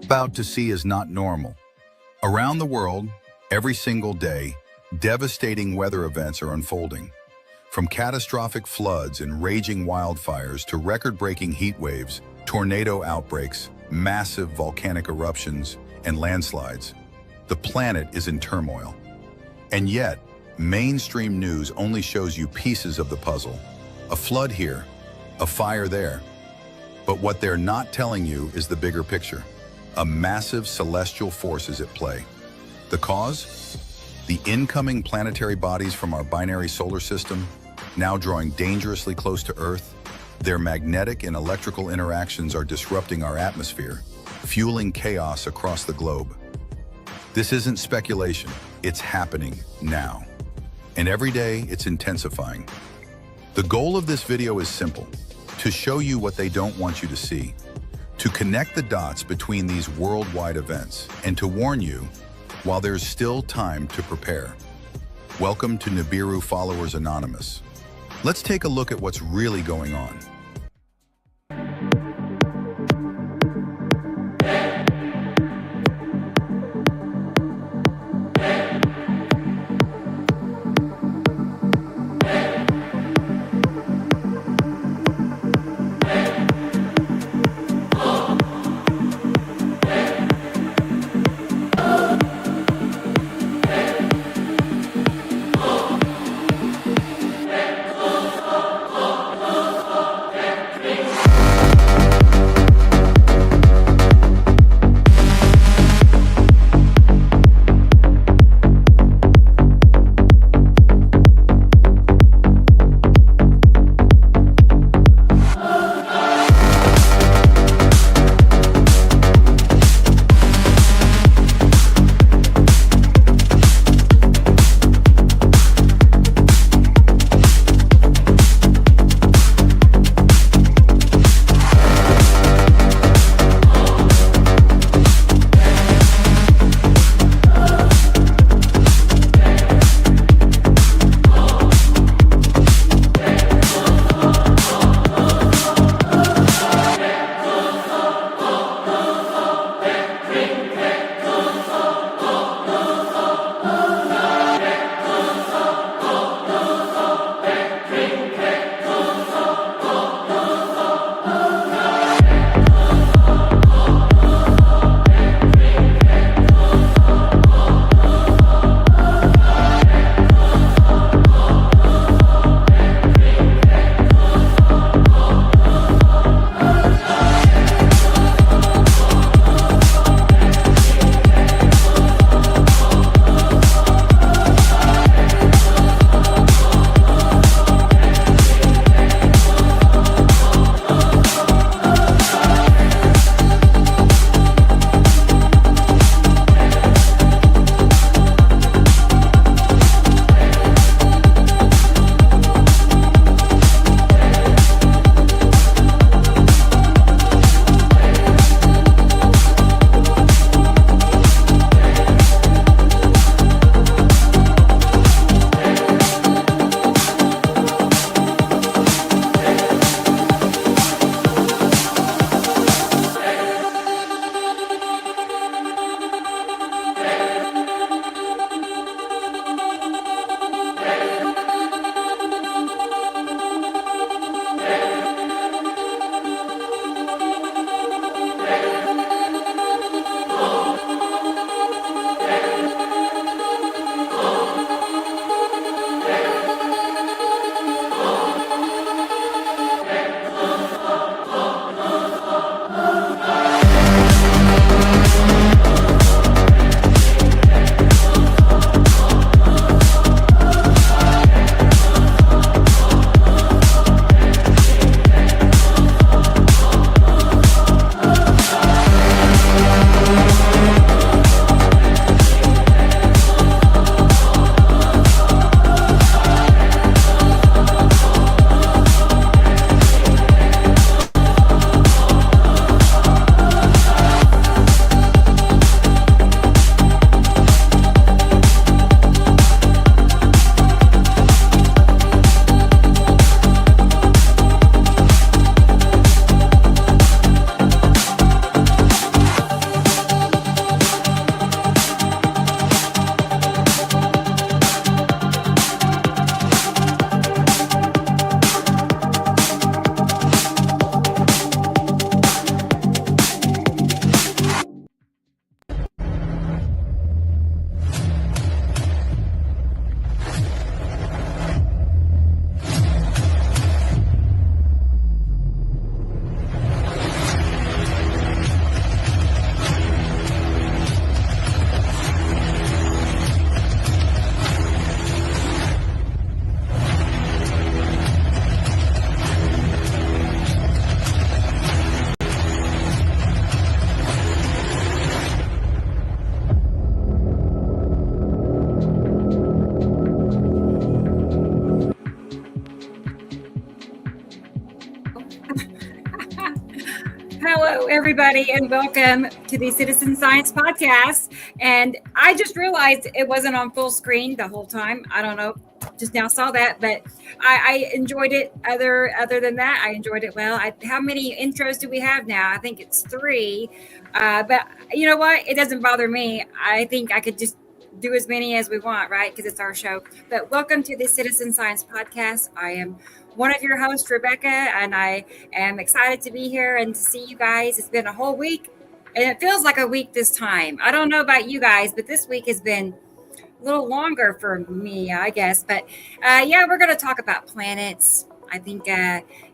about to see is not normal. Around the world, every single day, devastating weather events are unfolding. From catastrophic floods and raging wildfires to record-breaking heat waves, tornado outbreaks, massive volcanic eruptions, and landslides, the planet is in turmoil. And yet, mainstream news only shows you pieces of the puzzle. A flood here, a fire there. But what they're not telling you is the bigger picture. A massive celestial force is at play. The cause? The incoming planetary bodies from our binary solar system, now drawing dangerously close to Earth. Their magnetic and electrical interactions are disrupting our atmosphere, fueling chaos across the globe. This isn't speculation, it's happening now. And every day, it's intensifying. The goal of this video is simple: to show you what they don't want you to see, to connect the dots between these worldwide events, and to warn you while there's still time to prepare. Welcome to Nibiru Followers Anonymous. Let's take a look at what's really going on. everybody, and welcome to the Citizen Science Podcast. And I just realized it wasn't on full screen the whole time. I don't know, just now saw that, but I enjoyed it. Other than that, I enjoyed it well. How many intros do we have now? I think it's 3. But you know what? It doesn't bother me. I think I could just do as many as we want, right? Because it's our show. But welcome to the Citizen Science Podcast. I am one of your hosts, Rebecca, and I am excited to be here and to see you guys. It's been a whole week, and it feels like a week this time. I don't know about you guys, but this week has been a little longer for me, I guess. But yeah, we're going to talk about planets. I think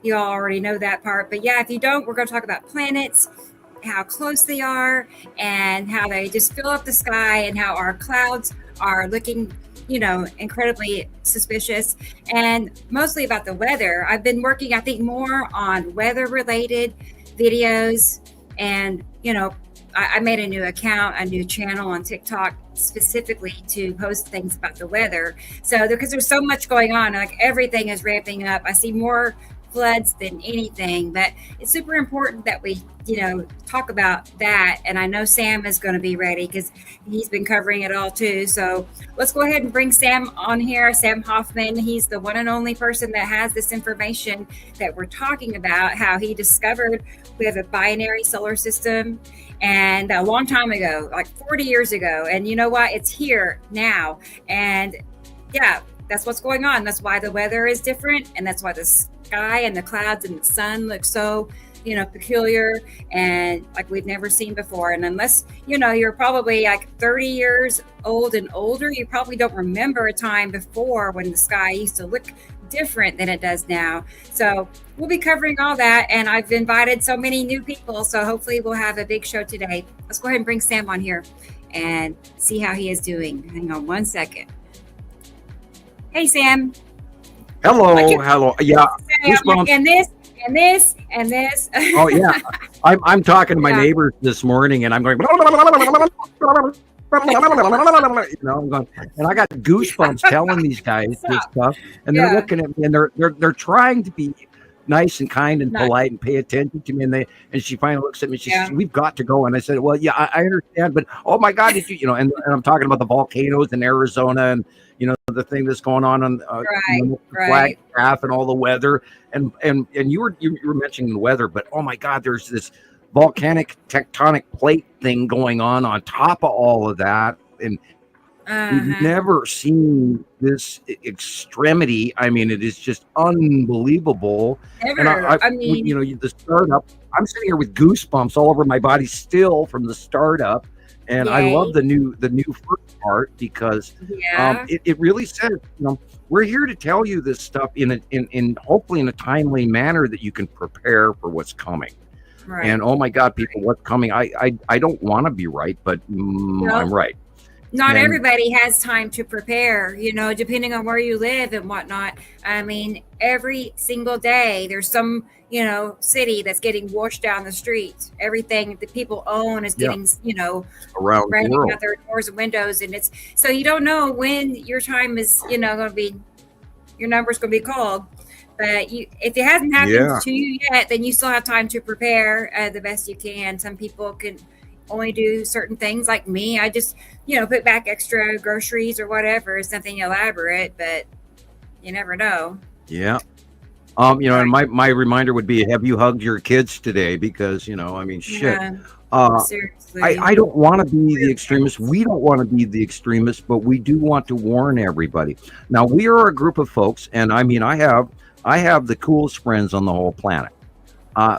you all already know that part. But yeah, if you don't, we're going to talk about planets, how close they are, and how they just fill up the sky, and how our clouds are looking, incredibly suspicious, and mostly about the weather. I've been working, I think, more on weather-related videos, and, I made a new account, a new channel on TikTok specifically to post things about the weather. So because there's so much going on, like everything is ramping up. I see more floods than anything, but it's super important that we talk about that. And I know Sam is going to be ready because he's been covering it all too. So let's go ahead and bring Sam on here. Sam Hofman, he's the one and only person that has this information that we're talking about, how he discovered we have a binary solar system, and a long time ago, like 40 years ago. And you know what? It's here now. And yeah, that's what's going on. That's why the weather is different, and that's why the sky and the clouds and the sun look so peculiar and like we've never seen before. And unless you're probably like 30 years old and older, you probably don't remember a time before when the sky used to look different than it does now. So we'll be covering all that, and I've invited so many new people, so hopefully we'll have a big show today. Let's go ahead and bring Sam on here and see how he is doing. Hang on one second. Hey, Sam. Hello. Yeah. And this. Oh yeah. I'm talking to my neighbors this morning, and I'm going. I'm going, and I got goosebumps telling these guys this stuff, and they're looking at me, and they're trying to be nice and kind and polite and pay attention to me, and she finally looks at me. She says, "We've got to go." And I said, "Well, yeah, I understand, but oh my God, did you and I'm talking about the volcanoes in Arizona and." The thing that's going on the flag path and all the weather, and you were mentioning the weather, but oh my God, there's this volcanic tectonic plate thing going on top of all of that, and we've never seen this extremity. I mean, it is just unbelievable. Never. And the startup. I'm sitting here with goosebumps all over my body still from the startup. And I love the new first part because it really says, we're here to tell you this stuff in hopefully in a timely manner that you can prepare for what's coming. Right. And oh my God, people, what's coming? I don't want to be right, but I'm right. Not everybody has time to prepare, depending on where you live and whatnot. I mean, every single day there's some, city that's getting washed down the street. Everything that people own is getting, around the world, out their doors and windows. And it's so you don't know when your time is, going to be, your number's going to be called. But if it hasn't happened to you yet, then you still have time to prepare the best you can. Some people can only do certain things, like me. I just, put back extra groceries or whatever. It's nothing elaborate, but you never know. Yeah. And my reminder would be, have you hugged your kids today? Because, shit. Seriously. I don't want to be the extremist. We don't want to be the extremist, but we do want to warn everybody. Now, we are a group of folks, and I have the coolest friends on the whole planet.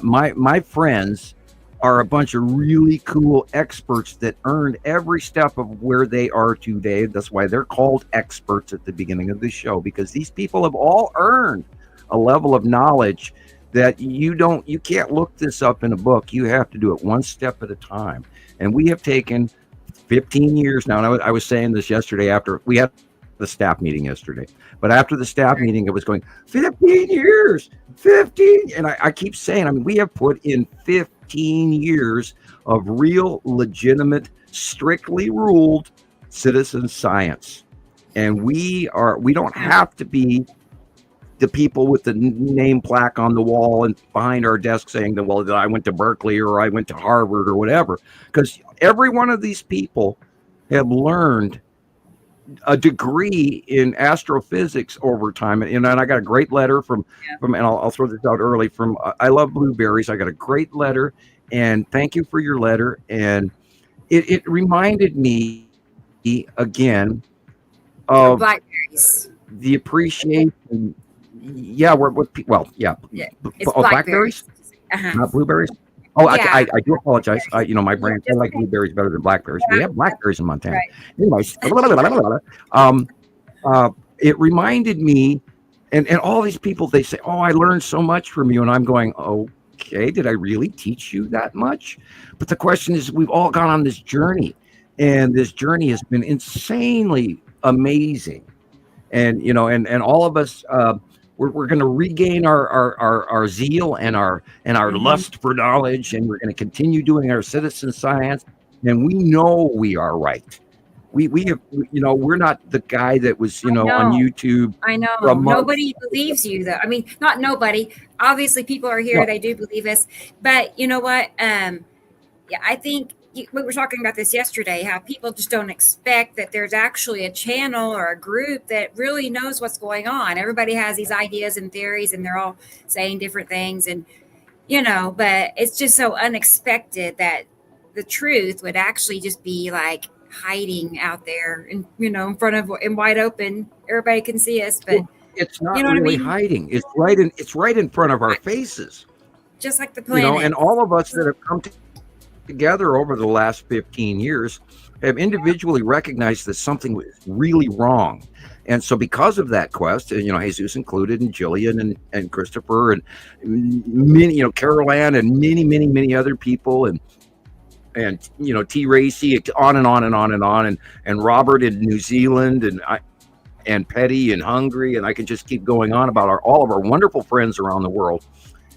My friends are a bunch of really cool experts that earned every step of where they are today. That's why they're called experts at the beginning of the show, because these people have all earned a level of knowledge that you can't look this up in a book. You have to do it one step at a time. And we have taken 15 years now. And I was saying this yesterday after we had the staff meeting yesterday, but after the staff meeting, it was going 15 years, 15. And I keep saying, we have put in 15 years of real, legitimate, strictly ruled citizen science. And we don't have to be the people with the name plaque on the wall and behind our desk saying that, well, I went to Berkeley or I went to Harvard or whatever, because every one of these people have learned a degree in astrophysics over time. And I got a great letter from and I'll throw this out early from I Love Blueberries. I got a great letter, and thank you for your letter. And it reminded me again of blackberries, the appreciation. Yeah, it's blackberries, not blueberries. Oh, yeah. I do apologize. My brain, I like blueberries better than blackberries. We have blackberries in Montana. Right. Anyways, it reminded me, and all these people, they say, oh, I learned so much from you. And I'm going, okay, did I really teach you that much? But the question is, we've all gone on this journey, and this journey has been insanely amazing. And, and all of us, we're going to regain our zeal and our lust for knowledge, and we're going to continue doing our citizen science. And we know we are right. We have, we're not the guy that was, on YouTube. I know nobody believes you, though. I mean, not nobody. Obviously, people are here. They do believe us. But you know what? I think we were talking about this yesterday, how people just don't expect that there's actually a channel or a group that really knows what's going on. Everybody has these ideas and theories, and they're all saying different things. And, but it's just so unexpected that the truth would actually just be like hiding out there and, in front of, in wide open. Everybody can see us, but it's not really hiding. It's right in front of our faces. Just like the planet. And all of us that have come together over the last 15 years have individually recognized that something was really wrong. And so because of that quest, Jesus included, and Gillian and Christopher and many, Carol Ann and many other people, and T. Racy, on and on and on and on, and Robert in New Zealand, and Petty in Hungary, and I can just keep going on about all of our wonderful friends around the world.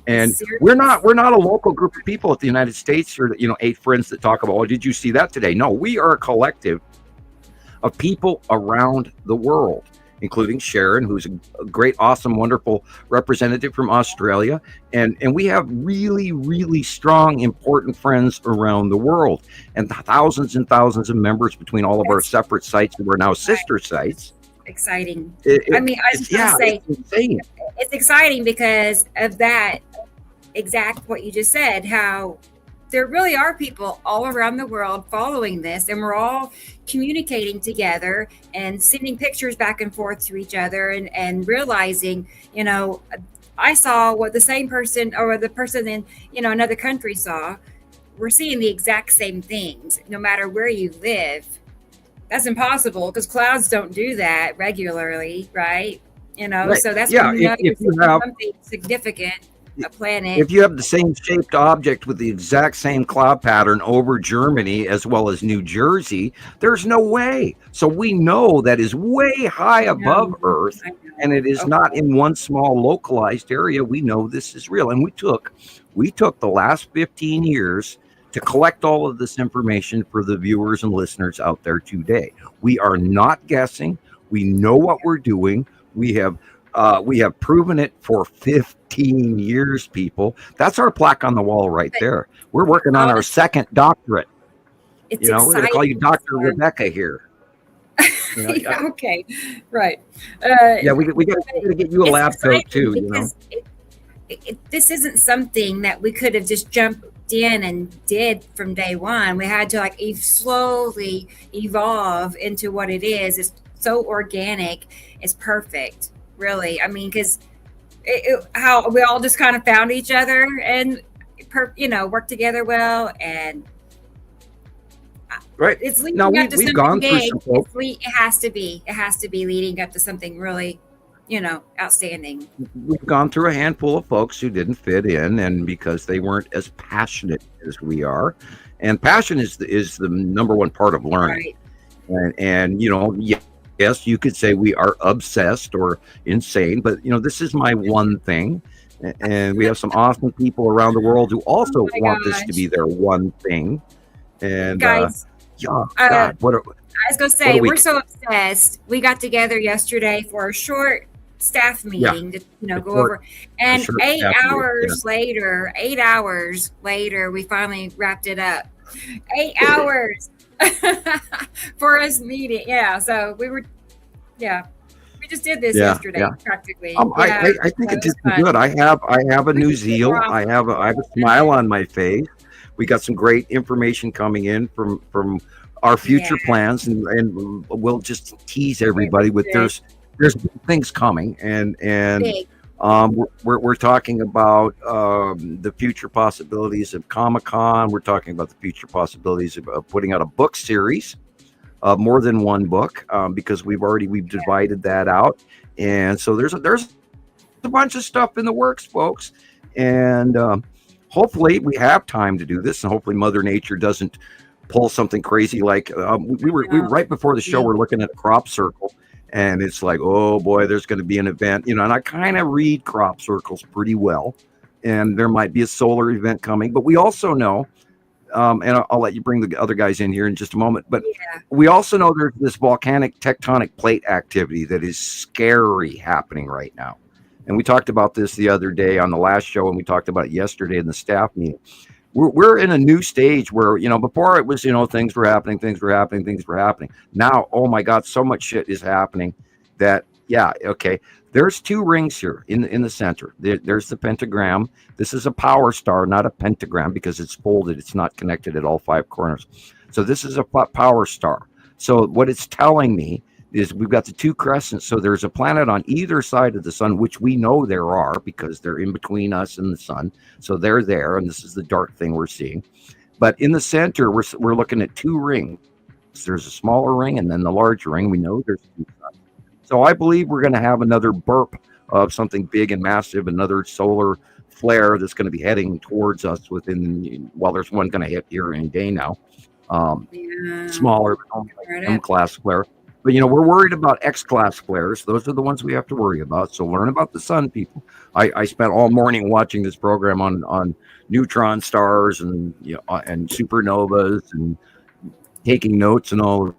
And we're not a local group of people at the United States, or 8 friends that talk about, oh, did you see that today? No, we are a collective of people around the world, including Sharon, who's a great, awesome, wonderful representative from Australia. And we have really, really strong, important friends around the world, and thousands and thousands of members between all of our separate sites that are now sister sites. Exciting. I was going to say, it's exciting because of that exact what you just said, how there really are people all around the world following this, and we're all communicating together and sending pictures back and forth to each other, and realizing, I saw what the same person or the person in, another country saw. We're seeing the exact same things, no matter where you live. That's impossible because clouds don't do that regularly, right? Right. So that's if you have something significant, a planet. If you have the same shaped object with the exact same cloud pattern over Germany as well as New Jersey, there's no way. So we know that is way high above Earth, and it is not in one small localized area. We know this is real, and we took the last 15 years to collect all of this information for the viewers and listeners out there today. We are not guessing. We know what we're doing. We have proven it for 15 years, people. That's our plaque on the wall right there. We're working on our second doctorate. We're going to call you Dr. Rebecca here. Okay, right. We got to get you a lab coat too. This isn't something that we could have just jumped in and did from day one. We had to slowly evolve into what it is. It's so organic. It's perfect, really. I mean, because how we all just kind of found each other and worked together well, and right. It's leading up to we've gone through some folks. It has to be leading up to something really outstanding. We've gone through a handful of folks who didn't fit in, and because they weren't as passionate as we are, and passion is the number one part of learning. Right. And yes, you could say we are obsessed or insane, but this is my one thing, and we have some awesome people around the world who also want this to be their one thing. And guys, God, I was gonna say we're so obsessed. We got together yesterday for a short staff meeting to go Short- over. And short 8 staff meeting, hours later, 8 hours later, we finally wrapped it up. 8 hours for us meeting. Yeah. So we just did this yesterday, practically. I think it's just good. I have a new zeal. I have a smile on my face. We got some great information coming in from our future plans, and we'll just tease everybody with there's things coming, and we're talking about the future possibilities of Comic-Con. We're talking about the future possibilities of putting out a book series, more than one book, because we've divided that out, and so there's a bunch of stuff in the works, folks, and hopefully we have time to do this, and hopefully Mother Nature doesn't pull something crazy like we were right before the show. We're looking at Crop Circle, and it's like, oh boy, there's going to be an event, and I kind of read crop circles pretty well, and there might be a solar event coming, but we also know, and I'll let you bring the other guys in here in just a moment, but we also know there's this volcanic tectonic plate activity that is scary happening right now. And we talked about this the other day on the last show, and we talked about it yesterday in the staff meeting. We're in a new stage where, before it was, things were happening. Now, oh my God, so much shit is happening that, there's two rings here in the center. There's the pentagram. This is a power star, not a pentagram, because it's folded. It's not connected at all 5 corners. So this is a power star. So what it's telling me is we've got the two crescents. So there's a planet on either side of the sun, which we know there are because they're in between us and the sun. So they're there, and this is the dark thing we're seeing. But in the center, we're looking at 2 rings. There's a smaller ring and then the larger ring. We know there's 2 suns. So I believe we're going to have another burp of something big and massive, another solar flare that's going to be heading towards us there's one going to hit here any day now. Smaller, but only like M-class flare. But, we're worried about X-class flares. Those are the ones we have to worry about. So learn about the sun, people. I spent all morning watching this program on neutron stars and supernovas and taking notes and all of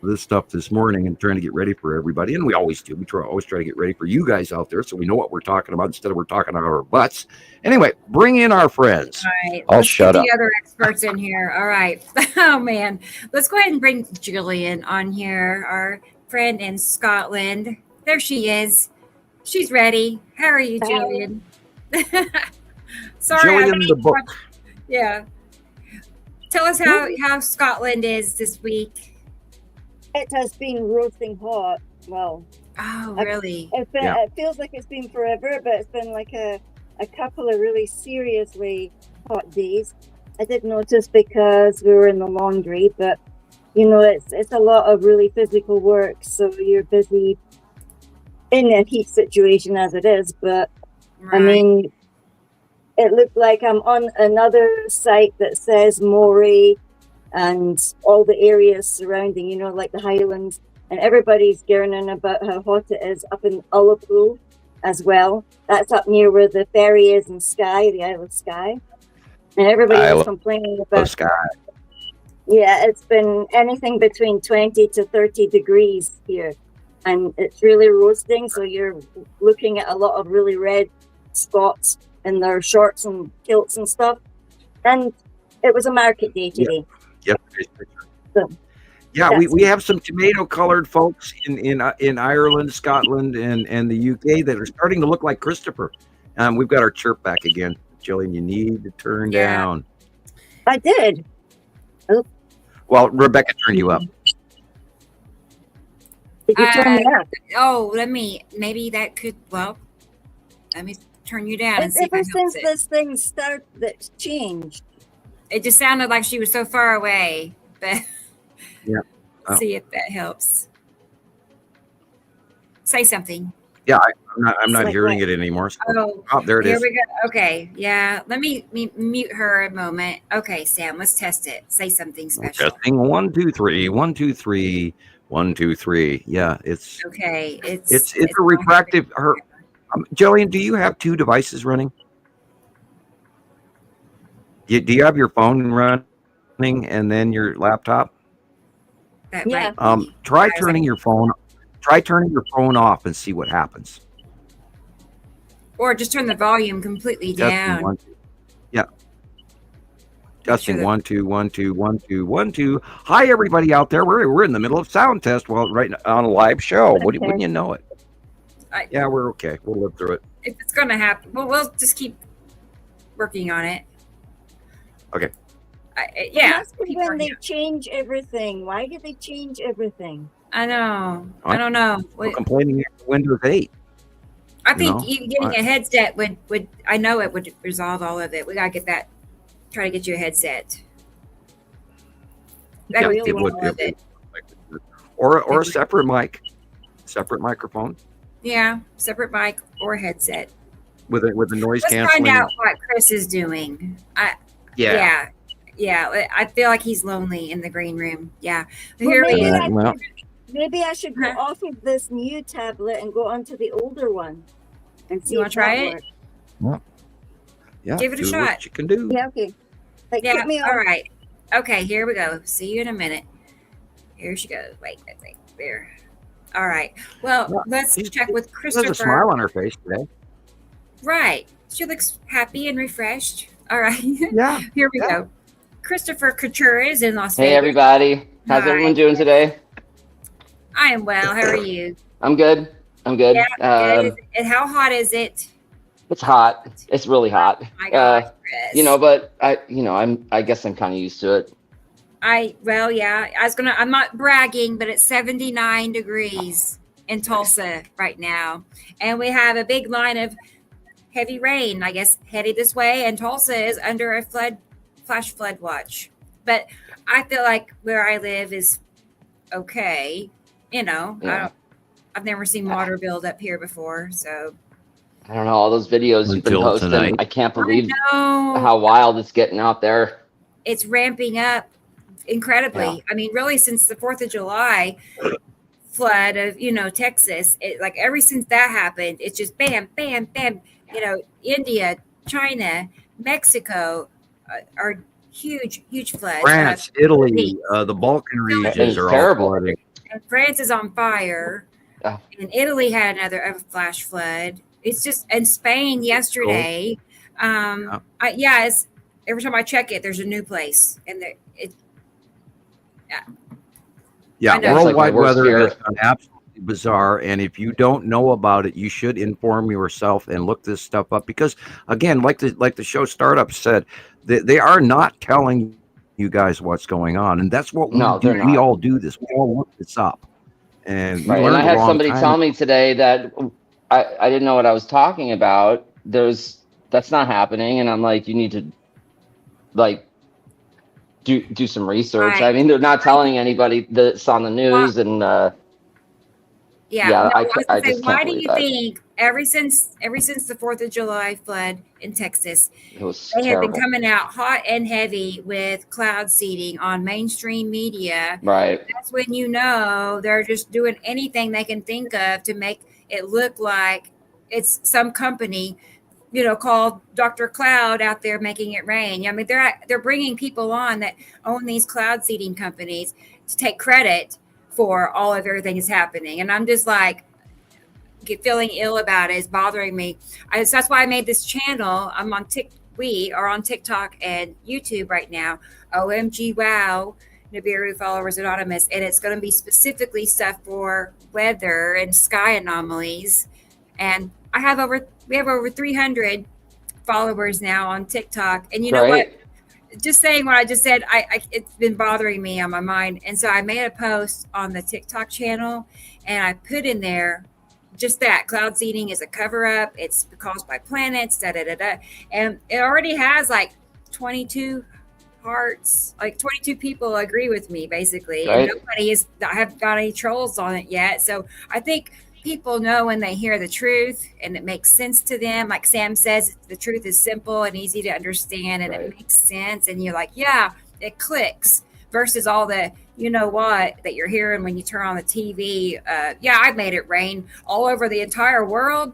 this stuff this morning and trying to get ready for everybody. And we always do. We always try to get ready for you guys out there so we know what we're talking about instead of we're talking out of our butts. Anyway, bring in our friends. All right. I'll shut up. The other experts in here. All right. Oh, man. Let's go ahead and bring Gillian on here, our friend in Scotland. There she is. She's ready. How are you, Gillian? Sorry. Gillian, the book. Yeah. Tell us how Scotland is this week. It has been roasting hot. Well, oh, really? It feels like it's been forever, but it's been like a couple of really seriously hot days. I did notice because we were in the laundry, but it's a lot of really physical work, so you're busy in a heat situation as it is. But right. I mean, it looked like I'm on another site that says Moray and all the areas surrounding, like the Highlands, and everybody's gurning about how hot it is up in Ullapool as well. That's up near where the ferry is in Skye, the Isle of Skye. And everybody is complaining about Skye. Yeah, it's been anything between 20 to 30 degrees here. And it's really roasting, so you're looking at a lot of really red spots in their shorts and kilts and stuff. And it was a market day today. Yep. So, we have some tomato-colored folks in Ireland, Scotland, and the UK that are starting to look like Christopher. We've got our chirp back again. Gillian, you need to turn down. I did. Oh. Well, Rebecca turned you up. Did you turn me up? Oh, maybe that could, let me turn you down and see if ever since this thing started, that's changed. It just sounded like she was so far away, but see if that helps. Say something. Yeah, I'm not hearing it anymore. So. Oh, there it is. Here we go. Okay, yeah. Let me mute her a moment. Okay, Sam, let's test it. Say something special. Testing 1, 2, 3. 1, 2, 3. 1, 2, 3. Yeah, it's okay. It's a refractive. Jillian, do you have 2 devices running? Do you have your phone running and then your laptop? Yeah. Try turning your phone off and see what happens. Or just turn the volume completely down. One, two. Yeah. Testing 1 2 1 2 1 2 1 2. Hi everybody out there. We're in the middle of sound test. Well, right on a live show. Wouldn't you know it? Yeah, we're okay. We'll live through it. If it's gonna happen, well, we'll just keep working on it. Okay. Yeah. When they change everything, why did they change everything? I know. I don't know. We're complaining after Windows 8. I think getting a headset would I know it would resolve all of it. We gotta get that. Try to get you a headset. That would do all of it. Or a separate mic, separate microphone. Yeah, separate mic or headset. With a noise Let's canceling. find out what Chris is doing. Yeah. I feel like he's lonely in the green room. Yeah. Here he is. Maybe I should go off of this new tablet and go onto the older one. And see. You want to try it? Yeah. Give it a shot. What you can do. Yeah. Okay. Yeah. All right. Okay. Here we go. See you in a minute. Here she goes. Wait. There. All right. Well, let's check with Christopher. There's a smile on her face today. Right. She looks happy and refreshed. All right. Yeah. Here we go. Christopher Kuchuris in Las Vegas. Hey, everybody. How's everyone doing today? I am well. How are you? I'm good. Yeah, and how hot is it? It's hot. It's really hot. My gosh, Chris. But I guess I'm kind of used to it. I'm not bragging, but it's 79 degrees in Tulsa right now. And we have a big line of heavy rain, I guess, headed this way. And Tulsa is under a flash flood watch. But I feel like where I live is okay. I've never seen water build up here before. So I don't know, all those videos you've been posting. Tonight. I can't believe how wild it's getting out there. It's ramping up incredibly. Yeah. I mean, really, since the 4th of July flood of, Texas, ever since that happened, it's just bam, bam, bam. India, China, Mexico are huge floods. France, Italy, the Balkan regions are terrible. all flooding. And France is on fire. Oh. And Italy had another flash flood. It's just, and Spain yesterday. It's every time I check it, there's a new place, and worldwide weather has gone absolutely bizarre. And if you don't know about it, you should inform yourself and look this stuff up, because again, like the show startup said, they are not telling you guys what's going on, and that's what we do. We all do this. We all look this up. And I had somebody tell me today that I didn't know what I was talking about. That's not happening, and I'm like, you need to do some research. Right. I mean, they're not telling anybody that's on the news, and I just why do you think ever since the 4th of July flood in Texas, they have been coming out hot and heavy with cloud seeding on mainstream media? Right. That's when they're just doing anything they can think of to make it look like it's some company, called Dr. Cloud out there making it rain. I mean, they're bringing people on that own these cloud seeding companies to take credit for all of everything that's happening. And I'm just feeling ill about it. It's bothering me. So that's why I made this channel. I'm on we are on TikTok and YouTube right now. OMG Wow, Nibiru Followers Anonymous. And it's going to be specifically stuff for weather and sky anomalies. And we have over 300 followers now on TikTok. And you know what? Just saying what I just said, it's been bothering me on my mind. And so I made a post on the TikTok channel, and I put in there just that cloud seeding is a cover up. It's caused by planets, and it already has 22 hearts. 22 people agree with me, basically. Right. And I haven't got any trolls on it yet. So I think people know when they hear the truth and it makes sense to them. Like Sam says, the truth is simple and easy to understand, and it makes sense. And you're like, yeah, it clicks, versus all the, that you're hearing when you turn on the TV. I made it rain all over the entire world.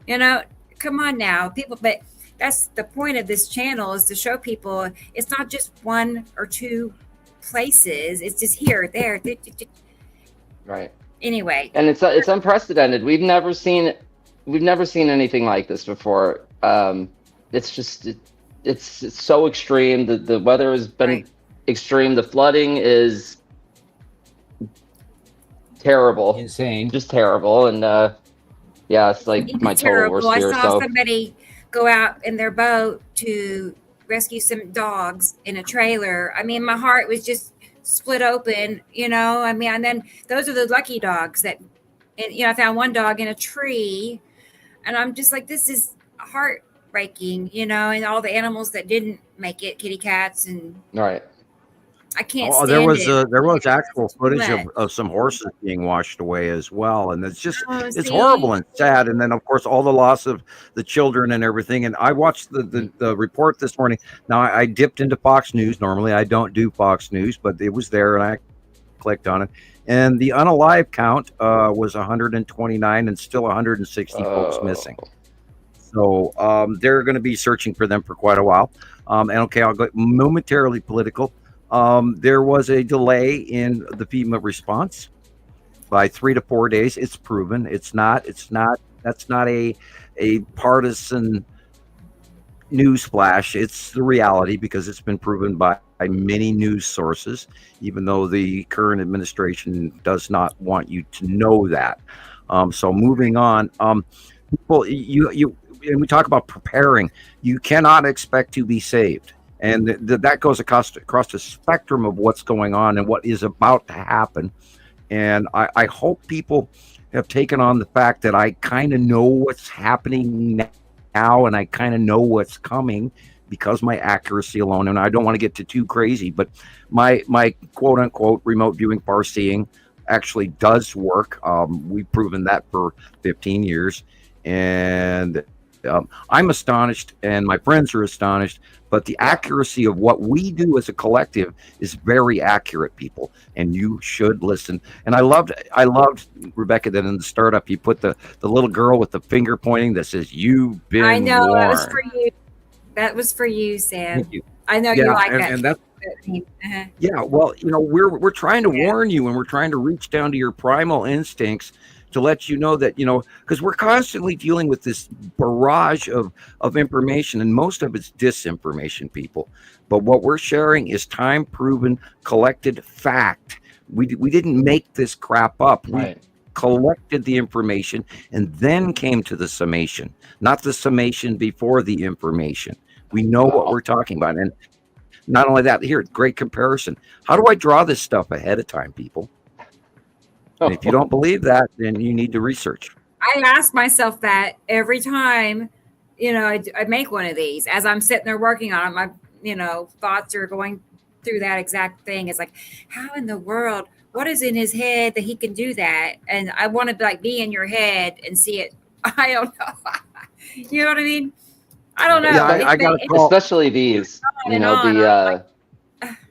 Come on now, people. But that's the point of this channel, is to show people it's not just one or two places. It's just here, there. Right. Anyway, and it's unprecedented. We've never seen we've never seen anything like this before. It's just it's so extreme. The weather has been extreme. The flooding is terrible, insane, just terrible. And yeah, it's like my total worst fear. I saw somebody go out in their boat to rescue some dogs in a trailer. I mean, my heart was just split open, you know. I mean, and then those are the lucky dogs that, you know, I found one dog in a tree, and I'm just like, this is heartbreaking, you know, and all the animals that didn't make it, kitty cats, and Right. I can't. There was actual footage of some horses being washed away as well, and it's just it's horrible and sad. And then of course all the loss of the children and everything. And I watched the report this morning. Now I dipped into Fox News. Normally I don't do Fox News, but it was there, and I clicked on it. And the unalive count was 129, and still 160 folks missing. So they're going to be searching for them for quite a while. And okay, I'll go momentarily political. There was a delay in the FEMA response by 3 to 4 days. It's proven. That's not a partisan news flash. It's the reality, because it's been proven by many news sources, even though the current administration does not want you to know that. So moving on, people, and we talk about preparing. You cannot expect to be saved. And that goes across the spectrum of what's going on and what is about to happen. And I hope people have taken on the fact that I kind of know what's happening now, and I kind of know what's coming because my accuracy alone. And I don't want to get too crazy, but my quote unquote remote viewing, far seeing actually does work. We've proven that for 15 years. And I'm astonished, and my friends are astonished, but the accuracy of what we do as a collective is very accurate, people, and you should listen. And I loved, Rebecca, that in the startup you put the little girl with the finger pointing that says, "You've been I know warned." that was for you. That was for you, Sam. Thank you. I know you like that. And that's yeah. Well, you know, we're trying to warn you, and we're trying to reach down to your primal instincts to let you know that, you know, because we're constantly dealing with this barrage of information, and most of it's disinformation, people. But what we're sharing is time-proven, collected fact. We didn't make this crap up. Right. We collected the information and then came to the summation, not the summation before the information. We know what we're talking about. And not only that, here, great comparison. How do I draw this stuff ahead of time, people? And if you don't believe that, then you need to research. I ask myself that every time, you know, I make one of these. As I'm sitting there working on it, my, you know, thoughts are going through that exact thing. It's like, how in the world, what is in his head that he can do that? And I want to like be in your head and see it. I don't know. You know what I mean? I don't know. Yeah, I got to call. Especially these, you know,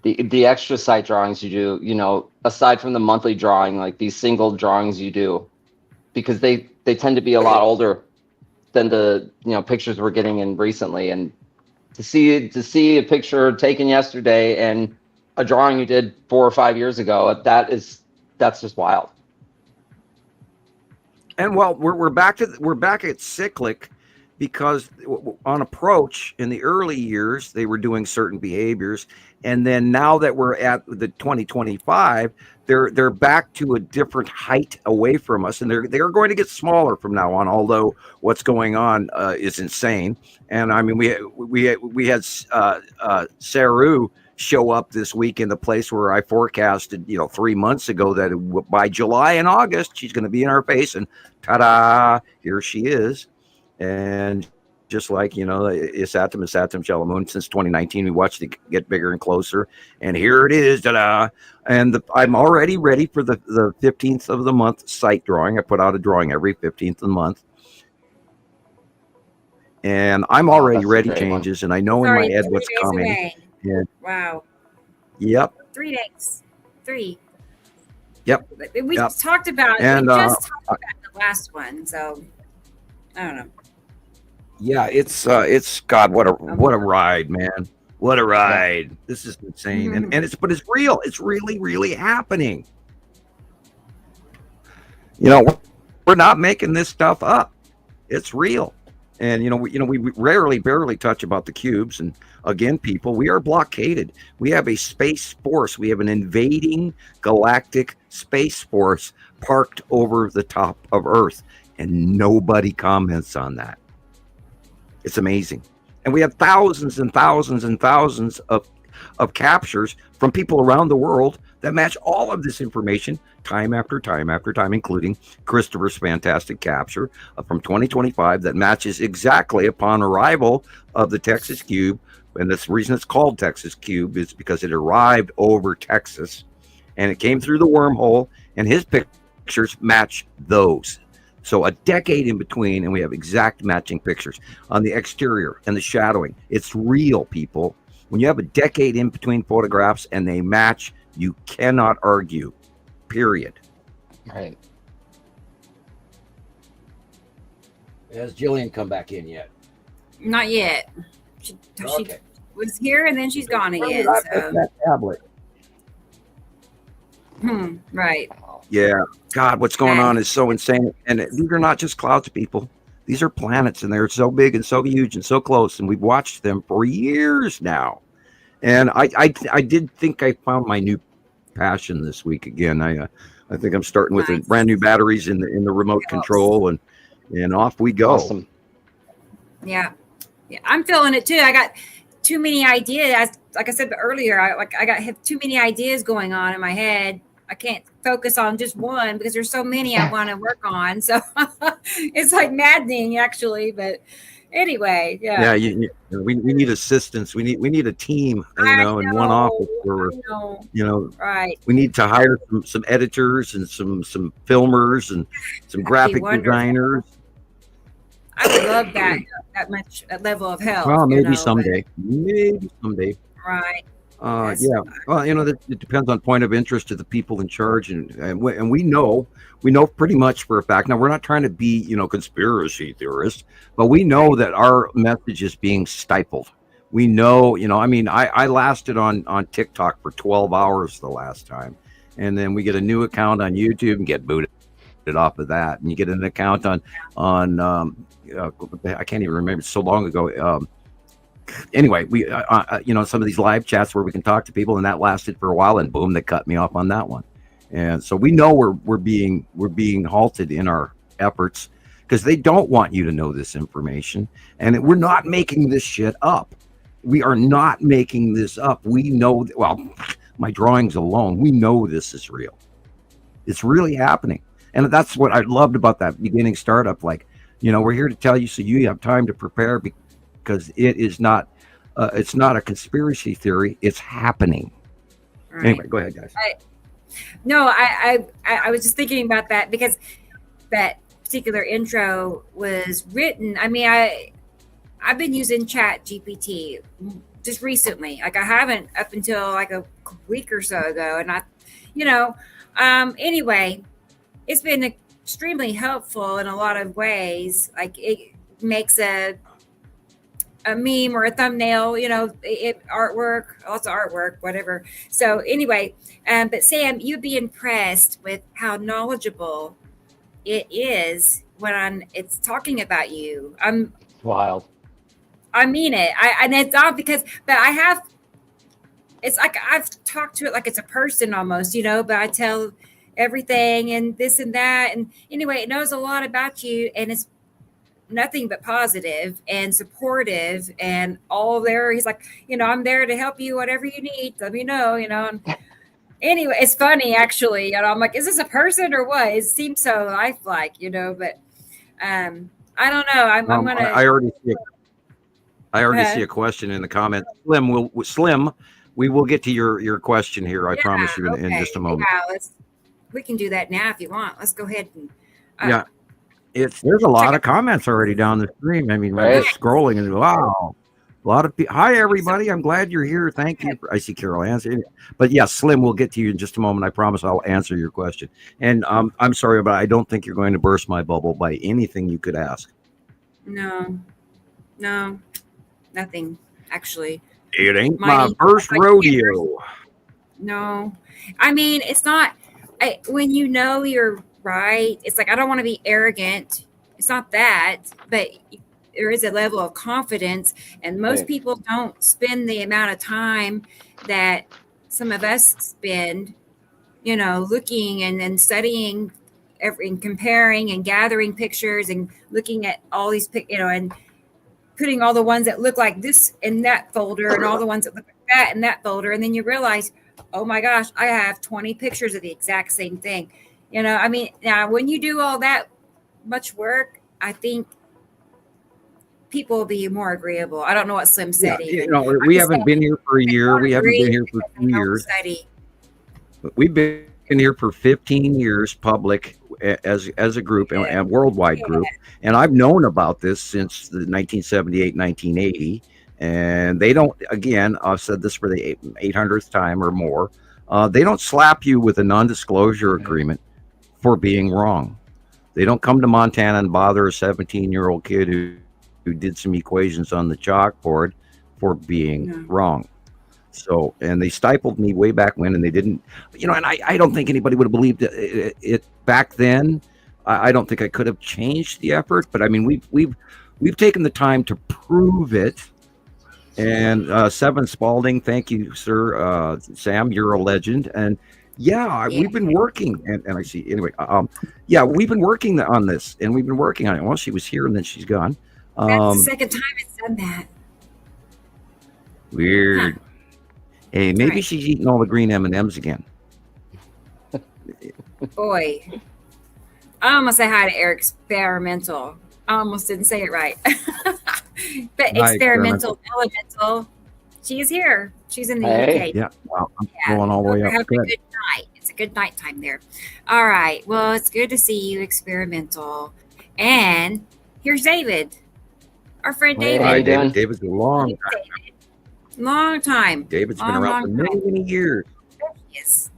the extra site drawings you do, you know, aside from the monthly drawing, like these single drawings you do, because they tend to be a lot older than the, you know, pictures we're getting in recently. And to see a picture taken yesterday and a drawing you did 4 or 5 years ago, that's just wild. And well, we're back at cyclic, because on approach in the early years they were doing certain behaviors, and then now that we're at the 2025, they're back to a different height away from us, and they're going to get smaller from now on. Although what's going on is insane. And I mean, we had Saru show up this week in the place where I forecasted, you know, 3 months ago that by July and August she's going to be in our face, and ta-da, here she is. And just like, you know, Isatum Shalamoon, since 2019, we watched it get bigger and closer. And here it is, ta-da. And I'm already ready for the 15th of the month site drawing. I put out a drawing every 15th of the month. And I'm already ready changes, and I know in my head what's coming. And, wow. Yep. 3 days. 3. Yep. We talked about and, we just talked about the last one, so I don't know. Yeah, it's God, what a ride, man. What a ride. Yeah. This is insane. Mm-hmm. And it's real. It's really, really happening. You know, we're not making this stuff up. It's real. And we rarely, barely touch about the cubes. And again, people, we are blockaded. We have a space force. We have an invading galactic space force parked over the top of Earth, and nobody comments on that. It's amazing. And we have thousands and thousands and thousands of captures from people around the world that match all of this information time after time after time, including Christopher's fantastic capture from 2025 that matches exactly upon arrival of the Texas Cube. And the reason it's called Texas Cube is because it arrived over Texas and it came through the wormhole, and his pictures match those. So a decade in between, and we have exact matching pictures on the exterior and the shadowing. It's real, people. When you have a decade in between photographs and they match, you cannot argue, period. Right. Has Gillian come back in yet? Not yet. She was here and then she's gone again. So. That tablet. Right. Yeah. God, what's going on is so insane. And these are not just clouds, people. These are planets, and they're so big and so huge and so close, and we've watched them for years now. And I did think I found my new passion this week again. I think I'm starting with brand new batteries in the remote control, and off we go. Awesome. Yeah, I'm feeling it too. I got too many ideas. Like I said earlier, I have too many ideas going on in my head. I can't focus on just one because there's so many I want to work on. So it's like maddening, actually. But anyway, yeah. Yeah, we need assistance. We need a team, in one office where right. We need to hire some editors and some filmers and some graphic designers. I would love that much level of help. Well, maybe someday. Maybe someday. Right. Yeah. Well, it depends on point of interest to the people in charge, and we know pretty much for a fact. Now, we're not trying to be, conspiracy theorists, but we know that our message is being stifled. We know, I lasted on TikTok for 12 hours the last time, and then we get a new account on YouTube and get booted off of that, and you get an account on I can't even remember, it's so long ago. Anyway, we some of these live chats where we can talk to people, and that lasted for a while, and boom, they cut me off on that one. And so we know we're being halted in our efforts because they don't want you to know this information, and we're not making this shit up. We are not making this up. We know, my drawings alone, we know this is real. It's really happening, and that's what I loved about that beginning startup. Like, we're here to tell you so you have time to prepare, because it is not it's not a conspiracy theory, it's happening. Right. Anyway, go ahead, guys. I was just thinking about that because that particular intro was written. I mean, I've been using Chat GPT just recently. Like, I haven't up until like a week or so ago, and anyway, it's been extremely helpful in a lot of ways. Like, it makes a meme or a thumbnail, artwork, lots of artwork, whatever. So anyway, but Sam, you'd be impressed with how knowledgeable it is when it's talking about you. Wild. I mean it. And it's not because, but it's like I've talked to it like it's a person almost, but I tell everything and this and that. And anyway, it knows a lot about you, and it's nothing but positive and supportive and all there. He's like, I'm there to help you, whatever you need, let me know, and anyway, it's funny actually. I'm like, is this a person or what? It seems so lifelike, but I don't know. I'm gonna. I already see a question in the comments. Slim, we will get to your question here. I promise you in just a moment. Yeah, we can do that now if you want. Let's go ahead and. There's a lot of comments already down the stream. I mean, right. Just scrolling and wow, a lot of people. Hi, everybody. I'm glad you're here. Thank you. I see Carol answering. But yeah, Slim, we'll get to you in just a moment. I promise I'll answer your question. And I'm sorry, but I don't think you're going to burst my bubble by anything you could ask. No, nothing, actually. It ain't my first rodeo. No. I mean, it's not, when you're right, it's like, I don't want to be arrogant It's not that, but there is a level of confidence, and most Right. people don't spend the amount of time that some of us spend, looking and then studying and comparing and gathering pictures and looking at all these, and putting all the ones that look like this in that folder and all the ones that look like that in that folder. And then you realize, oh my gosh, I have 20 pictures of the exact same thing. Now when you do all that much work, I think people will be more agreeable. I don't know what Slim said. We haven't been here for a year. We haven't been here for 2 years. Study. We've been here for 15 years, public as a group and worldwide group. And I've known about this since the 1978, 1980. And they don't, again, I've said this for the 800th time or more. They don't slap you with a non-disclosure agreement for being wrong. They don't come to Montana and bother a 17-year-old kid who did some equations on the chalkboard for being wrong. So, and they stifled me way back when, and they didn't, and I don't think anybody would have believed it back then. I don't think I could have changed the effort, but I mean, we've taken the time to prove it. And Seven Spalding, thank you, sir. Sam, you're a legend. And we've been working, and I see, anyway, we've been working on this, and we've been working on it. Well, she was here, and then she's gone. That's the second time it's done that. Weird. Huh. Hey, maybe she's eating all the green M&Ms again. Boy, I almost said hi to Eric Experimental. I almost didn't say it right. But Experimental Elemental, she is here. She's in the UK. Yeah, wow. I'm going all the way up. Have a good night. It's a good night time there. All right. Well, it's good to see you, Experimental. And here's David, our friend David. Hi, David. David's a long time. David's been around for many, many years. Yes.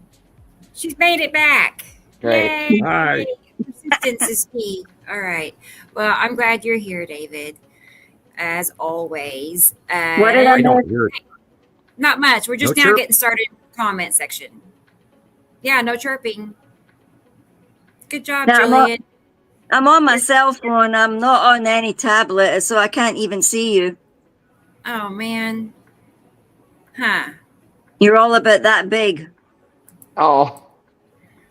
She's made it back. Great. Yay. Hi. Persistence is key. All right. Well, I'm glad you're here, David. As always. What did I know? Not much. We're just now getting started in the comment section. Yeah, no chirping. Good job, Gillian. I'm on my cell phone. I'm not on any tablet, so I can't even see you. Oh, man. Huh. You're all about that big. Oh.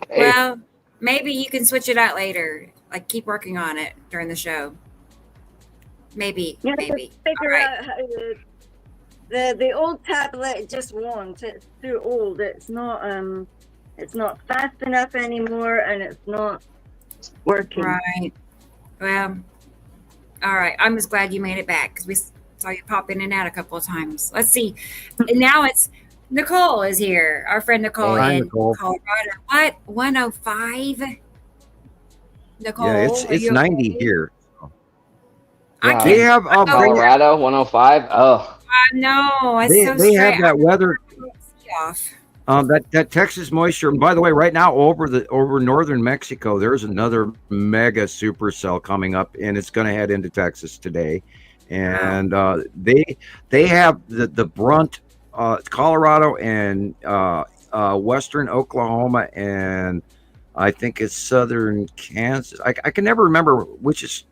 Okay. Well, maybe you can switch it out later. Like, keep working on it during the show. Maybe. Figure out how the old tablet just won't. It's too old. It's not fast enough anymore, and it's not working. Right. Well, all right. I'm just glad you made it back because we saw you pop in and out a couple of times. Let's see. And now it's Nicole is here. Our friend Nicole in Colorado. What? 105? Nicole? Yeah, it's 90 here. Yeah. They have Colorado 105. Oh, no, they have that weather. That Texas moisture. And by the way, right now over northern Mexico, there's another mega supercell coming up, and it's going to head into Texas today. And they have the brunt. Colorado and western Oklahoma, and I think it's southern Kansas. I can never remember which is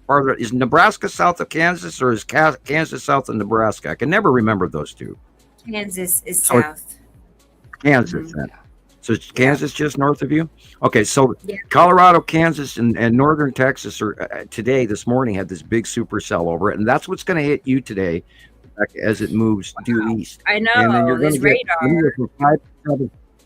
farther. Is Nebraska south of Kansas, or is Kansas south of Nebraska? I can never remember those two. Kansas is south. Kansas, then. So is Kansas just north of you? Okay, so Colorado, Kansas, and northern Texas are this morning had this big supercell over it, and that's what's going to hit you today as it moves due east. I know. And then you're going to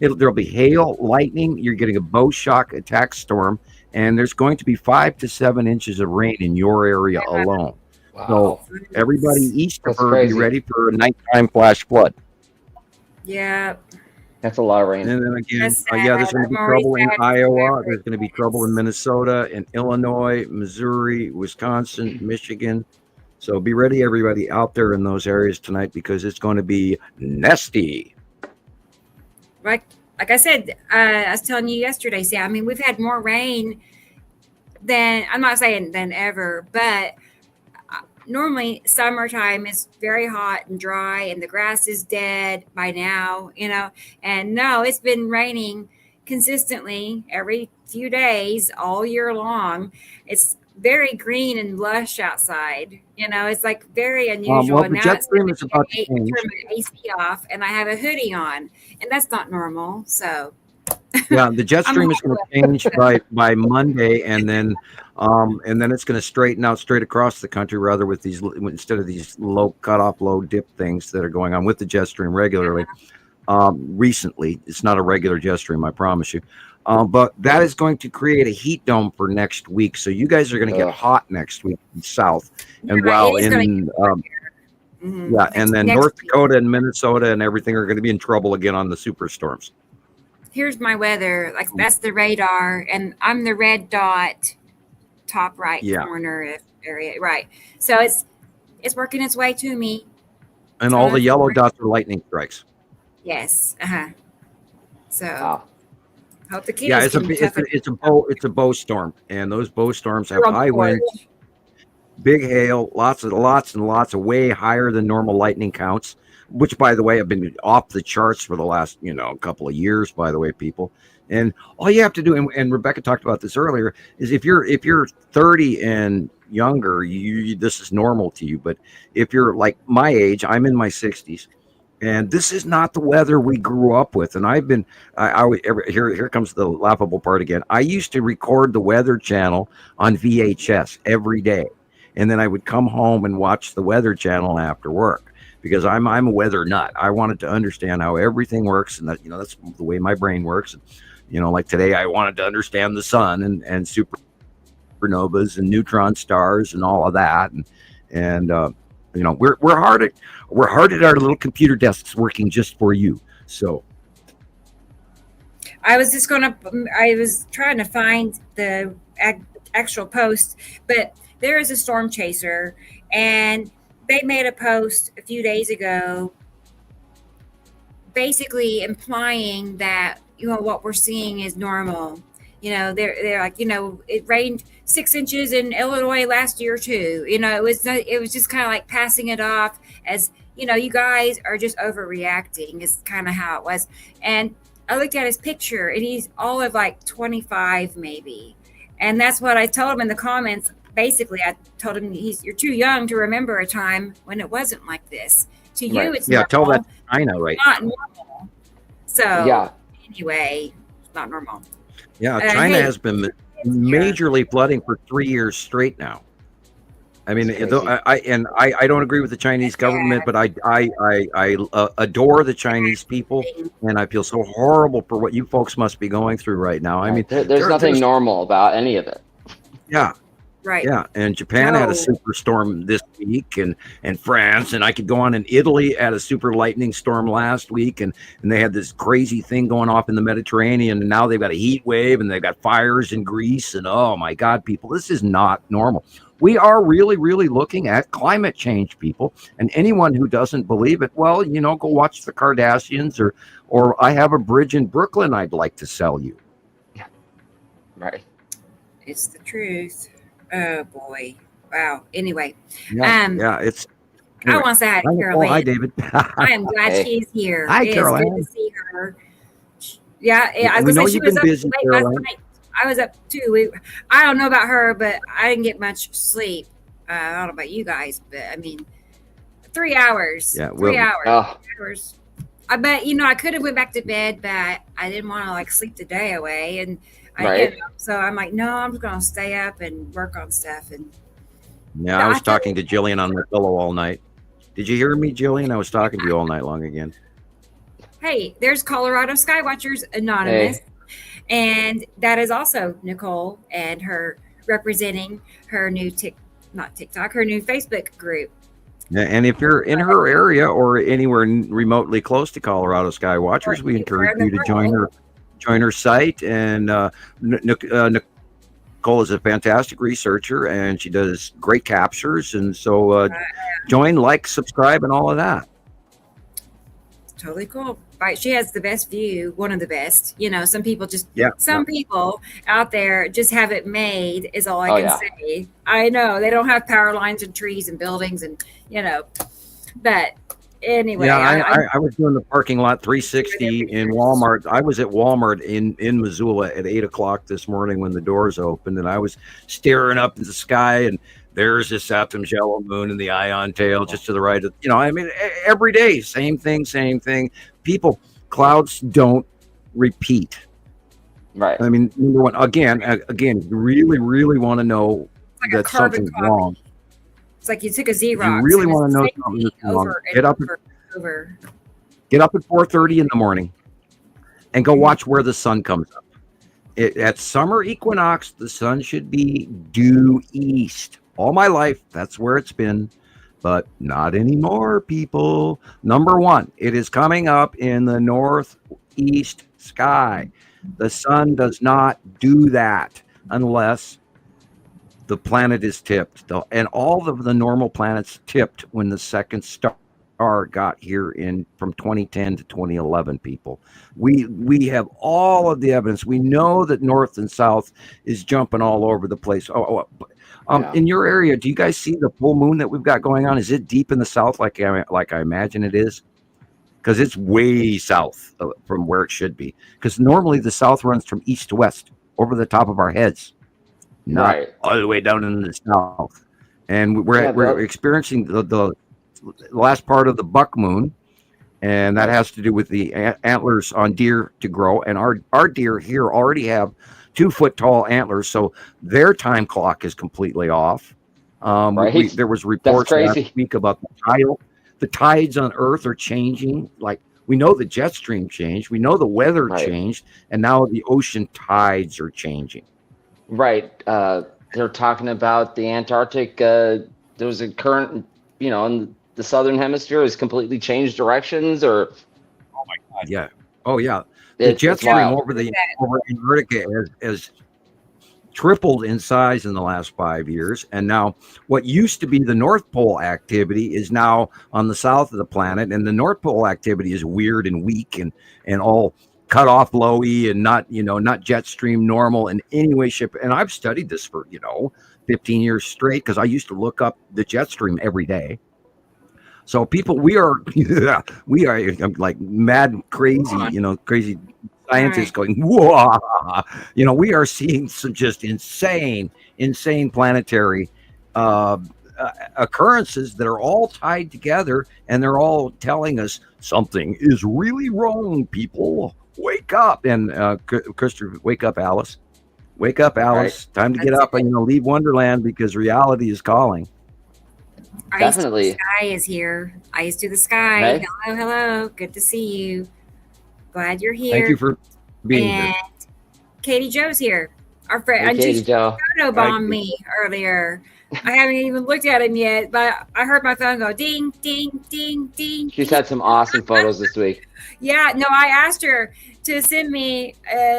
get there'll be hail, lightning. You're getting a bow shock attack storm, and there's going to be 5 to 7 inches of rain in your area alone. Wow. So everybody east of her, be ready for a nighttime flash flood. Yeah. That's a lot of rain. And then again, there's going to be trouble in Iowa. There's going to be trouble in Minnesota, in Illinois, Missouri, Wisconsin, Michigan. So be ready, everybody out there in those areas tonight, because it's going to be nasty. Like I said, I was telling you yesterday, Sam, I mean, we've had more rain than, I'm not saying than ever, but normally summertime is very hot and dry and the grass is dead by now, and no, it's been raining consistently every few days all year long. It's very green and lush outside. It's like very unusual. Well, And the now jet it's stream is about to I change. turn my AC off and I have a hoodie on, and that's not normal. So Yeah, the jet I'm stream is going to change by Monday, and then it's going to straighten out straight across the country, rather, with these, instead of these low cutoff, low dip things that are going on with the jet stream regularly. Recently, it's not a regular jet stream, I promise you. But that is going to create a heat dome for next week. So you guys are going to get hot next week in South, and while in and then North Dakota and Minnesota and everything are going to be in trouble again on the superstorms. Here's my weather. Like, that's the radar, and I'm the red dot, top right corner area. Right. So it's working its way to me. And all the yellow dots are lightning strikes. Yes. So hope the kids. Yeah, it's a bow storm, and those bow storms have high winds, big hail, lots and lots of way higher than normal lightning counts, which, by the way, have been off the charts for the last couple of years, by the way, people. And all you have to do, and Rebecca talked about this earlier, is if you're 30 and younger, this is normal to you. But if you're like my age, I'm in my 60s, and this is not the weather we grew up with. And here comes the laughable part again. I used to record the Weather Channel on VHS every day, and then I would come home and watch the Weather Channel after work, because I'm a weather nut. I wanted to understand how everything works, and that that's the way my brain works. And, like today, I wanted to understand the sun and supernovas and neutron stars and all of that. And we're hard at our little computer desks working just for you. So I was trying to find the actual post, but there is a storm chaser, and they made a post a few days ago basically implying that what we're seeing is normal. They're like, it rained 6 inches in Illinois last year too. It was just kind of like passing it off as, you guys are just overreacting, is kind of how it was. And I looked at his picture, and he's all of like 25 maybe. And that's what I told him in the comments. Basically, I told him you're too young to remember a time when it wasn't like this. To you, it's normal. Tell that I know, right? Not normal. So anyway, it's not normal. Yeah, China has been majorly flooding for 3 years straight now. I mean, I don't agree with the Chinese government, but I adore the Chinese people, and I feel so horrible for what you folks must be going through right now. I mean, there's nothing normal about any of it. Yeah. Right. Yeah, and Japan had a superstorm this week, and France, and I could go on. And Italy had a super lightning storm last week, and they had this crazy thing going off in the Mediterranean, and now they've got a heat wave, and they've got fires in Greece, and oh my God, people, this is not normal. We are really, really looking at climate change, people, and anyone who doesn't believe it, well, go watch the Kardashians, or I have a bridge in Brooklyn I'd like to sell you. Yeah, right. It's the truth. Oh boy! Wow. Anyway, it's. I want to say hi to Caroline. Hi, David. I am glad she's here. Hi, Caroline. It's good to see her. Yeah. I was going to say she was up busy, late last night. I was up too. I don't know about her, but I didn't get much sleep. I don't know about you guys, but I mean, 3 hours. Yeah, 3 hours. 3 hours. I bet I could have went back to bed, but I didn't want to sleep the day away, and. So I'm like, no, I'm just gonna stay up and work on stuff. And I was talking to Gillian on my pillow all night. Did you hear me, Gillian? I was talking to you all night long again. Hey, there's Colorado Skywatchers Anonymous, and that is also Nicole and her representing her new her new Facebook group. Yeah, and if you're in her area or anywhere remotely close to Colorado Skywatchers, we encourage you to join her site. And Nicole is a fantastic researcher, and she does great captures, and so join, subscribe, and all of that. Totally cool. Right, she has the best view, one of the best. Some people people out there just have it made, is all I can say. I know they don't have power lines and trees and buildings, and but Anyway, Yeah, I was doing the parking lot 360 in Walmart. I was at Walmart in Missoula at 8 o'clock this morning when the doors opened, and I was staring up in the sky, and there's this Saturn yellow moon and the ion tail just to the right of, I mean, every day, same thing. People, clouds don't repeat. Right. I mean, number one, again, if you really want to know like that something's wrong. It's like you took a Xerox. If you really want to know something's wrong, get up at 4:30 in the morning and go watch where the sun comes up. At summer equinox, the sun should be due east. All my life, that's where it's been, but not anymore, people. Number one, it is coming up in the northeast sky. The sun does not do that unless the planet is tipped. And all of the normal planets tipped when the second star got here from 2010 to 2011, people. We have all of the evidence. We know that north and south is jumping all over the place. In your area, do you guys see the full moon that we've got going on? Is it deep in the south like I imagine it is? Because it's way south from where it should be. Because normally the south runs from east to west over the top of our heads, not all the way down in the south. And we're experiencing the last part of the buck moon, and that has to do with the antlers on deer to grow. And our deer here already have 2-foot tall antlers, so their time clock is completely off. There was reports last week about the tides on Earth are changing. Like, we know the jet stream changed, we know the weather changed, and now the ocean tides are changing. Right. They're talking about the Antarctic. There was a current, in the southern hemisphere has completely changed directions. Or oh my God, yeah. Oh yeah. The jet stream over Antarctica has tripled in size in the last 5 years, and now what used to be the North Pole activity is now on the south of the planet, and the North Pole activity is weird and weak and all cut off lowy and not jet stream normal in any way, shape. And I've studied this for 15 years straight because I used to look up the jet stream every day. So people, we are like mad crazy, crazy scientists going, whoa, we are seeing some just insane planetary occurrences that are all tied together, and they're all telling us something is really wrong. People, wake up. And Christopher, wake up, Alice. Wake up, Alice. Right. Time to get up and leave Wonderland, because reality is calling. Definitely. Ice to the Sky is here. Ice to the Sky. Hey. Hello. Good to see you. Glad you're here. Thank you for being here. Katie Jo's here. Our friend. Hey, Katie Jo photobombed me earlier. I haven't even looked at him yet, but I heard my phone go ding, ding, ding, ding. She's had some awesome photos this week. Yeah, no, I asked her to send me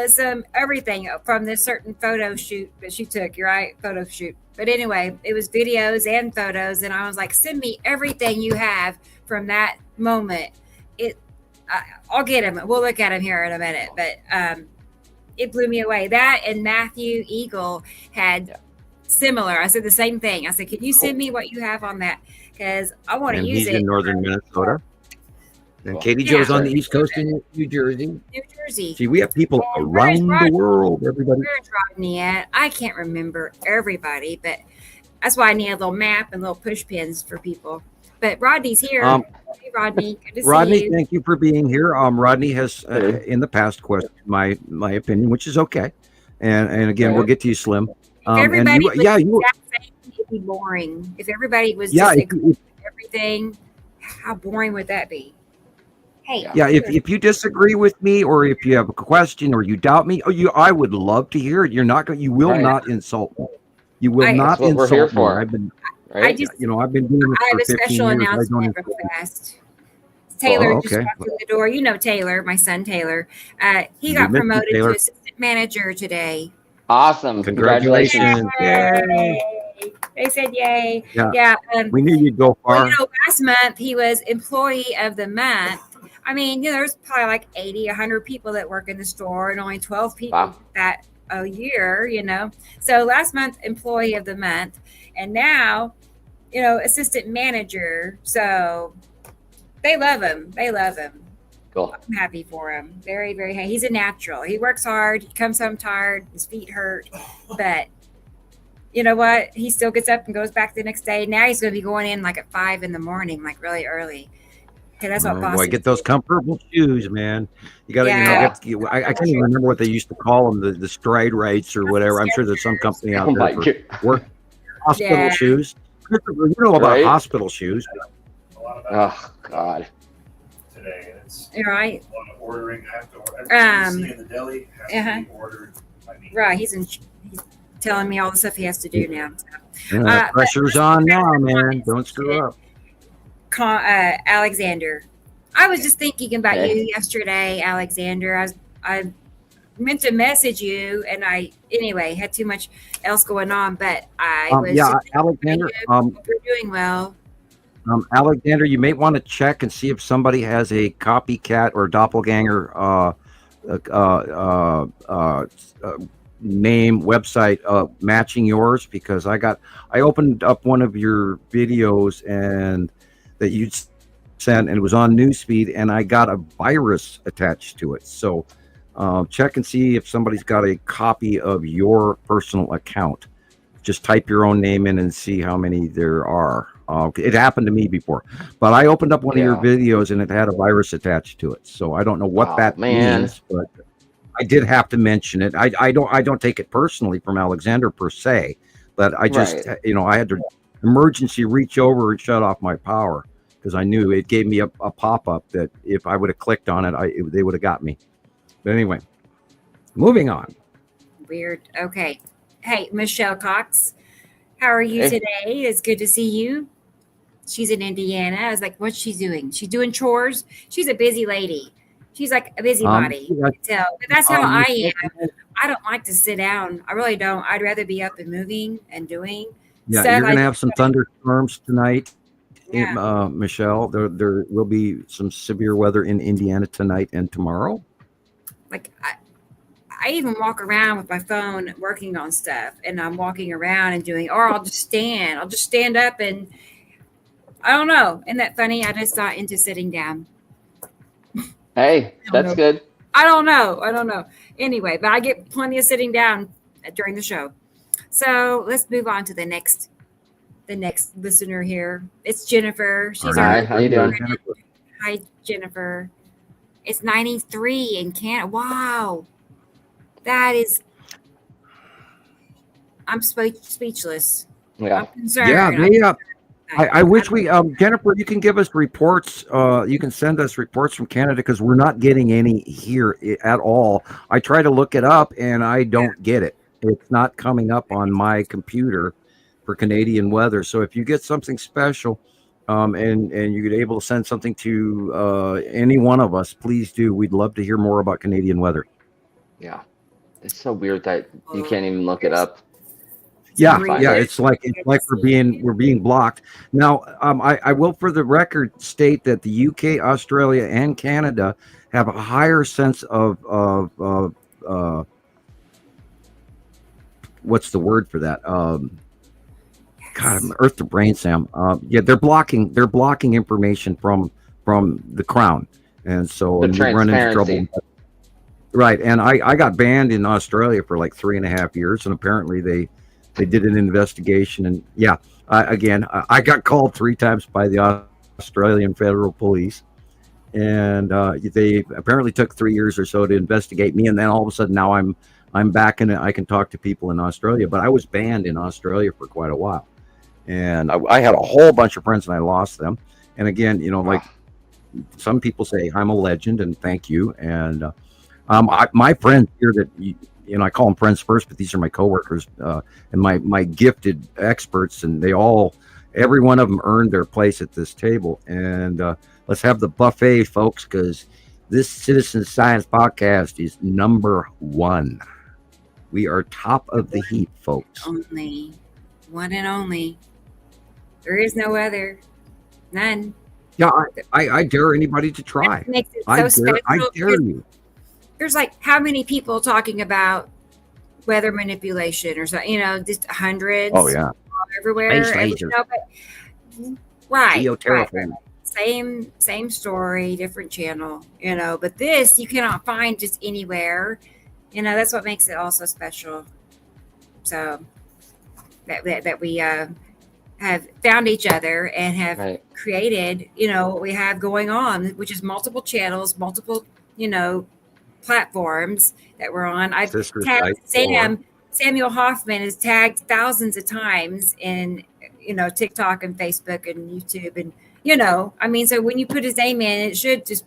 some everything from this certain photo shoot that she took, photo shoot. But anyway, it was videos and photos, and I was like, send me everything you have from that moment. I'll get him. We'll look at him here in a minute, but it blew me away. That and Matthew Eagle had similar. I said the same thing. I said, can you send me what you have on that? Because I want to use it. He's in northern Minnesota. And Katie Jo's on the East Coast in New Jersey. See, we have people around the world, everybody. Where's Rodney at? I can't remember everybody, but that's why I need a little map and little push pins for people. But Rodney's here. Hey, Rodney. Good to see you. Thank you for being here. Rodney has, in the past, questioned my opinion, which is okay. And again, we'll get to you, Slim. If everybody it'd be boring. If everybody was just everything, how boring would that be? Hey. Yeah, if you disagree with me, or if you have a question, or you doubt me, I would love to hear it. You will not insult me. You will not insult we're here me. for. I've been I've been doing this for 15 years. I have a special announcement real fast. Taylor just walked through the door. You know Taylor, my son Taylor. He got promoted to assistant manager today. Awesome. Congratulations. Yay. They said yay. Yeah. We knew you'd go far. Well, last month he was employee of the month. I mean, there's probably like 80, 100 people that work in the store, and only 12 people that a year, So last month, employee of the month, and now, assistant manager. So They love him. They love him. Cool. I'm happy for him. Very, very happy. He's a natural. He works hard. He comes home tired. His feet hurt. But you know what? He still gets up and goes back the next day. Now he's going to be going in like at 5 a.m, like really early. Okay, that's what Boy, get those comfortable shoes, man. You got to, I can't even remember what they used to call them, the stride rights or whatever. I'm sure there's some company out there for work hospital shoes. You know about hospital shoes. Oh God. Today, it's right. Ordering. I have to order. In the deli has to be ordered. Right. He's telling me all the stuff he has to do now. So. Pressure's on now, man. Don't screw up. Alexander, I was just thinking about you yesterday, Alexander. I meant to message you, and I had too much else going on. But I was Alexander. You're doing well. Alexander, you may want to check and see if somebody has a copycat or doppelganger name website matching yours, because I opened up one of your videos and that you'd sent, and it was on newsfeed, and I got a virus attached to it. So check and see if somebody's got a copy of your personal account. Just type your own name in and see how many there are. It happened to me before, but I opened up one of your videos and it had a virus attached to it. So I don't know what that means, but I did have to mention it. I don't take it personally from Alexander per se, but I just, I had to emergency reach over and shut off my power because I knew it gave me a pop-up that if I would have clicked on it, they would have got me. But anyway, moving on. Weird. Okay. Hey, Michelle Cox, how are you today? It's good to see you. She's in Indiana. I was like, what's she doing? She's doing chores. She's a busy lady. She's like a busybody. But that's how I am. I don't like to sit down. I really don't. I'd rather be up and moving and doing stuff. You're going to have some thunderstorms tonight, Michelle. There will be some severe weather in Indiana tonight and tomorrow. Like, I even walk around with my phone working on stuff, and I'm walking around and doing, or I'll just stand up, and I don't know. Isn't that funny? I just got into sitting down. Hey, that's good. I don't know. Anyway, but I get plenty of sitting down during the show. So let's move on to the next listener here. It's Jennifer. She's Hi, how you doing? Hi, Jennifer. It's 93 in Canada. Wow. That is, I'm speechless. Yeah. I'm concerned. I wish we, Jennifer, you can give us reports. You can send us reports from Canada because we're not getting any here at all. I try to look it up and I don't get it. It's not coming up on my computer for Canadian weather. So if you get something special, and you're able to send something to any one of us, please do. We'd love to hear more about Canadian weather. Yeah. It's so weird that you can't even look it up. Yeah. It's like we're being blocked. Now, I will, for the record, state that the UK, Australia, and Canada have a higher sense of what's the word for that? God, I'm earth to brain, Sam. They're blocking information from the Crown, and so we run into trouble. Right, and I got banned in Australia for like 3.5 years, and apparently they did an investigation, and I got called 3 times by the Australian Federal Police, and they apparently took 3 years or so to investigate me, and then all of a sudden now I'm back and I can talk to people in Australia, but I was banned in Australia for quite a while, and I had a whole bunch of friends and I lost them, and again, like some people say I'm a legend, and thank you, and my friends here that I call them friends first, but these are my coworkers and my gifted experts, and every one of them earned their place at this table. And let's have the buffet, folks, because this Citizen Science podcast is number 1. We are top of the heap, folks. Only one and only. There is no other. None. Yeah, I dare anybody to try. That makes it so special. I dare you. There's like how many people talking about weather manipulation or something, just hundreds. Oh yeah, everywhere. Space laser. Right. Geoterraforming. same story, different channel, but this you cannot find just anywhere. That's what makes it also special. So that we have found each other and have Right. created, what we have going on, which is multiple channels, multiple, platforms that we're on. I've Sister tagged site, Samuel Hofman is tagged thousands of times in, TikTok and Facebook and YouTube. And, so when you put his name in, it should just,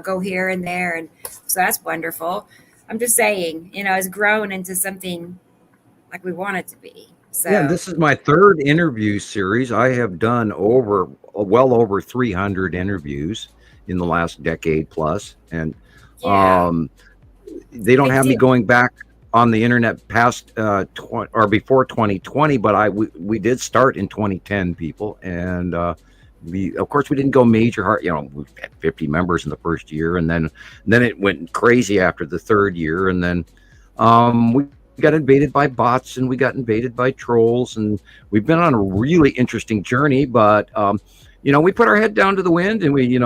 go here and there. And so that's wonderful. I'm just saying, it's grown into something like we want it to be. So Yeah, this is my third interview series. I have done well over 300 interviews in the last decade plus, and yeah. they don't Big have me deal. going back on the internet past or before 2020, but we did start in 2010, people, and we didn't go major hard. We had 50 members in the first year, and then it went crazy after the third year, and then we got invaded by bots and we got invaded by trolls, and we've been on a really interesting journey. But we put our head down to the wind, and we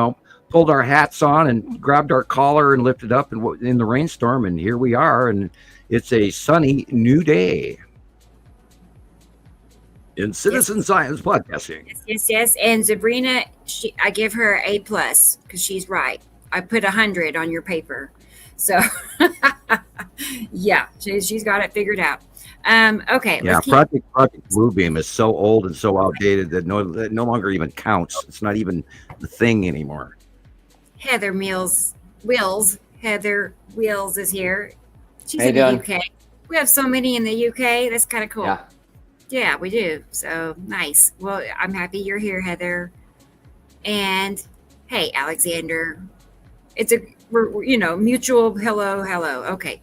pulled our hats on and grabbed our collar and lifted up in the rainstorm, and here we are, and it's a sunny new day in citizen science podcasting. Yes. And Sabrina, I give her A+ because she's right. I put 100 on your paper. So yeah, she's got it figured out. Okay. Yeah, Project Bluebeam is so old and so outdated that no longer even counts. It's not even the thing anymore. Heather Wheels is here. She's How you in the doing? UK. We have so many in the UK. That's kind of cool. Yeah. Yeah, we do. So nice. Well, I'm happy you're here, Heather. And hey, Alexander. We're mutual hello. Okay.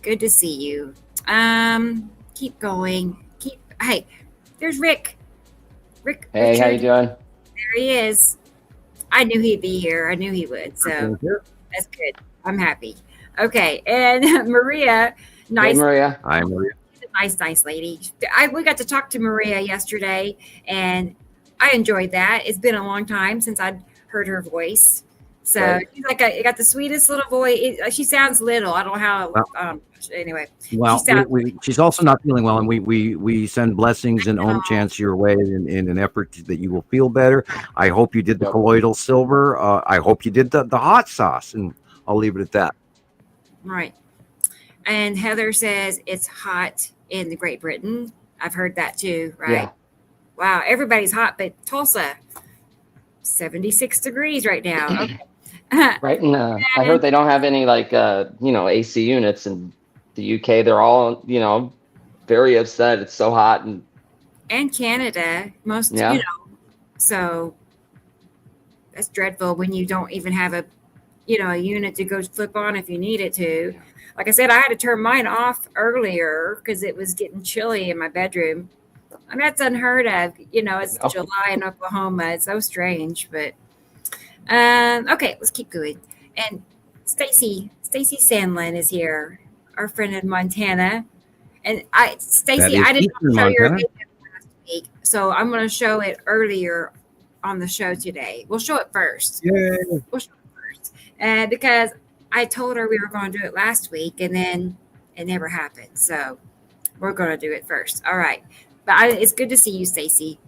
Good to see you. Keep going. Hey, there's Rick. Hey, Richard. how you doing? There he is. I knew he'd be here. I knew he would. So that's good. I'm happy. Okay. And Maria, nice. Hey, Maria. Hi, Maria. Nice lady. We got to talk to Maria yesterday, and I enjoyed that. It's been a long time since I'd heard her voice. So Right. she's got the sweetest little voice. She sounds little. I don't know how. Anyway. Well, she's also not feeling well, and we send blessings and home chants your way in an effort that you will feel better. I hope you did the colloidal silver. I hope you did the hot sauce, and I'll leave it at that. Right. And Heather says it's hot in the Great Britain. I've heard that too, right? Yeah. Wow, everybody's hot, but Tulsa, 76 degrees right now. Okay. Right. And I heard they don't have any AC units in the UK. They're all, very upset. It's so hot. And Canada, so that's dreadful when you don't even have a unit to go flip on if you need it to. Like I said, I had to turn mine off earlier because it was getting chilly in my bedroom. I mean, that's unheard of. It's July in Oklahoma. It's so strange, but okay, let's keep going. And Stacy Sandlin is here, our friend in Montana. And Stacy, I didn't show your video last week, so I'm going to show it earlier on the show today. We'll show it first. Yeah. We'll show it first, because I told her we were going to do it last week, and then it never happened. So we're going to do it first. All right. But it's good to see you, Stacy.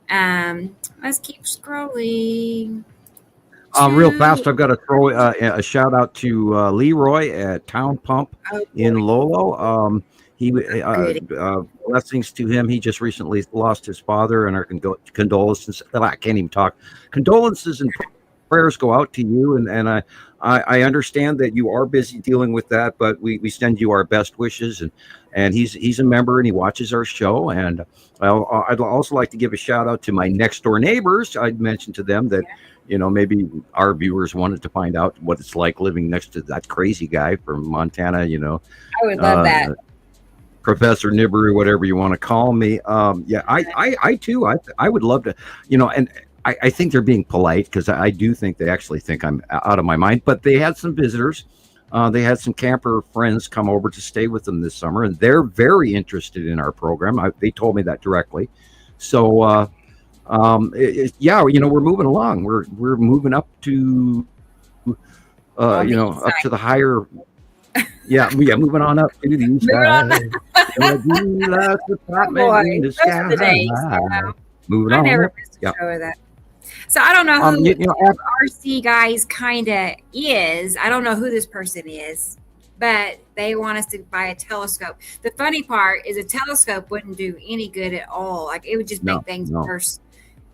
Let's keep scrolling. Real fast, I've got to throw a shout out to Leroy at Town Pump in Lolo. Blessings to him. He just recently lost his father, and our condolences. I can't even talk. Condolences and prayers go out to you, and I understand that you are busy dealing with that, but we send you our best wishes, and he's a member and he watches our show. And I'd also like to give a shout out to my next door neighbors. I'd mentioned to them that maybe our viewers wanted to find out what it's like living next to that crazy guy from Montana. I would love that. Professor Nibiru, whatever you want to call me. I too. I would love to, and I think they're being polite because I do think they actually think I'm out of my mind. But they had some visitors. They had some camper friends come over to stay with them this summer, and they're very interested in our program. They told me that directly. So Yeah, we're moving along. We're moving up to, On the up east to the higher. Yeah, moving on up to the east Moving on. side. Yeah, do like the Oh apartment boy, in the those sky. are the days. Moving I on never up. missed a Yeah. show of that. So I don't know who You know, RC guys kind of is. I don't know who this person is, but they want us to buy a telescope. The funny part is a telescope wouldn't do any good at all. Like it would just make things worse.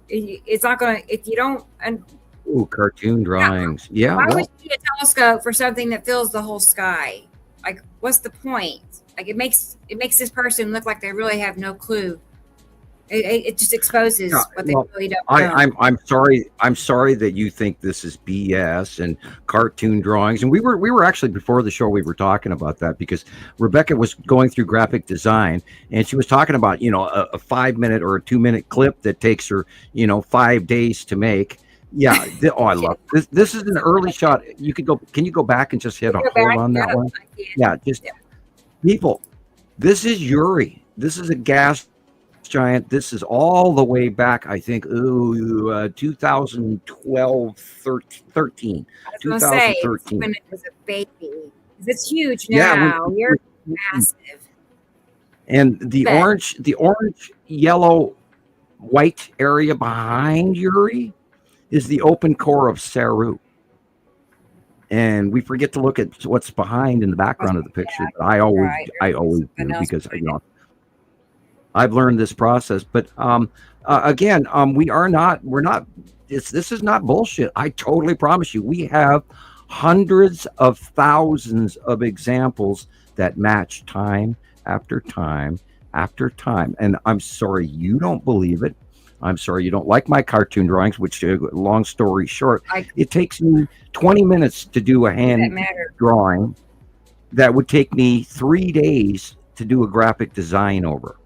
It's not going to, if you don't. Ooh, cartoon drawings. Yeah. Why Well, would you need a telescope for something that fills the whole sky? Like, what's the point? Like, it makes this person look like they really have no clue. It just exposes what they really don't know. I'm sorry. I'm sorry that you think this is BS and cartoon drawings. And we were actually, before the show, we were talking about that because Rebecca was going through graphic design and she was talking about, a 5-minute or a 2-minute clip that takes her, 5 days to make. Yeah. I love this. This is an early shot. You could go. Can you go back and just hit a hold on that one? Yeah. People. This is Yuri. This is a gas giant. This is all the way back, I think, 2012, 13. I was going to say, when it was a baby. It's huge now. Yeah, You're massive. And the orange, yellow, white area behind Yuri is the open core of Saru. And we forget to look at what's behind in the background of the picture. But I always do because I've learned this process. But again, we're not. This is not bullshit. I totally promise you. We have hundreds of thousands of examples that match time after time after time. And I'm sorry you don't believe it. I'm sorry you don't like my cartoon drawings, which, long story short, it takes me 20 minutes to do a hand drawing that would take me 3 days to do a graphic design over.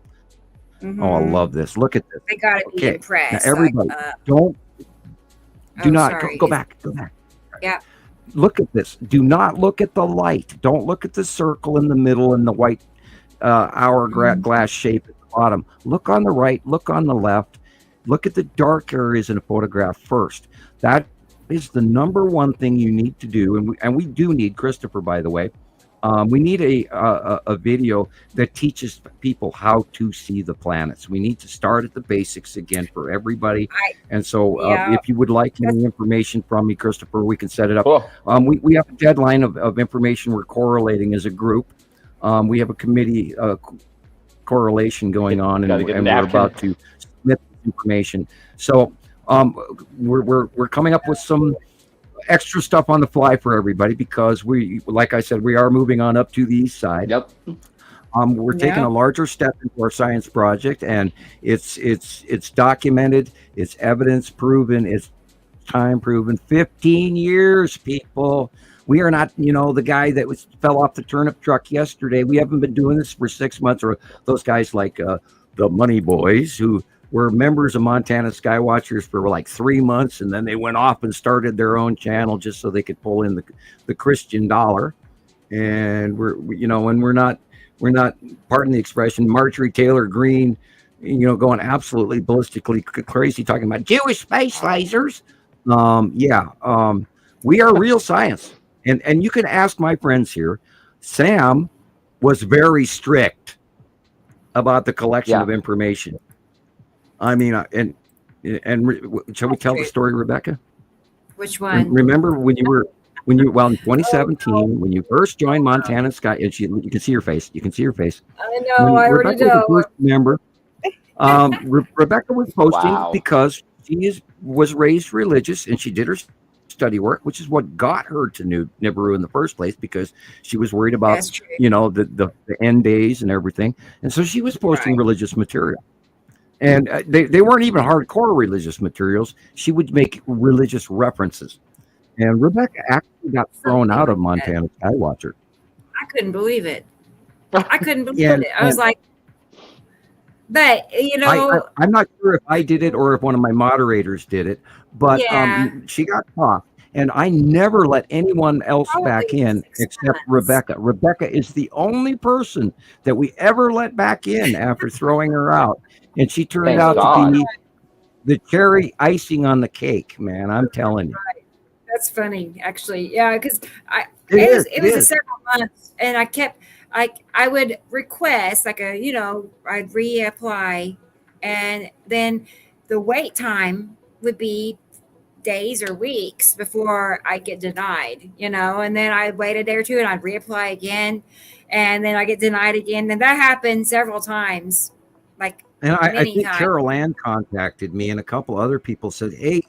Mm-hmm. Oh, I love this. Look at this. They got to be impressed. Now, everybody, go back. Go back. Yeah. Look at this. Do not look at the light. Don't look at the circle in the middle and the white hourglass shape at the bottom. Look on the right. Look on the left. Look at the dark areas in a photograph first. That is the number one thing you need to do. And we do need, Christopher, by the way, we need a video that teaches people how to see the planets. We need to start at the basics again for everybody. And so if you would like any information from me, Christopher, we can set it up. Cool. We have a deadline of information we're correlating as a group. We have a committee correlation going on, and we're about to submit information. So we're coming up with some extra stuff on the fly for everybody because like I said, we are moving on up to the east side. Yep. We're taking a larger step into our science project, and it's documented, it's evidence proven, it's time proven. 15 years, people. We are not, the guy that fell off the turnip truck yesterday. We haven't been doing this for 6 months, or those guys like the Money Boys who were members of Montana Skywatchers for like 3 months, and then they went off and started their own channel just so they could pull in the Christian dollar. And we're not, pardon the expression, Marjorie Taylor Greene, going absolutely ballistically crazy talking about Jewish space lasers. We are real science. And you can ask my friends here. Sam was very strict about the collection of information. I mean, and shall we tell the story, Rebecca? Which one? Remember when you in 2017, when you first joined Montana Sky, and you can see her face. You can see her face. I know. I already know. Remember, Rebecca was posting because she was raised religious, and she did her study work, which is what got her to Nibiru in the first place, because she was worried about the end days and everything, and so she was posting religious material. And they weren't even hardcore religious materials. She would make religious references. And Rebecca actually got thrown out of Montana Skywatcher. I couldn't believe it. I was like, but, I'm not sure if I did it or if one of my moderators did it, but she got caught. And I never let anyone else back in except Rebecca. Rebecca is the only person that we ever let back in after throwing her out. And she turned out to be the cherry icing on the cake, man. I'm telling you. That's funny, actually. Yeah, because It it was a is. several months, and I would request like I'd reapply, and then the wait time would be days or weeks before I get denied, and then I'd wait a day or two and I'd reapply again, and then I get denied again. And that happened several times, like And I many think times. Carol Ann contacted me, and a couple other people said, "Hey,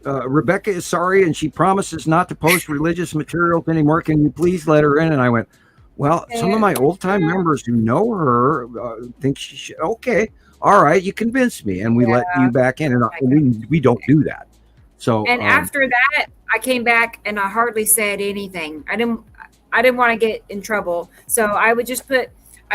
Rebecca is sorry, and she promises not to post religious materials anymore. Can you please let her in?" And I went, "Well, some of my old time members who know her think she should." Okay, all right, you convinced me, and we let you back in, and we don't do that. So, And after that, I came back and I hardly said anything. I didn't want to get in trouble, so I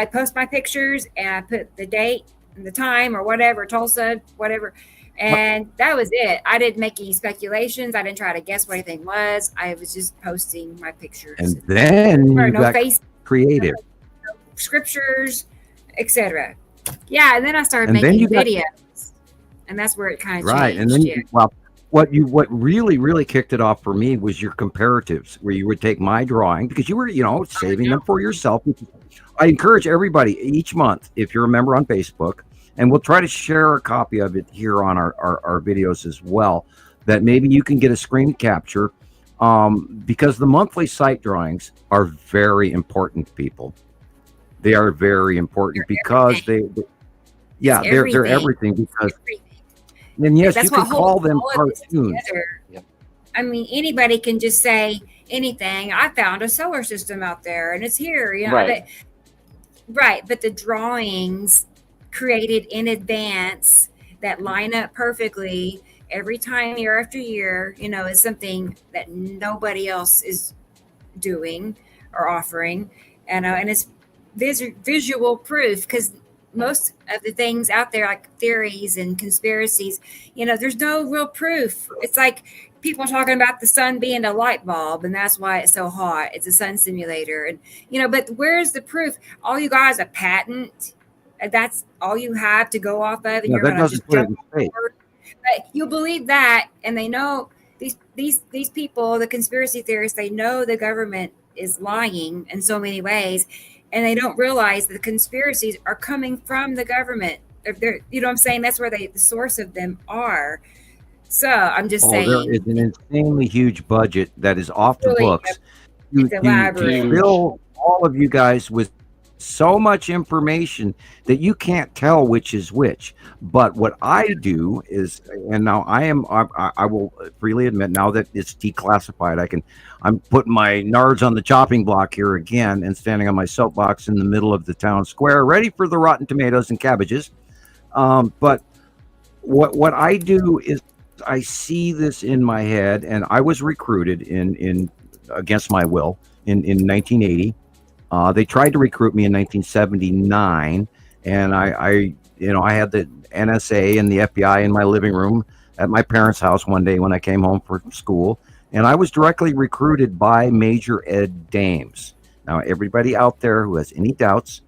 post my pictures and I put the date and the time or whatever, Tulsa, whatever. And that was it. I didn't make any speculations. I didn't try to guess what anything was. I was just posting my pictures. and then you no got face, creative. no scriptures, etc. Yeah, and then I started And then making you got- videos, and that's where it kind of Right, changed. and then what really kicked it off for me was your comparatives, where you would take my drawing because you were saving them for yourself. I encourage everybody each month, if you're a member on Facebook, and we'll try to share a copy of it here on our videos as well, that maybe you can get a screen capture, because the monthly site drawings are very important, people. They are very important because they're everything. Because and yes, That's you can what call holds them all of this cartoons. together. Yep. I mean, anybody can just say anything. I found a solar system out there, and it's here. Right. But the drawings created in advance that line up perfectly every time, year after year, is something that nobody else is doing or offering, and it's visual proof, because most of the things out there, like theories and conspiracies, there's no real proof. It's like people talking about the sun being a light bulb, and that's why it's so hot. It's a sun simulator, and but where's the proof? All you got is a patent. That's all you have to go off of, and you're that going to doesn't just put it jump in space. forward. But you believe that, and they know these people, the conspiracy theorists, they know the government is lying in so many ways, and they don't realize that the conspiracies are coming from the government. They're, what I'm saying? That's where the source of them are. So I'm just saying, there is an insanely huge budget that is off the Really, books it's to elaborate. fill all of you guys with so much information that you can't tell which is which. But what I do is, and now I will freely admit, now that it's declassified, I'm putting my nards on the chopping block here again and standing on my soapbox in the middle of the town square, ready for the rotten tomatoes and cabbages. But what I do is I see this in my head, and I was recruited in against my will in 1980. They tried to recruit me in 1979, and I had the NSA and the FBI in my living room at my parents' house one day when I came home from school, and I was directly recruited by Major Ed Dames. Now, everybody out there who has any doubts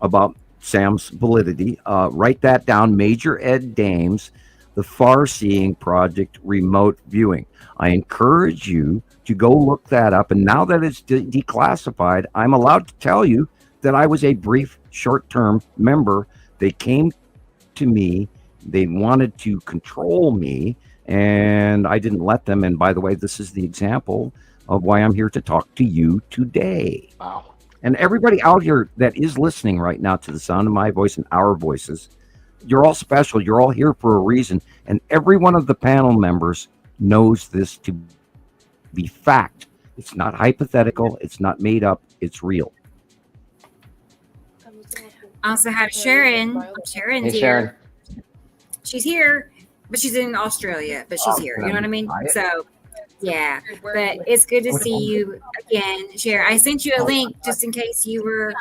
about Sam's validity, write that down. Major Ed Dames, the Far-Seeing Project Remote Viewing. I encourage you to go look that up. And now that it's declassified, I'm allowed to tell you that I was a brief, short-term member. They came to me. They wanted to control me, and I didn't let them. And by the way, this is the example of why I'm here to talk to you today. Wow. And everybody out here that is listening right now to the sound of my voice and our voices, you're all special. You're all here for a reason. And every one of the panel members knows this to be fact. It's not hypothetical. It's not made up. It's real. Also had Sharon. Sharon's Hey, here. Sharon. She's here, but she's in Australia, but she's here. You know what I mean? So, yeah. But it's good to see you again, Sharon. I sent you a link just in case you were,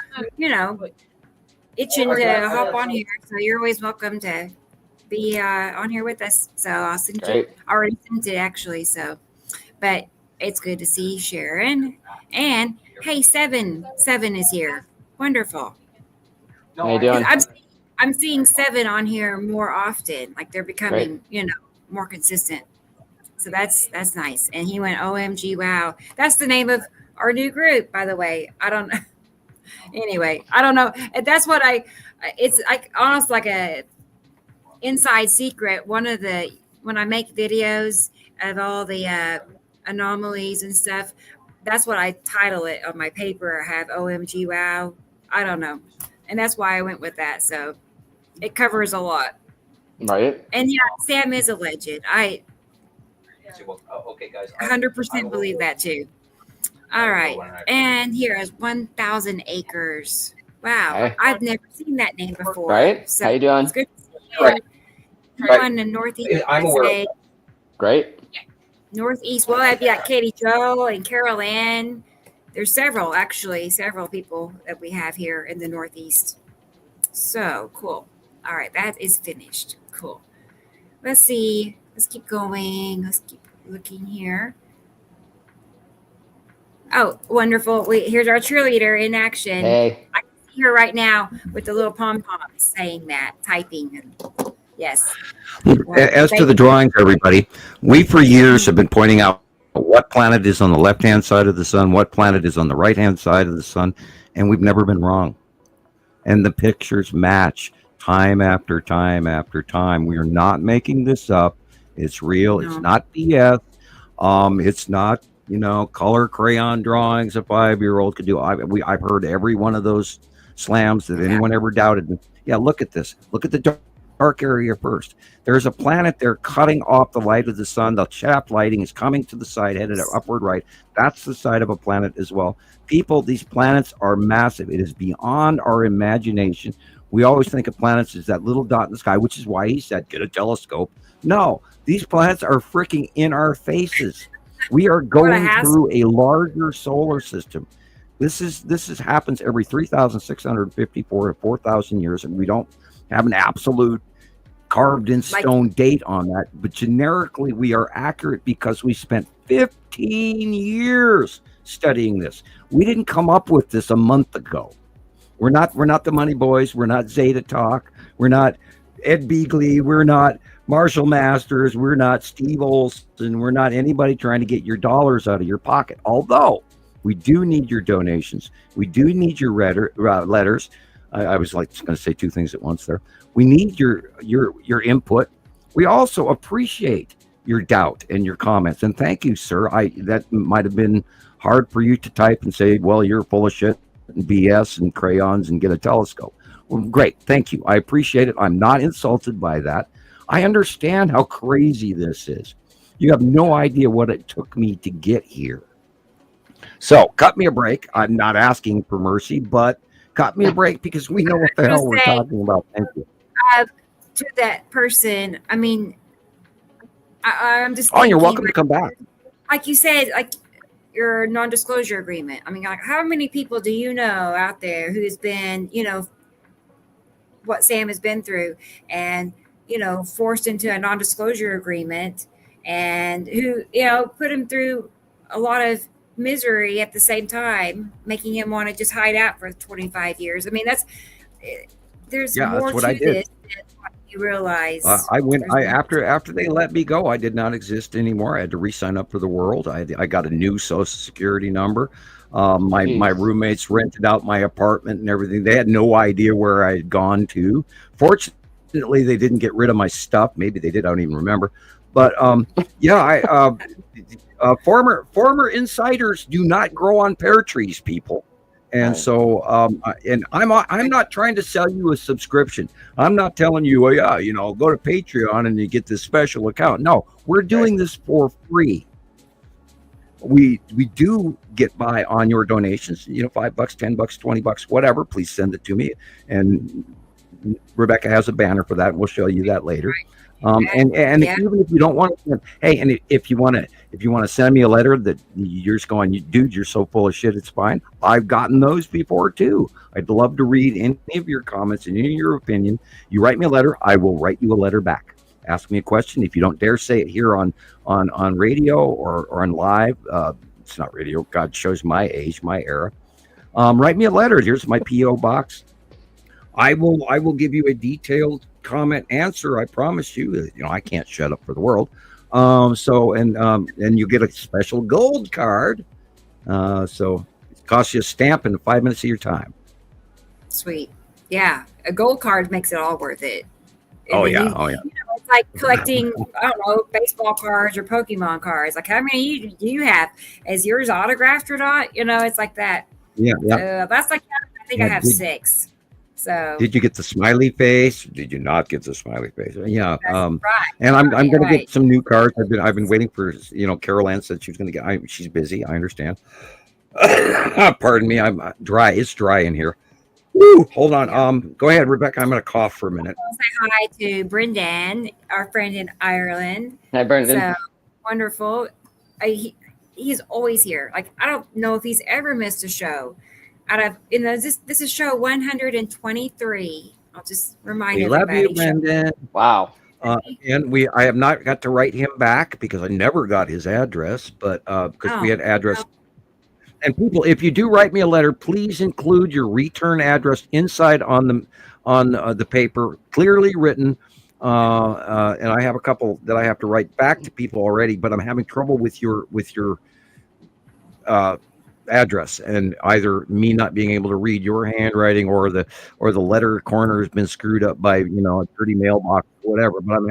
itching to hop on here. So you're always welcome to be on here with us. So I'll send you. I already sent it actually. So, but it's good to see Sharon. And hey, Seven is here. Wonderful. How you doing? I'm seeing 7 on here more often. Like they're becoming, more consistent. So that's nice. And he went, OMG, wow. That's the name of our new group, by the way. I don't know. Anyway, I don't know. And that's what it's like almost like a inside secret. When I make videos of all the anomalies and stuff, that's what I title it on my paper. I have OMG, wow. I don't know. And that's why I went with that. So it covers a lot. Right. And yeah, Sam is a legend. I Okay, guys. 100% believe that too. All right. And here is 1,000 acres. Wow. Okay. I've never seen that name before. Right. So How you doing? it's good to see you. Right. Everyone in Northeast. I'm aware. USA. Great. Northeast. Well, I'd be like Katie Jo and Carol Ann. There's several people that we have here in the Northeast. So cool. All right. That is finished. Cool. Let's see. Let's keep going. Let's keep looking here. Oh, wonderful. Here's our cheerleader in action. Hey. I can see her right now with the little pom-poms saying that, typing. And yes. As to the drawings, everybody, we for years have been pointing out what planet is on the left-hand side of the sun, what planet is on the right-hand side of the sun, and we've never been wrong. And the pictures match time after time after time. We are not making this up. It's real. No. It's not BS. It's not, color crayon drawings a 5-year-old could do. I've heard every one of those slams that anyone ever doubted. Yeah, look at this. Look at the dark area first. There's a planet there cutting off the light of the sun. The shaft lighting is coming to the side, headed upward right. That's the side of a planet as well. People, these planets are massive. It is beyond our imagination. We always think of planets as that little dot in the sky, which is why he said, get a telescope. No, these planets are freaking in our faces. We are going through a larger solar system. This happens every 3,654 to 4,000 years, and we don't have an absolute carved in stone date on that. But generically, we are accurate because we spent 15 years studying this. We didn't come up with this a month ago. We're not the Money Boys. We're not Zeta Talk. We're not Ed Beagley. We're not Marshall Masters. We're not Steve Olson. We're not anybody trying to get your dollars out of your pocket. Although we do need your donations. We do need your letters. I was going to say two things at once there. We need your input. We also appreciate your doubt and your comments. And thank you, sir. That might have been hard for you to type and say, well, you're full of shit and BS and crayons and get a telescope. Well, great. Thank you. I appreciate it. I'm not insulted by that. I understand how crazy this is. You have no idea what it took me to get here. So cut me a break. I'm not asking for mercy, but cut me a break because we know what the hell we're talking about. Thank you. To that person, I mean, I'm just thinking, you're welcome to come back. Like you said, like your non-disclosure agreement. I mean, like how many people do you know out there who's been, what Sam has been through and, forced into a non-disclosure agreement and who, put him through a lot of misery at the same time, making him want to just hide out for 25 years. I mean, there's more to this than what you realize. After they let me go, I did not exist anymore. I had to re-sign up for the world. I got a new Social Security number. My roommates rented out my apartment and everything. They had no idea where I had gone to. Fortunately, they didn't get rid of my stuff. Maybe they did. I don't even remember. But former insiders do not grow on pear trees, people. And so, and I'm not trying to sell you a subscription. I'm not telling you, go to Patreon and you get this special account. No, we're doing this for free. We do get by on your donations, $5, $10, $20, whatever. Please send it to me. And Rebecca has a banner for that. And we'll show you that later. Even if you don't want to, hey, and if you want to send me a letter that you're just going, dude, you're so full of shit, it's fine. I've gotten those before too. I'd love to read any of your comments and any of your opinion. You write me a letter, I will write you a letter back. Ask me a question. If you don't dare say it here on radio or on live, it's not radio. God shows my age, my era. Write me a letter. Here's my P.O. box. I will give you a detailed comment answer. I promise you. You know, I can't shut up for the world. And you get a special gold card. So it costs you a stamp and 5 minutes of your time. Sweet. Yeah. A gold card makes it all worth it. And Oh then yeah. you know, it's like collecting, I don't know, baseball cards or Pokemon cards. Like, how many do you have? Is yours autographed or not? You know, it's like that. Yeah. That's like, I think I have 6. So did you get the smiley face? Did you not get the smiley face? Yeah. right. And I'm going to Right. get some new cards. I've been waiting for, Carol Ann said she was going to get. She's busy. I understand. Pardon me. I'm dry. It's dry in here. Woo, hold on. Go ahead, Rebecca. I'm going to cough for a minute. I'll say hi to Brendan, our friend in Ireland. Hi, Brendan. So wonderful. He's always here. Like, I don't know if he's ever missed a show. This is show 123. I'll just remind We love everybody. you, Brendan. Wow. And I have not got to write him back because I never got his address, but because we had address. And people, if you do write me a letter, please include your return address inside on the paper, clearly written. And I have a couple that I have to write back to people already, but I'm having trouble with your address, and either me not being able to read your handwriting or the letter corner has been screwed up by a dirty mailbox or whatever. But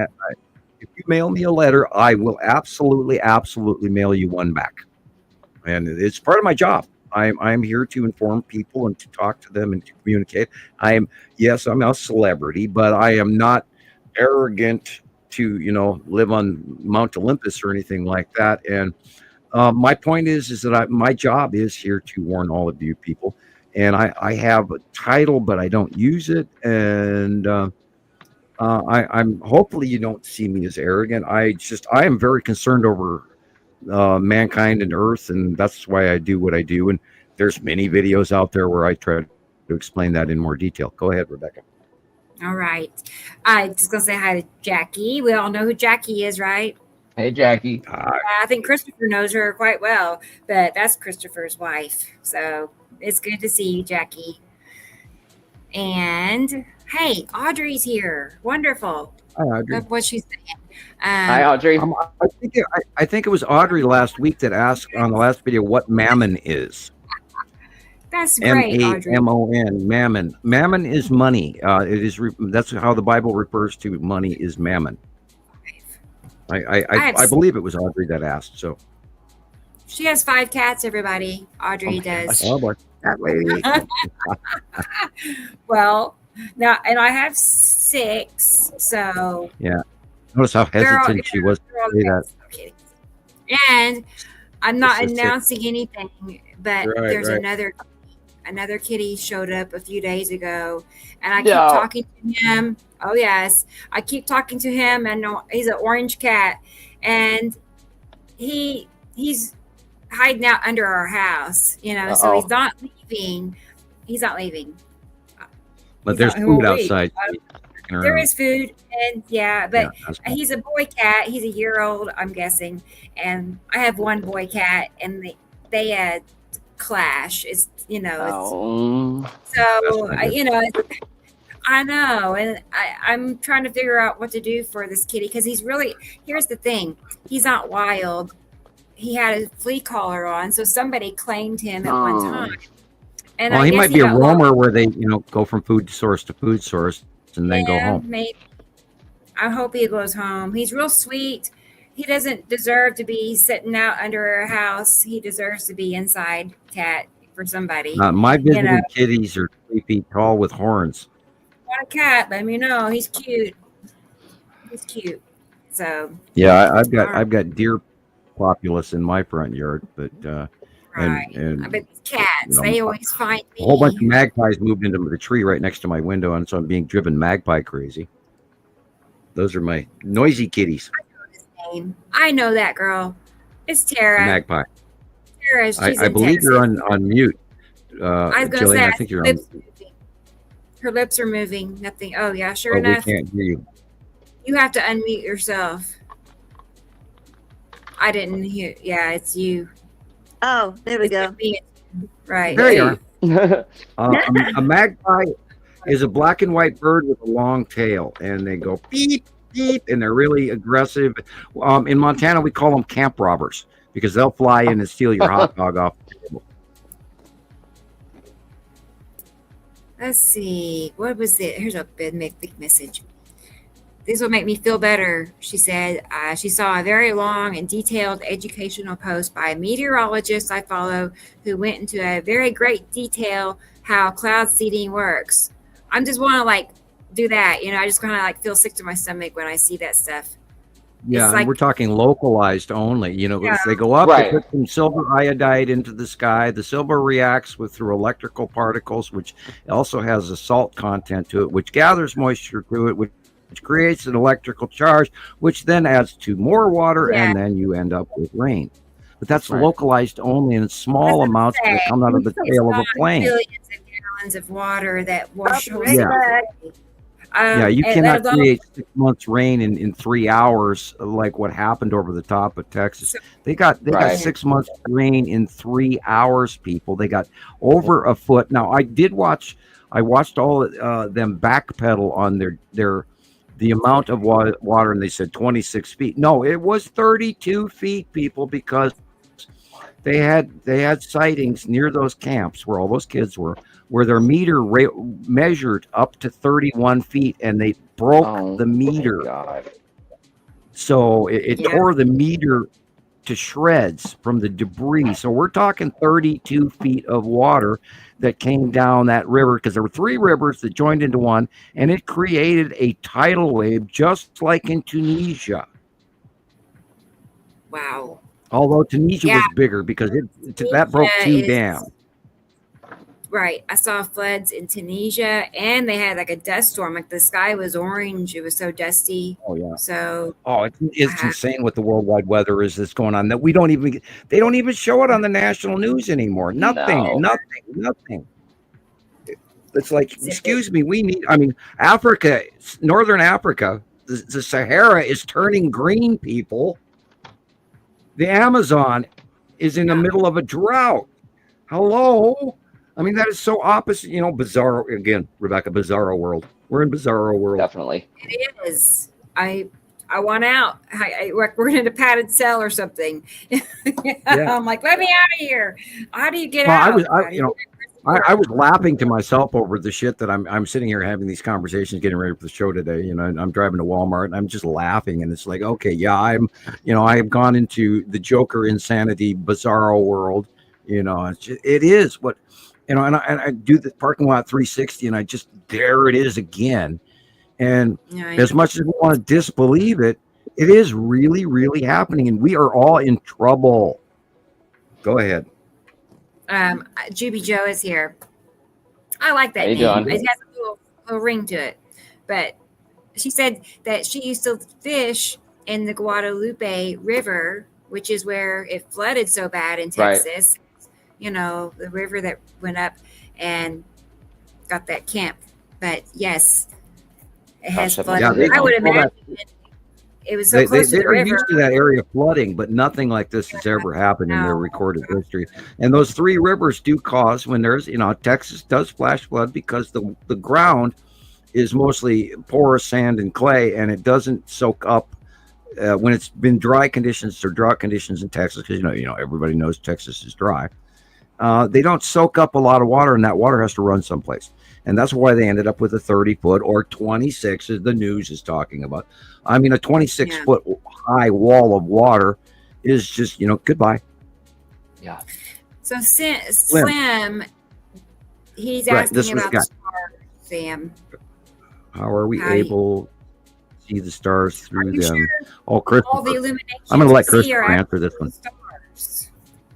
if you mail me a letter, I will absolutely mail you one back. And it's part of my job. I'm here to inform people and to talk to them and to communicate. I'm a celebrity, but I am not arrogant to live on Mount Olympus or anything like that. And my point is that my job is here to warn all of you people. And I have a title, but I don't use it. And I'm hopefully you don't see me as arrogant. I am very concerned over mankind and Earth, and that's why I do what I do. And there's many videos out there where I try to explain that in more detail. Go ahead, Rebecca. All right. I just gonna say hi to Jackie. We all know who Jackie is, right? Hey, Jackie. I think Christopher knows her quite well, but that's Christopher's wife. So it's good to see you, Jackie. And hey, Audrey's here. Wonderful. Hi, Audrey. Love what she's saying. Hi, Audrey. I think it was Audrey last week that asked on the last video what mammon is. That's great, Audrey. M-A-M-O-N, mammon. Mammon is money. That's how the Bible refers to money is mammon. I believe it was Audrey that asked. So she has 5 cats. Everybody, Audrey does. Oh boy, that lady. Well, now, and I have 6. So yeah. Notice how hesitant she was to say that. And I'm not announcing anything, but there's another kitty showed up a few days ago, and I keep talking to him. Oh yes, I keep talking to him, and he's an orange cat, and he's hiding out under our house, so he's not leaving. But there's food outside. There is food, and but he's a boy cat. He's a year old, I'm guessing, and I have one boy cat, and they clash. It's so I know, and I'm trying to figure out what to do for this kitty because here's the thing, he's not wild. He had a flea collar on, so somebody claimed him at one time. And he might be a roamer where they go from food source to food source and then go home. Maybe. I hope he goes home. He's real sweet. He doesn't deserve to be sitting out under a house. He deserves to be inside, cat, for somebody. My visiting kitties are 3 feet tall with horns. Want a cat? Let me know. He's cute. So yeah, I've got deer populace in my front yard, but and but these cats, they always find me. A whole bunch of magpies moved into the tree right next to my window, and so I'm being driven magpie crazy. Those are my noisy kitties. I know his name. I know that girl. It's Tara. Magpie. Tara. She's I believe you're on mute. I was going to say, I think you're on. Her lips are moving. Nothing. Oh yeah, sure We enough. can't hear you. You have to unmute yourself. I didn't hear. Yeah, it's you. Oh, there we go. Right. There you are. A magpie. is a black and white bird with a long tail, and they go beep, beep, and they're really aggressive. In Montana, we call them camp robbers because they'll fly in and steal your hot dog off the table. Let's see. What was it? Here's a big message. This will make me feel better, she said. She saw a very long and detailed educational post by a meteorologist I follow who went into a very great detail how cloud seeding works. I just want to like do that. I just kind of like feel sick to my stomach when I see that stuff. Yeah, like, and we're talking localized only. Yeah. They go up, Right. they put some silver iodide into the sky. The silver reacts through electrical particles, which also has a salt content to it, which gathers moisture to it, which creates an electrical charge, which then adds to more water, and then you end up with rain. But that's localized only in small amounts that come out of the tail of a plane. Billions of gallons of water that wash over. Yeah, you cannot create 6 months rain in 3 hours like what happened over the top of Texas. So, they got 6 months rain in 3 hours, people. They got over a foot. Now I watched all them backpedal on the amount of water, and they said 26 feet. No, it was 32 feet, people, because they had sightings near those camps where all those kids were, where their meter measured up to 31 feet, and they broke the meter. God. So it tore the meter to shreds from the debris. So we're talking 32 feet of water that came down that river, because there were 3 rivers that joined into one, and it created a tidal wave just like in Tunisia. Wow. Although Tunisia was bigger because that broke 2 dams. Right. I saw floods in Tunisia, and they had like a dust storm. Like the sky was orange. It was so dusty. Oh yeah. So it's insane what the worldwide weather is that's going on that they don't even show it on the national news anymore. Nothing. It's like, excuse me, Africa, Northern Africa, the Sahara is turning green, people. The Amazon is in the middle of a drought. Hello? That is so opposite, bizarro. Again, Rebecca, bizarro world. We're in bizarro world. Definitely. It is. I want out. We're in a padded cell or something. I'm like, let me out of here. How do you get out? I was laughing to myself over the shit that I'm sitting here having these conversations, getting ready for the show today. I'm driving to Walmart and I'm just laughing, and it's like, okay, yeah, I have gone into the Joker insanity, bizarro world. It is what, and I do the parking lot 360, and there it is again. And as much as we want to disbelieve it, it is really, really happening, and we are all in trouble. Go ahead. Juby Joe is here. I like that name. It has a little ring to it. But she said that she used to fish in the Guadalupe River, which is where it flooded so bad in Texas. The river that went up and got that camp. But yes, it has flooded. Yeah, I would imagine it was so close to the river. They're used to that area flooding, but nothing like this has ever happened in their recorded history. And those 3 rivers do cause, when there's, Texas does flash flood because the ground is mostly porous sand and clay, and it doesn't soak up when it's been dry conditions or drought conditions in Texas, because everybody knows Texas is dry. They don't soak up a lot of water, and that water has to run someplace. And that's why they ended up with a 30-foot or 26, as the news is talking about. A 26-foot high wall of water is just, goodbye. Yeah. So Slim, he's asking about the stars, Sam. How are we able to see the stars through them? Sure Christopher. All the illuminations I'm going to let Christopher answer this one. Stars.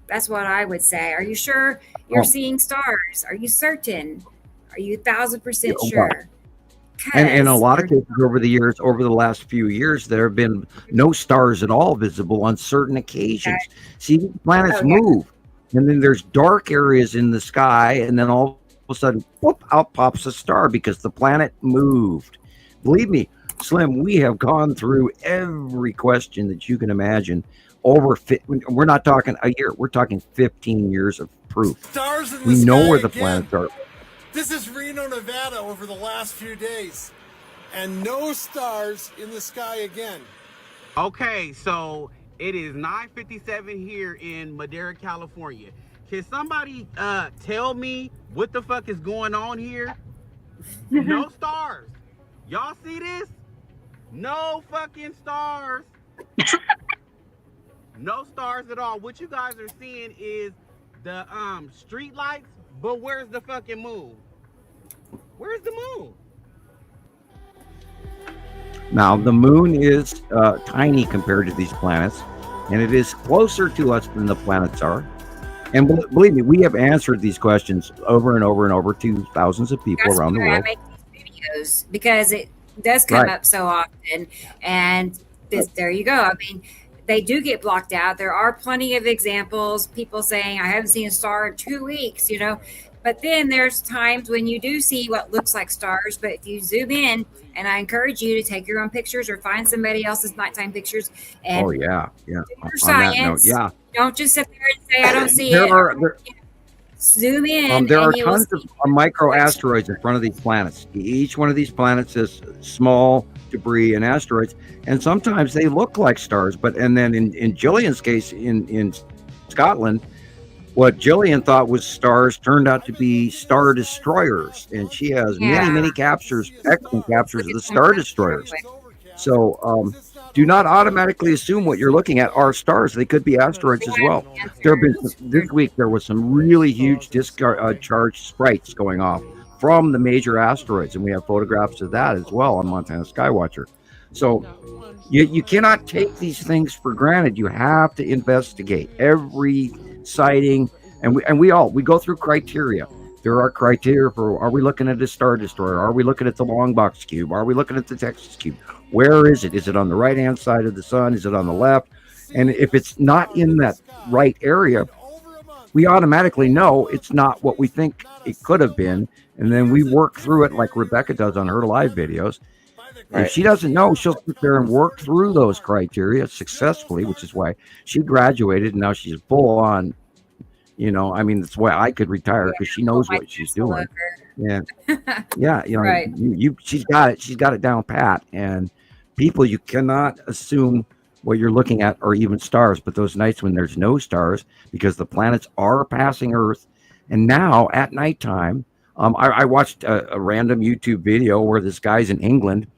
That's what I would say. Are you sure you're seeing stars? Are you certain? Are you 1,000% sure? And in a lot of cases over the last few years, there have been no stars at all visible on certain occasions. See, planets move, and then there's dark areas in the sky, and then all of a sudden, whoop, out pops a star because the planet moved. Believe me, Slim, we have gone through every question that you can imagine. We're not talking a year, we're talking 15 years of proof. We know where the planets are. This is Reno, Nevada over the last few days. And no stars in the sky again. Okay, so it is 9:57 here in Madera, California. Can somebody tell me what the fuck is going on here? No stars. Y'all see this? No fucking stars. No stars at all. What you guys are seeing is the street lights, but where's the fucking moon? Where's the moon? Now, the moon is tiny compared to these planets, and it is closer to us than the planets are. And believe me, we have answered these questions over and over and over to thousands of people around the world. I make these videos because it does come up so often. And there you go. I mean, they do get blocked out. There are plenty of examples, people saying, I haven't seen a star in 2 weeks, you know. But then there's times when you do see what looks like stars, but if you zoom in, and I encourage you to take your own pictures or find somebody else's nighttime pictures and do your science. That note, Don't just sit there and say, I don't see it. Zoom in. There are tons of micro asteroids in front of these planets. Each one of these planets is small debris and asteroids, and sometimes they look like stars. And then in Gillian's case in Scotland, what Gillian thought was stars turned out to be star destroyers, and she has many captures, excellent captures of the star destroyers. So do not automatically assume what you're looking at are stars. They could be asteroids as well. This week there was some really huge discharged sprites going off from the major asteroids, and we have photographs of that as well on Montana Skywatcher. So you cannot take these things for granted. You have to investigate every sighting, and we go through criteria. There are criteria for, are we looking at a star destroyer? Are we looking at the long box cube? Are we looking at the Texas cube? Where is it? Is it on the right hand side of the sun? Is it on the left? And if it's not in that right area, we automatically know it's not what we think it could have been, and then we work through it like Rebecca does on her live videos. Right. If she doesn't know, she'll sit there and work through those criteria successfully, which is why she graduated and now she's full on. You know, I mean, that's why I could retire, because she knows what she's doing. Yeah, yeah. You know, right. She's got it. She's got it down pat. And people, you cannot assume what you're looking at are even stars. But those nights when there's no stars, because the planets are passing Earth, and now at nighttime, I watched a random YouTube video where this guy's in England,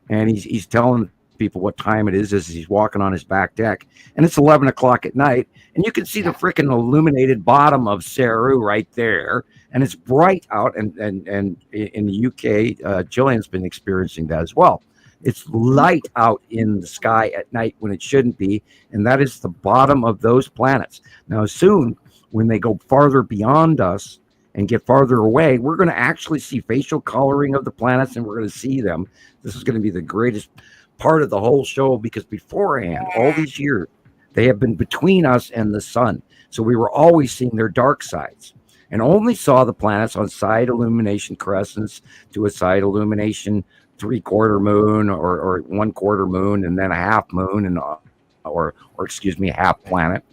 and he's telling people what time it is as he's walking on his back deck, and it's 11 o'clock at night, and you can see the freaking illuminated bottom of Saru right there, and it's bright out, and in the UK, Gillian's been experiencing that as well. It's light out in the sky at night when it shouldn't be, and that is the bottom of those planets. Now soon, when they go farther beyond us and get farther away, we're going to actually see facial coloring of the planets, and we're going to see them. This is going to be the greatest part of the whole show, because beforehand, all these years, they have been between us and the sun. So we were always seeing their dark sides, and only saw the planets on side illumination crescents to a side illumination 3/4 moon or 1/4 moon, and then a half moon, and or excuse me, a half planet.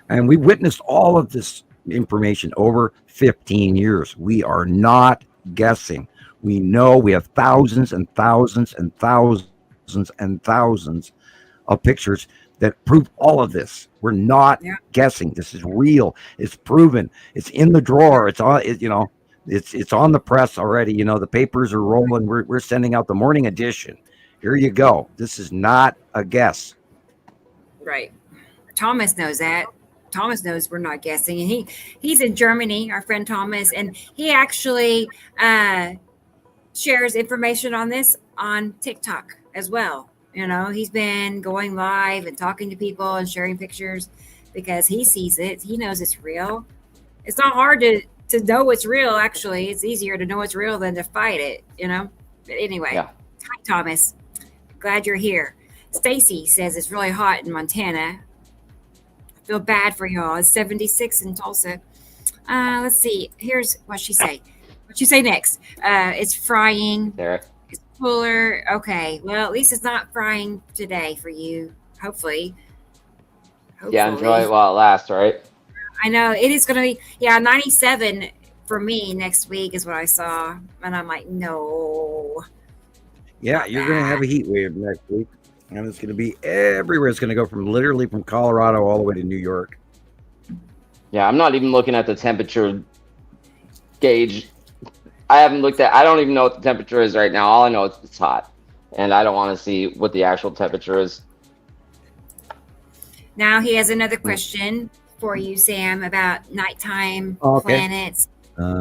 And we witnessed all of this information over 15 years. We are not guessing. We know. We have thousands and thousands and thousands and thousands of pictures that prove all of this. We're not guessing. This is real. It's proven. It's in the drawer. It's on. It's on the press already. You know, the papers are rolling. We're sending out the morning edition. Here you go. This is not a guess. Right. Thomas knows that. Thomas knows we're not guessing, and he's in Germany. Our friend Thomas, and he actually shares information on this on TikTok as well. You know, he's been going live and talking to people and sharing pictures because he sees it. He knows it's real. It's not hard to know it's real. Actually, it's easier to know it's real than to fight it, you know. But anyway, Hi, Thomas. Glad you're here. Stacy says it's really hot in Montana. I feel bad for y'all. It's 76 in Tulsa. Let's see. Here's what she say. What you say next? It's frying. There. It's cooler. Okay. Well, at least it's not frying today for you. Hopefully. Yeah, enjoy it while it lasts, right? I know it is going to be. Yeah, 97 for me next week is what I saw, and I'm like, no. Yeah, you're going to have a heat wave next week, and it's going to be everywhere. It's going to go from literally from Colorado all the way to New York. Yeah, I'm not even looking at the temperature gauge. I don't even know what the temperature is right now. All I know is it's hot, and I don't want to see what the actual temperature is. Now he has another question for you, Sam, about nighttime planets.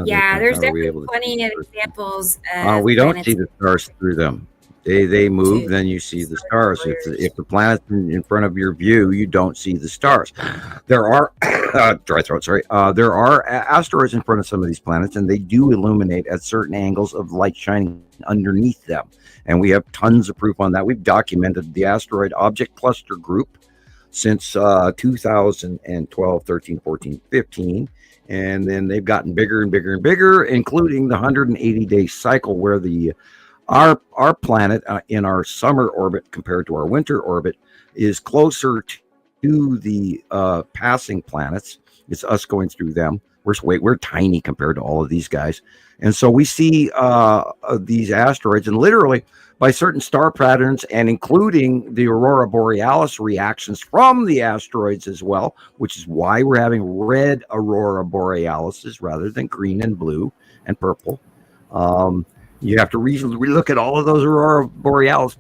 Yeah, there's definitely plenty of examples. We don't see the stars through them. They move, then you see the stars. If the planet's in front of your view, you don't see the stars. There are dry throat. Sorry. There are asteroids in front of some of these planets, and they do illuminate at certain angles of light shining underneath them. And we have tons of proof on that. We've documented the asteroid object cluster group since 2012, 13, 14, 15. And then they've gotten bigger and bigger and bigger, including the 180-day cycle where our planet in our summer orbit compared to our winter orbit is closer to the passing planets. It's us going through them. We're tiny compared to all of these guys. And so we see these asteroids, and literally by certain star patterns, and including the aurora borealis reactions from the asteroids as well, which is why we're having red aurora borealises rather than green and blue and purple. You have to relook at all of those aurora borealis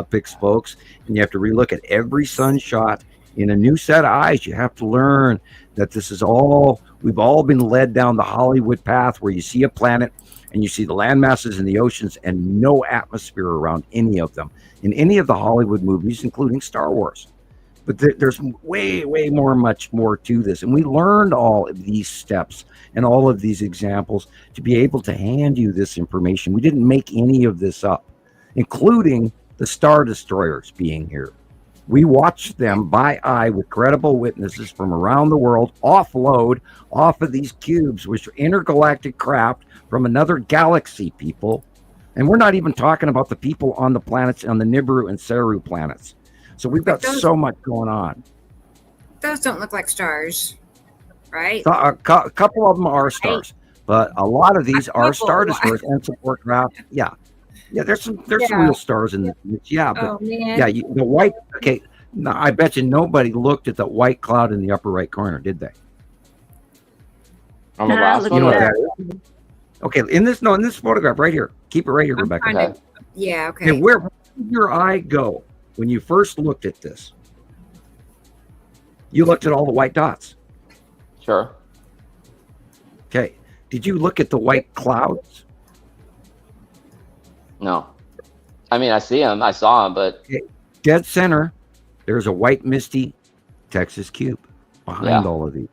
pics, folks, and you have to relook at every sunshot in a new set of eyes. You have to learn that we've all been led down the Hollywood path where you see a planet and you see the land masses and the oceans and no atmosphere around any of them in any of the Hollywood movies, including Star Wars. But there's much more to this. And we learned all of these steps and all of these examples to be able to hand you this information. We didn't make any of this up, including the Star Destroyers being here. We watched them by eye with credible witnesses from around the world offload off of these cubes, which are intergalactic craft from another galaxy, people. And we're not even talking about the people on the planets, on the Nibiru and Saru planets. So we've got so much going on. Those don't look like stars, right? So a couple of them are stars, but a lot of these are Star Destroyers and support craft. Yeah. There's some real stars in this. Yeah, but the white. Okay, now I bet you nobody looked at the white cloud in the upper right corner, did they? On the last You know what that is? Okay, in this photograph right here. Keep it right here, Rebecca. Okay. Yeah. Okay. Okay, where did your eye go when you first looked at this? You looked at all the white dots. Sure. Okay. Did you look at the white clouds? No. I mean, I saw them, but Okay. Dead center, there's a white misty Texas cube behind all of these.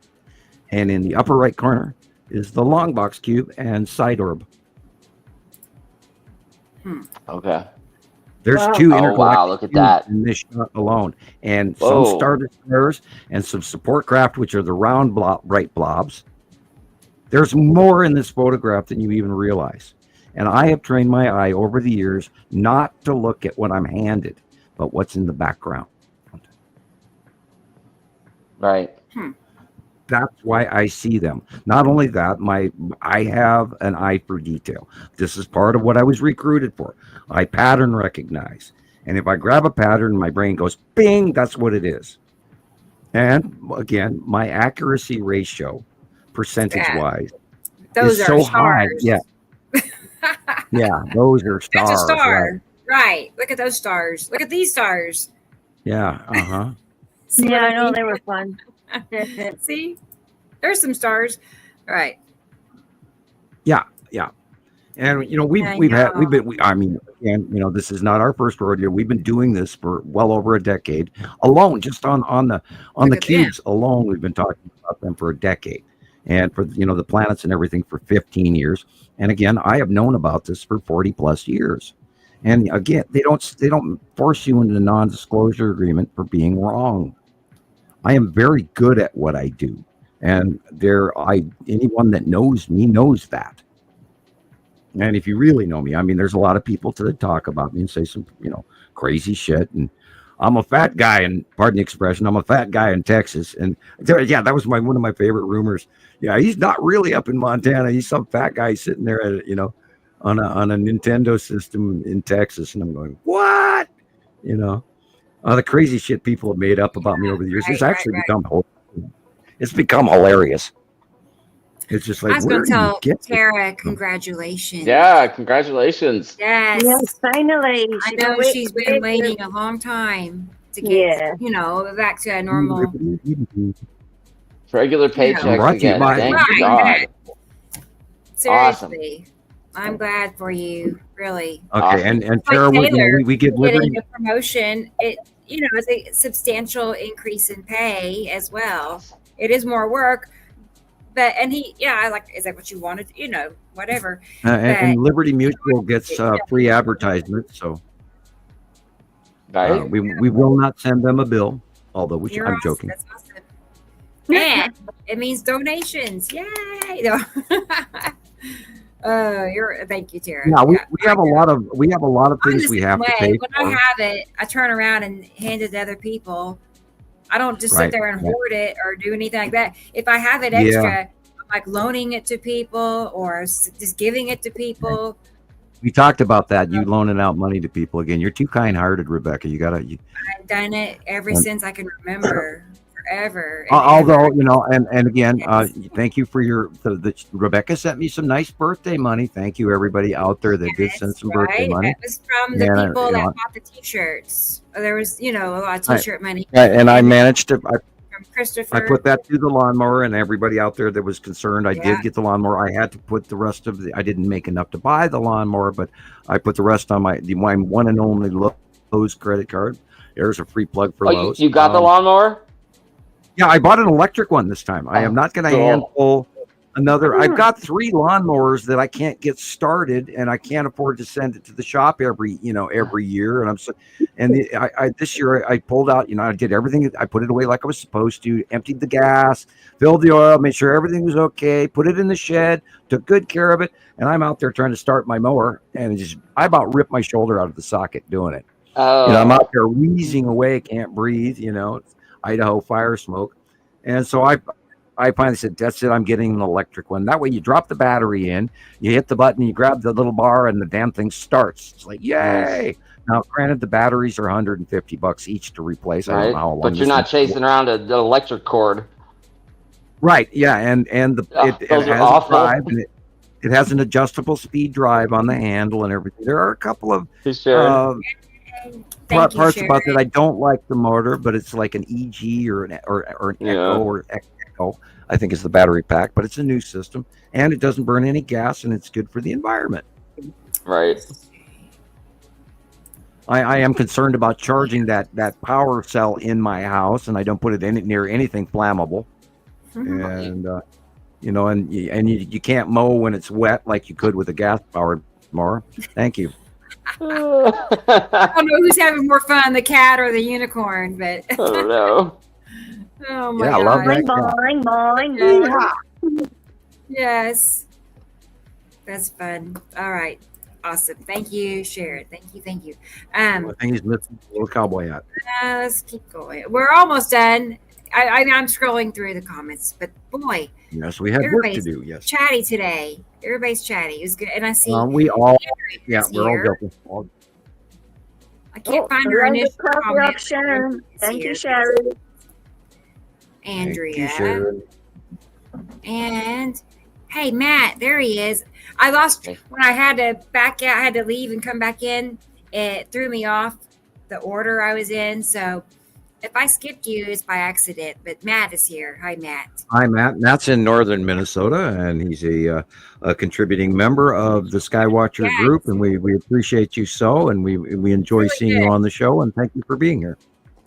And in the upper right corner is the long box cube and side orb. Okay. There's two intergalactic look at that in this shot alone. And some Star Destroyers and some support craft, which are the round bright blobs. There's more in this photograph than you even realize. And I have trained my eye over the years not to look at what I'm handed, but what's in the background. Right. That's why I see them. Not only that, I have an eye for detail. This is part of what I was recruited for. I pattern recognize. And if I grab a pattern, my brain goes, bing, that's what it is. And again, my accuracy ratio, percentage-wise, is so high. Yeah. Yeah, those are stars. That's a star. Right. Look at those stars. Look at these stars. Yeah. Yeah, I know they were fun. See, there's some stars. Right. Yeah. And this is not our first rodeo. We've been doing this for well over a decade alone, just on the cubes alone. We've been talking about them for a decade, and for the planets and everything for 15 years. And again, I have known about this for 40 plus years. And again, they don't force you into a non-disclosure agreement for being wrong. I am very good at what I do. And anyone that knows me knows that. And if you really know me, I mean, there's a lot of people that talk about me and say some, crazy shit. And I'm a fat guy, and pardon the expression, I'm a fat guy in Texas. And yeah, that was one of my favorite rumors. Yeah, he's not really up in Montana. He's some fat guy sitting there at, on a Nintendo system in Texas. And I'm going, what? The crazy shit people have made up about me over the years. It's actually become hilarious. It's just like, I was going to tell Tara, this? congratulations. Yeah, congratulations. Yes. Yes, finally. I know she's been waiting a long time to get, back to a normal. Regular paychecks Brought to you again. by- Thank Right. God. Seriously. I'm glad for you, really. Okay, Awesome. and Tara, Taylor, we give Liberty. Getting a promotion, it's a substantial increase in pay as well. It is more work, but is that what you wanted? Whatever. And Liberty Mutual gets free advertisement, so Right? we will not send them a bill, although You're I'm awesome. joking. That's awesome. And it means donations. Yay! No. Thank you, Tara. Yeah, we have a lot of things I'm we the have same to way. pay When for. I have it, I turn around and hand it to other people. I don't just sit Right, there and right. hoard it or do anything like that. If I have it extra, I'm like loaning it to people or just giving it to people. We talked about that. You loaning out money to people again. You're too kind-hearted, Rebecca. I've done it ever since I can remember, forever. Although, and again, thank you for the Rebecca sent me some nice birthday money. Thank you, everybody out there that did send some birthday money. It was from the people that bought the T-shirts. There was, a lot of T-shirt money. And I managed to. From Christopher. I put that through the lawnmower, and everybody out there that was concerned, I did get the lawnmower. I had to put the rest of I didn't make enough to buy the lawnmower, but I put the rest on my one and only Lowe's credit card. There's a free plug for Lowe's. You got the lawnmower? Yeah, I bought an electric one this time. I am not going to handle another. I've got 3 lawnmowers that I can't get started, and I can't afford to send it to the shop every year. And this year I pulled out. I did everything. I put it away like I was supposed to. Emptied the gas, filled the oil, made sure everything was okay. Put it in the shed, took good care of it. And I'm out there trying to start my mower, and I about ripped my shoulder out of the socket doing it. Oh. I'm out there wheezing away, can't breathe. Idaho fire smoke. And so I finally said, that's it. I'm getting an electric one. That way you drop the battery in, you hit the button, you grab the little bar, and the damn thing starts. It's like, yay. Now, granted, the batteries are $150 each to replace. Right. I don't know how long. But you're not chasing around an electric cord. Right. Yeah. And it has a drive, and it has an adjustable speed drive on the handle and everything. There are a couple of parts about that I don't like the motor, but it's like an EG or an Echo or Echo, I think is the battery pack, but it's a new system and it doesn't burn any gas and it's good for the environment. Right. I am concerned about charging that power cell in my house, and I don't put it near anything flammable. And you can't mow when it's wet like you could with a gas powered mower. Thank you. I don't know who's having more fun, the cat or the unicorn, but I don't know. Oh my God. God. Boing. Yes. That's fun. All right. Awesome. Thank you, Sharon. Thank you. I think he's missing a little cowboy hat. Let's keep going. We're almost done. I'm scrolling through the comments, but boy, yes, we had work to do. Yes, chatty today. Everybody's chatty. It was good, and I see we're all guilty. I can't find her initial comment. Sharon. Thank you, Sharon. Andrea. Thank you, Sharon. And hey, Matt, there he is. I lost when I had to back out. I had to leave and come back in. It threw me off the order I was in. So if I skipped you, it's by accident. But Matt is here. Hi, Matt. Hi, Matt. Matt's in northern Minnesota, and he's a contributing member of the Skywatcher group, and we appreciate you so, and we enjoy really seeing you on the show, and thank you for being here.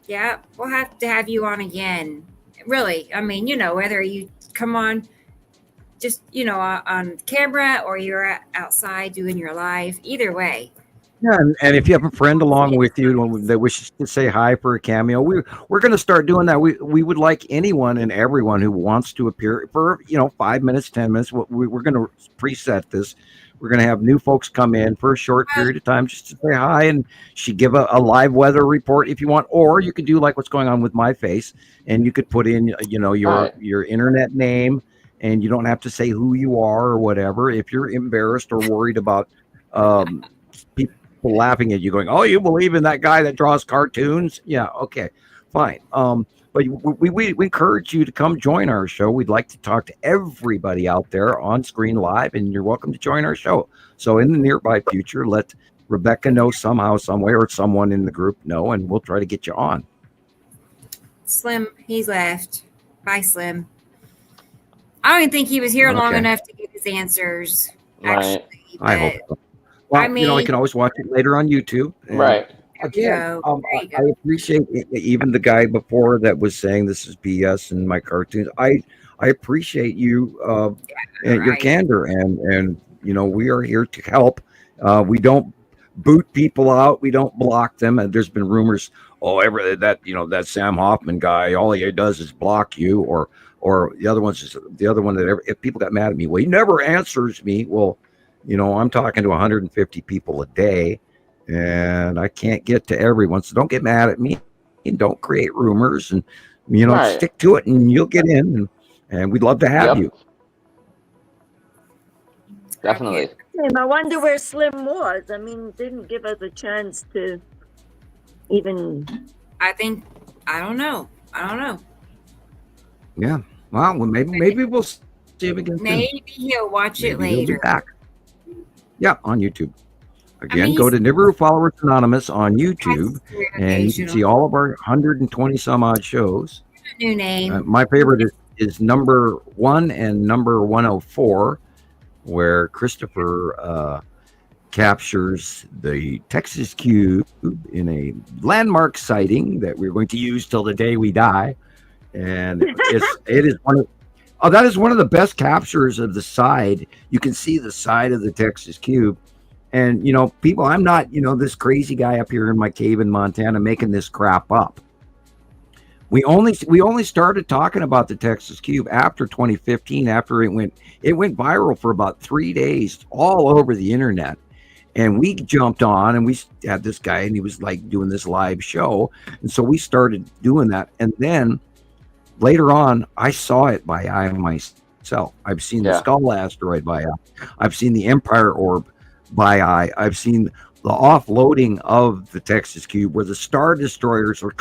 Yeah, we'll have to have you on again. Really, I mean, whether you come on just, on camera or you're outside doing your live, either way. Yeah, and if you have a friend along with you that wishes to say hi for a cameo, we're going to start doing that. We would like anyone and everyone who wants to appear for 5 minutes, 10 minutes. We're going to preset this. We're going to have new folks come in for a short period of time just to say hi, and she give a live weather report if you want, or you could do like what's going on with my face, and you could put in, your internet name, and you don't have to say who you are or whatever. If you're embarrassed or worried about people laughing at you going, oh, you believe in that guy that draws cartoons? Yeah. Okay, fine. But we encourage you to come join our show. We'd like to talk to everybody out there on screen live, and you're welcome to join our show. So in the nearby future, let Rebecca know somehow, some way, or someone in the group know, and we'll try to get you on. Slim, he's left. Bye, Slim. I don't even think he was here long enough to get his answers. Actually, Right. I hope so. Well, I mean, you can always watch it later on YouTube. Right. Again, I appreciate even the guy before that was saying this is BS and my cartoons. I appreciate you and your candor, and we are here to help. We don't boot people out. We don't block them. And there's been rumors, that Sam Hofman guy, all he does is block you, or the other one that if people got mad at me, well, he never answers me. Well, I'm talking to 150 people a day, and I can't get to everyone. So don't get mad at me, and don't create rumors, and stick to it, and you'll get in, and we'd love to have you. Definitely. I wonder where Slim was. I mean, didn't give us a chance to even. I don't know. Yeah. Well, maybe we'll see him again. Maybe he'll watch it later. He'll be back. Yeah, on YouTube. Again, go to Nibiru Followers Anonymous on YouTube, and you can see all of our 120 some odd shows. New name. My favorite is number 1 and number 104, where Christopher captures the Texas Cube in a landmark sighting that we're going to use till the day we die. And it is that is one of the best captures of the side. You can see the side of the Texas Cube. And, people, I'm not, this crazy guy up here in my cave in Montana making this crap up. We only started talking about the Texas Cube after 2015, after it went viral for about 3 days all over the internet. And we jumped on, and we had this guy, and he was like doing this live show. And so we started doing that. And then later on, I saw it by eye myself. I've seen the Skull asteroid by eye. I've seen the Empire orb by eye. I've seen the offloading of the Texas Cube, where the Star Destroyers are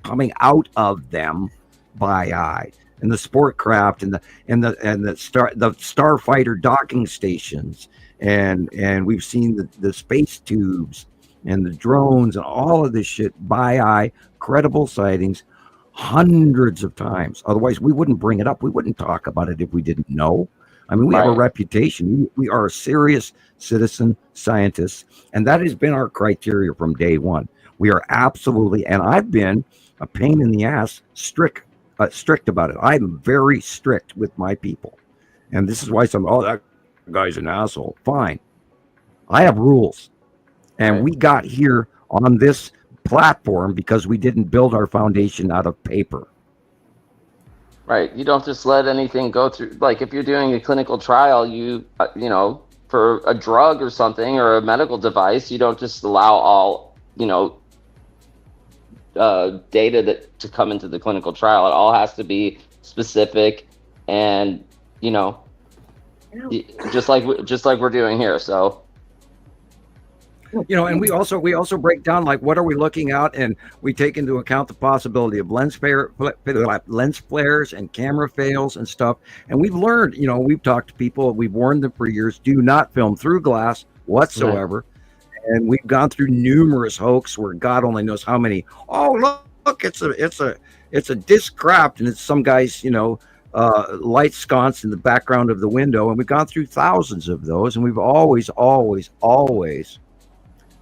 coming out of them by eye, and the sport craft, and the starfighter docking stations, and we've seen the space tubes and the drones and all of this shit by eye. Credible sightings, hundreds of times. Otherwise, we wouldn't bring it up. We wouldn't talk about it if we didn't know. I mean, we have a reputation. We are serious citizen scientists, and that has been our criteria from day one. We are absolutely, and I've been a pain in the ass, strict about it. I'm very strict with my people, and this is why that guy's an asshole. Fine, I have rules, and we got here on this platform because we didn't build our foundation out of paper. Right. You don't just let anything go through. Like if you're doing a clinical trial, for a drug or something or a medical device, you don't just allow all, data to come into the clinical trial. It all has to be specific and, just like we're doing here. So. And we also break down, like, what are we looking at, and we take into account the possibility of lens flares and camera fails and stuff. And we've learned, we've talked to people, we've warned them for years, do not film through glass whatsoever. Right. And we've gone through numerous hoax where God only knows how many. Oh, look, it's a disc craft, and it's some guy's light sconce in the background of the window. And we've gone through thousands of those, and we've always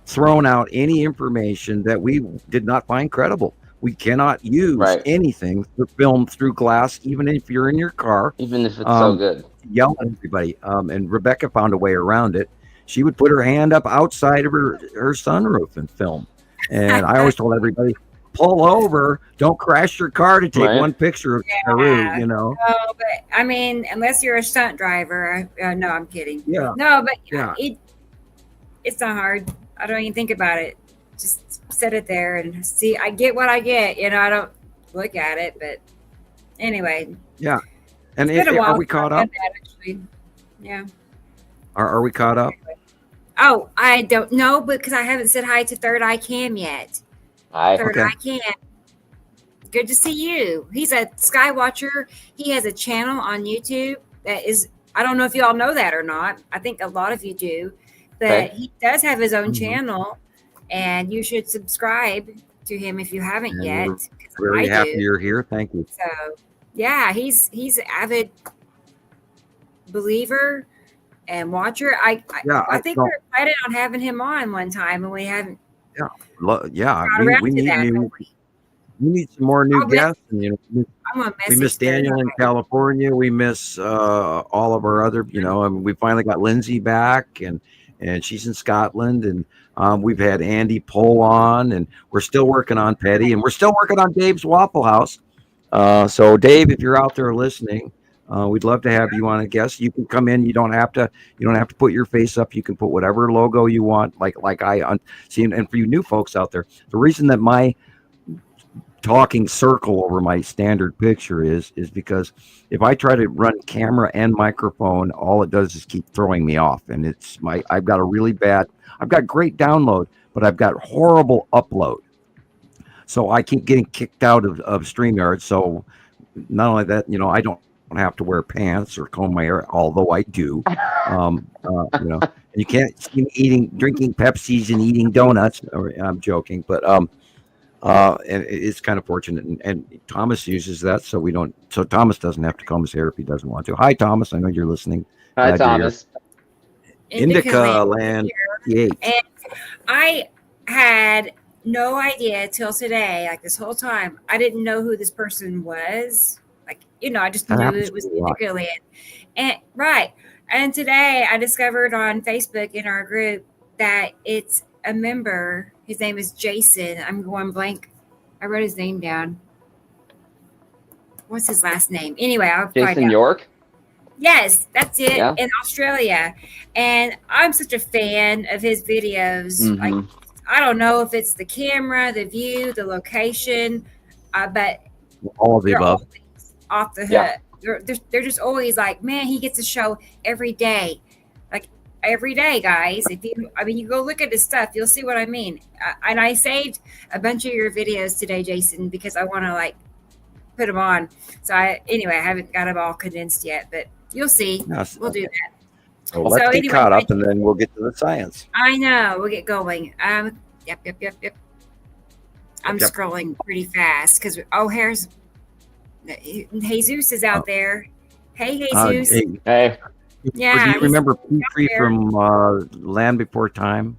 thrown out any information that we did not find credible. We cannot use anything for film through glass, even if you're in your car. Even if it's so good. Yell at everybody. And Rebecca found a way around it. She would put her hand up outside of her sunroof and film. And I always told everybody, pull over. Don't crash your car to take Right. one picture of Yeah. Peru, you know. No, but I mean, unless you're a stunt driver. No, I'm kidding. Yeah. No, but Yeah. it's not hard. I don't even think about it. Just set it there and see. I get what I get. You know, I don't look at it, but anyway. Yeah. And It's been a while are we since I've caught done up? that, actually. Yeah. Are we caught up? Oh, I don't know because I haven't said hi to Third Eye Cam yet. Hi. Third Okay. Eye Cam. Good to see you. He's a sky watcher. He has a channel on YouTube that is, I don't know if you all know that or not. I think a lot of you do, but Okay. he does have his own Mhm. channel, and you should subscribe to him if you haven't And yet. we're 'cause very I happy do. you're here. Thank you. So yeah, he's an avid believer and watcher. Yeah. I think we're excited on having him on one time, and we haven't Yeah. got around We to need that. new. We need some more new I'll bet- guests. And, you know, I'm gonna we message miss Daniel in Third Eye. California. We miss all of our other, you know, and we finally got Lindsay back, and she's in Scotland, and we've had Andy Pohl on, and we're still working on Petty, and we're still working on Dave's Waffle House. So Dave, if you're out there listening, we'd love to have you on a guest. You can come in. You don't have to put your face up. You can put whatever logo you want, like I see. And for you new folks out there, the reason that my talking circle over my standard picture is because if I try to run camera and microphone, all it does is keep throwing me off. And I've got great download, but I've got horrible upload. So I keep getting kicked out of StreamYard. So not only that, you know, I don't have to wear pants or comb my hair, although I do. You know, and you can't see me drinking Pepsis and eating donuts. I'm joking, but and it's kind of fortunate, and Thomas uses that, so Thomas doesn't have to comb his hair if he doesn't want to. Hi, Thomas. I know you're listening. Hi, Glad you're here. Thomas. Indica Land 8. And I had no idea till today, like this whole time, I didn't know who this person was. Like, you know, I just That knew happens it was a lot. Indica Land. And right. And today I discovered on Facebook in our group that it's a member. His name is Jason. I'm going blank. I wrote his name down. What's his last name? Anyway, I'll find Jason out. York. Yes, that's it. Yeah. In Australia. And I'm such a fan of his videos. Like, Mhm. I don't know if it's the camera, the view, the location, but All of the they're above. always off the hook. Yeah. They're just always like, man, he gets a show every day. Like every day, guys. You go look at his stuff, you'll see what I mean. And I saved a bunch of your videos today, Jason, because I want to like put them on. So I haven't got them all condensed yet, but you'll see. Yes. We'll do that. So let's get anyway, caught up, and then we'll get to the science. I know. We'll get going. Yep. I'm Yep. scrolling pretty fast because here's Jesus is out there. Hey, Jesus. Hey. Yeah, Do you he's remember Petrie there. from Land Before Time?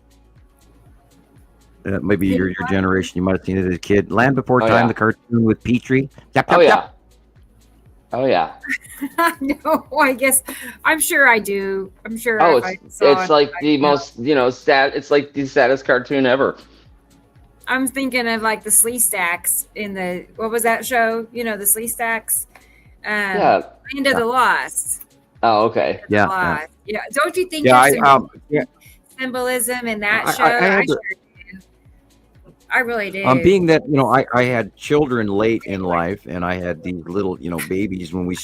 Maybe your generation, you might have seen it as a kid. Land Before Oh, Time, yeah. the cartoon with Petrie. Yep, Oh yep, yeah. yep. Oh yeah. No, I guess I'm sure I do. I'm sure. Oh, if I saw it's it, like I the know. most, it's like the saddest cartoon ever. I'm thinking of like the Slee Stacks in the what was that show? You know, the Slee Stacks. Yeah. Land of the Lost. Oh, okay. Yeah, Lost. Yeah. Don't you think Yeah, there's some yeah. symbolism in that I show? had sure to- do. I really do. Being that, I had children late in life, and I had these little, babies when we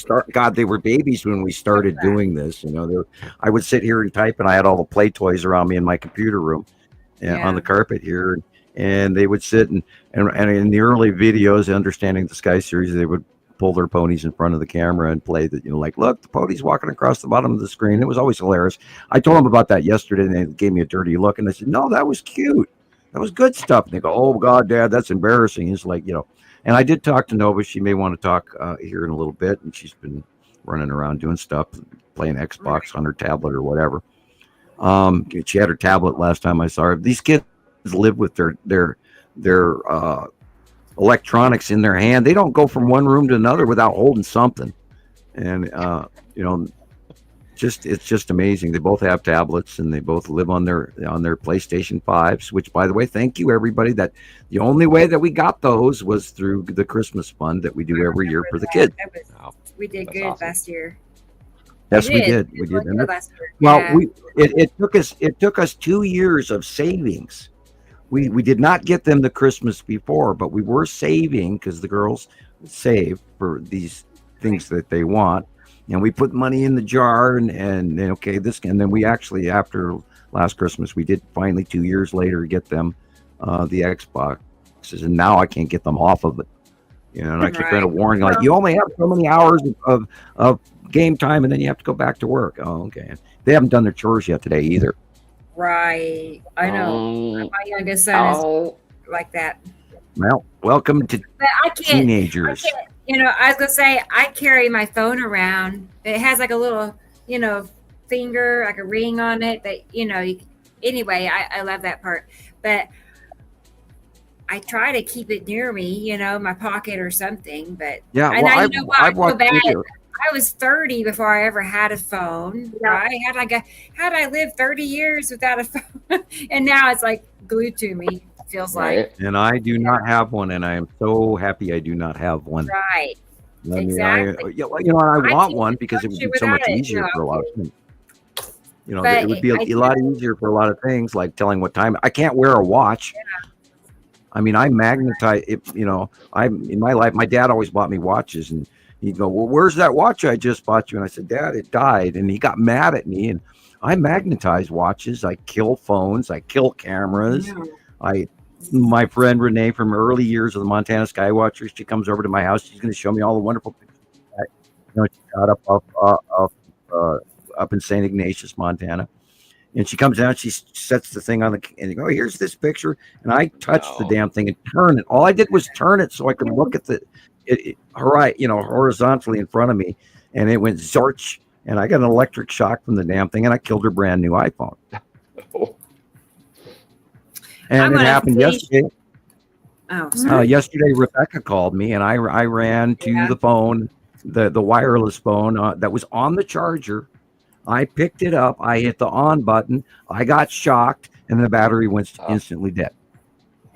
they were babies when we started doing this. I would sit here and type, and I had all the play toys around me in my computer room, Yeah. on the carpet here, and they would sit and in the early videos, Understanding the Sky series, they would pull their ponies in front of the camera and play that, like, look, the pony's walking across the bottom of the screen. It was always hilarious. I told them about that yesterday, and they gave me a dirty look, and I said, no, that was cute. That was good stuff. And they go, oh, God, Dad, that's embarrassing. It's like, and I did talk to Nova. She may want to talk here in a little bit. And she's been running around doing stuff, playing Xbox on her tablet or whatever. She had her tablet last time I saw her. These kids live with their electronics in their hand. They don't go from one room to another without holding something. And, just amazing. They both have tablets and they both live on their PlayStation 5s, which, by the way, thank you everybody. That the only way that we got those was through the Christmas fund that we do every year for the kids. We did That's good awesome. last year. Yes, we did. We did. And well, it took us 2 years of savings. We did not get them the Christmas before, but we were saving because the girls save for these things that they want. And we put money in the jar and okay, and then we actually, after last Christmas, we did finally 2 years later get them the Xboxes, and now I can't get them off of it. And I keep trying to warn you, like, you only have so many hours of game time, and then you have to go back to work. Oh, okay. They haven't done their chores yet today either. Right. I know. My youngest son is like that. Well, welcome to teenagers. I was gonna say, I carry my phone around. It has like a little, finger, like a ring on it. That anyway, I love that part. But I try to keep it near me, my pocket or something. But yeah, I feel bad. I was 30 before I ever had a phone. Yeah. Right? How'd I live 30 years without a phone? And now it's like glued to me. Feels like. And I do not have one, and I am so happy I do not have one. Right. Exactly. I want one because it would be so much easier for a lot of things. It would be a lot easier for a lot of things, like telling what time. I can't wear a watch. Yeah. I mean, I magnetize it. I'm in my life. My dad always bought me watches, and he'd go, "Well, where's that watch I just bought you?" And I said, "Dad, it died." And he got mad at me. And I magnetize watches. I kill phones. I kill cameras. Yeah. My friend Renee from early years of the Montana Skywatchers, she comes over to my house. She's going to show me all the wonderful pictures. She got up in St. Ignatius, Montana, and she comes down. She sets the thing on and you go, "Here's this picture," and I touched the damn thing and turn it. All I did was turn it so I could look at horizontally in front of me, and it went zorch, and I got an electric shock from the damn thing, and I killed her brand new iPhone. And it happened yesterday. Oh, sorry. Yesterday, Rebecca called me, and I ran to the phone, the wireless phone that was on the charger. I picked it up. I hit the on button. I got shocked, and the battery went instantly dead.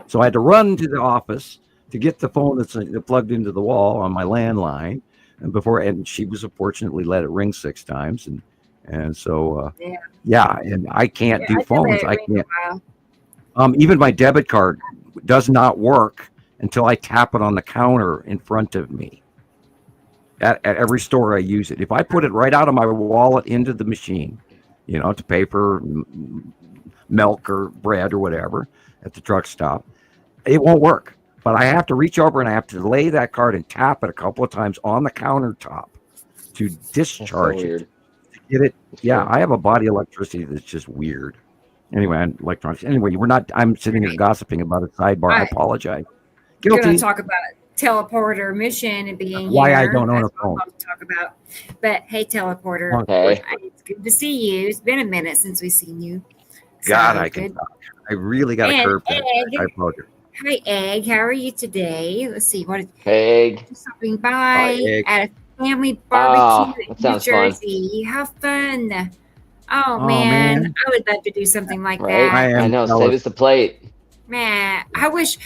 So I had to run to the office to get the phone that's plugged into the wall on my landline, and she was fortunately let it ring 6 times, and so and I can't do phones. I can't. Even my debit card does not work until I tap it on the counter in front of me. At every store I use it. If I put it right out of my wallet into the machine, to pay for milk or bread or whatever at the truck stop, it won't work. But I have to reach over and I have to lay that card and tap it a couple of times on the countertop to discharge it. To get it. Yeah, I have a body electricity that's just weird. Anyway, electronics. Anyway, I'm sitting here gossiping about a sidebar. I apologize. We're going to talk about teleporter mission and being why here. I don't own a phone. Talk about. But hey, teleporter, it's good to see you. It's been a minute since we've seen you. God, I can talk. I really got a curve. Hi, Egg. How are you today? Let's see. Egg. Stopping by at a family barbecue in New Jersey. Fun. How fun! Oh man, I would love to do something like that. I know. Save us the plate. Man, I wish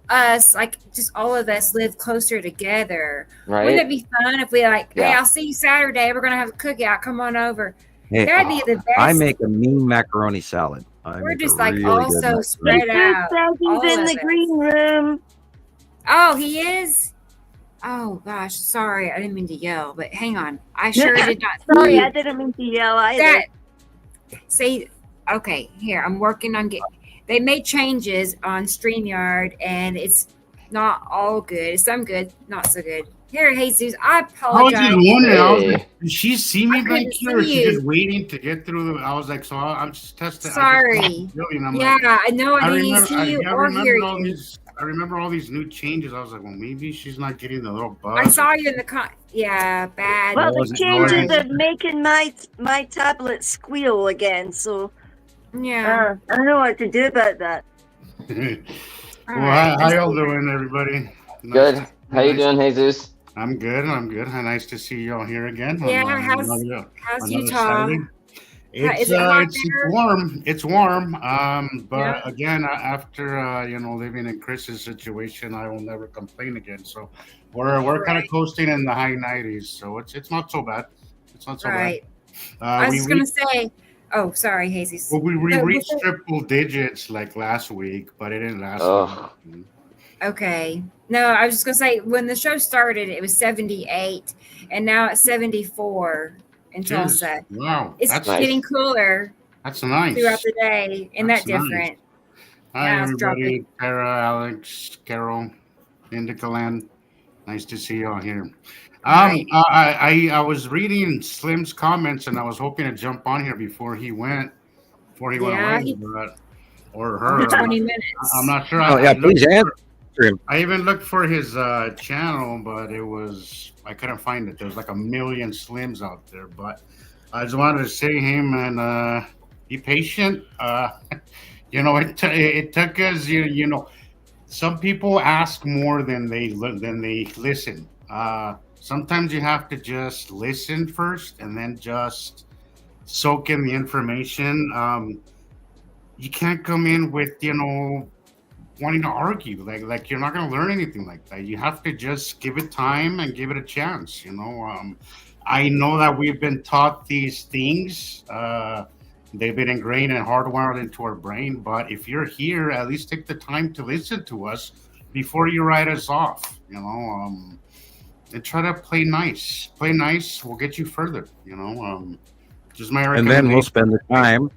us, like, just all of us lived closer together. Right? Wouldn't it be fun if we hey, I'll see you Saturday. We're gonna have a cookout. Come on over. Hey, that'd be the best. I make a mean macaroni salad. We're just all so spread out. He's in the green room. Oh, he is. Oh gosh, sorry, I didn't mean to yell, but hang on. I sure did not. Sorry, I didn't mean to yell either. Okay, here, I'm working on getting. They made changes on StreamYard, and it's not all good. Some good, not so good. Here, Jesus, I apologize. I was just wondering, did she see me back here, or she just waiting to get through I was like, so I'm just testing. Sorry. I know I didn't see you or hear you. I remember all these new changes. I was like, well, maybe she's not getting the little buzz. I saw you in the bad. Well, the changes are making my tablet squeal again, so I don't know what to do about that. How y'all doing, everybody? Good. How you doing, Jesus? I'm good. I'm good. Nice to see you all here again on Yeah, how's another Utah? Saturday. It's Is it hot it's there? warm. It's warm. Yeah. But again, after living in Chris's situation, I will never complain again. So we're kind of Right. coasting in the high 90s. So it's not so bad. It's not so bad. Right. I was We just gonna reached say. Oh, sorry, Jesus. well, we No, reached before, triple digits like last week, but it didn't last long. Ugh. okay. No, I was just gonna say when the show started, it was 78, and now it's 74 in Cheers. Tulsa. Wow, It's Nice. getting cooler that's nice. throughout the day. Isn't That's that nice. different? Hi, Now it's dropping. everybody. Tara, Alex, Carol, Indica Land. Nice to see you all here. Right. I was reading Slim's comments, and I was hoping to jump on here before he went Yeah, away, but or only her. 20 I'm minutes. not sure. Oh, yeah, please answer him. I even looked for his channel, but I couldn't find it. There's like a million Slims out there, but I just wanted to say, hey man, be patient. It took us. Some people ask more than they listen. Sometimes you have to just listen first, and then just soak in the information. You can't come in with wanting to argue like you're not going to learn anything like that. You have to just give it time and give it a chance. I know that we've been taught these things. They've been ingrained and hardwired into our brain, but if you're here, at least take the time to listen to us before you write us off. And try to play nice. Will get you further. Just my recommendation. And then we'll spend the time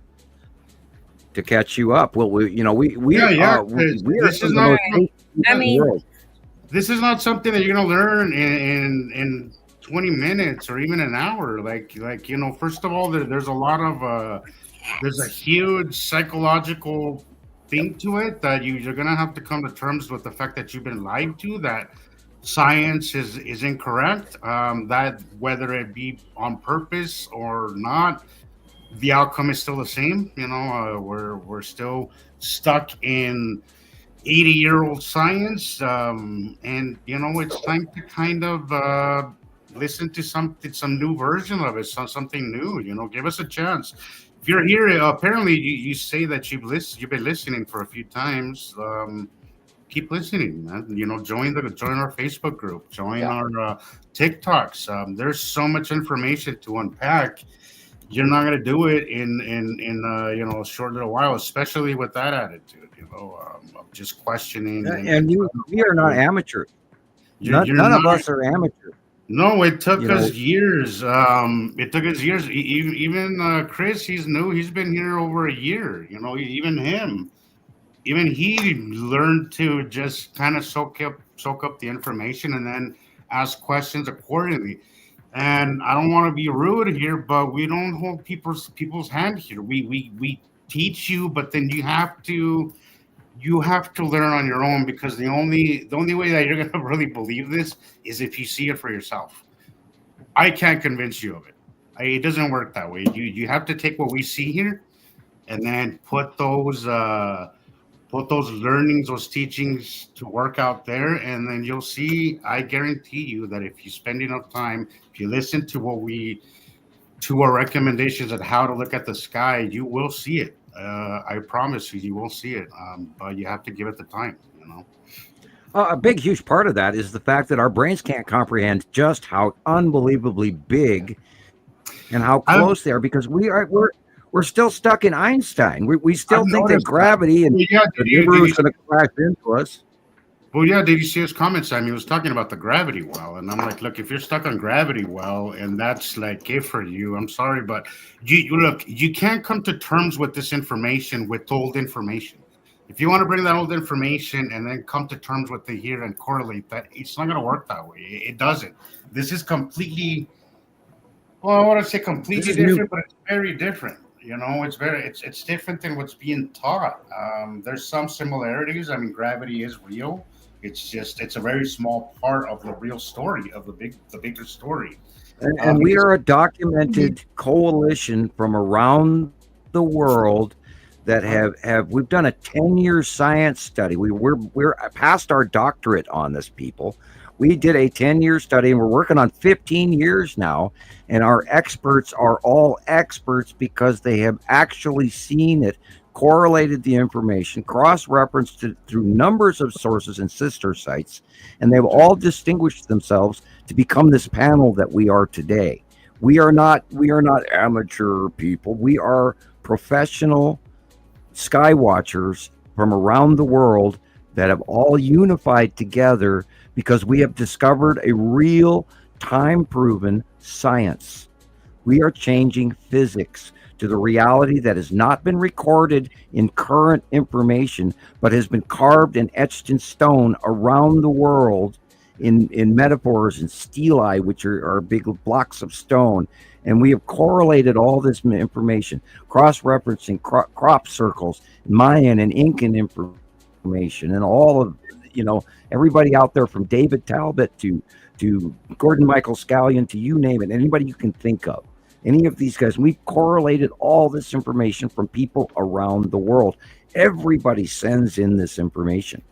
to catch you up. Well, we Yeah, we are this is some of the not- most patient people I in the mean- world. This is not something that you're gonna learn in 20 minutes or even an hour. First of all, there's a lot of there's a huge psychological thing to it that you're gonna have to come to terms with the fact that you've been lied to, that science is incorrect, that whether it be on purpose or not, the outcome is still the same. We're still stuck in 80-year-old science, and it's time to kind of listen to some new version of it, something new. Give us a chance. If you're here, apparently you say that you've been listening for a few times. Keep listening, man. Join our Facebook group, join our TikToks. There's so much information to unpack. You're not going to do it in a short little while, especially with that attitude, of just questioning. And we are not amateurs. None of us are amateurs. No, it took us years. It took us years. Even Chris, he's new. He's been here over a year. Even he learned to just kind of soak up the information and then ask questions accordingly. And I don't want to be rude here, but we don't hold people's hand here. We teach you, but then you have to learn on your own, because the only way that you're gonna really believe this is if you see it for yourself. I can't convince you of it. It doesn't work that way. You have to take what we see here, and then put those learnings, those teachings to work out there, and then you'll see. I guarantee you that if you spend enough time, if you listen to our recommendations on how to look at the sky, you will see it. I promise you will see it. But you have to give it the time. A big, huge part of that is the fact that our brains can't comprehend just how unbelievably big and how close they are, because we're still stuck in Einstein. We still think that gravity and the Nibiru is going to crash into us. Well, yeah, did you see his comments? He was talking about the gravity well, and I'm like, look, if you're stuck on gravity well, and that's like it for you, I'm sorry, but you can't come to terms with this information with old information. If you want to bring that old information and then come to terms with it here and correlate that, it's not going to work that way. It doesn't. This is completely, well, I want to say completely different, but it's very different. It's different than what's being taught. There's some similarities. Gravity is real. It's a very small part of the real story, of the bigger story. And we are a documented coalition from around the world that we've done a 10-year science study. We're past our doctorate on this, people. We did a 10-year study, and we're working on 15 years now. And our experts are all experts because they have actually seen it, correlated the information, cross-referenced it through numbers of sources and sister sites, and they've all distinguished themselves to become this panel that we are today. We are not amateur people. We are professional sky watchers from around the world that have all unified together because we have discovered a real time-proven science. We are changing physics to the reality that has not been recorded in current information, but has been carved and etched in stone around the world in metaphors and stelae, which are big blocks of stone. And we have correlated all this information, cross-referencing crop circles, Mayan and Incan information, and all of, everybody out there from David Talbot to Gordon Michael Scallion to you name it, anybody you can think of. Any of these guys, we've correlated all this information from people around the world. Everybody sends in this information.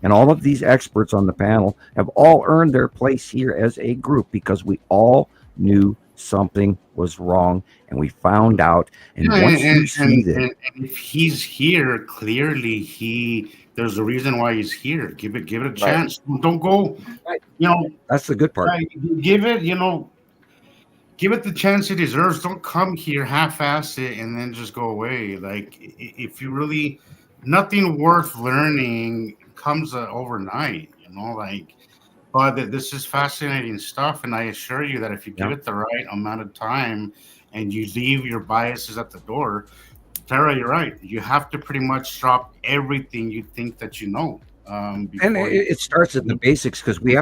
And all of these experts on the panel have all earned their place here as a group because we all knew something was wrong, and we found out. And once you see that, and if he's here, clearly there's a reason why he's here. Give it a chance. Right. Don't go. Right. That's the good part. Give it. Give it the chance it deserves. Don't come here half-ass it and then just go away. Like, if you really, nothing worth learning comes overnight, but this is fascinating stuff. And I assure you that if you give it the right amount of time and you leave your biases at the door, Tara, you're right. You have to pretty much drop everything you think that you know. And it starts at the basics, because we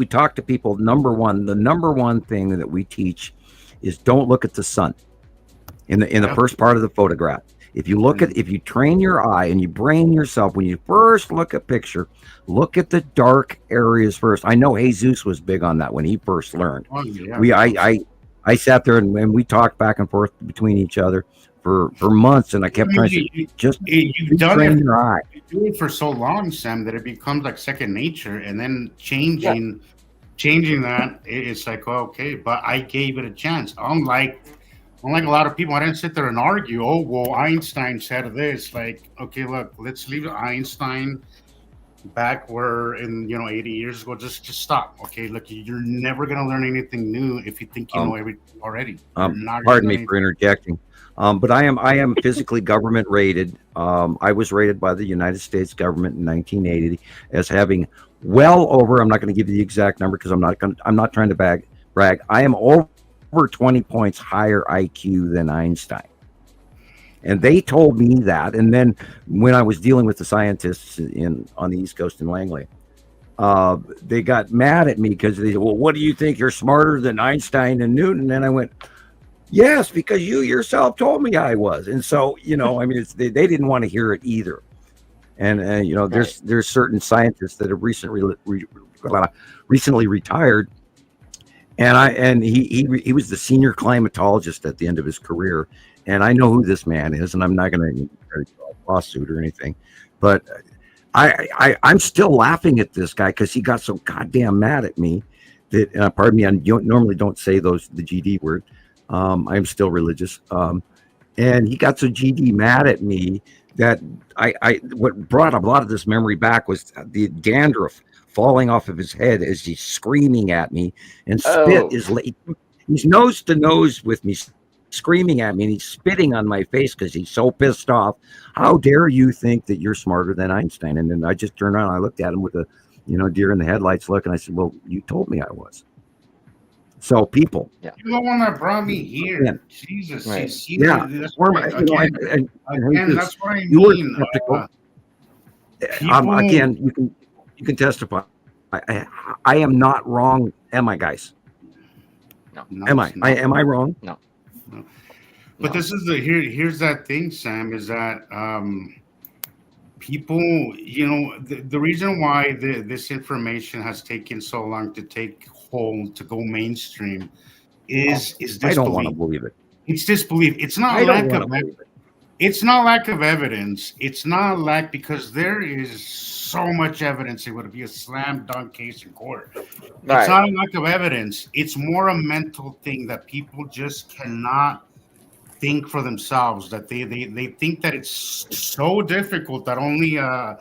talk to people. The number one thing that we teach is don't look at the sun in the first part of the photograph. If you train your eye and you brain yourself, when you first look at picture, look at the dark areas first. I know Jesus was big on that when he first learned. Oh, yeah. I sat there and we talked back and forth between each other for months, and I kept trying to train your eye. You do it for so long, Sam, that it becomes like second nature, and then changing that, it's like, okay, but I gave it a chance. Unlike a lot of people, I didn't sit there and argue. Oh, well, Einstein said this. Like, okay, look, let's leave Einstein back where 80 years ago. Just stop. Okay, look, you're never gonna learn anything new if you think you know everything already. Pardon me for interjecting. But I am physically government rated. I was rated by the United States government in 1980 as having well over, I'm not going to give you the exact number because I'm not trying to brag. I am over 20 points higher IQ than Einstein. And they told me that. And then when I was dealing with the scientists on the East Coast in Langley, they got mad at me because they said, well, what do you think? You're smarter than Einstein and Newton? And I went, yes, because you yourself told me I was. And so, they didn't want to hear it either. And there's certain scientists that have recently retired, and he was the senior climatologist at the end of his career, and I know who this man is, and I'm not going to a lawsuit or anything, but I'm still laughing at this guy because he got so goddamn mad at me that pardon me, I normally don't say the GD word. I'm still religious, and he got so GD mad at me that what brought a lot of this memory back was the dandruff falling off of his head as he's screaming at me, and he's nose to nose with me, screaming at me, and he's spitting on my face because he's so pissed off. How dare you think that you're smarter than Einstein? And then I just turned around and I looked at him with a deer in the headlights look, and I said, well, you told me I was. So people, you're the one that brought me here. Yeah. Jesus, right. That's what I mean. Again, you can testify. I am not wrong, am I, guys? No. Am I wrong? No. But this is here's that thing, Sam, is that people, the reason why this information has taken so long to take hold, to go mainstream, is disbelief. I don't want to believe it. It's disbelief. It's not lack of. It's not lack of evidence. It's not lack because there is so much evidence. It would be a slam dunk case in court. It's Right. not a lack of evidence. It's more a mental thing that people just cannot think for themselves. That they think that it's so difficult that only NASA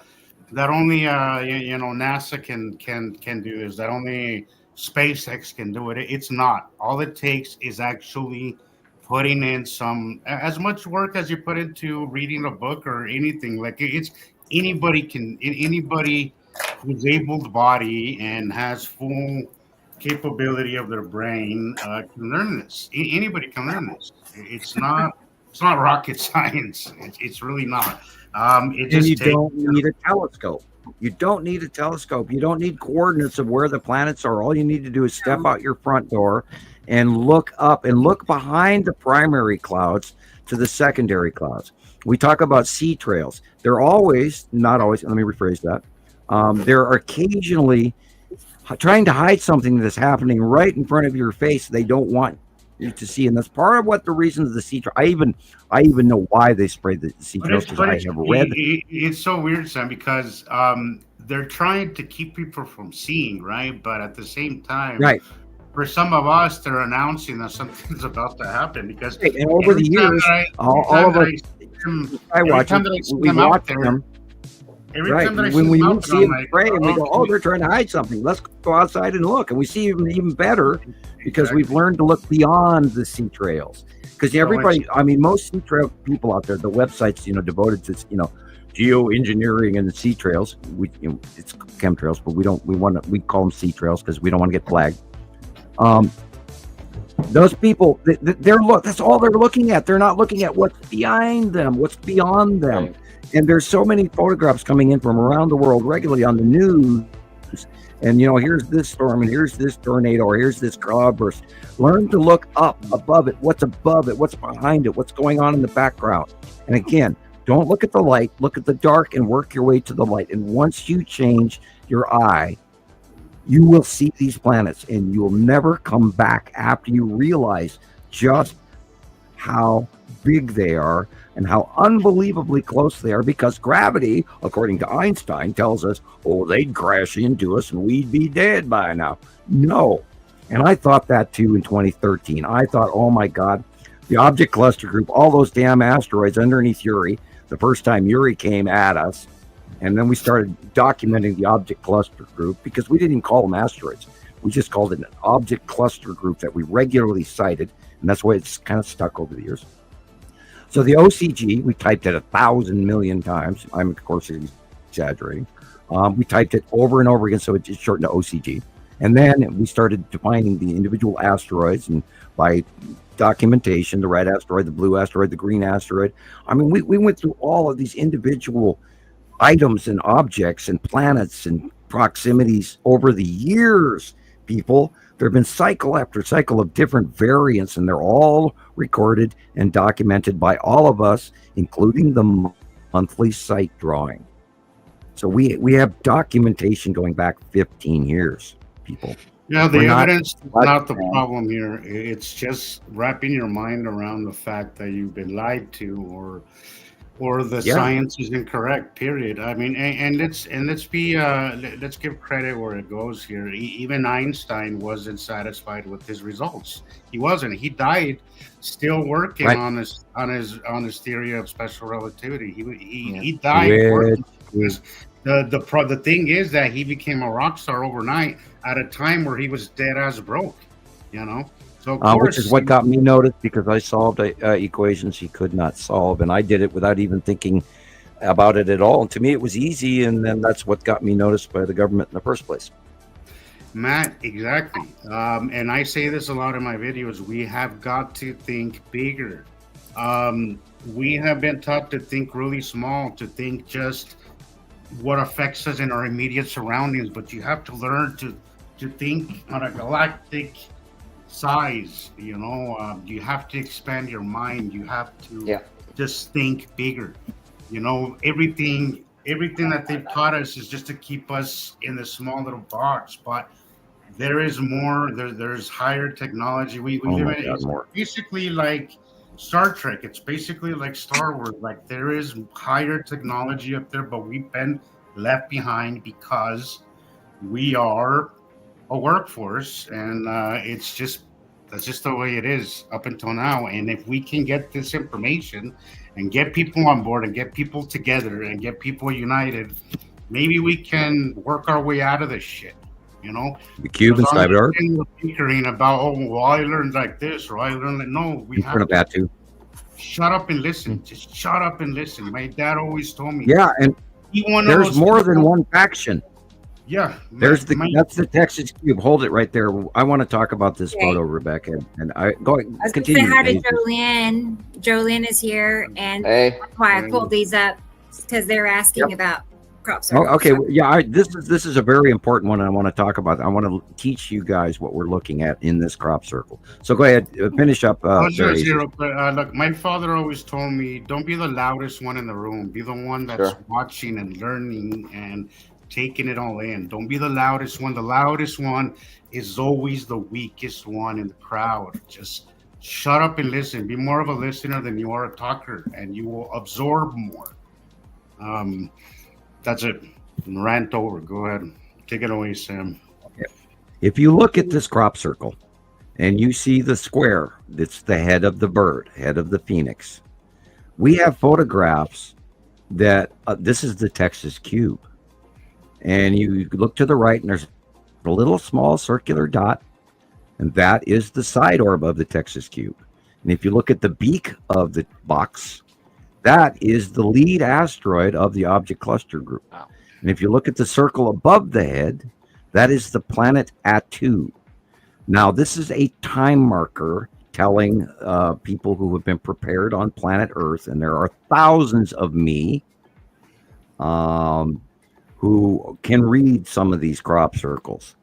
can do this. That only SpaceX can do it. It's not. All it takes is actually putting in some as much work as you put into reading a book or anything. Like it's anybody who's able-bodied and has full capability of their brain can learn this. Anybody can learn this. It's not rocket science. It's really not. It And you just takes. don't need a telescope. You don't need a telescope. You don't need coordinates of where the planets are. All you need to do is step out your front door and look up and look behind the primary clouds to the secondary clouds. We talk about sea trails. They're always, not always, let me rephrase that. They're occasionally trying to hide something that's happening right in front of your face they don't want you to see, and that's part of what the reasons the sea trail. I even know why they sprayed the sea But trails it's because but I it's have read. it's so weird, Sam, because they're trying to keep people from seeing, right? But at the same time, Right. for some of us, they're announcing that something's about to happen. Because Right, and over the years, all of us every time watching, that I see we them out watch there, them. every Right, time that I see when we them out there, see I'm them like, spray, and we go, "Oh, okay, they're trying to hide something. Let's go outside and look." And we see even better because we've exactly. learned to look beyond the sea trails. Because So it's everybody, I mean, most sea trail people out there, the websites, devoted to geoengineering and sea trails. It's chemtrails, but we call them sea trails because we don't want to get flagged. Those people, that's all they're looking at. They're not looking at what's behind them, what's beyond them. Right. And there's so many photographs coming in from around the world regularly on the news. And here's this storm, and here's this tornado, or here's this cloudburst. Learn to look up above it, what's above it, what's behind it, what's going on in the background. And again, don't look at the light, look at the dark and work your way to the light. And once you change your eye, you will see these planets, and you will never come back after you realize just how big they are and how unbelievably close they are, because gravity, according to Einstein, tells us, oh, they'd crash into us and we'd be dead by now. No. And I thought that too in 2013. I thought, oh my God, the object cluster group, all those damn asteroids underneath Uri, the first time Uri came at us. And then we started documenting the object cluster group because we didn't even call them asteroids. We just called it an object cluster group that we regularly cited. And that's why it's kind of stuck over the years. So the OCG, we typed it 1,000 million times. I'm, of course, exaggerating. We typed it over and over again, so it's shortened to OCG. And then we started defining the individual asteroids, and by documentation, the red asteroid, the blue asteroid, the green asteroid. I mean, we went through all of these individual items and objects and planets and proximities over the years, people. There have been cycle after cycle of different variants, and they're all recorded and documented by all of us, including the monthly site drawing. So we have documentation going back 15 years, people. Yeah, the evidence is not not the problem here. It's just wrapping your mind around the fact that you've been lied to, or the science is incorrect. Period. I mean, and let's give credit where it goes here. Even Einstein wasn't satisfied with his results. He wasn't. He died still working on his theory of special relativity. He died working. The thing is that he became a rock star overnight at a time where he was dead ass broke. So of course, which is what got me noticed, because I solved equations he could not solve, and I did it without even thinking about it at all. And to me, it was easy, and then that's what got me noticed by the government in the first place. Matt, exactly. And I say this a lot in my videos. We have got to think bigger. We have been taught to think really small, to think just what affects us in our immediate surroundings, but you have to learn to think on a galactic size. You have to expand your mind. You have to just think bigger. Everything that they've taught us is just to keep us in this small little box, but there is more. There's higher technology. We live in, it's basically like Star Trek. It's basically like Star Wars. Like there is higher technology up there, but we've been left behind because we are a workforce, and that's just the way it is up until now. And if we can get this information and get people on board and get people together and get people united, maybe we can work our way out of this shit. You know, The cube and cyber. Bickering about, oh, well, I learned like this, or I learned like, no, we have That too. shut up and listen. Just shut up and listen. My dad always told me. Yeah, and there's more than one faction. Yeah, that's the Texas Cube. Hold it right there. I want to talk about this photo, Rebecca, and I go continue. Say hi to Jolene. Jolene is here, and that's why I pulled these up because they're asking about crop circles. Okay, yeah, this is a very important one. I want to talk about. I want to teach you guys what we're looking at in this crop circle. So go ahead, finish up. Look, my father always told me, don't be the loudest one in the room. Be the one that's watching and learning and taking it all in. Don't be the loudest one. The loudest one is always the weakest one in the crowd. Just shut up and listen. Be more of a listener than you are a talker, and you will absorb more. That's it. Rant over. Go ahead. Take it away, Sam. If you look at this crop circle and you see the square, that's the head of the bird, head of the phoenix. We have photographs that this is the Texas Cube. And you look to the right, and there's a little small circular dot, and that is the side orb of the Texas Cube. And if you look at the beak of the box, that is the lead asteroid of the object cluster group. Wow. And if you look at the circle above the head, that is the planet Atu. Now, this is a time marker telling people who have been prepared on planet Earth, and there are thousands of me, who can read some of these crop circles.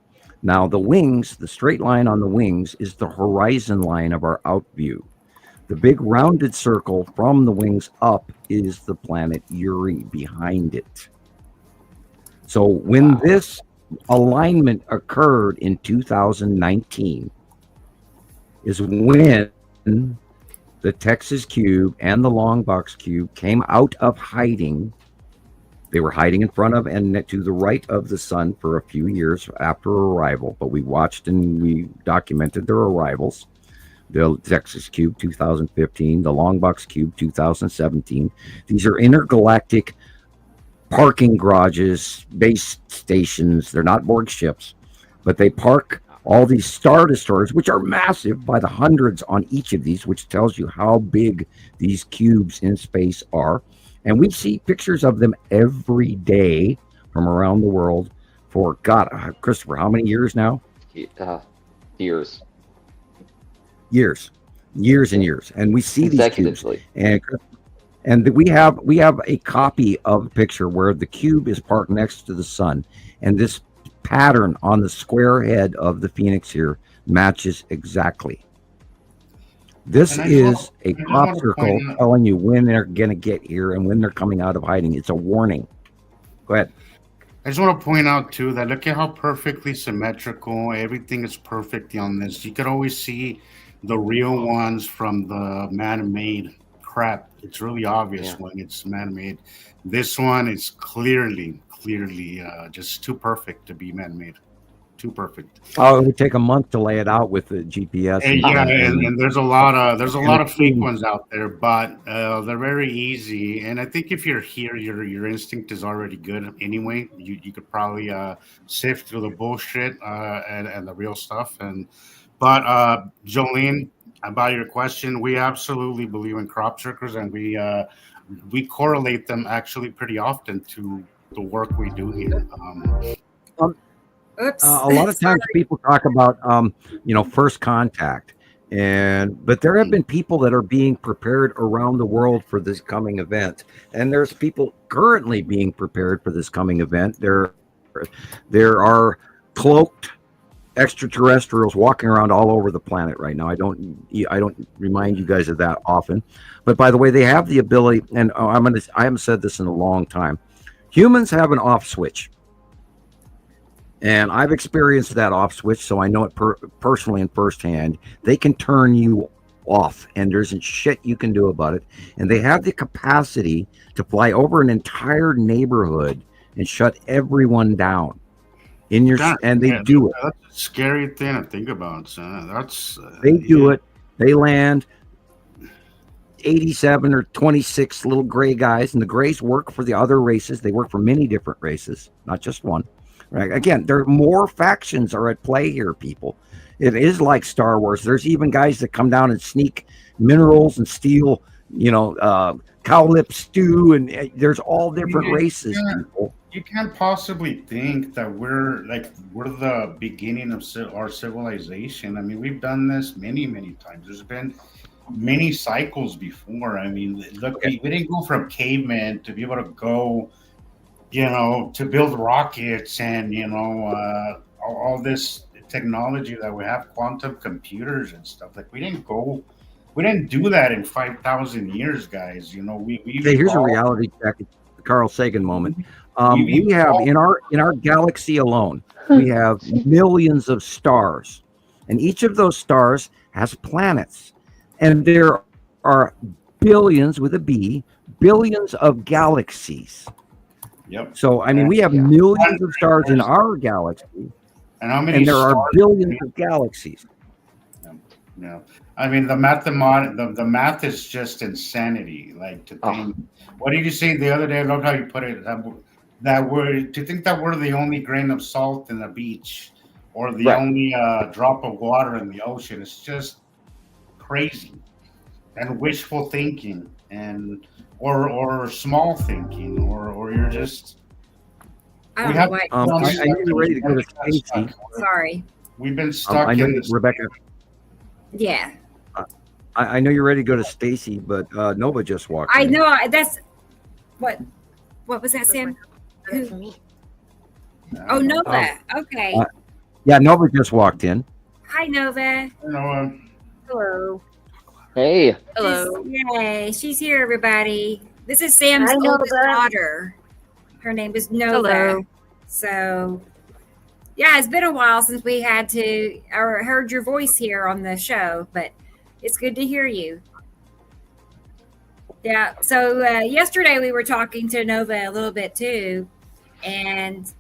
Now, the wings, the straight line on the wings is the horizon line of our out view. The big rounded circle from the wings up is the planet Uri behind it. So when this alignment occurred in 2019 is when the Texas Cube and the Long Box Cube came out of hiding. They were hiding in front of and to the right of the sun for a few years after arrival, but we watched and we documented their arrivals. The Texas Cube 2015, the Long Box Cube 2017. These are intergalactic parking garages, base stations. They're not Borg ships, but they park all these Star Destroyers, which are massive by the hundreds on each of these, which tells you how big these cubes in space are. And we see pictures of them every day from around the world for, God, Christopher, how many years now? Years and years. And we see these cubes. And we have a copy of the picture where the cube is parked next to the sun. And this pattern on the square head of the Phoenix here matches exactly. This is a crop circle telling you when they're going to get here and when they're coming out of hiding. It's a warning. Go ahead. I just want to point out, too, that look at how perfectly symmetrical. Everything is perfect on this. You could always see the real ones from the man-made crap. It's really obvious when it's man-made. This one is clearly just too perfect to be man-made. Too perfect. Oh, it would take a month to lay it out with the GPS. And there's a lot of fake ones out there, but they're very easy. And I think if you're here, your instinct is already good anyway. You could probably sift through the bullshit and the real stuff. But Jolene, about your question, we absolutely believe in crop circles, and we correlate them actually pretty often to the work we do here. A lot of times people talk about first contact, but there have been people that are being prepared around the world for this coming event, and there's people currently being prepared for this coming event. There are cloaked extraterrestrials walking around all over the planet right now. I don't remind you guys of that often, but by the way, they have the ability, and I haven't said this in a long time. Humans have an off switch. And I've experienced that off switch, so I know it personally and firsthand. They can turn you off, and there isn't shit you can do about it. And they have the capacity to fly over an entire neighborhood and shut everyone down in your, and they do it. That's a scary thing to think about, son. That's They do it. They land 87 or 26 little gray guys, and the grays work for the other races. They work for many different races, not just one. Right? Again, there are more factions are at play here, people. It is like Star Wars. There's even guys that come down and sneak minerals and steal, cow lip stew, and there's all different races. People. You can't possibly think that we're the beginning of our civilization. I mean, we've done this many, many times. There's been many cycles before. I mean, look, we didn't go from cavemen to be able to go, to build rockets and, all this technology that we have, quantum computers and stuff. Like, we didn't do that in 5,000 years, guys. Here's a reality check. Carl Sagan moment. We have in our galaxy alone, we have millions of stars, and each of those stars has planets, and there are billions with a B, billions of galaxies. Yep. So I mean, we have millions of stars in our galaxy, and there are billions of galaxies. Yeah. I mean, the math is just insanity. Like, to think, what did you say the other day? I love how you put it. To think that we're the only grain of salt in the beach, or the only drop of water in the ocean, is just crazy, and wishful thinking, and or small thinking, or you're just. I don't know why. I know you're ready to go to Stacy. Sorry. We've been stuck I know in this. Rebecca. Yeah. I know you're ready to go to Stacy, but Nova just walked in. I know. That's what was that, Sam? Oh, Nova. Okay. Yeah, Nova just walked in. Hi, Nova. Hello. Hey. Hello. Yay. She's here, everybody. This is Sam's Hi, oldest Nova. daughter. Her name is Nova. Hello. So, yeah, it's been a while since we had to or heard your voice here on the show, but it's good to hear you. Yeah. So yesterday we were talking to Nova a little bit too, and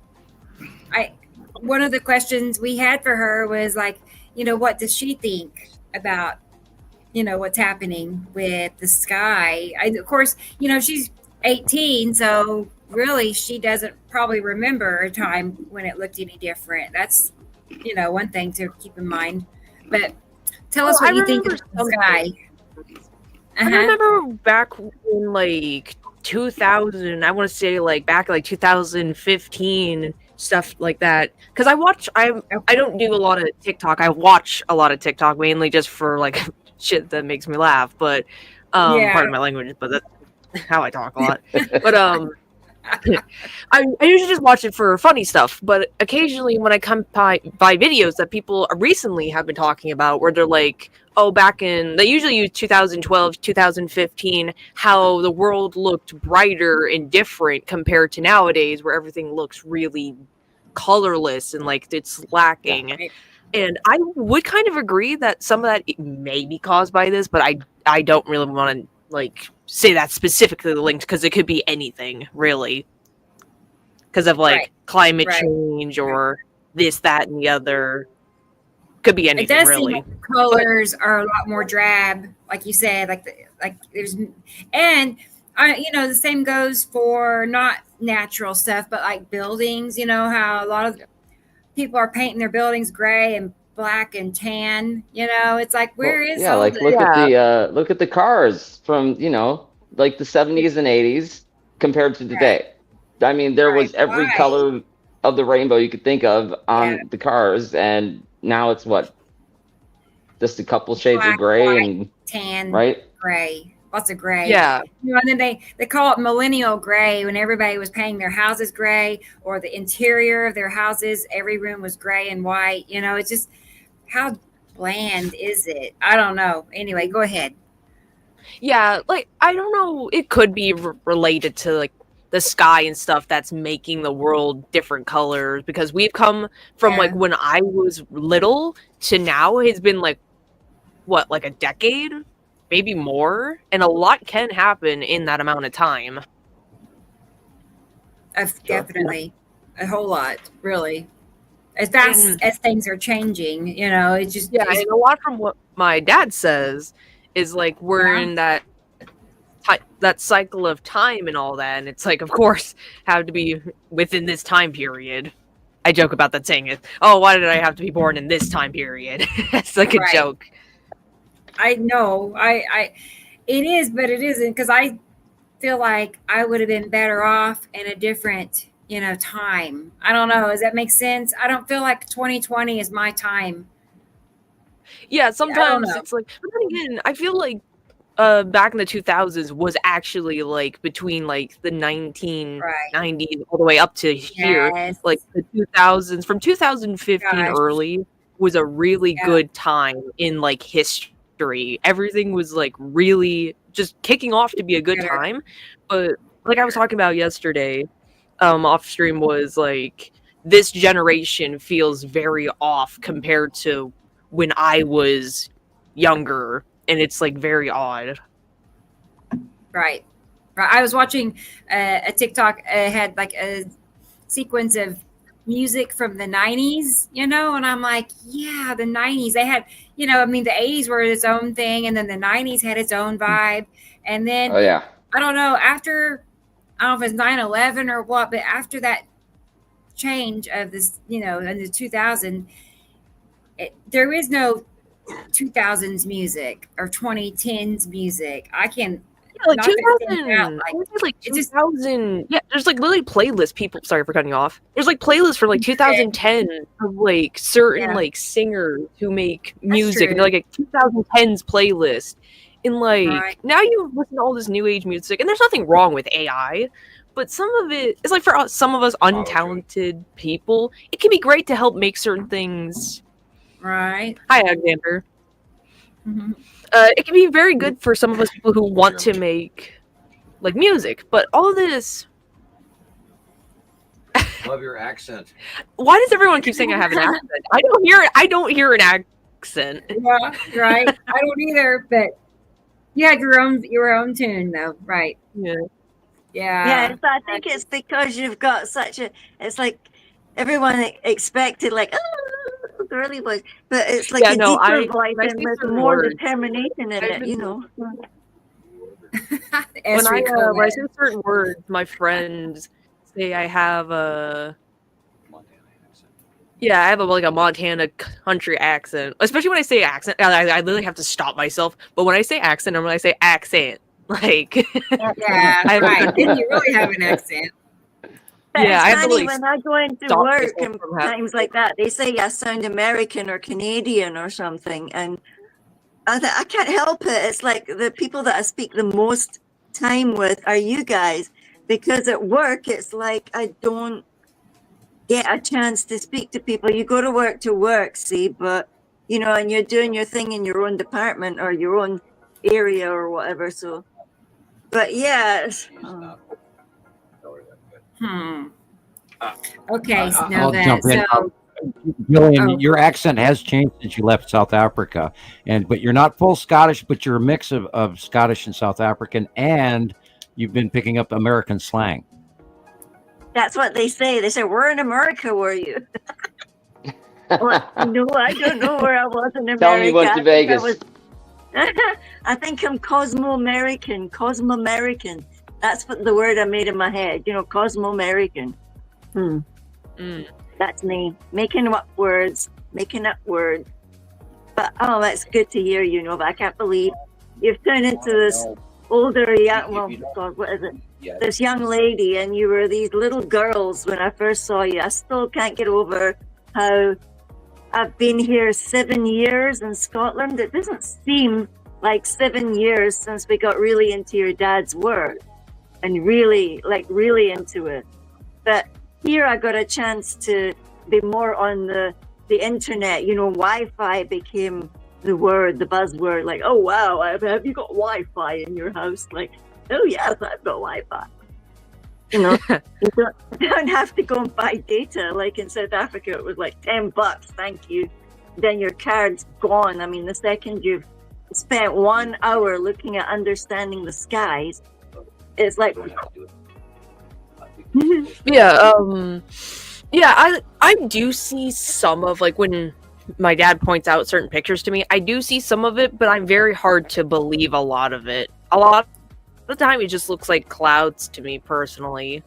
one of the questions we had for her was like, what does she think about, what's happening with the sky? Of course, she's 18, so really she doesn't probably remember a time when it looked any different. That's, one thing to keep in mind. But tell us what you think of the sky. I remember back in like 2000, I want to say like back like 2015, stuff like that. Because I don't do a lot of TikTok. I watch a lot of TikTok mainly just for like shit that makes me laugh. But pardon my language, but that's how I talk a lot. But I usually just watch it for funny stuff, but occasionally when I come by videos that people recently have been talking about where they're like, they usually use 2012, 2015, how the world looked brighter and different compared to nowadays where everything looks really colorless and like it's lacking. Yeah. And I would kind of agree that some of that may be caused by this, but I don't really want to like say that's specifically linked because it could be anything really because of like climate change or this, that, and the other. Could be anything. It does really. Seem like the colors are a lot more drab, like you said. Like there's, and the same goes for not natural stuff, but like buildings. You know how a lot of people are painting their buildings gray and black and tan. It's like look at the cars from like the 70s and 80s compared to today. I mean, there was every color of the rainbow you could think of on the cars, and now it's just a couple shades black, of gray white, and tan, gray, lots of gray. Yeah. And then they call it millennial gray when everybody was painting their houses gray, or the interior of their houses, every room was gray and white. It's just, how bland is it? I don't know. Anyway, go ahead. Yeah, like, I don't know. It could be related to like the sky and stuff that's making the world different colors, because we've come from like when I was little to now, it's been like what, like a decade, maybe more, and a lot can happen in that amount of time. Definitely, a whole lot, really. As fast as things are changing, you know, it's just and a lot from what my dad says is like we're in that cycle of time and all that, and it's like, of course, have to be within this time period. I joke about that saying, oh, why did I have to be born in this time period? It's like a joke. I know, it is, but it isn't, because I feel like I would have been better off in a different, you know, time. I don't know. Does that make sense? I don't feel like 2020 is my time. Yeah, sometimes it's like, but then again, I feel like back in the 2000s was actually like between like the 1990s all the way up to here. Like the 2000s, from 2015 early was a really good time in like history. Everything was like really just kicking off to be a good time. But like I was talking about yesterday, off stream, was like this generation feels very off compared to when I was younger. And it's like very odd. Right. I was watching a TikTok had like a sequence of music from the 90s, you know, and I'm like, yeah, the 90s. They had, you know, I mean, the 80s were its own thing, and then the 90s had its own vibe. And then, I don't know, after, I don't know if it's 9/11 or what, but after that change of this, you know, in the 2000s, there is no 2000s music or 2010s music. I can like 2000 like 2000 there's like literally playlists, people, sorry for cutting you off, there's like playlists for like 2010 of like certain like singers who make music, and they're like a 2010s playlist. And like now you listen to all this new age music, and there's nothing wrong with AI, but some of it is like, for some of us untalented people, it can be great to help make certain things. Hi, Alexander. It can be very good for some of us people who want to make like music, but all this. Love your accent. Why does everyone keep saying I have an accent? I don't hear an accent. Yeah, right. I don't either, but you had your own tune though, right? Yeah. So I think it's because you've got such a. It's like everyone expected, like, oh, girly voice, but it's like a deeper voice and with more determination in it, you know. When I say certain words, my friends say I have a I have like a Montana country accent. Especially when I say accent, I literally have to stop myself. But when I say accent, and when I say accent, like right, then you really have an accent. But it's funny when I go into work and times like that, they say I sound American or Canadian or something, and I can't help it. It's like the people that I speak the most time with are you guys, because at work it's like I don't get a chance to speak to people. You go to work, see, but you know, and you're doing your thing in your own department or your own area or whatever. So, but yeah. Okay, so I'll jump in. Gillian, your accent has changed since you left South Africa, but you're not full Scottish, but you're a mix of Scottish and South African, and you've been picking up American slang. That's what they say. They say, "Where in America were you?" Well, no, I don't know where I was in America. Tell me you went to Vegas. I think I'm Cosmo-American. Cosmo-American. That's what the word I made in my head. You know, Cosmo-American. That's me. Making up words. But oh, that's good to hear, you know, but I can't believe you've turned into this older young, well, God, what is it? This young lady, and you were these little girls when I first saw you. I still can't get over how I've been here 7 years in Scotland. It doesn't seem like 7 years since we got really into your dad's work and really into it. But here I got a chance to be more on the internet. You know, Wi-Fi became the buzzword. Like, oh wow, have you got Wi-Fi in your house? Like, oh yes, I've got Wi-Fi. You know, you don't have to go and buy data. Like in South Africa, it was like $10. Thank you. Then your card's gone. I mean, the second you've spent 1 hour looking at understanding the skies. It's like I do see some of, like, when my dad points out certain pictures to me, I do see some of it, but I'm very hard to believe a lot of it. A lot of the time it just looks like clouds to me personally.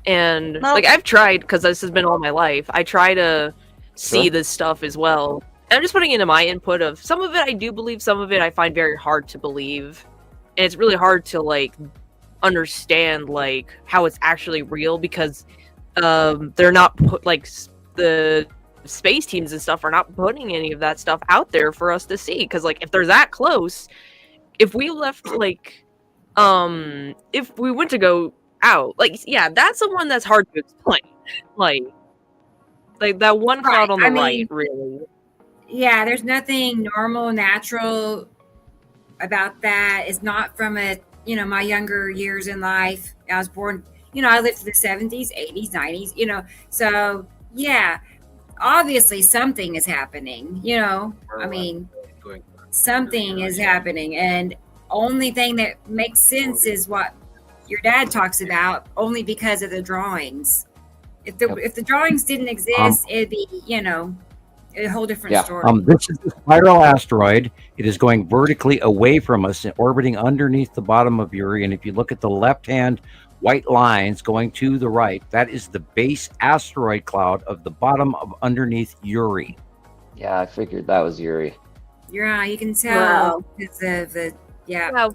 And like, I've tried, because this has been all my life, I try to see this stuff as well. And I'm just putting into my input of some of it I do believe, some of it I find very hard to believe. And it's really hard to, like, understand, like, how it's actually real, because they're not put, like, the space teams and stuff are not putting any of that stuff out there for us to see. Because, like, if they're that close, if we left, like, if we went to go out, like, yeah, that's the one that's hard to explain. like that one cloud on the right, really. Yeah, there's nothing normal, natural about that. It's not from my younger years in life. I was born, I lived through the 70s, 80s, 90s, so yeah, obviously something is happening, something is happening, and only thing that makes sense is what your dad talks about, only because of the drawings. If the drawings didn't exist, it'd be, a whole different story. This is the spiral asteroid. It is going vertically away from us and orbiting underneath the bottom of Uri. And if you look at the left-hand white lines going to the right, that is the base asteroid cloud of the bottom of underneath Uri. Yeah, I figured that was Uri. Yeah, you can tell because of the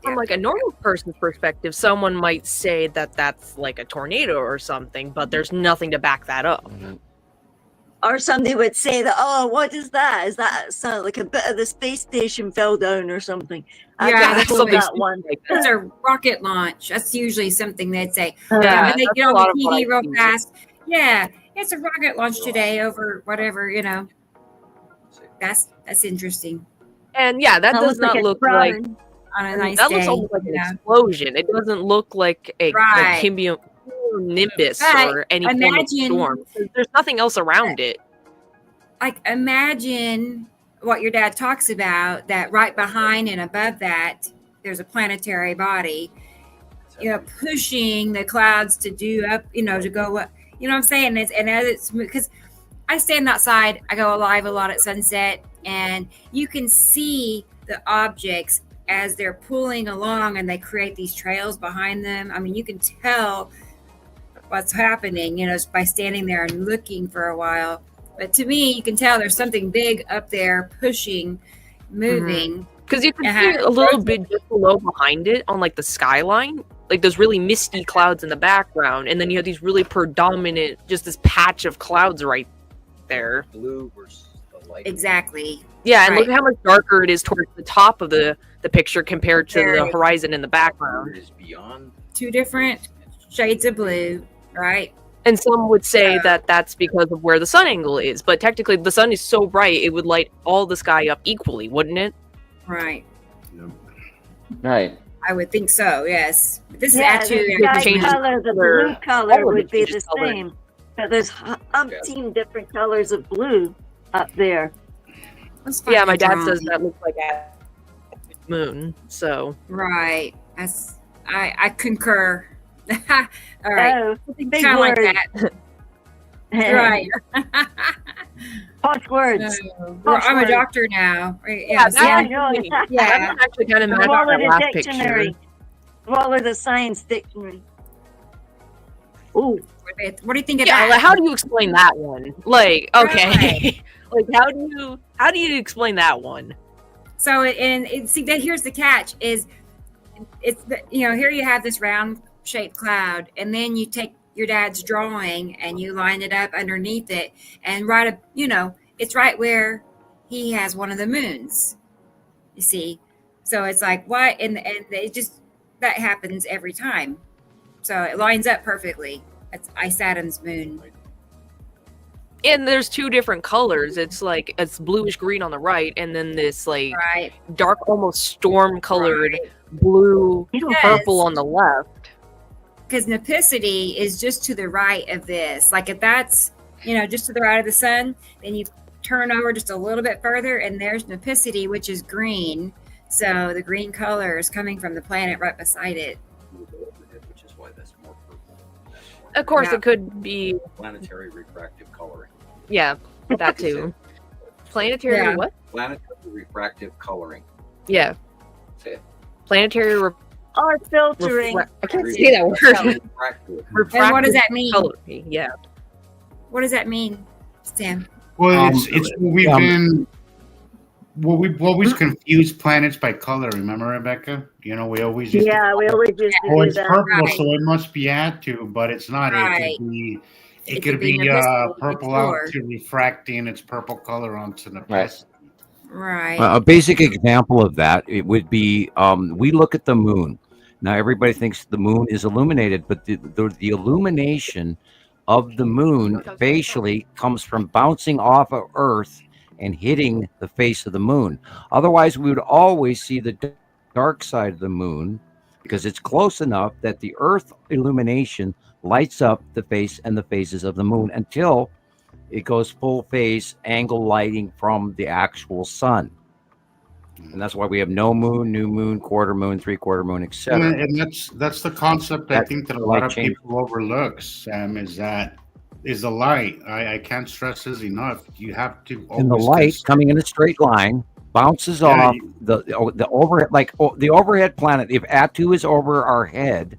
from like a normal person's perspective, someone might say that that's like a tornado or something, but there's nothing to back that up. Or somebody would say that, oh, what is that? Is that sound like a bit of the space station fell down or something? That's that one. That's a rocket launch. That's usually something they'd say. They get on the TV real fast. Yeah, it's a rocket launch today over whatever, That's interesting. And yeah, that does not look like on a nice that day. looks almost like an explosion. It doesn't look like a nimbus or any form of storm. There's nothing else around it. Like, imagine what your dad talks about, that right behind and above that there's a planetary body, pushing the clouds to do up, to go up. You know what I'm saying? It's because I stand outside, I go live a lot at sunset, and you can see the objects as they're pulling along, and they create these trails behind them. I mean, you can tell what's happening, by standing there and looking for a while. But to me, you can tell there's something big up there pushing, moving. Because you can see a little bit just below behind it on, like, the skyline, like those really misty clouds in the background, and then you have these really predominant, just this patch of clouds right there. Blue versus the light. Exactly. Yeah, and look at how much darker it is towards the top of the picture compared to the horizon in the background. It is beyond. Two different shades of blue, right? And some would say that that's because of where the sun angle is, but technically the sun is so bright it would light all the sky up equally, wouldn't it? Right. Right. I would think so, yes. But this is actually the blue color would be the same. But there's umpteen different colors of blue up there. Yeah, my dad says that looks like a moon. So right, I concur. All right, big kind of like word. that. Right. Posh words. I'm a doctor now. Yeah, yeah. I'm actually kind of mad about that last dictionary. picture. Swallow the science dictionary. Ooh. What do you think of Yeah, that? like, how do you explain that one? Like, okay, like how do you explain that one? So see that here's the catch: is it's here you have this round shaped cloud, and then you take your dad's drawing and you line it up underneath it, and it's right where he has one of the moons. You see, so it's like what, and it just that happens every time, so it lines up perfectly. It's Saturn's moon. And there's two different colors. It's like it's bluish green on the right, and then this like dark, almost storm colored blue purple on the left. Because Nipicity is just to the right of this. Like if that's just to the right of the sun, then you turn over just a little bit further, and there's Nipicity, which is green. So the green color is coming from the planet right beside it. Which is why that's more purple. Of course, Yeah. it could be. Planetary refractive coloring. Yeah, that too. Planetary Yeah. what? Planetary refractive coloring. Yeah. Say it. Planetary. Oh, it's filtering. I can't say that word. Refractive. And what does that mean? Coloring. Yeah. What does that mean, Sam? Well, it's what we've been. We always Mm-hmm. confuse planets by color. Remember, Rebecca? You know, we always used Yeah, we always used to oh, do it's that. purple, Right. so it must be Atu, but it's not. Right. It could be Nipicity purple before. out to refracting its purple color onto the Right. Right. A basic example of that, it would be we look at the moon. Now everybody thinks the moon is illuminated, but the illumination of the moon facially comes from bouncing off of Earth and hitting the face of the moon. Otherwise, we would always see the dark side of the moon because it's close enough that the Earth illumination lights up the face and the phases of the moon until it goes full phase angle lighting from the actual sun. And that's why we have no moon, new moon, quarter moon, three-quarter moon, etc. And that's the concept I think that a lot of change. people overlook, Sam, is the light. I can't stress this enough. You have to always And the light coming in a straight line bounces off the overhead, like the overhead planet. If Atu is over our head,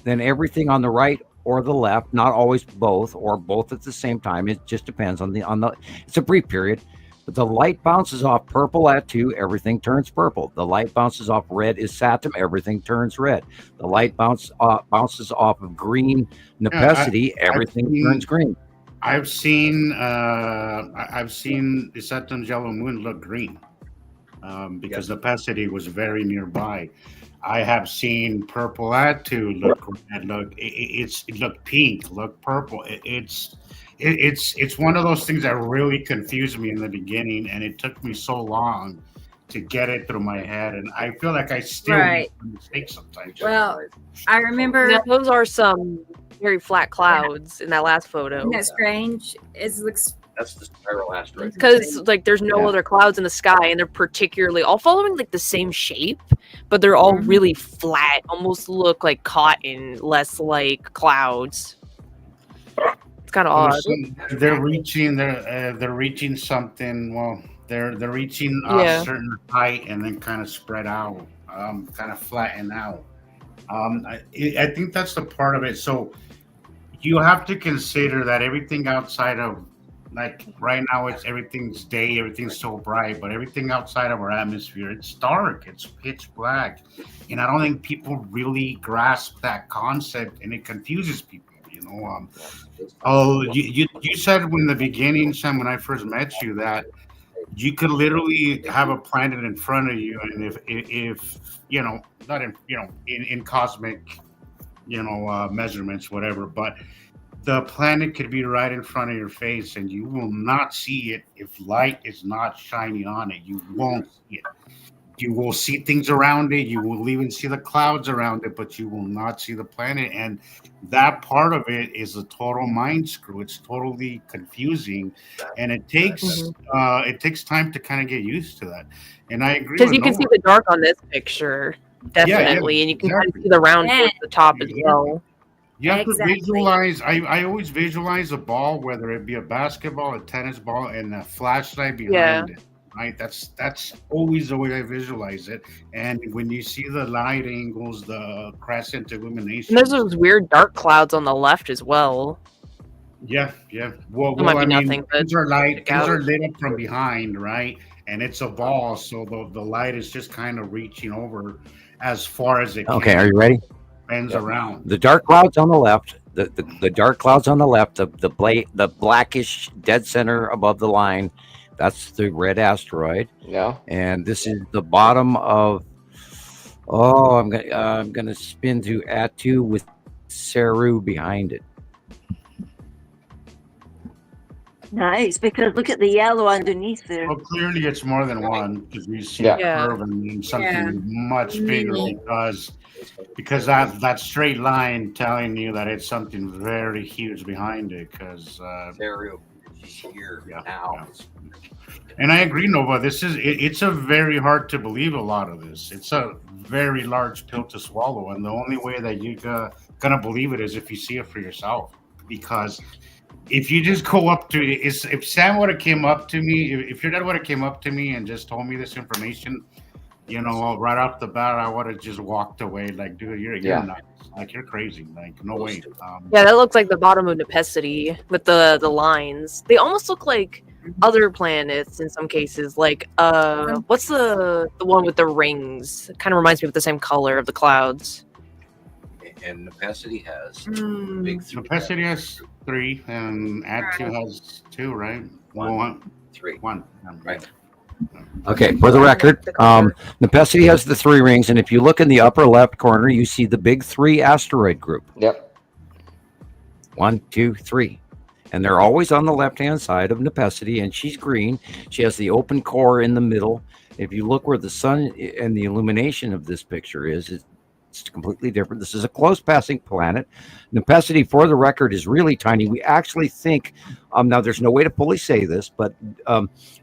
then everything on the right or the left, not always both or both at the same time. It just depends on the. It's a brief period, but the light bounces off purple Atu, everything turns purple. The light bounces off red is Saturn, everything turns red. The light bounces off of green Nipicity, everything turns green. I've seen the Saturn's yellow moon look green because the Nipicity was very nearby. I have seen purple Atu look red, it looked pink, look purple. It's one of those things that really confused me in the beginning, and it took me so long to get it through my head, and I feel like I still make mistakes sometimes. Well, I remember. Now, those are some very flat clouds in that last photo. Isn't that strange? It looks. That's the spiral asteroid. Because like there's no other clouds in the sky, and they're particularly all following like the same shape, but they're all really flat, almost look like cotton, less like clouds. It's kind of odd. They're reaching something. Well, they're reaching a certain height and then kind of spread out, kind of flatten out. I think that's the part of it. So you have to consider that everything outside of, like right now, everything's day, everything's so bright, but everything outside of our atmosphere, it's dark, it's pitch black, and I don't think people really grasp that concept, and it confuses people. You know, you said in the beginning, Sam, when I first met you, that you could literally have a planet in front of you, and if you know, not in cosmic, measurements, whatever, but the planet could be right in front of your face, and you will not see it if light is not shining on it. You won't see it. You will see things around it. You will even see the clouds around it, but you will not see the planet. And that part of it is a total mind screw. It's totally confusing, and it takes time to kind of get used to that. And I agree. Because you can see the dark on this picture, definitely, and you can kind of see the round towards the top as well. You have to visualize. I always visualize a ball, whether it be a basketball, a tennis ball, and a flashlight behind it. Right? That's always the way I visualize it. And when you see the light angles, the crescent illumination, And there's those weird dark clouds on the left as well. Yeah. Well, It might be I mean, nothing, but things are lit up from behind, right? And it's a ball, so the light is just kind of reaching over as far as it can. Okay, are you ready? Bends around. The dark clouds on the left, the dark clouds on the left, the blackish dead center above the line, that's the red asteroid. Yeah. And this is the bottom of. Oh, I'm gonna spin to Atu with Saru behind it. Nice, because look at the yellow underneath there. Well, clearly it's more than one, because we see a curve and something much bigger, because that straight line telling you that it's something very huge behind it. Because Saru is here now. And I agree, Nova. It's a very hard to believe a lot of this. It's a very large pill to swallow, and the only way that you're gonna believe it is if you see it for yourself. Because if you just go up to if Sam would have came up to me, if your dad would have came up to me and just told me this information, right off the bat, I would have just walked away. Like, dude, you're nuts. Like, you're crazy. Like, no way. Yeah, that looks like the bottom of Nepacity with the lines. They almost look like other planets in some cases. Like, what's the one with the rings? It kind of reminds me of the same color of the clouds. And Nepacity has big three. Nepacity has 3, and Add-2 has 2, right? One. 3. 1. Right. Okay, for the record, Nepacity has the 3 rings, and if you look in the upper left corner, you see the big 3 asteroid group. Yep. 1, 2, 3. And they're always on the left-hand side of Nepacity, and she's green. She has the open core in the middle. If you look where the sun and the illumination of this picture is, it's completely different. This is a close-passing planet. Nepacity, for the record, is really tiny. We actually think, now there's no way to fully say this, but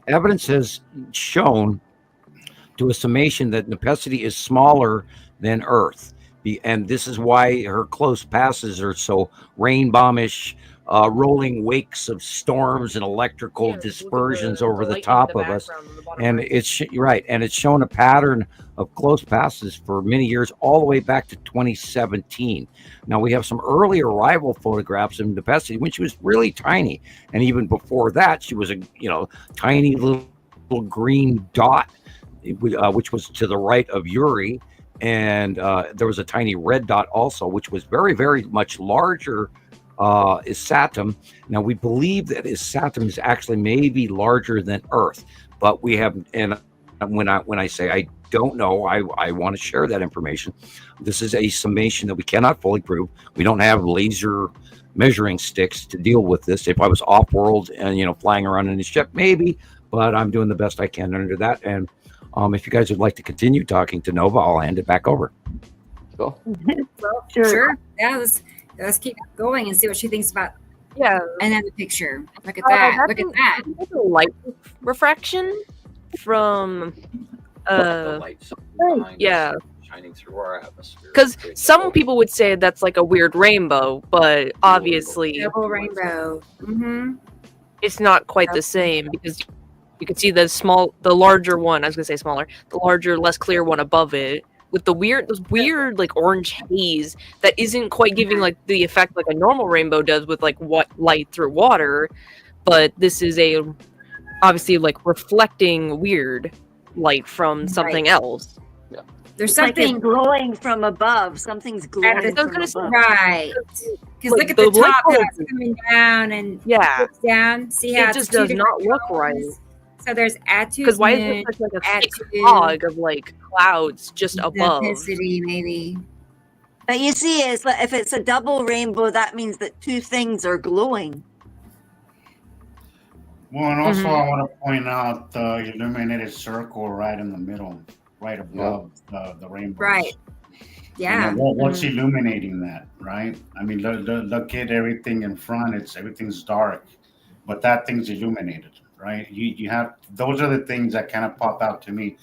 evidence has shown to a summation that Nepacity is smaller than Earth. And this is why her close passes are so rain-bombish, rolling wakes of storms and electrical dispersions over the top of us. And it's right. And it's shown a pattern of close passes for many years, all the way back to 2017. Now we have some early arrival photographs of Nepacity when she was really tiny. And even before that, she was a tiny little green dot, which was to the right of Uri. And there was a tiny red dot also, which was very, very much larger is Saturn. Now we believe that Saturn is actually maybe larger than Earth, but we have, and when I say I don't know, I want to share that information. This is a summation that we cannot fully prove. We don't have laser measuring sticks to deal with this. If I was off world and flying around in a ship, maybe, but I'm doing the best I can under that. And if you guys would like to continue talking to Nova, I'll hand it back over. Cool. Well, sure. Yeah, let's keep going and see what she thinks about. Yeah. Another picture. Look at that. Look at that. Light refraction from yeah, shining through our atmosphere. because some people would say that's like a weird rainbow, but obviously Double rainbow. Mm-hmm. it's not quite the same, because you can see the larger one. I was gonna say smaller, the larger, less clear one above it, with those weird like orange haze that isn't quite giving like the effect like a normal rainbow does with like what light through water, but this is obviously like reflecting weird light from something else. Yeah. There's It's like something it's glowing from above. Something's glowing so from above. right. Because Like, look at the the light top, how bulb- it's coming down and Yeah, flips down. See how it it's just two does different not look colors? right. So there's Add-2's Because why is moon, it such like a thick Add-2, fog of like clouds just above? Nepacity, maybe. But you see, it's like if it's a double rainbow, that means that 2 things are glowing. Well, and also I want to point out the illuminated circle right in the middle, right above the rainbow. Right. Yeah. What's illuminating that, right? I mean, look at everything in front. Everything's dark, but that thing's illuminated, right? You have, those are the things that kind of pop out to me.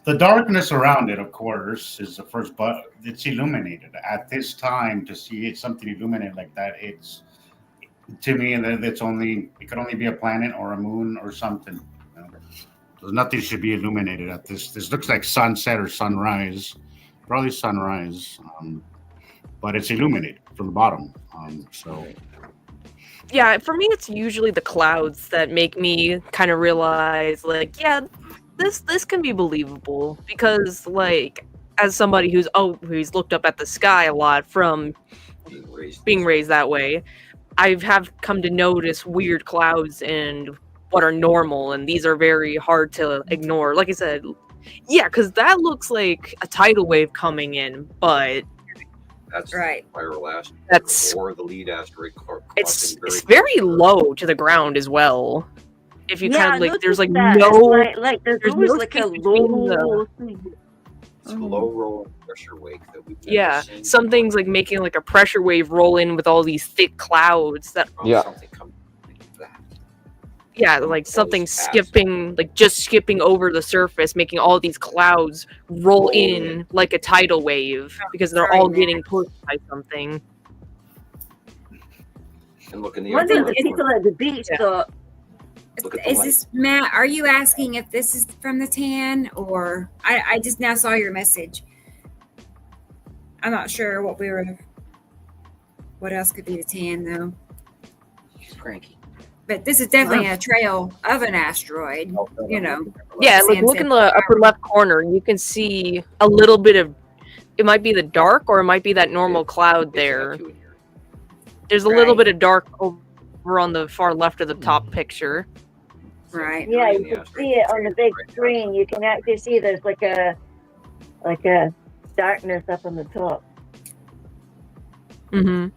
The darkness around it, of course, is the first, but it's illuminated at this time. To see something illuminated like that, it's, to me, it could only be a planet or a moon or something. Nothing should be illuminated at this. This looks like sunset or sunrise, probably sunrise, but it's illuminated from the bottom. So Yeah, for me, it's usually the clouds that make me kind of realize, like, yeah, this can be believable, because, like, as somebody who's looked up at the sky a lot from being raised that way, I have come to notice weird clouds and what are normal, and these are very hard to ignore. Like I said, yeah, because that looks like a tidal wave coming in, but That's Right. viral asteroid, That's- or the lead asteroid. it's very low to the ground as well. If you kind of like, there's like noticed that. no, It's like there's there's always no like a space between the- low thing. It's a low rolling pressure wake that we've never yeah, seen. something's like making like a pressure wave roll in with all these thick clouds that Yeah. Something coming like that. yeah, like something skipping, like just skipping over the surface, making all these clouds roll in like a tidal wave because they're all getting pushed by something. And look in the One of the people at the beach thought, is this Matt? Are you asking if this is from the tan, or I just now saw your message? I'm not sure what else could be the tan though. She's cranky. But this is definitely a trail of an asteroid. You know. Yeah, like look in the upper left corner. You can see a little bit of. It might be the dark, or it might be that normal cloud there. There's a little bit of dark over on the far left of the top picture. Right. yeah, you can see it on the big screen. You can actually see there's like a darkness up on the top. Mm-hmm.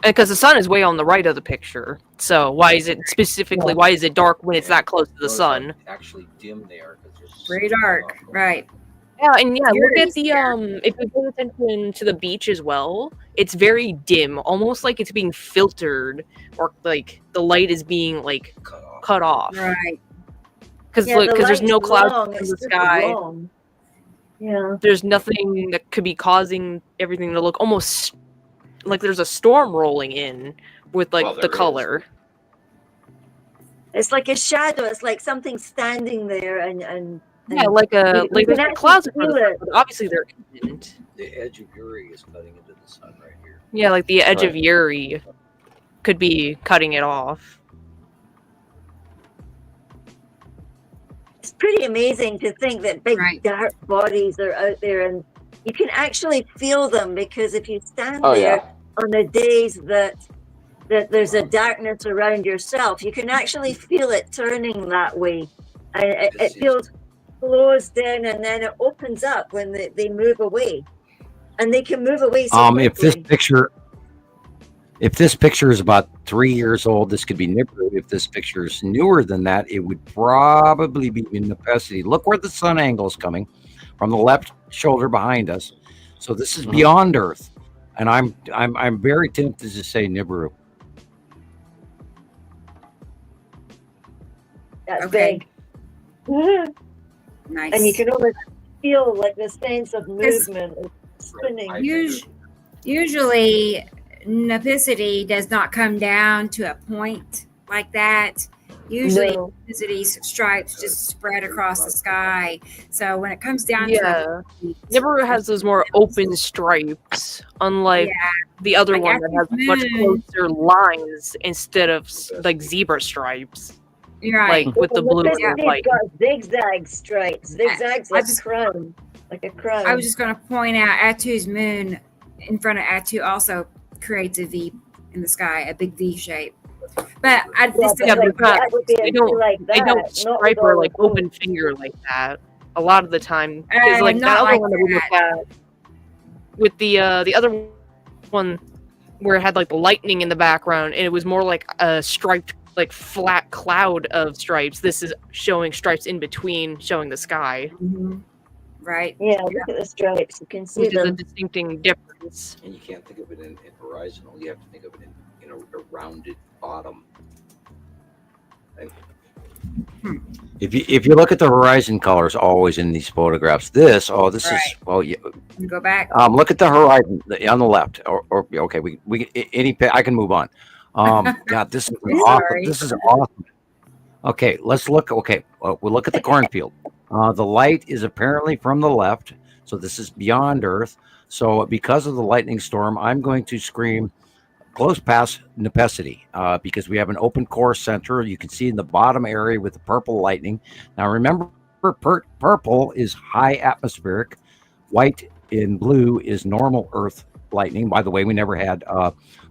Because the sun is way on the right of the picture. So why is it specifically? Why is it dark when it's that close to the sun? Actually, dim there. Very dark. Right. Yeah, and look at the if you pay attention to the beach as well, it's very dim, almost like it's being filtered, or like the light is being like cut off. Right. Because there's no clouds in the sky. Yeah. There's nothing that could be causing everything to look almost like there's a storm rolling in with like the color. It's like a shadow. It's like something standing there and yeah, like there's clouds in front of it, but obviously there isn't. The edge of Uri is cutting into the sun right here. Yeah, like the edge of Uri could be cutting it off. It's pretty amazing to think that big dark bodies are out there, and you can actually feel them, because if you stand there on the days that there's a darkness around yourself, you can actually feel it turning that way, and it feels closed in, and then it opens up when they move away, and they can move away so quickly. If this picture is about 3 years old, this could be Nibiru. If this picture is newer than that, it would probably be in Nepacity. Look where the sun angle is coming from the left shoulder behind us. So this is beyond Earth, and I'm very tempted to say Nibiru. That's big. Nice. And you can almost feel like the sense of movement spinning. Usually, Nepacity does not come down to a point like that. Usually, Nepacity stripes just spread across the sky. So when it comes down to Nibiru has those more open stripes, unlike the other one that has much closer lines instead of like zebra stripes. Right. Like with the blue and white. Got zigzag stripes, zigzags like a crown. I was just going to point out Atu's moon in front of Atu also creates a V in the sky, a big V shape. But they don't stripe or like open finger like that a lot of the time. Because like that other one that we looked at with the other one where it had like the lightning in the background, and it was more like a striped, like flat cloud of stripes. This is showing stripes in between, showing the sky. Mm-hmm. Right. Yeah, look at the stripes. You can see them. Which is a distincting difference. And you can't think of it in horizontal. You have to think of it in a rounded bottom. If you look at the horizon colors always in these photographs, this is go back. Look at the horizon on the left, or okay, I can move on. God, this is awesome. This is awesome. Okay, let's look. Okay, we'll look at the cornfield. The light is apparently from the left, so this is beyond Earth. So because of the lightning storm, I'm going to scream close past Nepacity because we have an open core center. You can see in the bottom area with the purple lightning. Now remember, purple is high atmospheric. White and blue is normal Earth lightning. By the way, we never had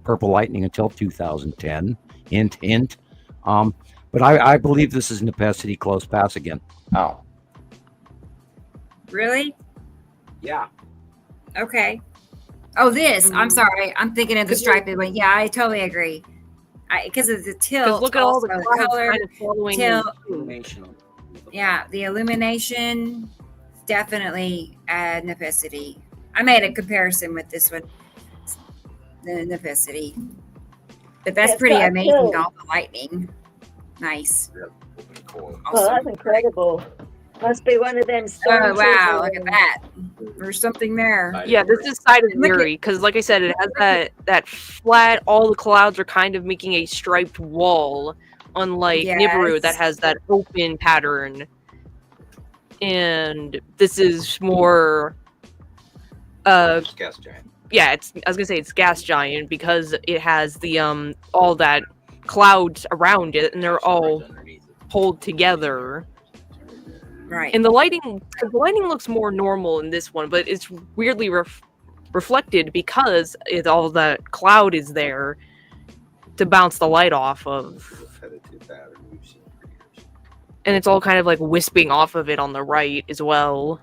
purple lightning until 2010. Hint, hint. But I believe this is Nepacity close pass again. Oh. Really? Yeah. Okay. Oh, this. I'm sorry. I'm thinking of the striped one. Yeah, I totally agree. Because of the tilt. Look at all the color. kind of following Tilt. Yeah, the illumination. Definitely Nepacity. I made a comparison with this one. The Nepacity. But that's pretty amazing, all the lightning. Nice. Oh, that's incredible. Must be one of them storm. Oh wow! Look at that. There's something there. Yeah, this is side of Look at- Uri because, like I said, it has that flat. All the clouds are kind of making a striped wall, unlike Nibiru that Yes. has that open pattern. And this is more. Gas giant. Yeah, I was gonna say it's gas giant because it has the all that clouds around it, and they're all pulled together. Right. And the lighting looks more normal in this one, but it's weirdly reflected because all that cloud is there to bounce the light off of. And it's all kind of like wisping off of it on the right as well.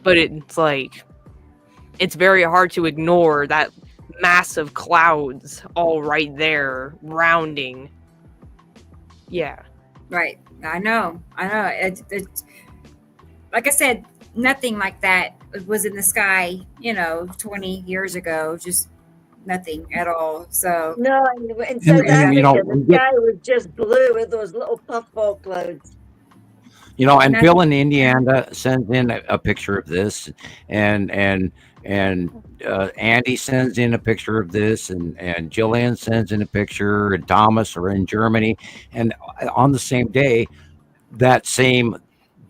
But it's like, it's very hard to ignore that massive clouds all right there rounding. Yeah. Right. I know. It's like I said, nothing like that was in the sky, 20 years ago. Just nothing at all. So No, in South And, Africa, we the get- sky was just blue with those little puffball clouds. And Nothing. Bill in Indiana sends in a picture of this, and Andy sends in a picture of this, and Gillian sends in a picture, and Thomas are in Germany, and on the same day, that same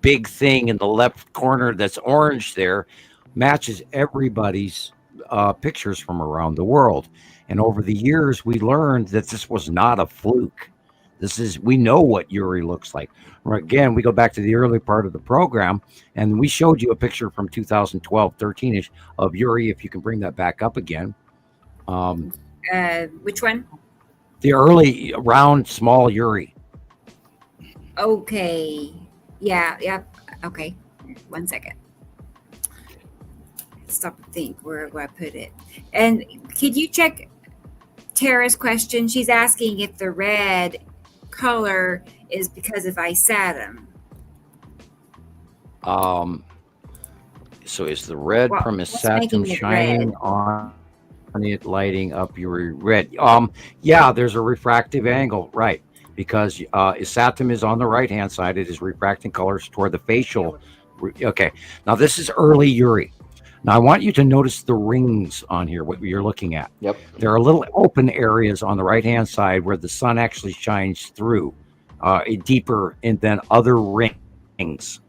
big thing in the left corner that's orange there matches everybody's pictures from around the world. And over the years, we learned that this was not a fluke. We know what Uri looks like. Again, we go back to the early part of the program, and we showed you a picture from 2012, 13-ish of Uri, if you can bring that back up again. Which one? The early, round, small Uri. Okay. Yeah. Okay. 1 second. Stop and think. Where do I put it? And could you check Tara's question? She's asking if the red color is because of Isatum. So is the red from what's Isatum making it shining red? on it, lighting up Uri red? Yeah, there's a refractive angle, right? Because Isatum is on the right-hand side. It is refracting colors toward the facial. Okay, now this is early Uri. Now I want you to notice the rings on here, what you're looking at. Yep. There are little open areas on the right-hand side where the sun actually shines through deeper than other rings.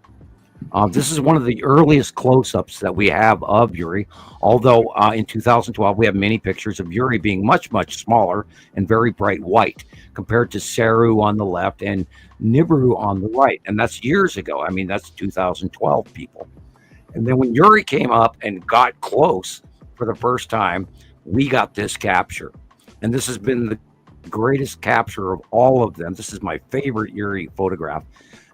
This is one of the earliest close-ups that we have of Uri, although in 2012 we have many pictures of Uri being much, much smaller and very bright white compared to Saru on the left and Nibiru on the right. And that's years ago. I mean, that's 2012, people. And then when Uri came up and got close for the first time, we got this capture. And this has been the greatest capture of all of them. This is my favorite Uri photograph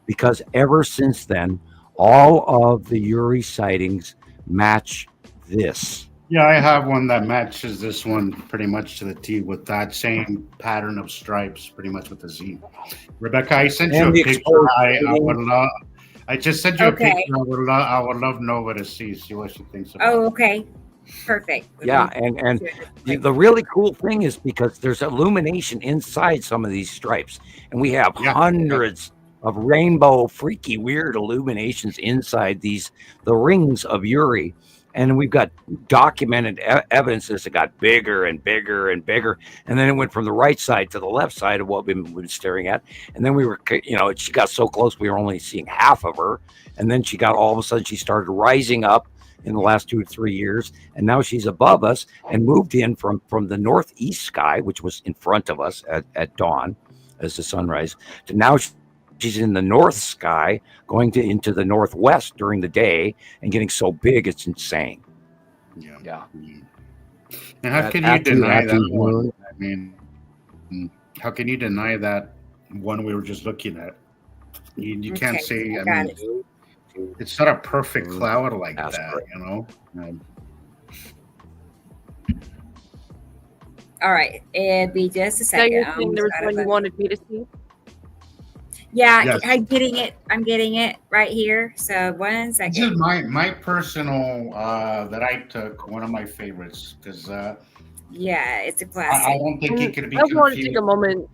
because ever since then, all of the Uri sightings match this. Yeah, I have one that matches this one pretty much to the T with that same pattern of stripes, pretty much with the Z. Rebecca, I sent you a picture. I just sent you a picture. I would love Nova to see what she thinks about it. Oh, okay. Perfect. Yeah, and the really cool thing is because there's illumination inside some of these stripes, and we have hundreds of rainbow, freaky, weird illuminations inside the rings of Uri. And we've got documented evidence that it got bigger and bigger and bigger. And then it went from the right side to the left side of what we've been staring at. And then we were, she got so close, we were only seeing half of her. And then all of a sudden, she started rising up in the last 2 to 3 years. And now she's above us and moved in from the northeast sky, which was in front of us at dawn as the sunrise, to now she's in the north sky, going into the northwest during the day and getting so big it's insane. Yeah. And how can you deny that one? I mean, how can you deny that one we were just looking at? You can't say. I mean, it's not a perfect cloud like that, All right, it'd be just a second. There was one you wanted me to see. Yeah, Yes. I'm getting it right here. So 1 second. This is my personal that I took, one of my favorites, because yeah, it's a classic. I don't think it could be I want to confused. take a moment.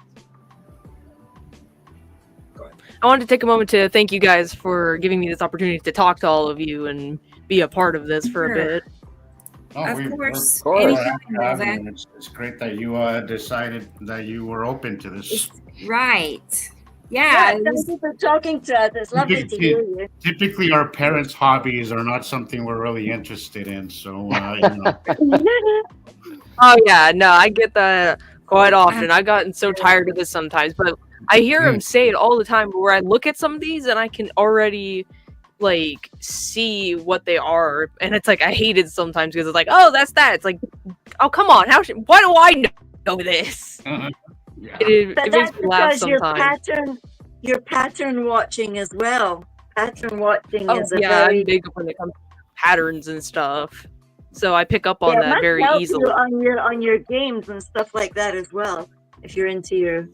I wanted to take a moment to thank you guys for giving me this opportunity to talk to all of you and be a part of this for a bit. Of course. Anytime, it's great that you decided that you were open to this. Right. Yeah. Thank you for talking to us. It's lovely to hear you. Typically, our parents' hobbies are not something we're really interested in. So, you know. Oh yeah, no, I get that quite often. I've gotten so tired of this sometimes, but I hear him say it all the time. Where I look at some of these and I can already like see what they are, and it's like I hate it sometimes because it's like, oh, that's that. It's like, oh, come on, why do I know this? Yeah. It makes me laugh sometimes. You're pattern watching as well. Pattern watching is I'm big when it comes to patterns and stuff. So I pick up on that very easily. On your games and stuff like that as well. If you're into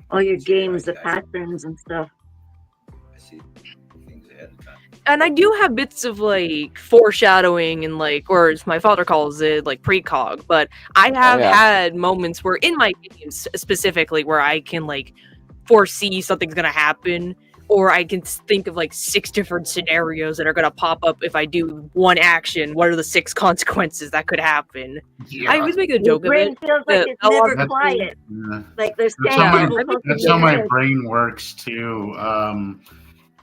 all your games, the patterns and stuff. I see things ahead of time. And I do have bits of like foreshadowing and like, or as my father calls it, like precog. But I have had moments where in my games specifically where I can like foresee something's gonna happen, or I can think of like 6 different scenarios that are gonna pop up if I do one action. What are the 6 consequences that could happen? I always make a joke of it. Feels like it's never quiet. Yeah. Like there's that's how my brain works too.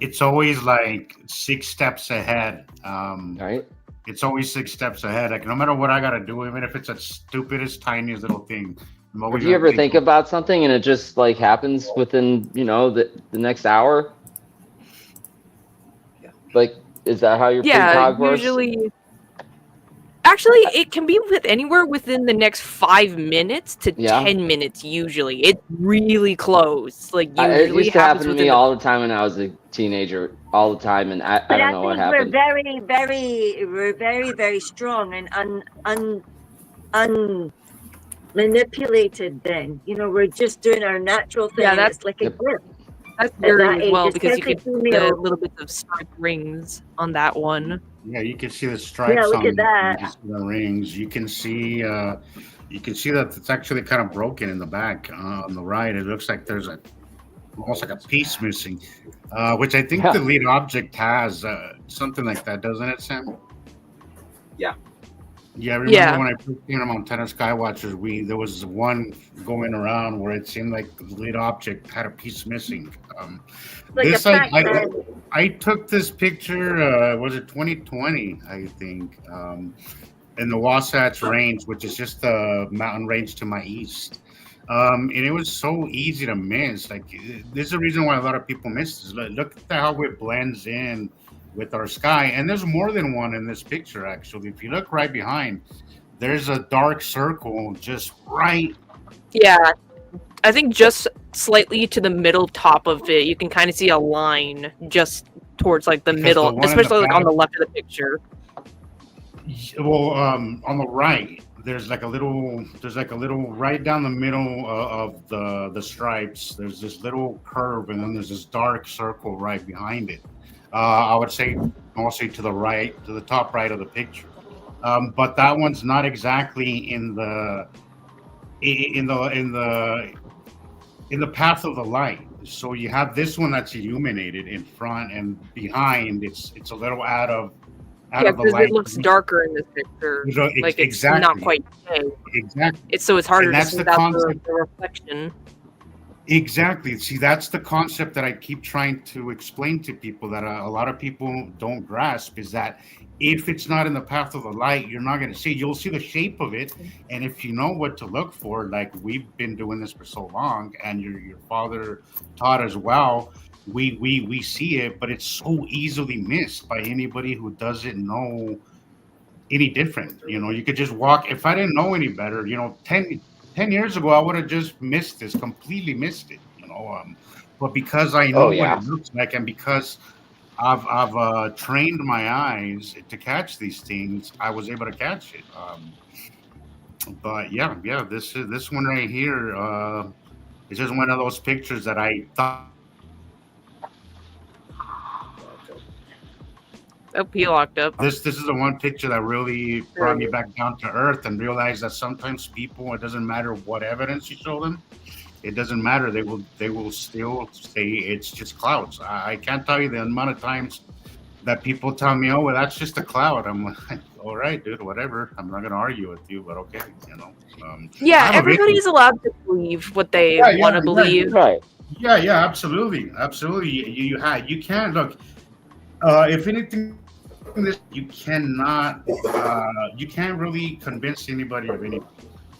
It's always like 6 steps ahead. Right. It's always 6 steps ahead. Like no matter what I gotta do, even if it's the stupidest, tiniest little thing. Do you ever think about something and it just like happens within, you know, the next hour? Yeah. Like, is that how your precog works? Usually. Actually, it can be anywhere within the next 5 minutes to 10 minutes. Usually, it's really close. Like usually, it used to happen to me all the time when I was a teenager, all the time, and I don't know what happened. We're very, very strong and unmanipulated. Then we're just doing our natural thing. Yeah, that's like a gift. That's very as well because you can see the little bits of striped rings on that one. Yeah, you can see the stripes look at that. The rings. You can see that it's actually kind of broken in the back on the right. It looks like there's almost like a piece missing, which I think the lead object has something like that, doesn't it, Sam? Yeah. Yeah, I remember when I first came to Montana Skywatchers, there was one going around where it seemed like the lead object had a piece missing. I took this picture, was it 2020, I think, in the Wasatch Range, which is just the mountain range to my east. And it was so easy to miss. Like, there's a reason why a lot of people miss this. Look at how it blends in with our sky, and there's more than one in this picture. Actually, if you look right behind, there's a dark circle just right. Yeah, I think just slightly to the middle top of it, you can kind of see a line just towards like the middle, especially like on the left of the picture. Well, on the right, there's like a little right down the middle of the stripes. There's this little curve, and then there's this dark circle right behind it. I would say mostly to the right, to the top right of the picture. But that one's not exactly in the path of the light. So you have this one that's illuminated in front, and behind it's a little out of the light. It looks darker in this picture. Like it's not quite day. Exactly. It's harder to see the reflection. Exactly. See, that's the concept that I keep trying to explain to people that a lot of people don't grasp, is that if it's not in the path of the light, you're not going to see. You'll see the shape of it, and if you know what to look for, like we've been doing this for so long, and your father taught as well, we see it, but it's so easily missed by anybody who doesn't know any different. You could just walk. If I didn't know any better, 10 years ago, I would have just completely missed it, but because I know what it looks like, and because I've trained my eyes to catch these things, I was able to catch it. But this one right here is just one of those pictures that I thought. Oh, he locked up. This is the one picture that really brought me back down to earth and realized that sometimes people, it doesn't matter what evidence you show them, it doesn't matter. They will still say it's just clouds. I can't tell you the amount of times that people tell me, "Oh, well, that's just a cloud." I'm like, "All right, dude, whatever. I'm not gonna argue with you, but okay, you know." I Yeah, have a video. everybody's allowed to believe what they want to believe. Right. Yeah, absolutely, absolutely. You can look. If anything, this you can't really convince anybody of anything.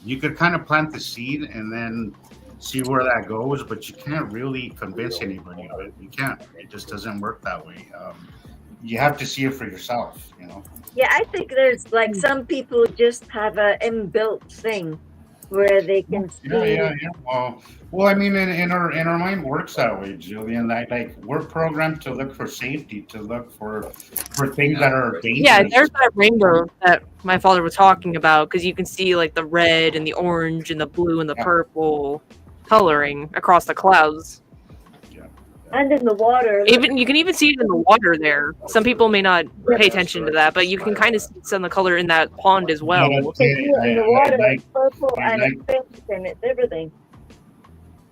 You could kind of plant the seed and then see where that goes, but you can't really convince anybody of it. You can't. It just doesn't work that way. You have to see it for yourself, you know. Yeah, I think there's like some people just have a inbuilt thing where they can see. Yeah. Well, I mean, in our mind works that way, Julian. Like we're programmed to look for safety, to look for things that are dangerous. Yeah, there's that rainbow that my father was talking about, because you can see like the red and the orange and the blue and the purple coloring across the clouds. And in the water. Even you can even see it in the water there. Some people may not pay attention to that, but you can kind of see some of the color in that pond as well. In the water, it's purple and it's pink and it's everything.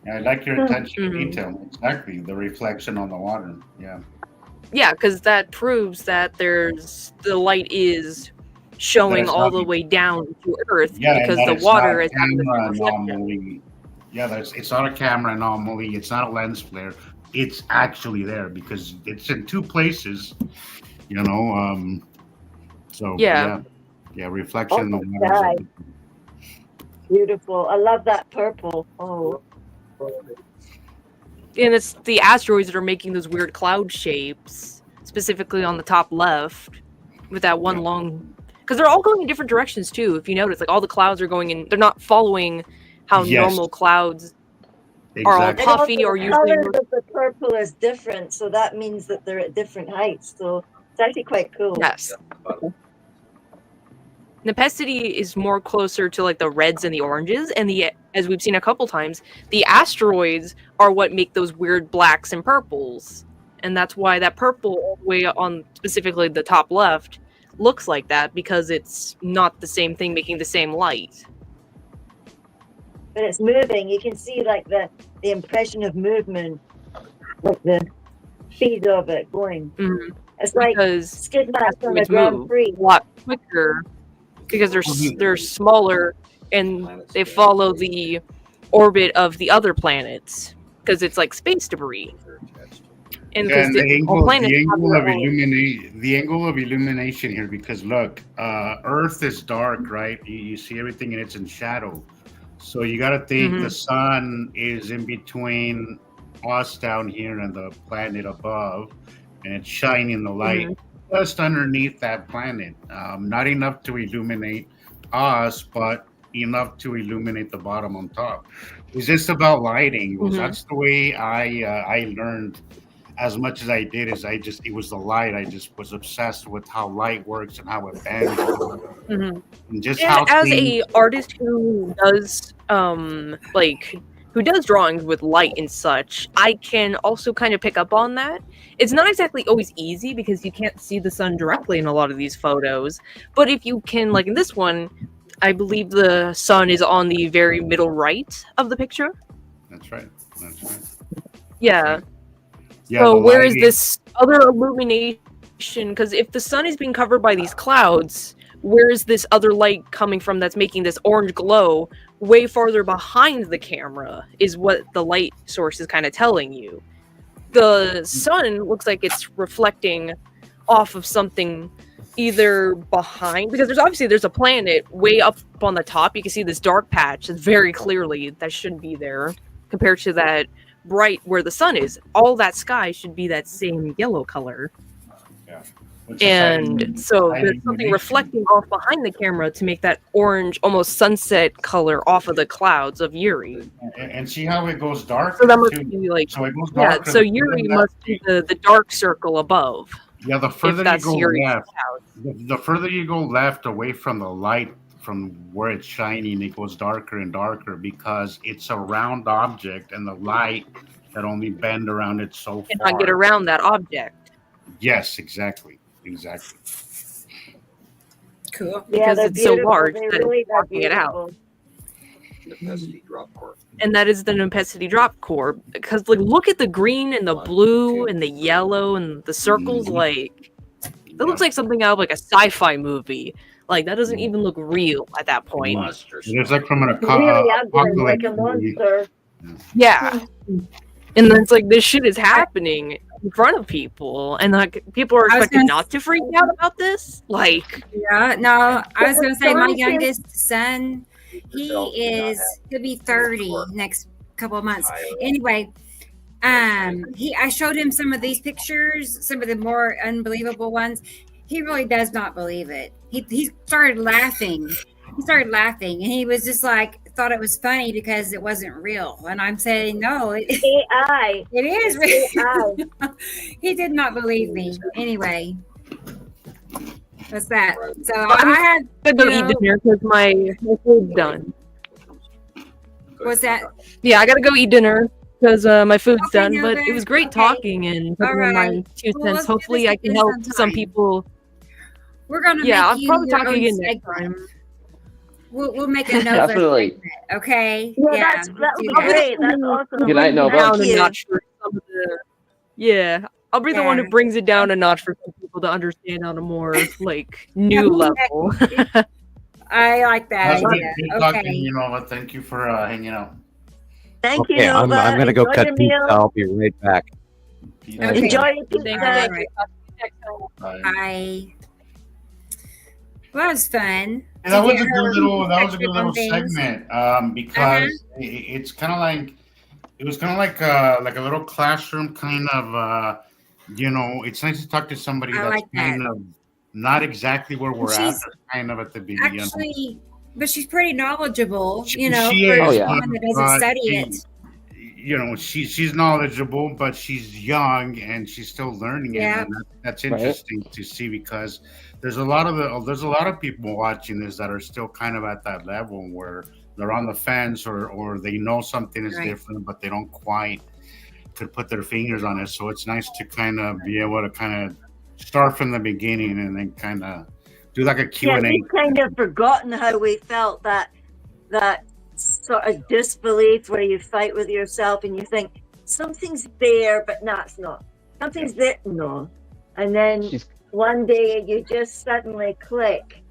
I like your attention to detail. Exactly, the reflection on the water. Yeah. Yeah, because that proves that the light is showing all the way down to Earth, because the water is having the reflection. Yeah, it's not a camera anomaly. It's not a lens flare. It's actually there because it's in two places, you know. So yeah, reflection in the water. Beautiful. I love that purple. Oh. And it's the asteroids that are making those weird cloud shapes, specifically on the top left, with that one long. Because they're all going in different directions too. If you notice, like all the clouds are going in. They're not following how normal clouds. Are all puffy or usually. The color of the purple is different, so that means that they're at different heights. So it's actually quite cool. Yes. Nepacity is more closer to like the reds and the oranges, and as we've seen a couple times, the asteroids are what make those weird blacks and purples, and that's why that purple all the way on specifically the top left looks like that, because it's not the same thing making the same light. But it's moving. You can see like the impression of movement, like the speed of it going. Mm-hmm. It's like skid marks on the Grand Prix. A lot quicker because they're smaller and they follow the orbit of the other planets because it's like space debris. And the angle of illumination here, because look, Earth is dark, right? You see everything and it's in shadow. So you got to think the sun is in between us down here and the planet above, and it's shining the light just underneath that planet. Not enough to illuminate us, but enough to illuminate the bottom on top. It's just about lighting. That's the way I learned as much as I did. It was the light. I just was obsessed with how light works and how it bends. And just as a artist who does who does drawings with light and such, I can also kind of pick up on that. It's not exactly always easy because you can't see the sun directly in a lot of these photos, but if you can, like in this one, I believe the sun is on the very middle right of the picture. That's right. Yeah. So where is this other illumination? Because if the sun is being covered by these clouds, where is this other light coming from that's making this orange glow way farther behind the camera is what the light source is kind of telling you. The sun looks like it's reflecting off of something either behind, because there's a planet way up on the top. You can see this dark patch very clearly that shouldn't be there compared to that bright where the sun is. All that sky should be that same yellow color. Yeah. And so there's something reflecting off behind the camera to make that orange, almost sunset color off of the clouds of Uri. And see how it goes dark? So that must be like, so it goes dark. Yeah, so Uri must be the dark circle above. Yeah, the further you go left, the further you go left away from the light, from where it's shining, it goes darker and darker because it's a round object and the light that only bend around it so far. Cannot get around that object. Yes, exactly. Cool. Because it's so large that it's blocking it out. And that is the Nepenthe drop core. Because like, look at the green and the blue and the yellow and the circles. Like, that looks like something out of like a sci-fi movie. Like, that doesn't even look real at that point. It's like from an Really ugly, apocalypse like a movie. monster. Yeah. And then it's like, this shit is happening in front of people. And like, people are I was expected gonna not to freak out about this? Like, Yeah, no, I was gonna say my Sorry, youngest son, he'll be 30 next couple of months. Anyway, I showed him some of these pictures, some of the more unbelievable ones. He really does not believe it. He started laughing. And he was just like, thought it was funny because it wasn't real. And I'm saying, no, AI. it is It's real. He did not believe me. Anyway, that's that. So I had I gotta go eat dinner because my food's done. what's that? Yeah, I gotta go eat dinner because my food's Okay, done. But Nova. it was great Okay. talking and putting in my Alright. 2 Well, let's cents. do Hopefully, this I can again help sometime. some people. We're gonna Yeah, make I'll you probably your talk own again next segment. time. We'll make a Nova Definitely. segment, okay? Yeah, that let's would do be that. great. That's awesome. Good night, Nova. Down Thank a you. notch for some of the. Yeah, I'll be the one who Yeah. brings it down a notch for some people to understand on a more like new level. I like that That's great. idea. Good talking, Okay. you know. Thank you for hanging out. Thank you, Okay, I'm Nova. gonna go Enjoy cut your pizza. meal. I'll be right back. Okay. Enjoy your Thank pizza. All you. right. Bye. Bye. Well, that was fun. Yeah, that to was get a good her little. That was a perspective good on little things. segment. Because it's kind of like it was kind of like a little classroom kind of. You know, it's nice to talk to somebody I that's like that. kind of not exactly where we're at, She's but kind of at the beginning. actually, but she's pretty knowledgeable, She for is, Oh, yeah. someone that doesn't study it. You know, she's knowledgeable, but she's young and she's still learning it. Yeah. And that's Right. interesting to see because there's a lot of people watching this that are still kind of at that level where they're on the fence or they know something is Right. different, but they don't quite could put their fingers on it. So it's nice to kind of be able to kind of start from the beginning and then kind of do like a Yeah, Q&A. we've kind of forgotten how we felt that sort of disbelief where you fight with yourself and you think something's there, but no, it's not. Something's there, no. And then She's- one day you just suddenly click.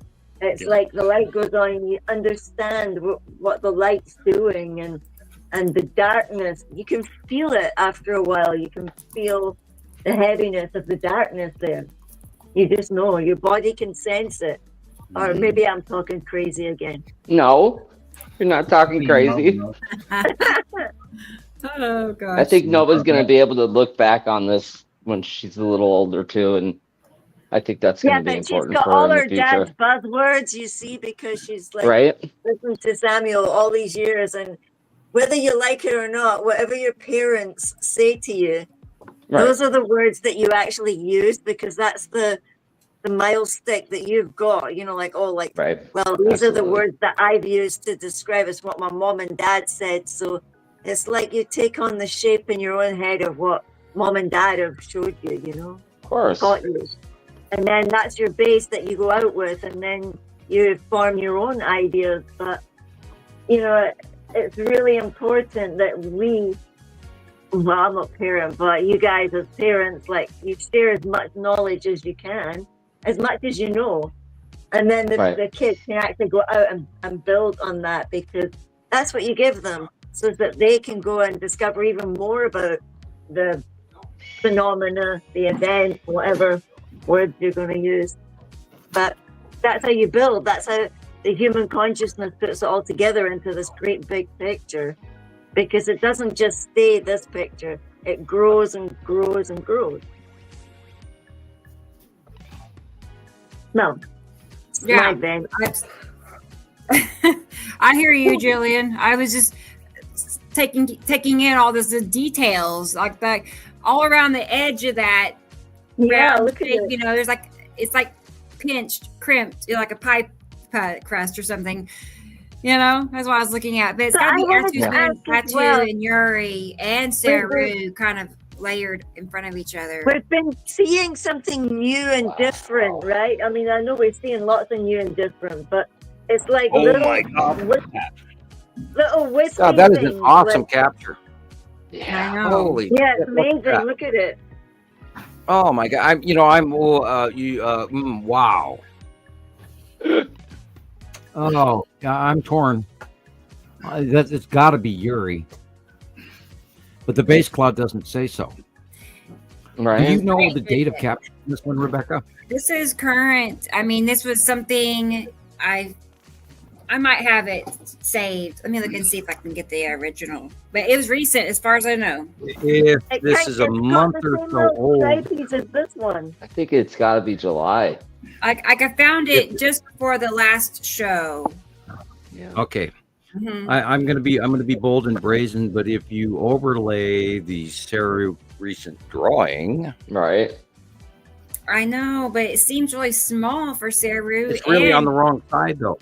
It's like the light goes on and you understand what the light's doing and the darkness. You can feel it after a while. You can feel the heaviness of the darkness there. You just know. Your body can sense it. Or maybe I'm talking crazy again. No, you're not talking crazy. No. Oh gosh. I think Nova's going to be able to look back on this when she's a little older too, and I think that's going Yeah, to be but she's important got for her all in the her dad's future. buzzwords, you see, because she's like Right? listened to Samuel all these years, and whether you like it or not, whatever your parents say to you, Right. those are the words that you actually use because that's the mile stick that you've got. You know, like Right. well, these are the Absolutely. words that I've used to describe as what my mom and dad said. So it's like you take on the shape in your own head of what mom and dad have showed you. You know. Of course. Taught you. And then that's your base that you go out with, and then you form your own ideas. But you know, it's really important that well, I'm not a parent, but you guys as parents, like you share as much knowledge as you can, as much as you know, and then the kids can actually go out and build on that because that's what you give them, so that they can go and discover even more about the phenomena, the event, whatever words you're going to use. But that's how you build. That's how the human consciousness puts it all together into this great big picture, because it doesn't just stay this picture. It grows and grows and grows. No, Yeah. my Ben. I hear you, Gillian. I was just taking in all this the details, like that all around the edge of that. Yeah, round look at shape, it. you know, there's like it's like pinched, crimped, like a pie crust or something. You know, that's what I was looking at. But it's So got to I be wanted to ask as Atu well. and Yuri and Saru kind of layered in front of each other. We've been seeing something new and different, right? I mean, I know we're seeing lots of new and different, but it's like Oh little. my God. little wispy God, that is an things, awesome like- capture. I know. Holy Yeah, shit, it's look at amazing. that. Look at it. Oh my God. Wow. Oh, yeah, I'm torn. It's got to be Yuri. But the base cloud doesn't say so. Right. Do you know the date of capture on this one, Rebecca? This is current. I mean, this was something I might have it saved. Let me look and see if I can get the original. But it was recent, as far as I know. If this is a month or so old. Stripies as this one. I think it's got to be July. I found it just before the last show. Yeah. Okay. Mhm. I'm gonna be bold and brazen, but if you overlay the Saru recent drawing, Right. I know, but it seems really small for Saru. it's really on and- the wrong side though.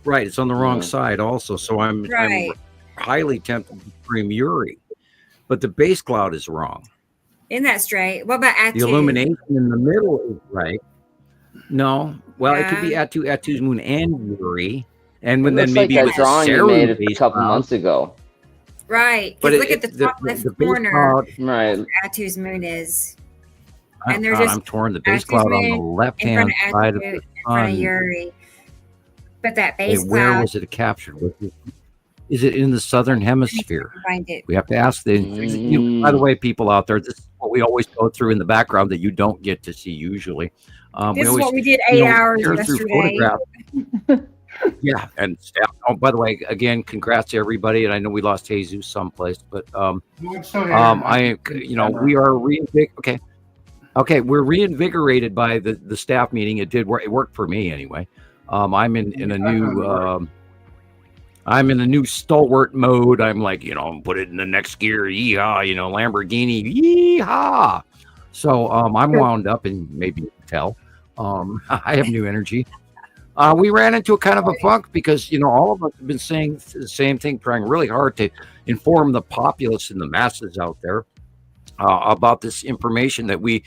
Right, it's on the wrong Yeah. side also. So I'm Right. highly tempted to scream Yuri, but the base cloud is wrong. Isn't that straight? What about Atu? The illumination in the middle is right. No, well, it could be Atu's moon and Yuri, and It then looks maybe like it that was drawing you Saru made a base couple cloud. months ago. Right. But Look at the top left the base corner. cloud. Right. Where Atu's moon is. And And they're just I'm torn. The base Atu's cloud on the moon left in front hand of side of Atu, the in front of sun. Yuri. But that Hey, base where cloud, was it captured? Is it in the southern hemisphere? find it. We have to ask by the way, people out there, this is what we always go through in the background that you don't get to see usually. This is what we did 8 hours share through yesterday. photographs. Yeah, and oh, by the way, again, congrats to everybody. And I know we lost Jesus someplace, but we are okay. We're reinvigorated by the staff meeting. It did work. It worked for me anyway. I'm in a new. I'm in a new stalwart mode. I'm like, put it in the next gear. Yeehaw, Lamborghini. Yeehaw. So I'm wound up, and maybe you can tell. I have new energy. We ran into a kind of a funk because, all of us have been saying the same thing, trying really hard to inform the populace and the masses out there about this information that we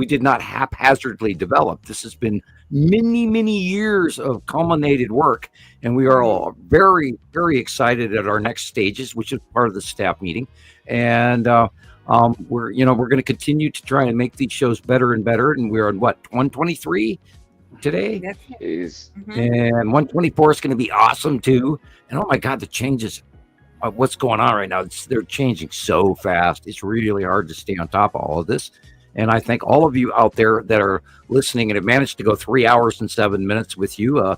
did not haphazardly develop. This has been many, many years of culminated work, and we are all very, very excited at our next stages, which is part of the staff meeting. And we're going to continue to try and make these shows better and better. And we're on 123 today, Jeez. and 124 is going to be awesome too. And oh my God, the changes of what's going on right now, they're changing so fast. It's really hard to stay on top of all of this. And I thank all of you out there that are listening and have managed to go 3 hours and 7 minutes with you,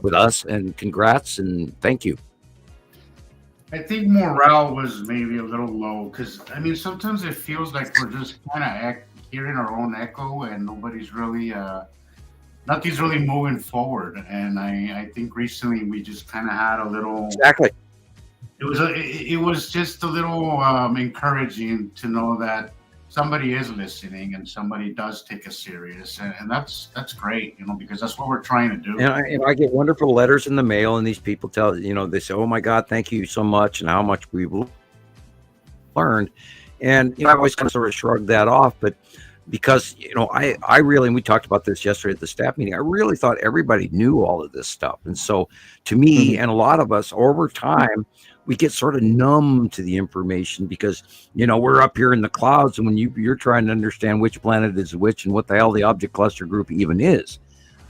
with us. And congrats and thank you. I think morale was maybe a little low because sometimes it feels like we're just kind of hearing our own echo and nothing's really moving forward. And I think recently we just kind of had a little. Exactly. It was just a little encouraging to know that somebody is listening and somebody does take us serious, and that's great, because that's what we're trying to do. And I get wonderful letters in the mail, and these people tell, they say, "Oh my God, thank you so much," and how much we've learned. And I always kind of sort of shrug that off, but because I really, and we talked about this yesterday at the staff meeting, I really thought everybody knew all of this stuff. And so to me, and a lot of us over time, we get sort of numb to the information because we're up here in the clouds, and when you're trying to understand which planet is which and what the hell the object cluster group even is,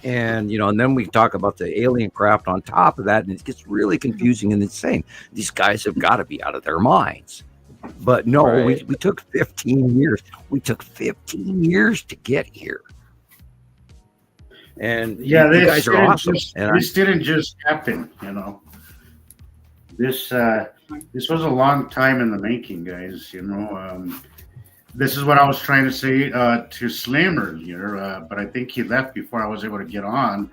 and and then we talk about the alien craft on top of that, and it gets really confusing and insane. These guys have got to be out of their minds. But no, Right. we took 15 years. We took 15 years to get here. And Yeah, you guys are awesome. This didn't just happen, This was a long time in the making, guys. This is what I was trying to say to Slim earlier, but I think he left before I was able to get on.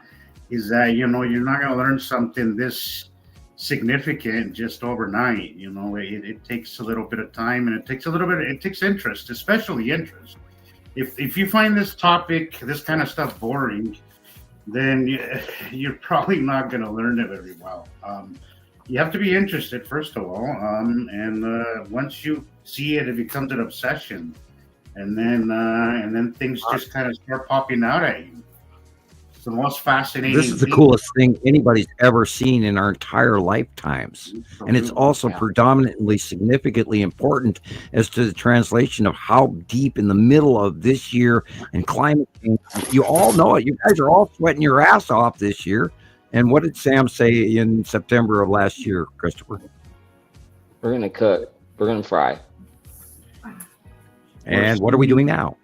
Is that you're not going to learn something this significant just overnight. It takes a little bit of time, and it takes interest, especially interest. If you find this topic, this kind of stuff boring, then you're probably not going to learn it very well. You have to be interested, first of all, and once you see it, it becomes an obsession, and then things just kind of start popping out at you. It's the most fascinating. This is the thing. coolest thing anybody's ever seen in our entire lifetimes. And it's also predominantly significantly important as to the translation of how deep in the middle of this year and climate change. You all know it. You guys are all sweating your ass off this year. And what did Sam say in September of last year, Christopher? We're going to cook. We're going to fry. And what are we doing now?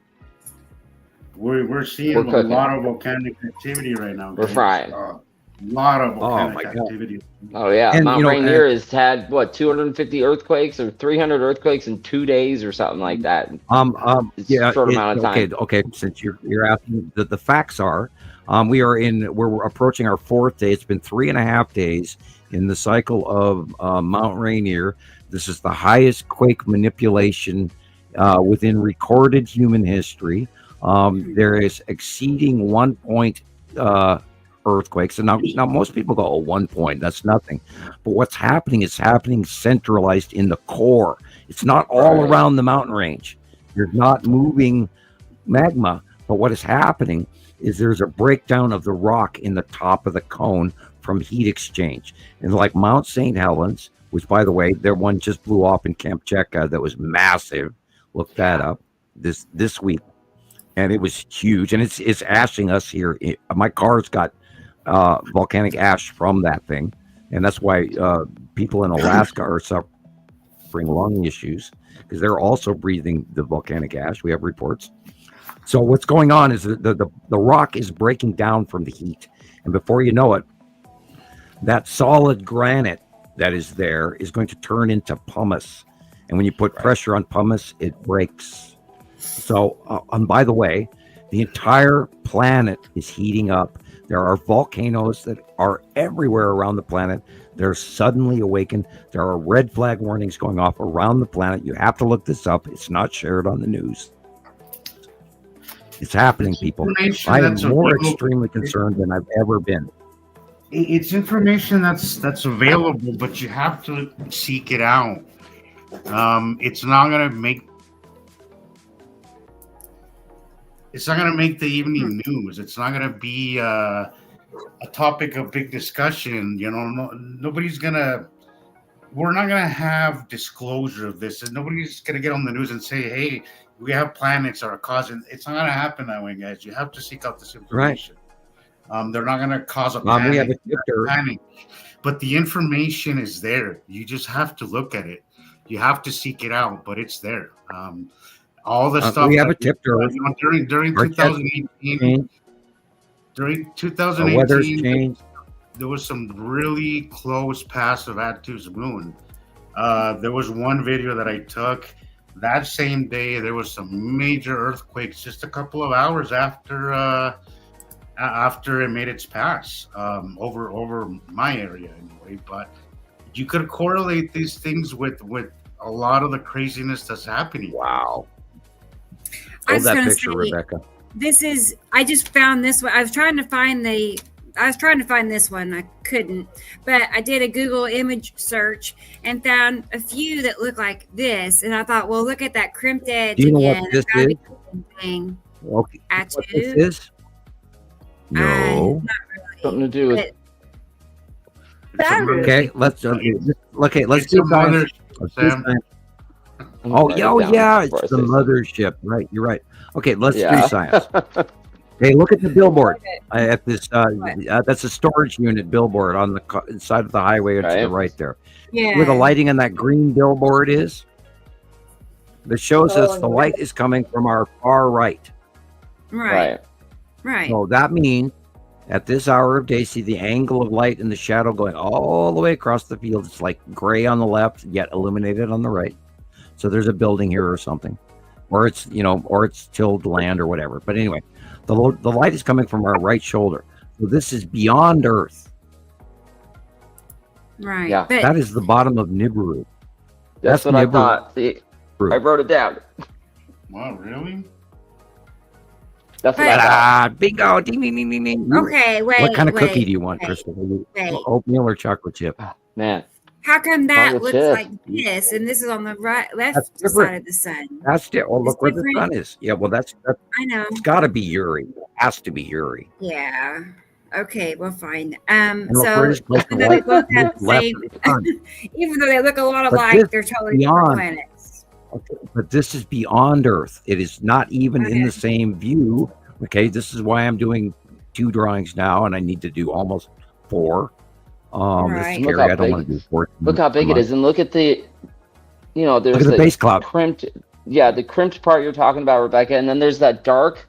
We're seeing We're a cooking. lot of volcanic activity right now. We're guys. frying. A lot of my volcanic God. activity. Oh yeah, And, Mount you know, Rainier has had what 250 earthquakes or 300 earthquakes in 2 days or something like that. It's Yeah, a short amount of time. okay. Since you're asking, the facts are, we're approaching our 4th day. It's been 3.5 days in the cycle of Mount Rainier. This is the highest quake manipulation within recorded human history. There is exceeding 1 point earthquakes, and now most people go, 1 point, that's nothing. But what's happening is happening centralized in the core. It's not all Right. around the mountain range. You're not moving magma, but what is happening is there's a breakdown of the rock in the top of the cone from heat exchange. And like Mount St. Helens, which by the way, their one just blew off in Kamchatka, that was massive. Look that up this week. And it was huge, and it's ashing us here. My car's got volcanic ash from that thing, and that's why people in Alaska are suffering lung issues, because they're also breathing the volcanic ash. We have reports. So what's going on is the rock is breaking down from the heat, and before you know it, that solid granite that is there is going to turn into pumice, and when you put pressure on pumice, it breaks. So, and by the way, the entire planet is heating up. There are volcanoes that are everywhere around the planet. They're suddenly awakened. There are red flag warnings going off around the planet. You have to look this up. It's not shared on the news. It's happening, people. I am more extremely concerned than I've ever been. It's information that's available, but you have to seek it out. It's not gonna make the evening news. It's not gonna be a topic of big discussion. You know, we're not gonna have disclosure of this, and nobody's gonna get on the news and say, "Hey, we have planets that are causing." It's not gonna happen that way, guys. You have to seek out this information. They're not gonna cause a panic. We have a panic, but the information is there. You just have to look at it. You have to seek it out, but it's there. All the stuff we have a tip to during 2018. During 2018, weather's changed. There was some really close passive Atu's moon. There was one video that I took that same day. There was some major earthquakes just a couple of hours after it made its pass over my area anyway. But you could correlate these things with a lot of the craziness that's happening. Wow. I was that gonna picture, say, Rebecca. I just found this one. I was trying to find this one. I couldn't, but I did a Google image search and found a few that look like this. And I thought, well, look at that crimped edge. Do you know again. what this is? Thing. Okay. Atu. What this is? No. Not really. Something to do with. Okay, let's do some science. Sam. Yeah, it's the mothership. Right, you're right. Okay, let's do science. Hey, look at the billboard at this. That's a storage unit billboard on the side of the highway to the right there. Yeah. Where the lighting on that green billboard is, that shows us the light is coming from our far right. Right. So that means at this hour of day, see the angle of light and the shadow going all the way across the field. It's like gray on the left, yet illuminated on the right. So there's a building here or something, or it's tilled land or whatever. But anyway, the light is coming from our right shoulder. So this is beyond Earth. Right. Yeah. But That is the bottom of Nibiru. That's what Nibiru. I thought. See, I wrote it down. Wow, really? That's what I thought. Bingo! Ding, ding, ding, ding, ding. okay, wait. What kind of wait, cookie do you want, wait, Christopher? wait. Oatmeal or chocolate chip? Man, How come that Pocket looks chip. like this, and this is on the left That's different. side of the sun? That's it. Oh, It's look where the different. sun is. Yeah, well, that's I know. it's got to be Uri. It has to be Uri. Yeah. Okay. Well, fine. And look So where it is close to even though they light. both It is have the left same, of the sun. even though they look a lot But alike, this they're is totally different beyond. planets. Okay, but this is beyond Earth. It is not even in Okay. the same view. Okay, this is why I'm doing 2 drawings now, and I need to do almost 4. This Right. is Look scary. how I don't big- want to do 4. Look how big it is, and look at the, you know, there's Look at the base cloud. crimped, yeah, the crimped part you're talking about, Rebecca, and then there's that dark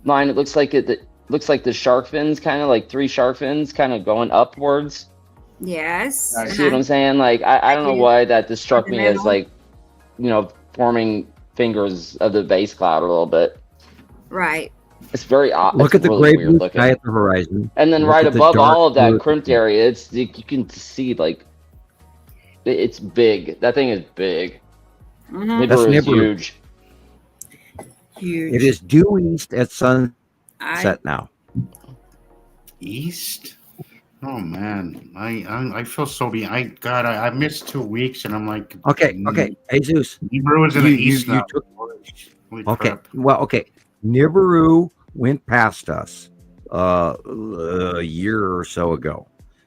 line. It looks like it looks like the shark fins, kind of like 3 shark fins, kind of going upwards. Yes. You see what I'm saying? Like I don't know do. why that just struck In me the as middle. like, you know, forming fingers of the base cloud a little bit. Right. It's very odd. Look It's at the really gray weird blue looking. sky at the horizon. And then Look right at the above dark all of that blue. crimped area, you can see like it's big. That thing is big. Mhm. That's Nibiru is Nibiru. huge. Huge. It is due east at sunset I, now. East. Oh man, I feel so behind. I missed 2 weeks, and I'm like, Okay, Jesus. Nibiru is in the east now. took. Holy Okay, crap. well, okay. Nibiru went past us a year or so ago,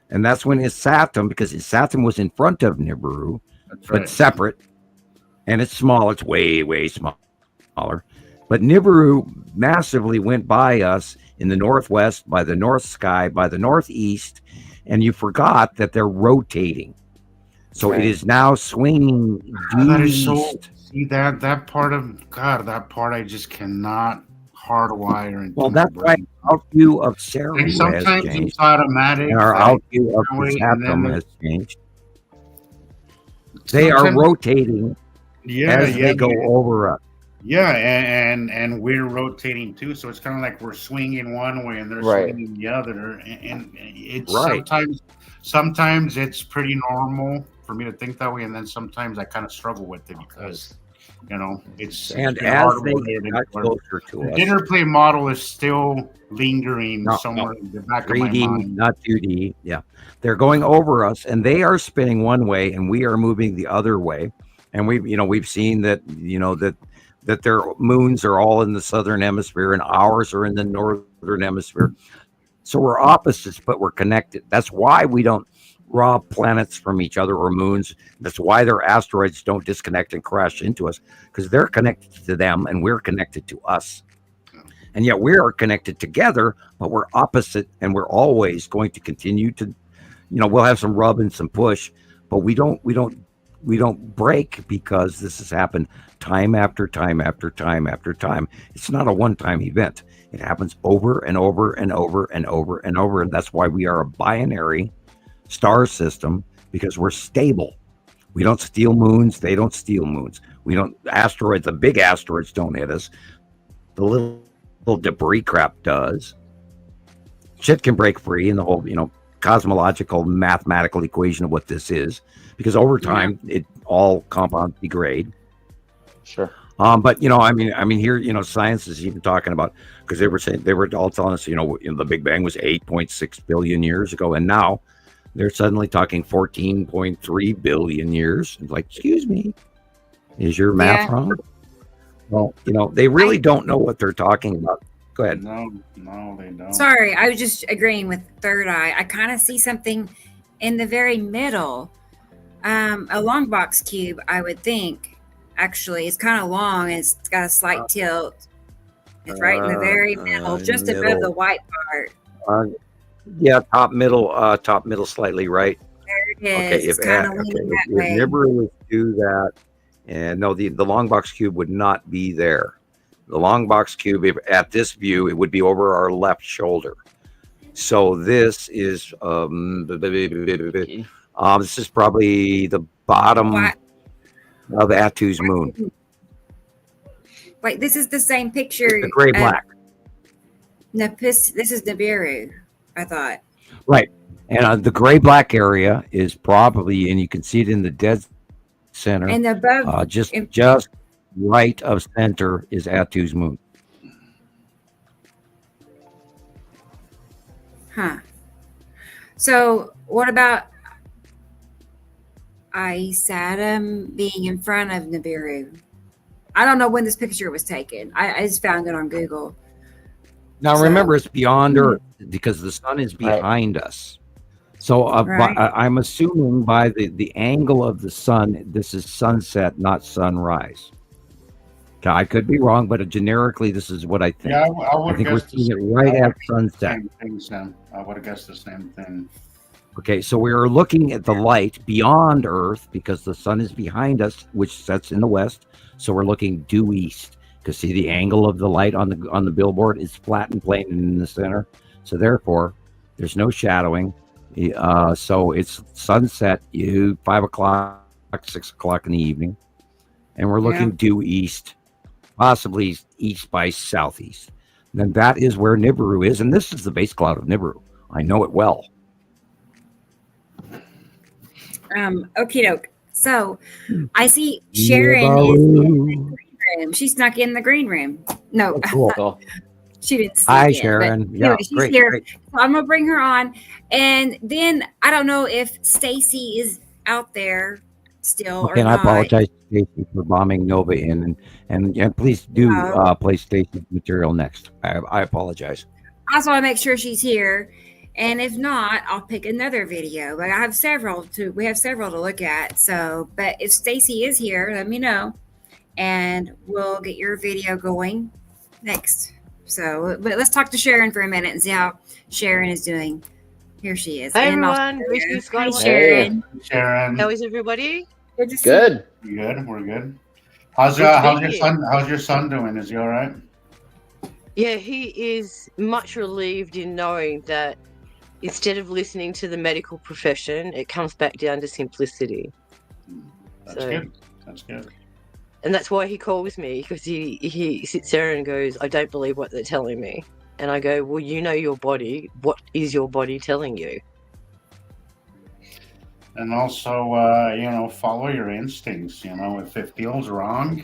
and that's when Isatum, because Isatum was in front of Nibiru, That's but right. separate, and it's small. It's way smaller. But Nibiru massively went by us in the northwest, by the north sky, by the northeast, and you forgot that they're rotating. So Right. it is now swinging due That is so. east. See that part of God. That part I just cannot hardwire into Well, my that's why brain. our view of Ceres And has sometimes it's changed, automatic. and our like, out view of that way, and then Isatum has changed. They are sometimes- rotating as they go over us. Yeah, and we're rotating too, so it's kind of like we're swinging one way and they're Right. swinging the other, and it's Right. sometimes it's pretty normal for me to think that way, and then sometimes I kind of struggle with it because it's And been as hard they work to got learn. closer to The us, interplay model is still lingering No, somewhere in the back of my 3D, mind. not 2D. Yeah, they're going over us, and they are spinning one way, and we are moving the other way. And we've seen that that their moons are all in the southern hemisphere, and ours are in the northern hemisphere. So we're opposites, but we're connected. That's why we don't rob planets from each other or moons. That's why their asteroids don't disconnect and crash into us, because they're connected to them and we're connected to us. And yet we are connected together, but we're opposite, and we're always going to continue to, we'll have some rub and some push, but we don't break, because this has happened time after time after time after time. It's not a one-time event. It happens over and over and over and over and over. And that's why we are a binary star system, because we're stable. We don't steal moons. They don't steal moons. We don't asteroids. The big asteroids don't hit us. The little debris crap does. Shit can break free, and the whole, cosmological mathematical equation of what this is, because over time it all compounds degrade. Sure. But here, science is even talking about, because they were all telling us, the Big Bang was 8.6 billion years ago, and now they're suddenly talking 14.3 billion years. It's like, excuse me, is your math wrong? Well, they really don't know what they're talking about. Go ahead. No, they don't. Sorry, I was just agreeing with Third Eye. I kind of see something in the very middle. A long box cube, I would think. Actually, it's kind of long and it's got a slight tilt. It's right in the very middle, just above the white part. Yeah, top middle, slightly right. There it is. It's kind of leaning that way. If Nibiru would do that, and no, the long box cube would not be there. The long box cube, if at this view, it would be over our left shoulder. So this is this is probably the bottom of Atu's moon. Wait, this is the same picture. The gray black. This is Nibiru, I thought. Right. And the gray black area is probably, and you can see it in the dead center. And above, just right of center is Atu's moon. Huh. So what about I sat him being in front of Nibiru. I don't know when this picture was taken. I just found it on Google. Now So- remember, it's beyond Earth because the sun is behind us. So I'm assuming by the angle of the sun, this is sunset, not sunrise. I could be wrong, but generically, this is what I think. Yeah, I would I think we're guess seeing it right at sunset. Same thing, Sam. I would have guessed the same thing. Okay, so we are looking at the light beyond Earth because the sun is behind us, which sets in the west. So we're looking due east because see the angle of the light on the billboard is flat and plain in the center. So therefore, there's no shadowing. So it's sunset, 5 o'clock, 6 o'clock in the evening, and we're looking due east, possibly east by southeast. Then that is where Nibiru is, and this is the base cloud of Nibiru. I know it well. Okie doke. So I see Sharon is in the green room. She snuck in the green room. No, Cool. she didn't. Hi, in, Sharon. but Yeah, anyway, she's great, here. great. So I'm gonna bring her on, and then I don't know if Stacy is out there still Okay, or and I not. apologize, Stacy, for bombing Nova in, and please do play Stacy's material next. I apologize. I just want to make sure she's here, and if not, I'll pick another video. But I have several to. We have several to look at. So, but if Stacy is here, let me know, and we'll get your video going next. So, but let's talk to Sharon for a minute and see how Sharon is doing. Here she is. Hi in everyone, Australia. greetings, Hi, Skywalker. Sharon. Sharon. How is everybody? Good to see Good. Good. We're good. How's Good to be your here. son? How's your son doing? Is he all right? Yeah, he is much relieved in knowing that instead of listening to the medical profession, it comes back down to simplicity. That's good. That's good. And that's why he calls me, because he sits there and goes, I don't believe what they're telling me. And I go, well, you know your body. What is your body telling you? And also, follow your instincts. If it feels wrong,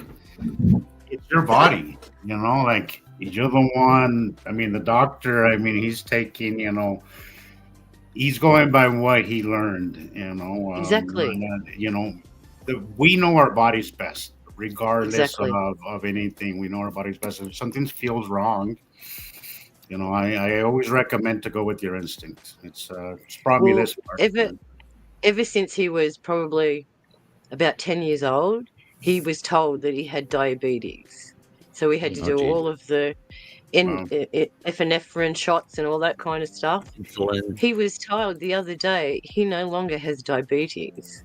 it's your body. Like you're the one. I mean, the doctor. I mean, he's taking. He's going by what he learned. Exactly. We know our body's best, regardless Exactly. of anything. We know our body's best. If something feels wrong, I always recommend to go with your instinct. It's brought me this far. Ever since he was probably about 10 years old, he was told that he had diabetes. So we had to do all of the epinephrine shots and all that kind of stuff. Insulin. He was told the other day he no longer has diabetes.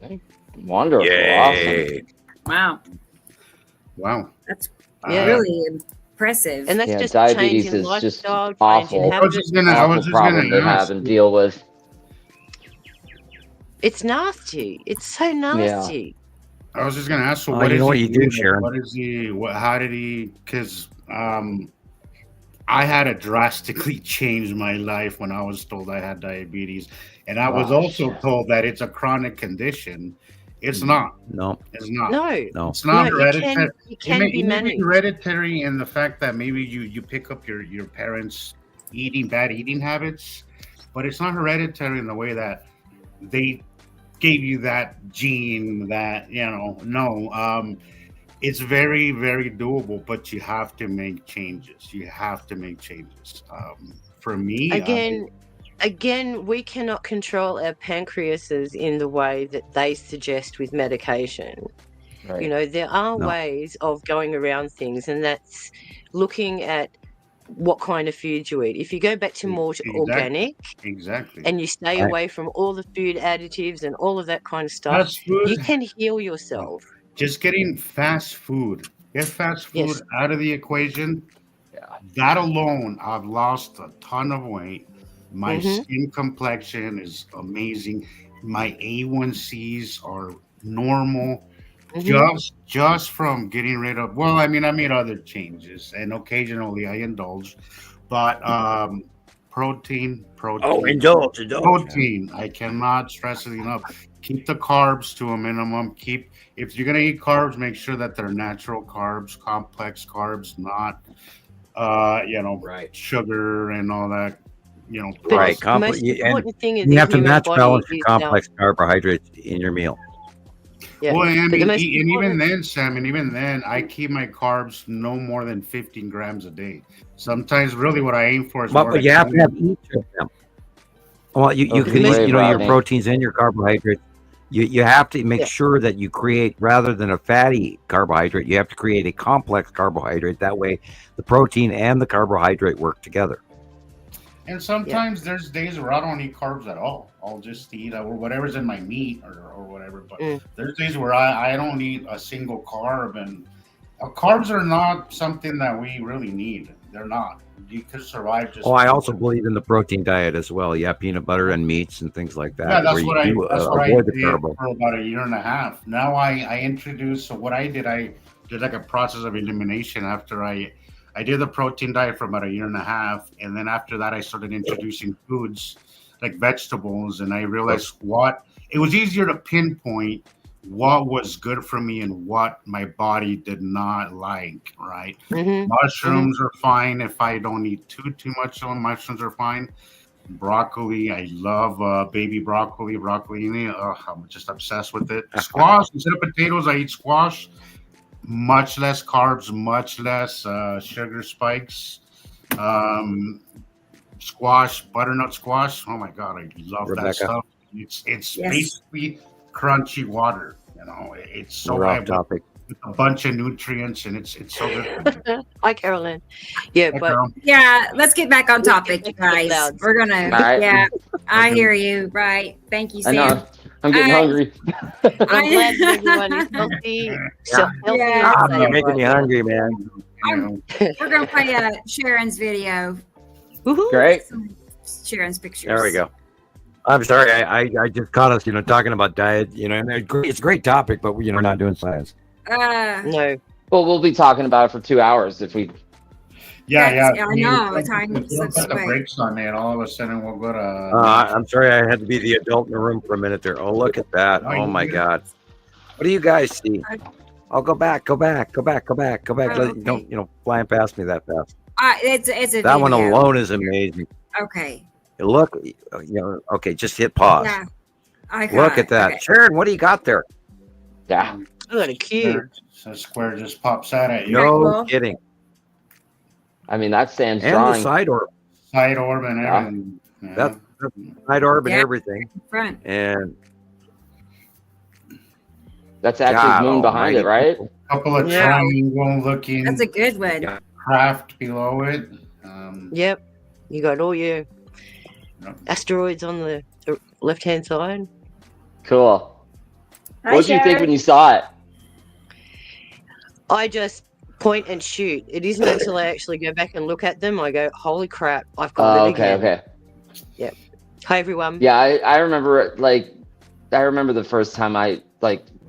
Wonderful. Yay. Awesome. Wow. That's Yeah. really impressive. And that's Yeah, just diabetes changing is just lifestyle, awful. changing I was habits. just gonna Awful problem to ask. have and deal with. It's nasty. It's so nasty. I was just gonna ask. So Oh, what you is know what he you do, doing? Sharon? What is he? How did he? Because I had to drastically change my life when I was told I had diabetes, and I was also told that it's a chronic condition. It's not. No. It's not. No. It's not No, hereditary. it can be It may be managed. hereditary in the fact that maybe you pick up your parents' bad eating habits, but it's not hereditary in the way that they gave you that gene that no. It's very, very doable, but you have to make changes. For me, Again, we cannot control our pancreases in the way that they suggest with medication. Right. There are ways of going around things, and that's looking at what kind of food you eat. If you go back to more organic, exactly, and you stay away from all the food additives and all of that kind of stuff, fast food, you can heal yourself. just getting fast food. Get fast food Yes. out of the equation. That alone, I've lost a ton of weight. My skin complexion is amazing. My A1Cs are normal. Just from getting rid of. Well, I mean, I made other changes, and occasionally I indulge, but protein. Oh, indulge. Protein. I cannot stress it enough. Keep the carbs to a minimum. If you're gonna eat carbs, make sure that they're natural carbs, complex carbs, not sugar and all that. Right. The most important thing is You have to human match body balance your is complex carbohydrates in your meal. Yeah. Well, I But the mean, most and even important- then, Sam, and even then, I keep my carbs no more than 15 grams a day. Sometimes, really, what I aim for is more But like you have to 20. have each of them. Well, you Okay, can eat, great, your Rodney. proteins and your carbohydrates. You have to make Yeah. sure that you create, rather than a fatty carbohydrate, you have to create a complex carbohydrate. That way, the protein and the carbohydrate work together. And sometimes there's days where I don't eat carbs at all. I'll just eat or whatever's in my meat or whatever. But there's days where I don't eat a single carb. And carbs are not something that we really need. They're not. You could survive just. Oh, I also believe in the protein diet as well. Yeah, peanut butter and meats and things like that. Yeah, that's where what you I avoid the did carbo. for about a year and a half. Now I introduced. So what I did like a process of elimination after I did the protein diet for about a year and a half, and then after that I started introducing foods like vegetables, and I realized what it was easier to pinpoint what was good for me and what my body did not like. Right, mushrooms are fine if I don't eat too much of them. Mushrooms are fine. Broccoli, I love baby broccoli, broccolini. I'm just obsessed with it. Squash, instead of potatoes, I eat squash. Much less carbs, much less sugar spikes. Squash, butternut squash. Oh my god, I love that stuff. It's basically crunchy water. You know, it's so We're off topic. with a bunch of nutrients, and it's so good. Hi, Carolyn. Yeah, Hi, but Carol. Yeah, let's get back on topic, you guys. Loud. We're gonna. All right. Yeah, I hear you. Right. Thank you, I Sam. know. I'm getting hungry. I'm glad that everyone is healthy, healthy Yeah. and safe You're making right me now. hungry, man. We're gonna play Sharon's video. Woohoo. Great. Sharon's pictures. There we go. I'm sorry, I just caught us, talking about diet, and it's a great topic, but we're not doing science. No. Well, we'll be talking about it for 2 hours if we. Yeah. I know. Time We'll slips put the away. brakes on it. All of a sudden, we'll go to. I'm sorry, I had to be the adult in the room for a minute there. Oh, look at that. No, Oh, you're my good. God. What do you guys see? I'll go back. Oh, Don't, flying past me that fast. It's a That one video. alone is amazing. Okay. Look, okay, just hit pause. Yeah. I got Look it. at that. Okay. Sharon, what do you got there? Yeah. I got a cube. So square just pops out at you. No cool. kidding. I mean, that's Sam's And drawing. the side orb. Side orb and Yeah. everything. Yeah. That's side orb and Yeah. everything. Front. And That's actually God the moon behind it, almighty. right? couple of Yeah. triangle looking That's a good one. craft below it. Yep. You got all your Yep. asteroids on the left-hand side. Cool. Hi, What did you think Sharon. when you saw it? I just point and shoot. It isn't until I actually go back and look at them I go, holy crap, I've got it Okay, again. okay. Hi, everyone. Yeah, I remember it, I remember the first time I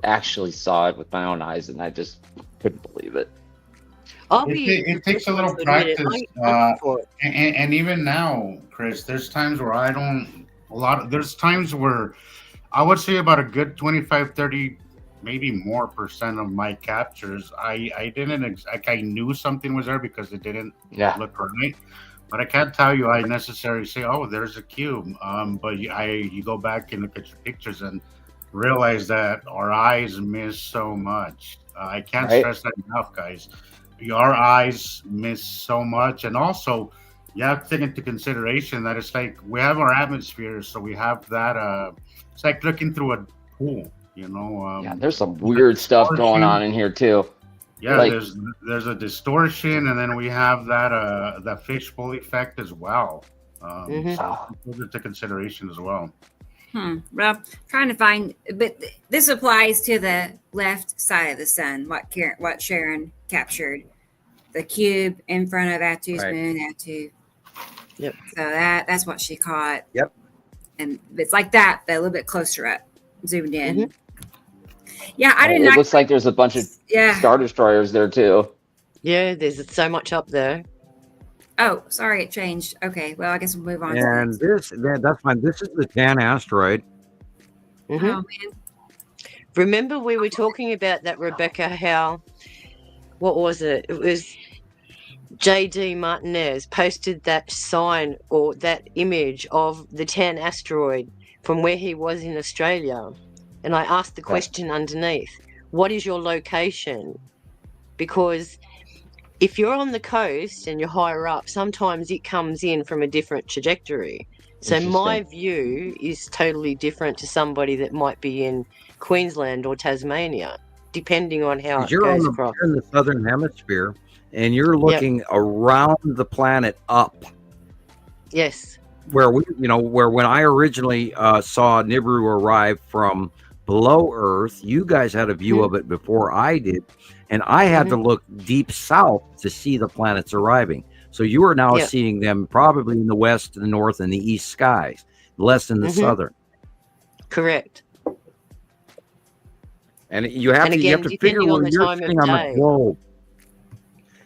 actually saw it with my own eyes, and I just couldn't believe it. It takes a little practice. And even now, Chris, there's times where there's times where I would say about a good 25, 30, maybe more percent of my captures, I didn't, I knew something was there because it didn't look right. But I can't tell you I necessarily say, oh, there's a cube. But you go back and look at your pictures and realize that our eyes miss so much. I can't stress that enough, guys. Our eyes miss so much. And also, you have to take into consideration that it's like we have our atmosphere, so we have that. It's like looking through a pool, Yeah, there's some weird stuff going on in here too. Yeah, there's a distortion, and then we have that fishbowl effect as well. So those are to consideration as well. Well, trying to find, but this applies to the left side of the sun. What Sharon captured, the cube in front of Atu's moon, Atu. Yep. So that's what she caught. Yep. And it's like that, but a little bit closer up, zoomed in. Yeah, I didn't. It looks like there's a bunch of Star Destroyers there too. Yeah, there's so much up there. Oh, sorry, it changed. Okay, well, I guess we'll move on. And that's fine. This is the Tan asteroid. Oh man. Remember we were talking about that, Rebecca, how, what was it? It was J.D. Martinez posted that sign or that image of the Tan asteroid from where he was in Australia. And I asked the question underneath, what is your location? Because if you're on the coast and you're higher up, sometimes it comes in from a different trajectory. So my view is totally different to somebody that might be in Queensland or Tasmania, depending on how it You're goes across. you're in the southern hemisphere, and you're looking around the planet up. Yes. Where when I originally saw Nibiru arrive from below Earth, you guys had a view of it before I did, and I had to look deep south to see the planets arriving. So you are now seeing them probably in the west, the north, and the east skies, less in the southern. Correct. And you have to figure where you're sitting on the globe.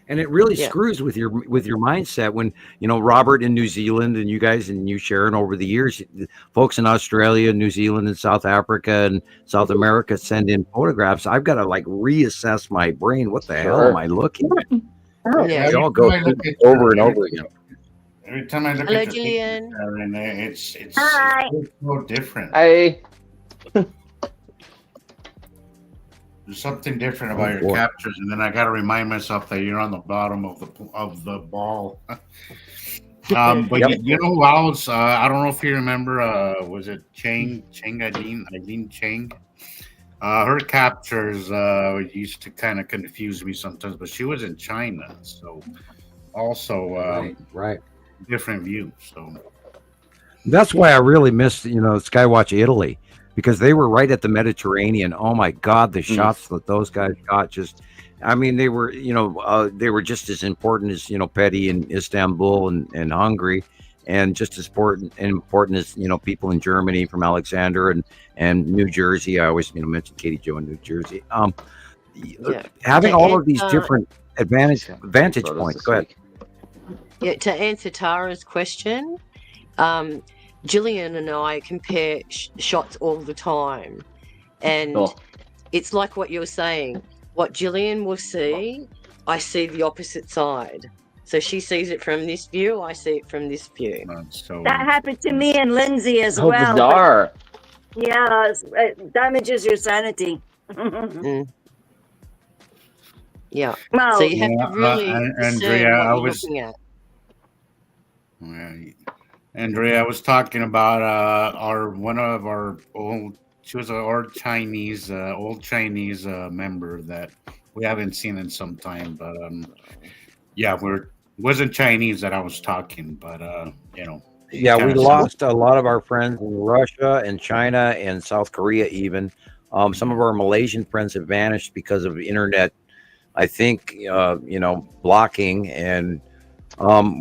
And it really screws with your mindset when, Robert in New Zealand and you guys and you, Sharon, over the years, folks in Australia, New Zealand, and South Africa and South America send in photographs. I've got to reassess my brain. What the hell am I looking at? Yeah. They all go over and over again. Every time I look Hello, at your Gillian. picture, and it's Hi. so different. There's something different about your captures, and then I got to remind myself that you're on the bottom of the ball. But you know who else? I don't know if you remember. Was it Eileen Chang? Her captures used to kind of confuse me sometimes, but she was in China, so also right. Different view. So that's why I really missed Skywatch Italy, because they were right at the Mediterranean. Oh my God, the shots that those guys got! They were just as important as Petty in Istanbul and Hungary, and just as important as people in Germany from Alexander and New Jersey. I always mention Katie Jo in New Jersey. Having all of these different vantage points. Go ahead. Yeah, to answer Tara's question, Gillian and I compare shots all the time, and it's like what you're saying. What Gillian will see, I see the opposite side. So she sees it from this view, I see it from this view. That happened to me and Lindsay as well. Bizarre. Yeah, it damages your sanity. Yeah. Well, so you have to really Andrea, what you're looking at. Andrea, I was talking about one of our old. She was an old Chinese member that we haven't seen in some time, but wasn't Chinese that I was talking, but Yeah, we lost a lot of our friends in Russia and China and South Korea even. Some of our Malaysian friends have vanished because of internet, I think, blocking. And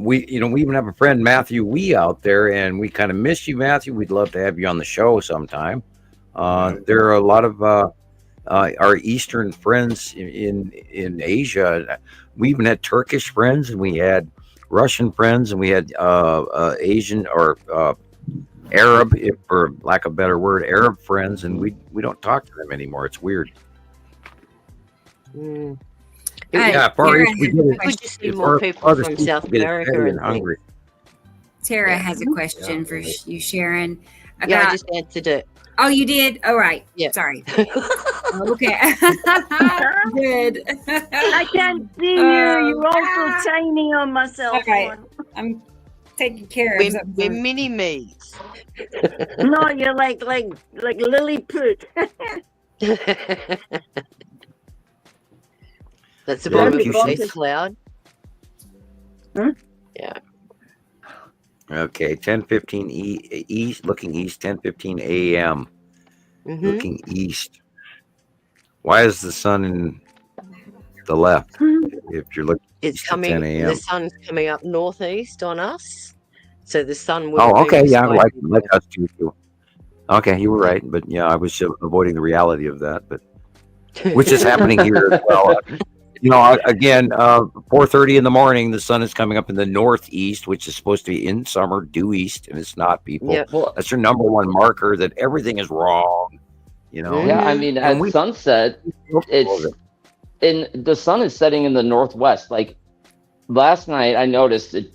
we even have a friend, Matthew Wee, out there, and we kind of miss you, Matthew. We'd love to have you on the show sometime. There are a lot of our Eastern friends in Asia. We even had Turkish friends, and we had Russian friends, and we had Asian or Arab, for lack of a better word, Arab friends, and we don't talk to them anymore. It's weird. Far East, we did We just see more people from South America and Hungary. Tara has a question for you, Sharon. I just answered it. Oh, you did? All right. Yeah. Sorry. Okay. Good. I can't see you. You're all so tiny on my cell phone. I'm taking care of something. We're mini me's. No, you're like Lilliput. That's about a face cloud. Yeah. Okay, 10:15 east, looking east, 10:15 a.m. Looking east. Why is the sun in the left? If you're looking, it's east coming. 10 a.m. The sun's coming up northeast on us, so the sun will. Oh, okay, yeah, like us too. Okay, you were right, but yeah, I was avoiding the reality of that, but which is happening here as well. Again, 4:30 in the morning, the sun is coming up in the northeast, which is supposed to be in summer, due east, and it's not, people. Yeah. That's your number one marker that everything is wrong. Yeah, I mean, at sunset, the sun is setting in the northwest. Like last night, I noticed it.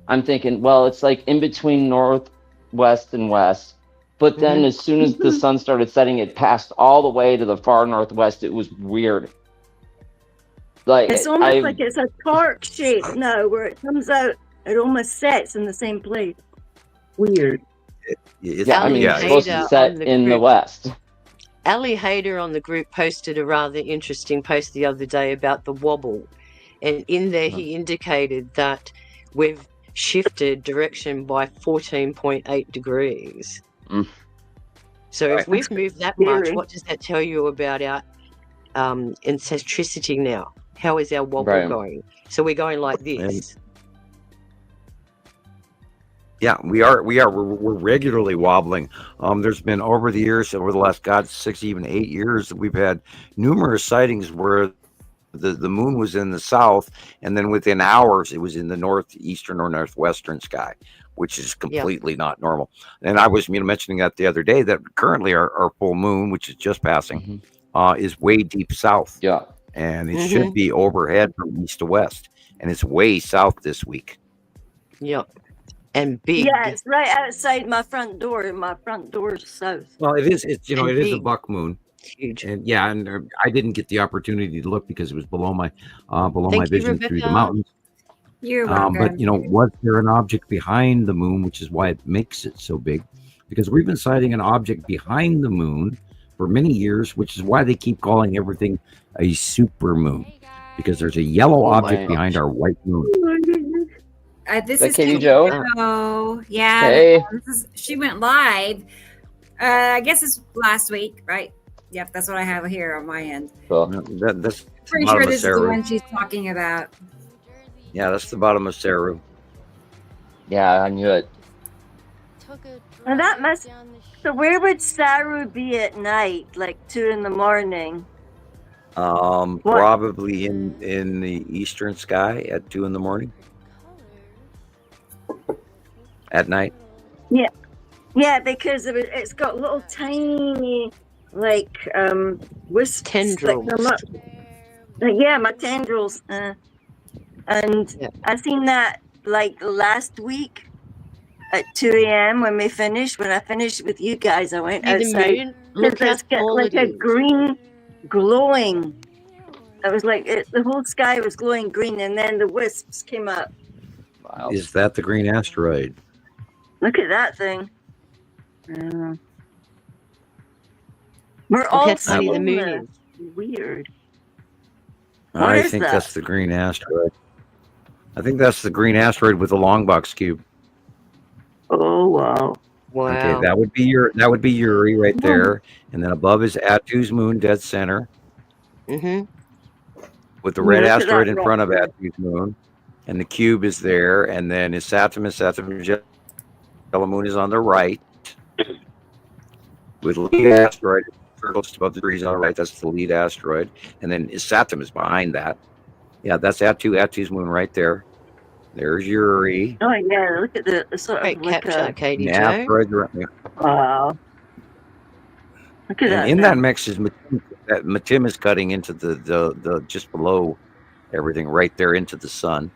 I'm thinking, well, it's like in between northwest and west, But then as soon as the sun started setting, it passed all the way to the far northwest. It was weird. Like It's almost like it's a torque shape now, where it comes out, it almost sets in the same place. Weird. Yeah, I mean, it's supposed to set in the west. Ali Hayder on the group posted a rather interesting post the other day about the wobble. And in there, he indicated that we've shifted direction by 14.8 degrees. So if we've moved that much, what does that tell you about our eccentricity now? How is our wobble going? So we're going like this. Yeah, we're regularly wobbling. There's been over the last 6, even 8 years, we've had numerous sightings where the moon was in the south, and then within hours it was in the northeastern or northwestern sky, which is completely not normal. And I was mentioning that the other day, that currently our full moon, which is just passing, is way deep south. Yeah. And it should be overhead from east to west, and it's way south this week. Yep. And big. Yeah, it's right outside my front door, and my front door is south. Well, it is. It is a buck moon. Huge. And I didn't get the opportunity to look because it was below my vision through the mountains. You're welcome. But was there an object behind the moon, which is why it makes it so big? Because we've been sighting an object behind the moon for many years, which is why they keep calling everything a super moon, because there's a yellow object behind our white moon. This is Katie Jo. Yeah, hey. She went live. I guess it's last week, right? Yep, that's what I have here on my end. Cool. That's pretty sure this is the one she's talking about. Yeah, that's the bottom of Saru. Yeah, I knew it. And that must. So where would Saru be at night, like 2 a.m? Probably in the eastern sky at 2 a.m. At night. Yeah, because it's got little tiny wisps tendrils. that come up. My tendrils. And I seen that last week at 2 a.m. when I finished with you guys, I went outside. Look how small like a green glowing. It was like the whole sky was glowing green, and then the wisps came up. Wow. Is that the green asteroid? Look at that thing. We're all see the moon. Weird. I think that's the green asteroid. I think that's the green asteroid with the long box cube. Oh wow! Wow. Okay, that would be Uri right there, and then above is Attu's moon, dead center. With the red asteroid in front of Attu's moon, and the cube is there, and then his Saturn yellow moon is on the right. With lead asteroid just above the degrees on the right, that's the lead asteroid, and then his Saturn is behind that. Yeah, that's Attu's moon right there. There's Uri. Oh yeah, look at the sort Great of like capture, Katie Jo. Wow. Look at that. In that mix is Matim is cutting into the just below everything right there into the sun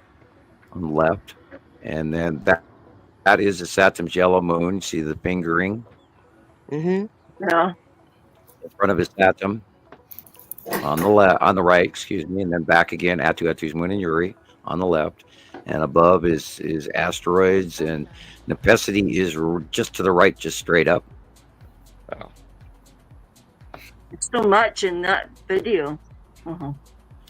on the left, and then that is a Saturn's yellow moon. You see the fingering. Yeah. In front of his Saturn. On the right, excuse me, and then back again, Attu's moon and Uri on the left, and above is asteroids, and Nepesity is just to the right, just straight up. Wow. It's so much in that video.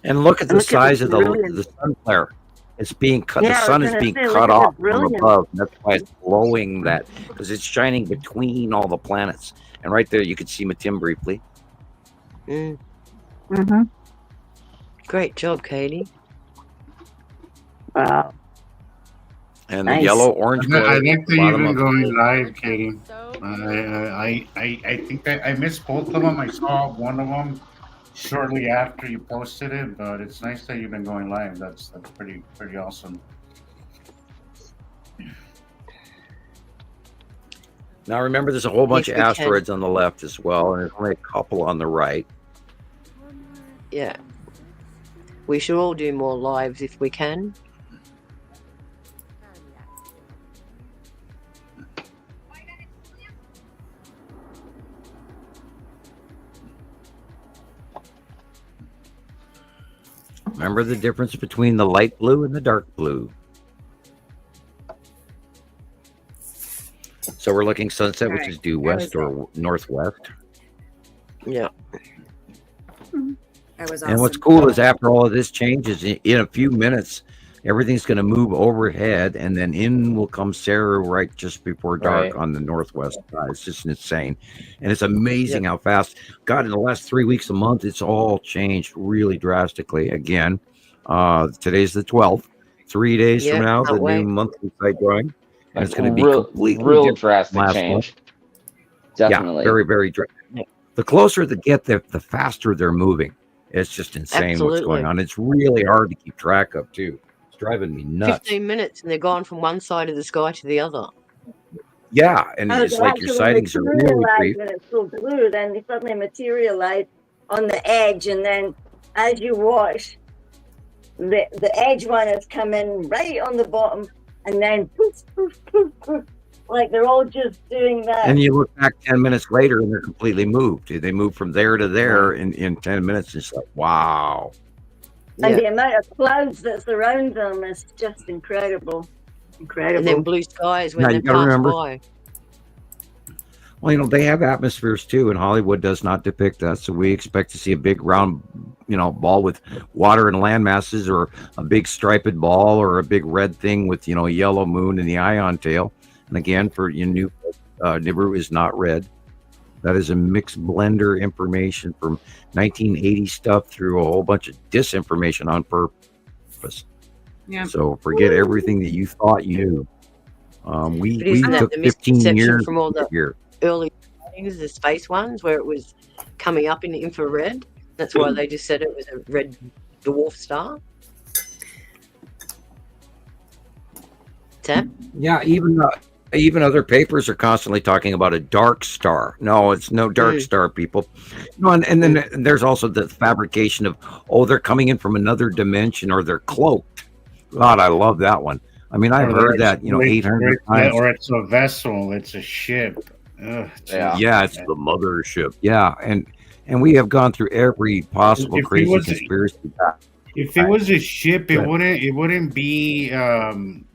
And look at the size of the sun flare. It's being cut. Yeah, the sun is being cut off from above. And that's why it's glowing that, because it's shining between all the planets. And right there, you can see Matim briefly. Great job, Katie. Wow. And the yellow orange. I think that you've been going live, Katie. I think that I missed both of them. I saw one of them shortly after you posted it, but it's nice that you've been going live. That's pretty awesome. Now remember, there's a whole bunch of asteroids on the left as well, and there's only a couple on the right. Yeah. We should all do more lives if we can. Remember the difference between the light blue and the dark blue. So we're looking sunset, which is due west or northwest. Yeah. That was awesome. And what's cool is after all of this changes, in a few minutes, everything's going to move overhead, and then in will come Sarah right just before dark on the northwest side. It's just insane. And it's amazing how fast, God, in the last 3 weeks, a month, it's all changed really drastically. Again, today's the 12th. 3 days from now, the new monthly site drawing. And it's going to be completely real drastic change. Month. Definitely. Yeah, very, very drastic. The closer they get, the faster they're moving. It's just insane what's going on. It's really hard to keep track of, too. It's driving me nuts. 15 minutes and they're gone from one side of the sky to the other. Yeah, and it's like your sightings are really brief. When it's so blue, then they suddenly materialize on the edge, and then as you watch, the edge one has come in right on the bottom, and then poof, poof, poof, poof, like they're all just doing that. And you look back 10 minutes later, and they're completely moved. They move from there to there in 10 minutes. It's like, wow. And the amount of clouds that surround them is just incredible. Incredible. And then blue skies when they pass by. Well, you know, they have atmospheres too, and Hollywood does not depict that. So we expect to see a big round, ball with water and land masses, or a big striped ball, or a big red thing with, a yellow moon and the ion tail. And again, for Nibiru is not red. That is a mixed blender information from 1980 stuff through a whole bunch of disinformation on purpose. Yeah. So forget everything that you thought you knew. We took 15 years from all the here. Early sightings, the space ones, where it was coming up in infrared. That's why they just said it was a red dwarf star. Yeah, even other papers are constantly talking about a dark star. No, it's no dark star, people. And then there's also the fabrication of, they're coming in from another dimension, or they're cloaked. God, I love that one. I mean, I've heard that 800 times. Or it's a vessel, it's a ship. It's the mothership. Yeah, and we have gone through every possible crazy conspiracy. If it was a ship, it wouldn't be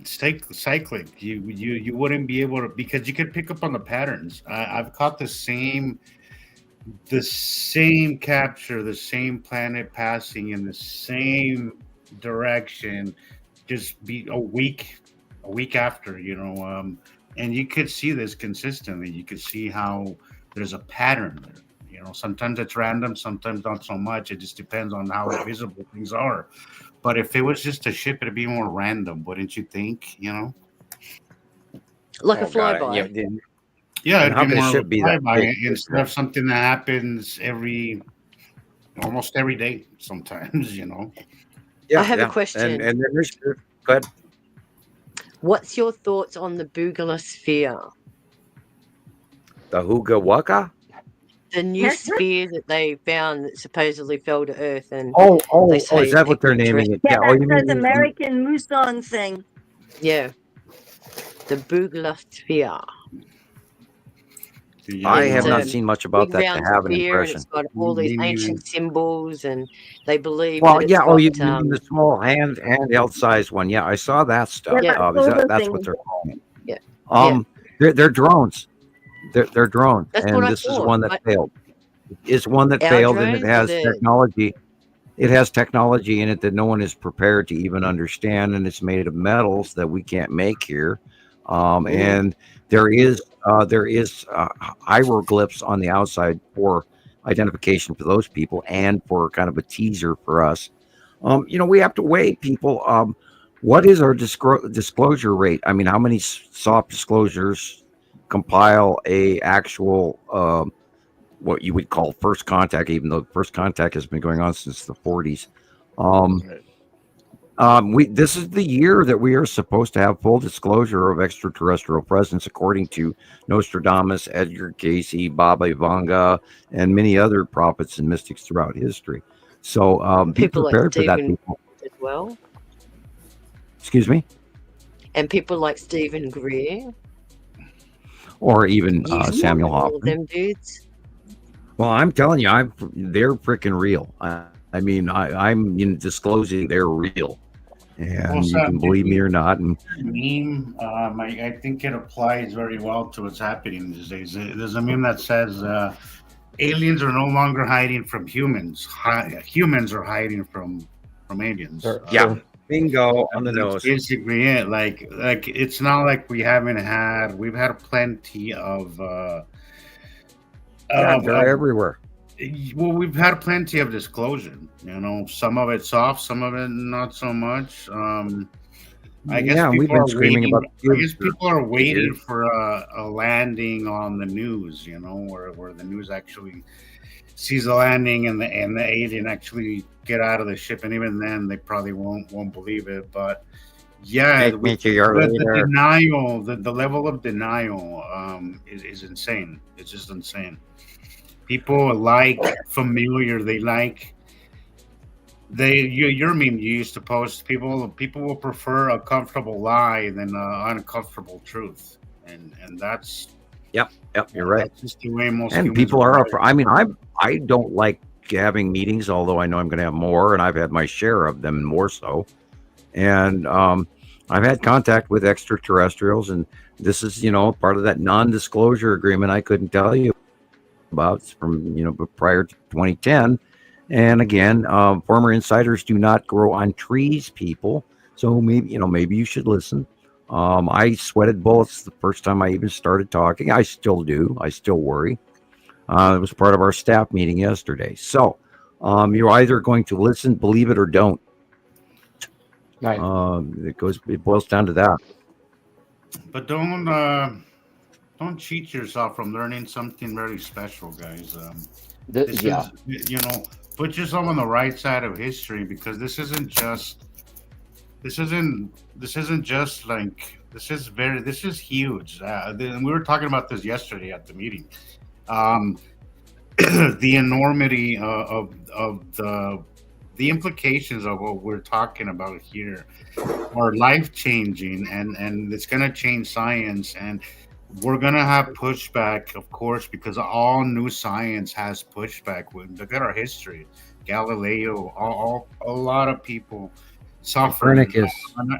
cyclic. You wouldn't be able to, because you could pick up on the patterns. I've caught the same capture, the same planet passing in the same direction, just be a week after, and you could see this consistently. You could see how there's a pattern there. Sometimes it's random, sometimes not so much. It just depends on how visible things are. But if it was just a ship, it'd be more random, wouldn't you think? Like a flyby. Yeah, it'd be more of a flyby instead of something that happens almost every day sometimes, I have a question. And there's go ahead. What's your thoughts on the Bugula sphere? The Huga Waka? The new sphere that they found that supposedly fell to Earth, and is that what they're naming it? Yeah, that's the American Muson thing. Yeah, the Bugula sphere. I have not seen much about that to have an impression. It's got all these ancient symbols, and they believe. Well, you mean the small handheld size one? Yeah, I saw that stuff. Yeah, that's what they're calling it. Yeah. They're drones. They're drones, and this is one that failed. It's one that failed, and it has technology. It has technology in it that no one is prepared to even understand, and it's made of metals that we can't make here. And there is hieroglyphs on the outside for identification for those people, and for kind of a teaser for us. We have to weigh people. What is our disclosure rate? I mean, how many soft disclosures compile a actual what you would call first contact, even though first contact has been going on since the 40s. This is the year that we are supposed to have full disclosure of extraterrestrial presence, according to Nostradamus, Edgar Cayce, Baba Vanga, and many other prophets and mystics throughout history. So be prepared for that, people. As well. Excuse me? And people like Stephen Greer. Or even Samuel Hofman. All them dudes. Well, I'm telling you, they're freaking real. I mean, I'm disclosing they're real, Well, and you Sam, can believe me or not. And meme, I think it applies very well to what's happening these days. There's a meme that says aliens are no longer hiding from humans. Humans are hiding from aliens. yeah, bingo on the That's nose. basically it. Like it's not like we've had plenty Yeah, of, they're of everywhere. well, we've had plenty of disclosure. Some of it soft, some of it not so much. I guess Yeah, we've people are been screaming waiting. about the I cubes guess for people are 8 years. waiting for a landing on the news. Where the news actually sees the landing and the alien actually get out of the ship, and even then they probably won't believe it. But yeah, Take me to your the leader. denial, the level of denial, is insane. It's just insane. People like familiar. Your meme you used to post. People will prefer a comfortable lie than an uncomfortable truth, and that's Yep, you're right. that's just the way most And humans people are are wired. up. I mean, I don't like having meetings, although I know I'm going to have more, and I've had my share of them, more so. And I've had contact with extraterrestrials, and this is part of that non-disclosure agreement I couldn't tell you about. It's from prior to 2010. And again, former insiders do not grow on trees, people. So maybe you should listen. I sweated bullets the first time I even started talking. I still do. I still worry. It was part of our staff meeting yesterday. So you're either going to listen, believe it, or don't. Right. It boils down to that. But don't cheat yourself from learning something very special, guys. This Yeah. is put yourself on the right side of history, because this isn't just like this is huge. We were talking about this yesterday at the meeting. The enormity of the implications of what we're talking about here are life changing, and it's going to change science, and we're going to have pushback, of course, because all new science has pushback. Look at our history. Galileo, a lot of people suffered, Copernicus.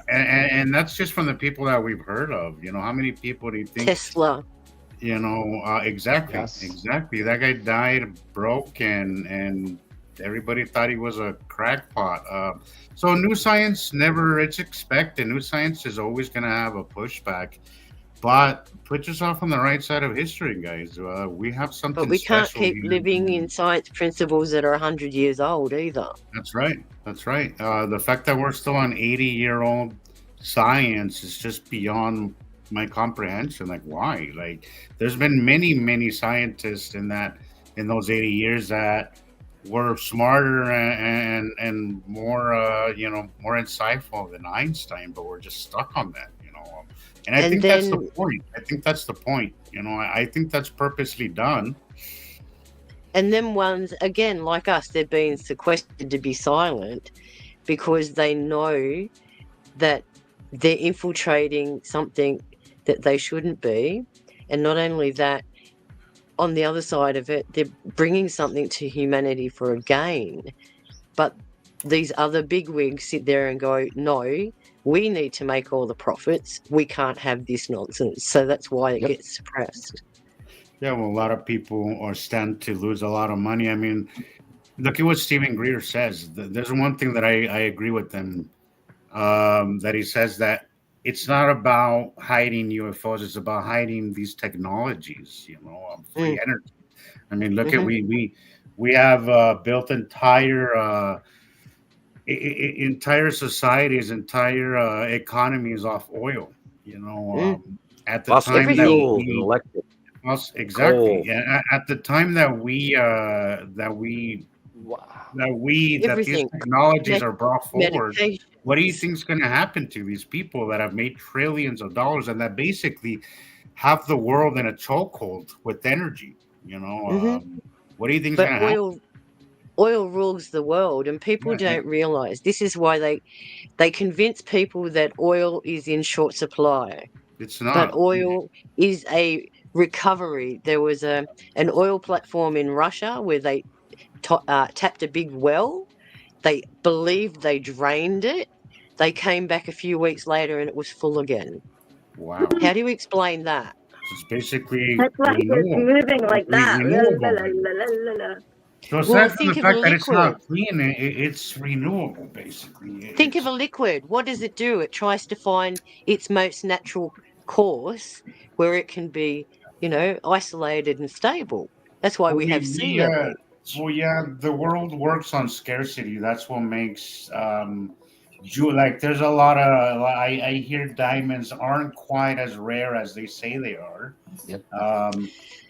and that's just from the people that we've heard of. How many people do you think? Tesla. Exactly. Yes. Exactly. That guy died broke, and everybody thought he was a crackpot. So new science it's expected. New science is always going to have a pushback, but put yourself on the right side of history, guys. We have something. But we can't special keep here. living in science principles that are 100 years old either. That's right. That's right. The fact that we're still on 80-year-old science is just beyond my comprehension. Like, why? Like, there's been many scientists in those 80 years that were smarter and more more insightful than Einstein, but we're just stuck on that. And I think that's the point. I think that's purposely done. And then ones, again, like us, they're being sequestered to be silent because they know that they're infiltrating something that they shouldn't be. And not only that, on the other side of it, they're bringing something to humanity for a gain. But these other bigwigs sit there and go, no, we need to make all the profits. We can't have this nonsense. So that's why it gets suppressed. Yeah, well, a lot of people stand to lose a lot of money. I mean, look at what Stephen Greer says. There's one thing that I agree with him, that he says that it's not about hiding UFOs. It's about hiding these technologies, free energy. I mean, look at we have built entire societies, entire economies off oil. At the Fossil time that fuels and electric. exactly. Coal. At the time that these Everything. technologies are brought forward, Medication. what do you think is going to happen to these people that have made trillions of dollars and that basically have the world in a chokehold with energy? What do you think is going to happen? Oil rules the world, and people don't realize this is why they convince people that oil is in short supply. It's not. But oil is a recovery. There was an oil platform in Russia where they tapped a big well, They believed they drained it. They came back a few weeks later and it was full again. Wow. How do you explain that? It's basically That's why it's moving like that. So aside Well, from think the of a fact that it's liquid. not clean, it's renewable, basically. Think of a liquid. What does it do? It tries to find its most natural course where it can be, isolated and stable. That's why we have sea level. Well, yeah, the world works on scarcity. That's what makes like there's a lot of I hear diamonds aren't quite as rare as they say they are. Yep.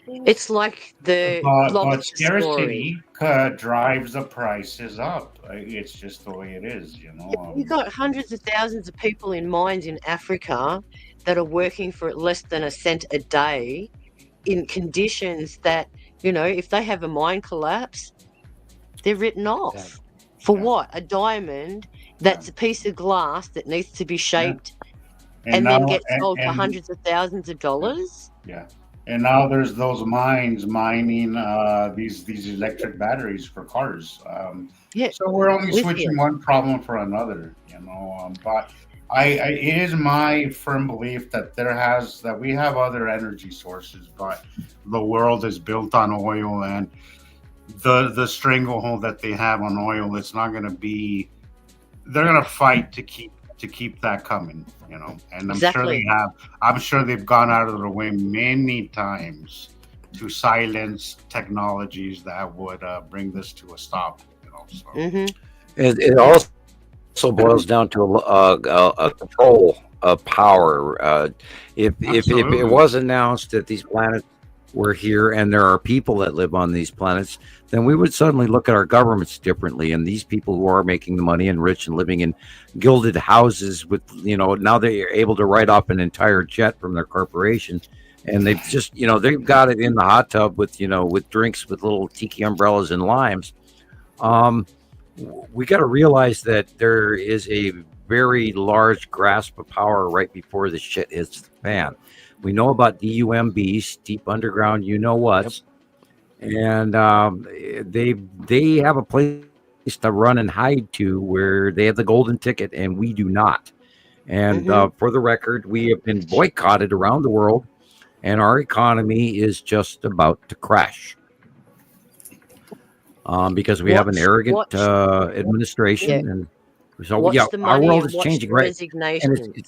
It's like the But lobster story. scarcity drives the prices up. It's just the way it is, You've got hundreds of thousands of people in mines in Africa that are working for less than a cent a day in conditions that, if they have a mine collapse, they're written off. For what? A diamond that's a piece of glass that needs to be shaped and then gets sold for hundreds of thousands of dollars. Yeah. And now there's those mines mining these electric batteries for cars. So we're only switching one problem for another, But it is my firm belief that we have other energy sources, but the world is built on oil, and the stranglehold that they have on oil, it's not going to be. They're going to fight to keep that coming, and I'm sure they've gone out of their way many times to silence technologies that would bring this to a stop. So. It also boils down to a control of power. If it was announced that these planets were here and there are people that live on these planets, then we would suddenly look at our governments differently. And these people who are making the money and rich and living in gilded houses with, now they're able to write off an entire jet from their corporation. And they've just, they've got it in the hot tub with, with drinks with little tiki umbrellas and limes. We got to realize that there is a very large grasp of power right before the shit hits the fan. We know about DUMBs, deep underground, what's, and they have a place to run and hide to where they have the golden ticket and we do not. And for the record, we have been boycotted around the world, and our economy is just about to crash because we have an arrogant administration, and so our world is changing, right? And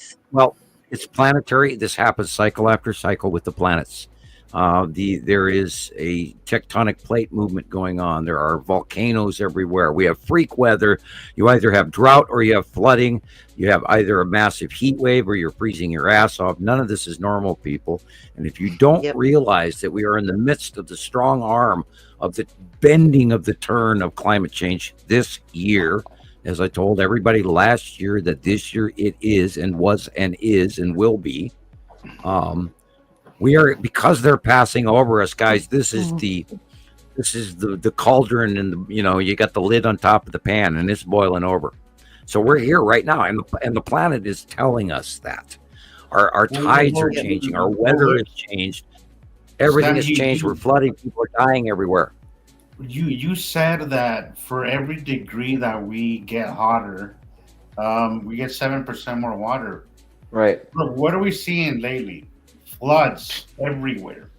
it's planetary. This happens cycle after cycle with the planets. There is a tectonic plate movement going on. There are volcanoes everywhere. We have freak weather. You either have drought or you have flooding. You have either a massive heat wave or you're freezing your ass off. None of this is normal, people. And if you don't realize that we are in the midst of the strong arm of the bending of the turn of climate change this year, as I told everybody last year, that this year it is and was and is and will be. We are, because they're passing over us, guys. This is the cauldron, and you got the lid on top of the pan, and it's boiling over. So we're here right now, and the planet is telling us that our tides are changing, our weather has changed, everything has changed. We're flooding, people are dying everywhere. You said that for every degree that we get hotter, we get 7% more water. Right. But what are we seeing lately? Floods everywhere,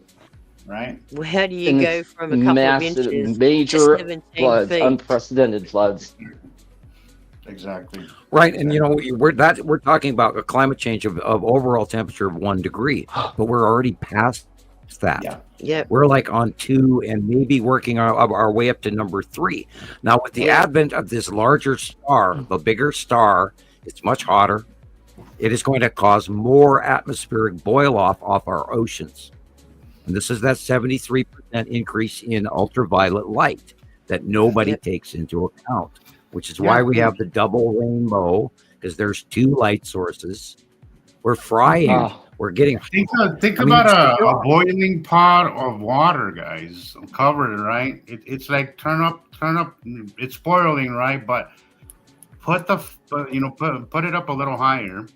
right? Well, how do you go from a couple of inches major to 17 floods, feet? unprecedented floods? Exactly. Right, and we're talking about a climate change of overall temperature of 1 degree, but we're already past that. Yeah. We're like on 2 and maybe working our way up to number 3. Now, with the advent of this larger star, the bigger star, it's much hotter. It is going to cause more atmospheric boil off our oceans. And this is that 73% increase in ultraviolet light that nobody takes into account, which is why we have the double rainbow, because there's 2 light sources. We're frying. We're getting. Think about a boiling pot of water, guys. Covered, right? It's like turn up. It's boiling, right? But put it up a little higher,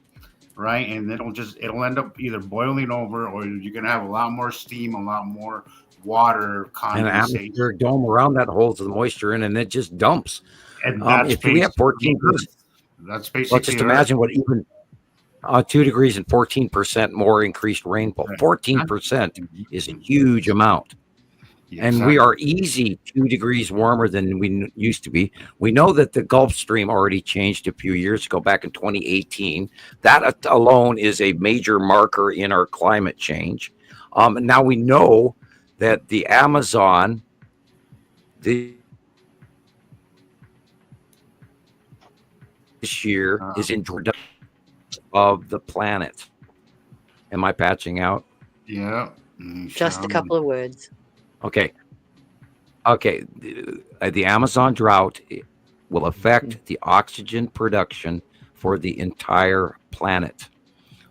right? And it'll end up either boiling over, or you're gonna have a lot more steam, a lot more water condensate. And an atmospheric dome around that holds the moisture in, and it just dumps. And that's if we have 14%, that's basically. well, just imagine what even 2 degrees and 14% more increased rainfall. 14% is a huge amount. And we are easy 2 degrees warmer than we used to be. We know that the Gulf Stream already changed a few years ago, back in 2018. That alone is a major marker in our climate change. Now we know that the Amazon, this year is in of the planet. Am I patching out? Yeah. Just a couple of words. Okay. The Amazon drought will affect the oxygen production for the entire planet.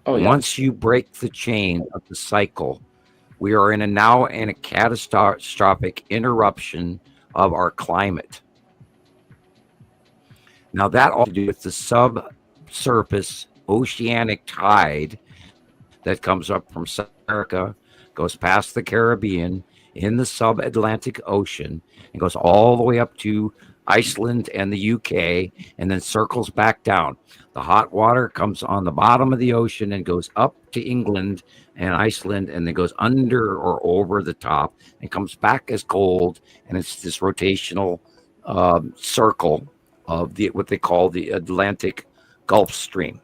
Oh, yeah. Once you break the chain of the cycle, we are now in a catastrophic interruption of our climate. Now that all to do with the subsurface oceanic tide that comes up from South America, goes past the Caribbean, in the sub-Atlantic Ocean, and goes all the way up to Iceland and the UK, and then circles back down. The hot water comes on the bottom of the ocean and goes up to England and Iceland, and then goes under or over the top and comes back as cold, and it's this rotational circle of what they call the Atlantic Gulf Stream.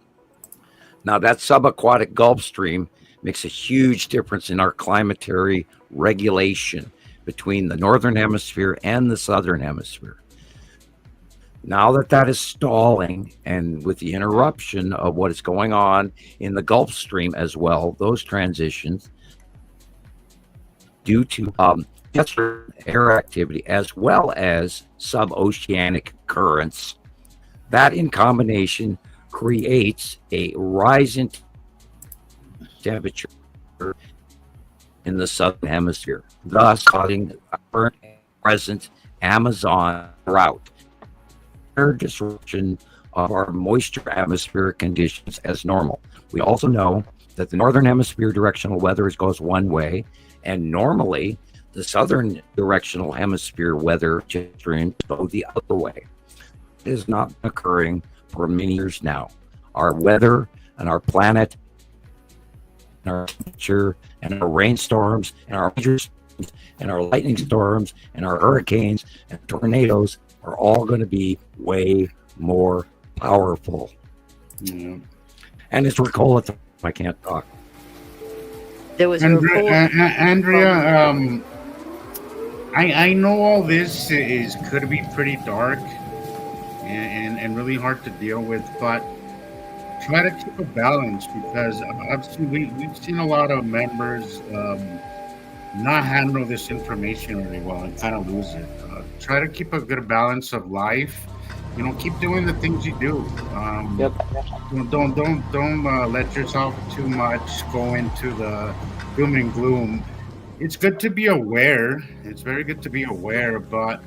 Now that subaquatic Gulf Stream makes a huge difference in our climatary regulation between the northern hemisphere and the southern hemisphere. Now that is stalling, and with the interruption of what is going on in the Gulf Stream as well, those transitions due to air activity as well as suboceanic currents, that in combination creates a rise in temperature in the southern hemisphere, thus causing a current present Amazon drought, disruption of our moisture atmospheric conditions as normal. We also know that the northern hemisphere directional weather goes one way, and normally the southern directional hemisphere weather streams go the other way. It is not occurring for many years now. Our weather and our planet, and our temperature, and our rainstorms, and our and our lightning storms, and our hurricanes and tornadoes are all going to be way more powerful. Yeah. And it's Ricola. I can't talk. There was Andrea. I know all this could be pretty dark and really hard to deal with, but try to keep a balance, because we've seen a lot of members not handle this information really well and kind of lose it. Try to keep a good balance of life. Keep doing the things you do. Yep. Don't let yourself too much go into the doom and gloom. It's good to be aware. It's very good to be aware, but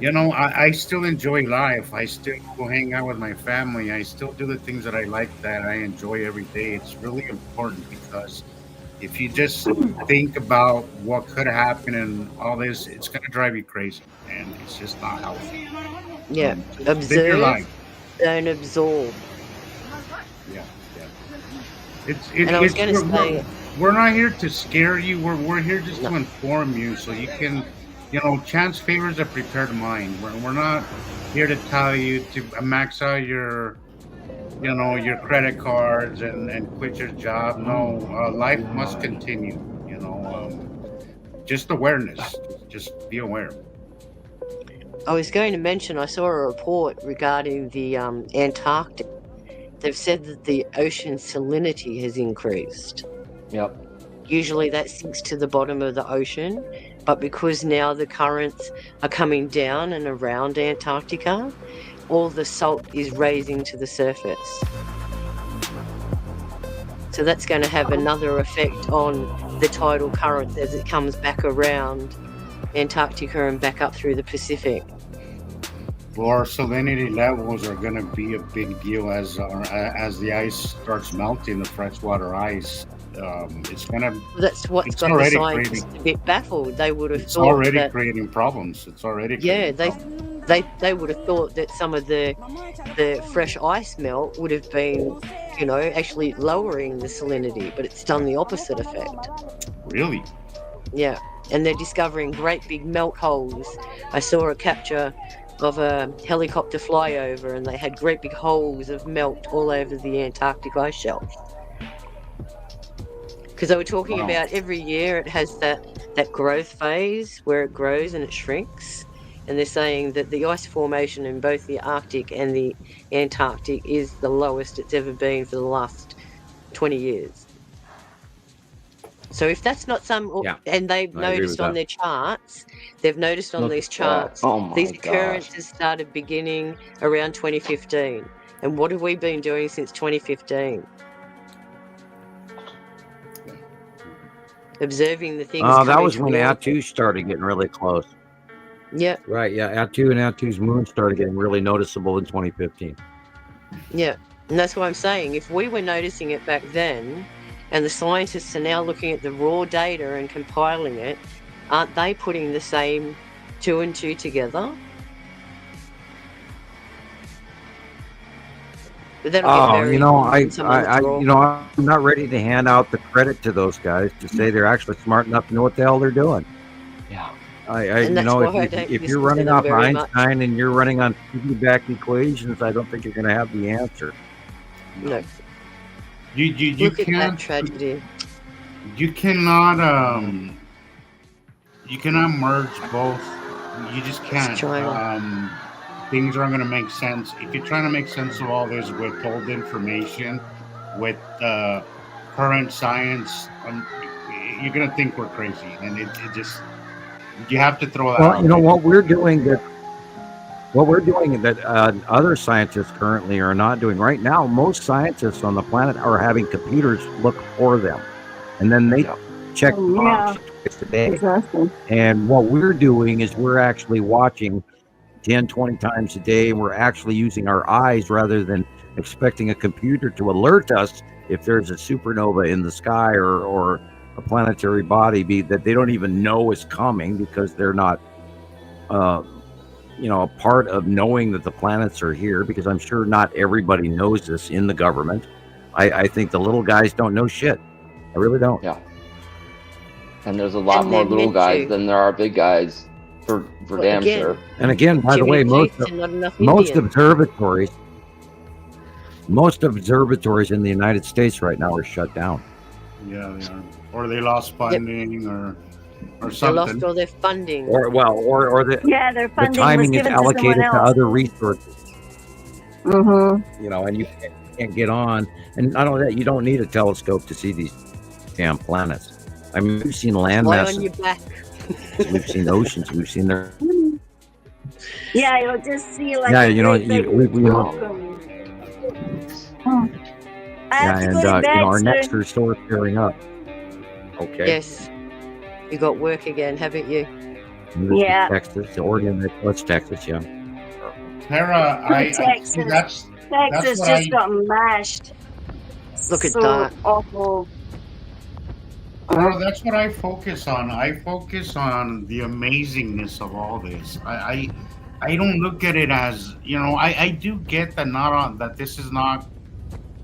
I still enjoy life. I still go hang out with my family. I still do the things that I like, that I enjoy every day. It's really important, because if you just think about what could happen and all this, it's going to drive you crazy, and it's just not healthy. Yeah, Live your observe, life. don't absorb. Yeah. And I was going to say, we're not here to scare you. We're here just to inform you, so you can, chance favors a prepared mind. We're not here to tell you to max out your credit cards and quit your job. No, life must continue. Just awareness. Just be aware. I was going to mention, I saw a report regarding the Antarctic. They've said that the ocean salinity has increased. Yep. Usually that sinks to the bottom of the ocean, but because now the currents are coming down and around Antarctica, all the salt is raising to the surface. So that's going to have another effect on the tidal current as it comes back around Antarctica and back up through the Pacific. Well, our salinity levels are going to be a big deal as the ice starts melting, the freshwater ice. It's going to. That's what's got the scientists a bit baffled. They would have thought already that, creating problems. It's already. Yeah, they they would have thought that some of the fresh ice melt would have been, actually lowering the salinity, but it's done the opposite effect. Really? Yeah, and they're discovering great big melt holes. I saw a capture of a helicopter flyover, and they had great big holes of melt all over the Antarctic ice shelf. Because they were talking about every year it has that growth phase where it grows and it shrinks. And they're saying that the ice formation in both the Arctic and the Antarctic is the lowest it's ever been for the last 20 years. So if that's not and they've noticed on their charts, they've noticed on these charts, these occurrences started beginning around 2015. And what have we been doing since 2015? Observing the things. Oh, that was when Attu started getting really close. Yeah. Right. Yeah. Attu and Attu's moon started getting really noticeable in 2015. Yeah. And that's what I'm saying. If we were noticing it back then, and the scientists are now looking at the raw data and compiling it, aren't they putting the same 2 and 2 together? But I'm not ready to hand out the credit to those guys to say they're actually smart enough to know what the hell they're doing. Yeah. If you're running off Einstein and you're running on piggyback equations, I don't think you're going to have the answer. No. You Look can't. At that tragedy. You cannot merge both. You just can't. Things aren't going to make sense if you're trying to make sense of all this with old information, with current science. You're going to think we're crazy, and it just you have to throw that. Well, what we're doing that other scientists currently are not doing right now. Most scientists on the planet are having computers look for them, and then they check box today. Exactly. And what we're doing is we're actually watching 10, 20 times a day. We're actually using our eyes rather than expecting a computer to alert us if there's a supernova in the sky or a planetary body that they don't even know is coming, because they're not a part of knowing that the planets are here, because I'm sure not everybody knows this in the government. I think the little guys don't know shit. I really don't. Yeah. And there's a lot more little guys than there are big guys. For damn sure. And again, by the way, most observatories in the United States right now are shut down. Yeah, they are. Or they lost funding, or something. They lost all their funding. Or their funding the timing was is allocated to other resources. Mm-hmm. And you can't get on. And not only that, you don't need a telescope to see these damn planets. I mean, we've seen land masses. On your back. We've seen oceans. We've seen their. Yeah, you'll just see like. Yeah, our necks are sort of tearing up. Okay. Yes. You got work again, haven't you? Yeah. Texas, Oregon, that's Texas, yeah. Tara, Texas just got mashed. Look at that. Awful. That's what I focus on. I focus on the amazingness of all this. I don't look at it as, I do get that this is not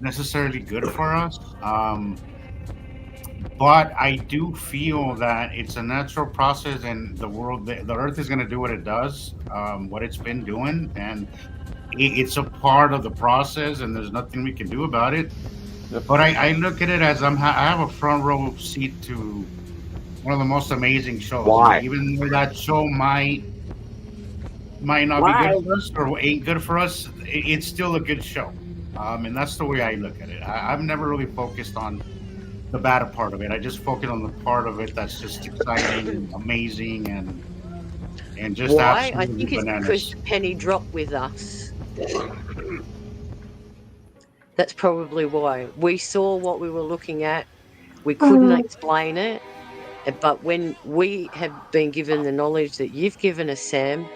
necessarily good for us. But I do feel that it's a natural process, and the Earth is going to do what it does, what it's been doing, and it's a part of the process, and there's nothing we can do about it. But I look at it as I have a front row seat to one of the most amazing shows. Why? Even though that show might not be good for us or ain't good for us, it's still a good show. And that's the way I look at it. I've never really focused on the bad part of it. I just focus on the part of it that's just exciting and amazing and just why? absolutely I think it's bananas. because Penny dropped with us. That's probably why. We saw what we were looking at. We couldn't explain it. But when we have been given the knowledge that you've given us, Sam,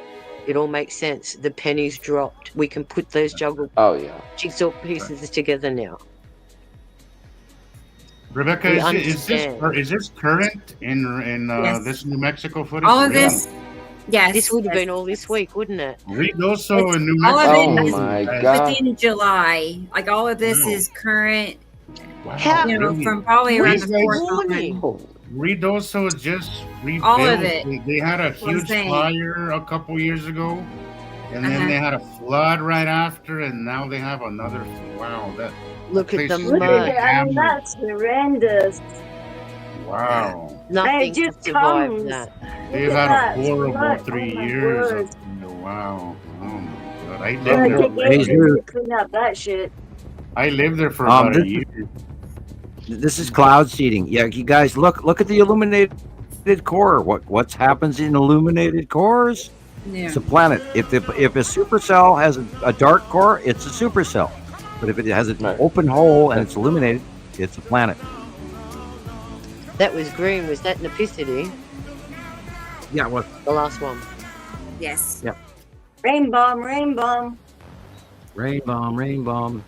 it all makes sense. The pennies dropped. We can put those jigsaw pieces together now. Rebecca, is this current in Yes. this New Mexico footage? All of this Yes. This would have yes, been all this week, wouldn't it? Ruidoso in New all of Mexico. it Oh is my God. within July. Like all of this Wow. is current, How- you know, really? from probably around the These guys- 4th on. Warning. Ruidoso just rebuilt. All of it. They had a That's what I'm huge saying. fire a couple years ago, and then they had a flood right after, and now they have another. Wow, that Look at place the is Look mud. at it. I mean, damaged. that's horrendous. Wow, Nothing It to just survive comes. that. they've Look had at a that horrible flood. 3 Oh my years. word. Wow, oh my God, I I'm lived gonna there. take Hey, ages dude. to clean up that shit. I lived there for about a This year. this is cloud seeding. Yeah, you guys look at the illuminated core. What happens in illuminated cores? Yeah. It's a planet. If a supercell has a dark core, it's a supercell. But if it has an Right. open hole and it's illuminated, it's a planet. That was green. Was that Nepicity? Yeah, well, The last one. Yes. Rain bomb, rain bomm. rain bomb.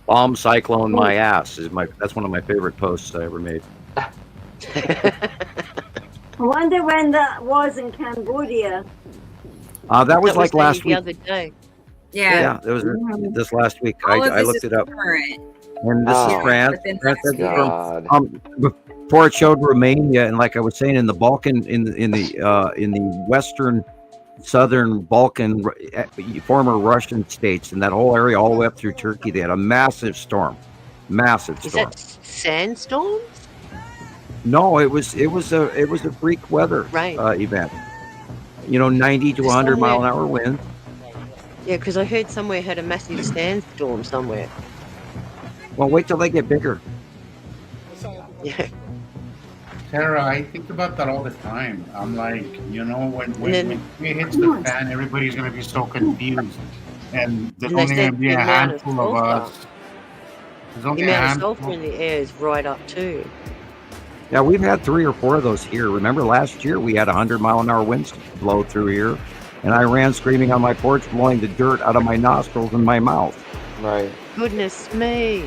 Bomb cyclone my ass that's one of my favorite posts I ever made. I wonder when that was in Cambodia. That was like last the week. other day. Yeah. Yeah, it was this last week. All of I this looked is it up. current. And this Oh. is France. Within France last is week. from- God. before it showed Romania, and like I was saying, in the Balkan, in the western, southern Balkan, former Russian states, and that whole area, all the way up through Turkey, they had a massive storm. Massive Is storm. that sandstorms? No, it was a freak weather Right. event. 90 to 100 mile an hour wind. Yeah, because I heard somewhere had a massive sandstorm somewhere. Well, wait till they get bigger. Yeah. Tara, I think about that all the time. I'm like, when then- it hits the fan, everybody's going to be so confused. And there's And they only said going to be the a amount of handful of sulfur. us. There's The only a amount of handful. sulfur in the air is right up too. Yeah, we've had 3 or 4 of those here. Remember last year we had 100 mile an hour winds blow through here, and I ran screaming on my porch, blowing the dirt out of my nostrils and my mouth. Right. Goodness me.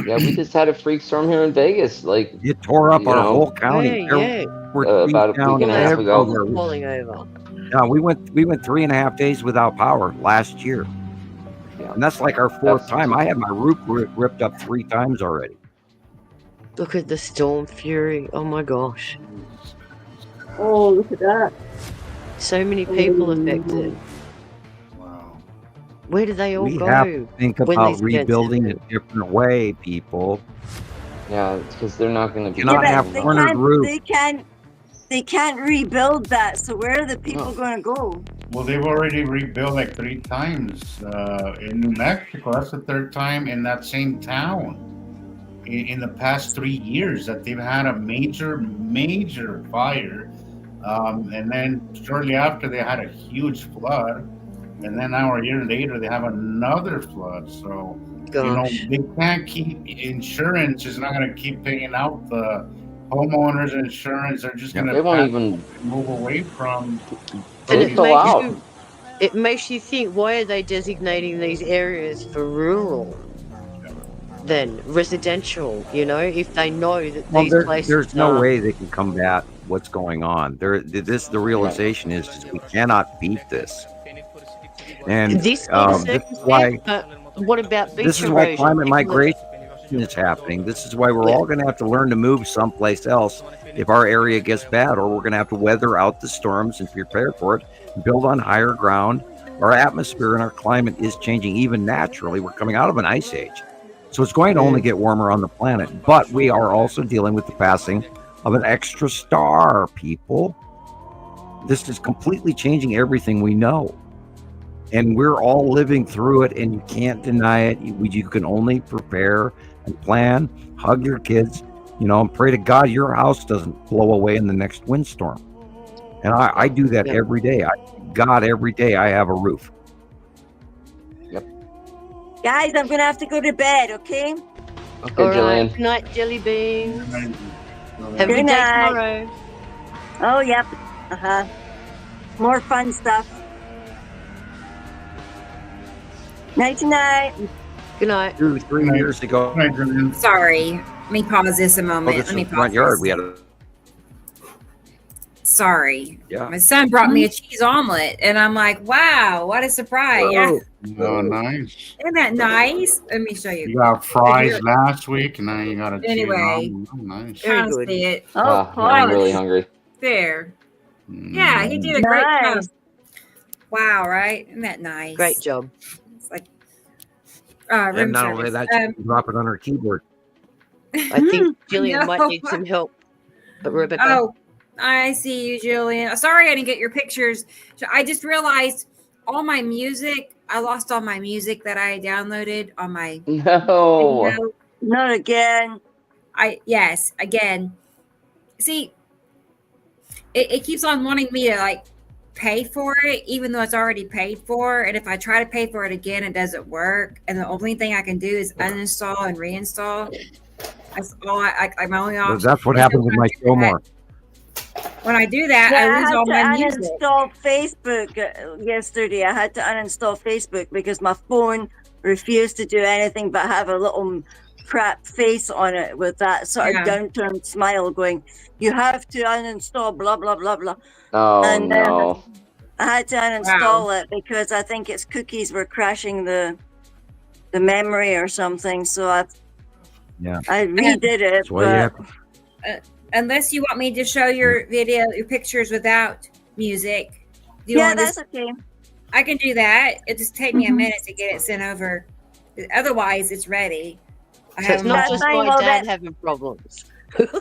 Yeah, we just had a freak storm here in Vegas. Like It tore up You our know, whole county. Yeah. about a week and a half ago. everywhere. Falling over. Yeah, we went 3.5 days without power last year, Yeah. and that's like our 4th That's- time. I had my roof ripped up 3 times already. Look at the storm fury. Oh my gosh. Oh, look at that. So many people affected. Wow. Where do they all We go? have to think when about these events rebuilding a happen? different way, people. Yeah, it's because they're not going to be. Cannot Yeah, have but they cornered can't, roof. they can't rebuild that. So where are the people No. going to go? Well, they've already rebuilt like 3 times in New Mexico. That's the 3rd time in that same town in the past 3 years that they've had a major fire. And then shortly after, they had a huge flood. And then now a year later, they have another flood. So, Gosh. they can't keep insurance is not going to keep paying out the homeowners insurance. They're just going They won't to even. move away from. And They fill out. it makes you think, why are they designating these areas for rural then residential, if they know that Well, these places there's no are- way they can combat what's going on. The realization is we cannot beat this. And this sort of this is why circumstance, but what about beach this is why erosion? climate People migration is happening. This is why we're Yeah. all going to have to learn to move someplace else if our area gets bad, or we're going to have to weather out the storms and prepare for it, build on higher ground. Our atmosphere and our climate is changing even naturally. We're coming out of an ice age. So it's going to only get warmer on the planet. But we are also dealing with the passing of an extra star, people. This is completely changing everything we know. And we're all living through it, and you can't deny it. You can only prepare and plan, hug your kids, and pray to God your house doesn't blow away in the next windstorm. And I do that every day. Every day I have a roof. Guys, I'm going to have to go to bed, okay? Okay, All right. Gillian. Good night, jelly beans. Have a Good good day night. tomorrow. Oh, yep. Uh-huh. More fun stuff. Night. Good night. 2-3 years ago, Sorry. Let me pause this a moment. this Let me was pause front yard. this. We had a Sorry. Yeah. My son brought me a cheese omelet, and I'm like, wow, what a surprise. Oh, Oh, nice. Isn't that nice? Let me show you. You got fries last week, and now you got a cheese Anyway. omelet. Oh, nice. Very Trying to good. see it. Oh, I'm really close. hungry. There. Yeah, he did a great job. Nice. Wow, right? Isn't that nice? Great job. It's like and room not service. only that, she can drop it on her keyboard. I think Gillian might No. need some help. But Rebecca, Oh, I see you, Julian. Sorry I didn't get your pictures. So I just realized all my music, I lost all my music that I downloaded on my No. video. Not again. Yes, again. See, it keeps on wanting me to like pay for it, even though it's already paid for. And if I try to pay for it again, it doesn't work. And the only thing I can do is uninstall and reinstall. That's all I'm only option. That's what happens with my show more. When I do that, Yeah, I lose all my I had music. to uninstall Facebook yesterday. I had to uninstall Facebook because my phone refused to do anything but have a little crap face on it with that sort of downturned smile going, you have to uninstall blah, blah, blah, blah. Oh, And no. I had to uninstall it because I think its cookies were crashing the memory or something. So I redid it. That's why you have to. Unless you want me to show your video, your pictures without music. Do you Yeah, want that's this? okay. I can do that. It just take me a minute to get it sent over. Otherwise, it's ready. so it's not just my dad having problems. Give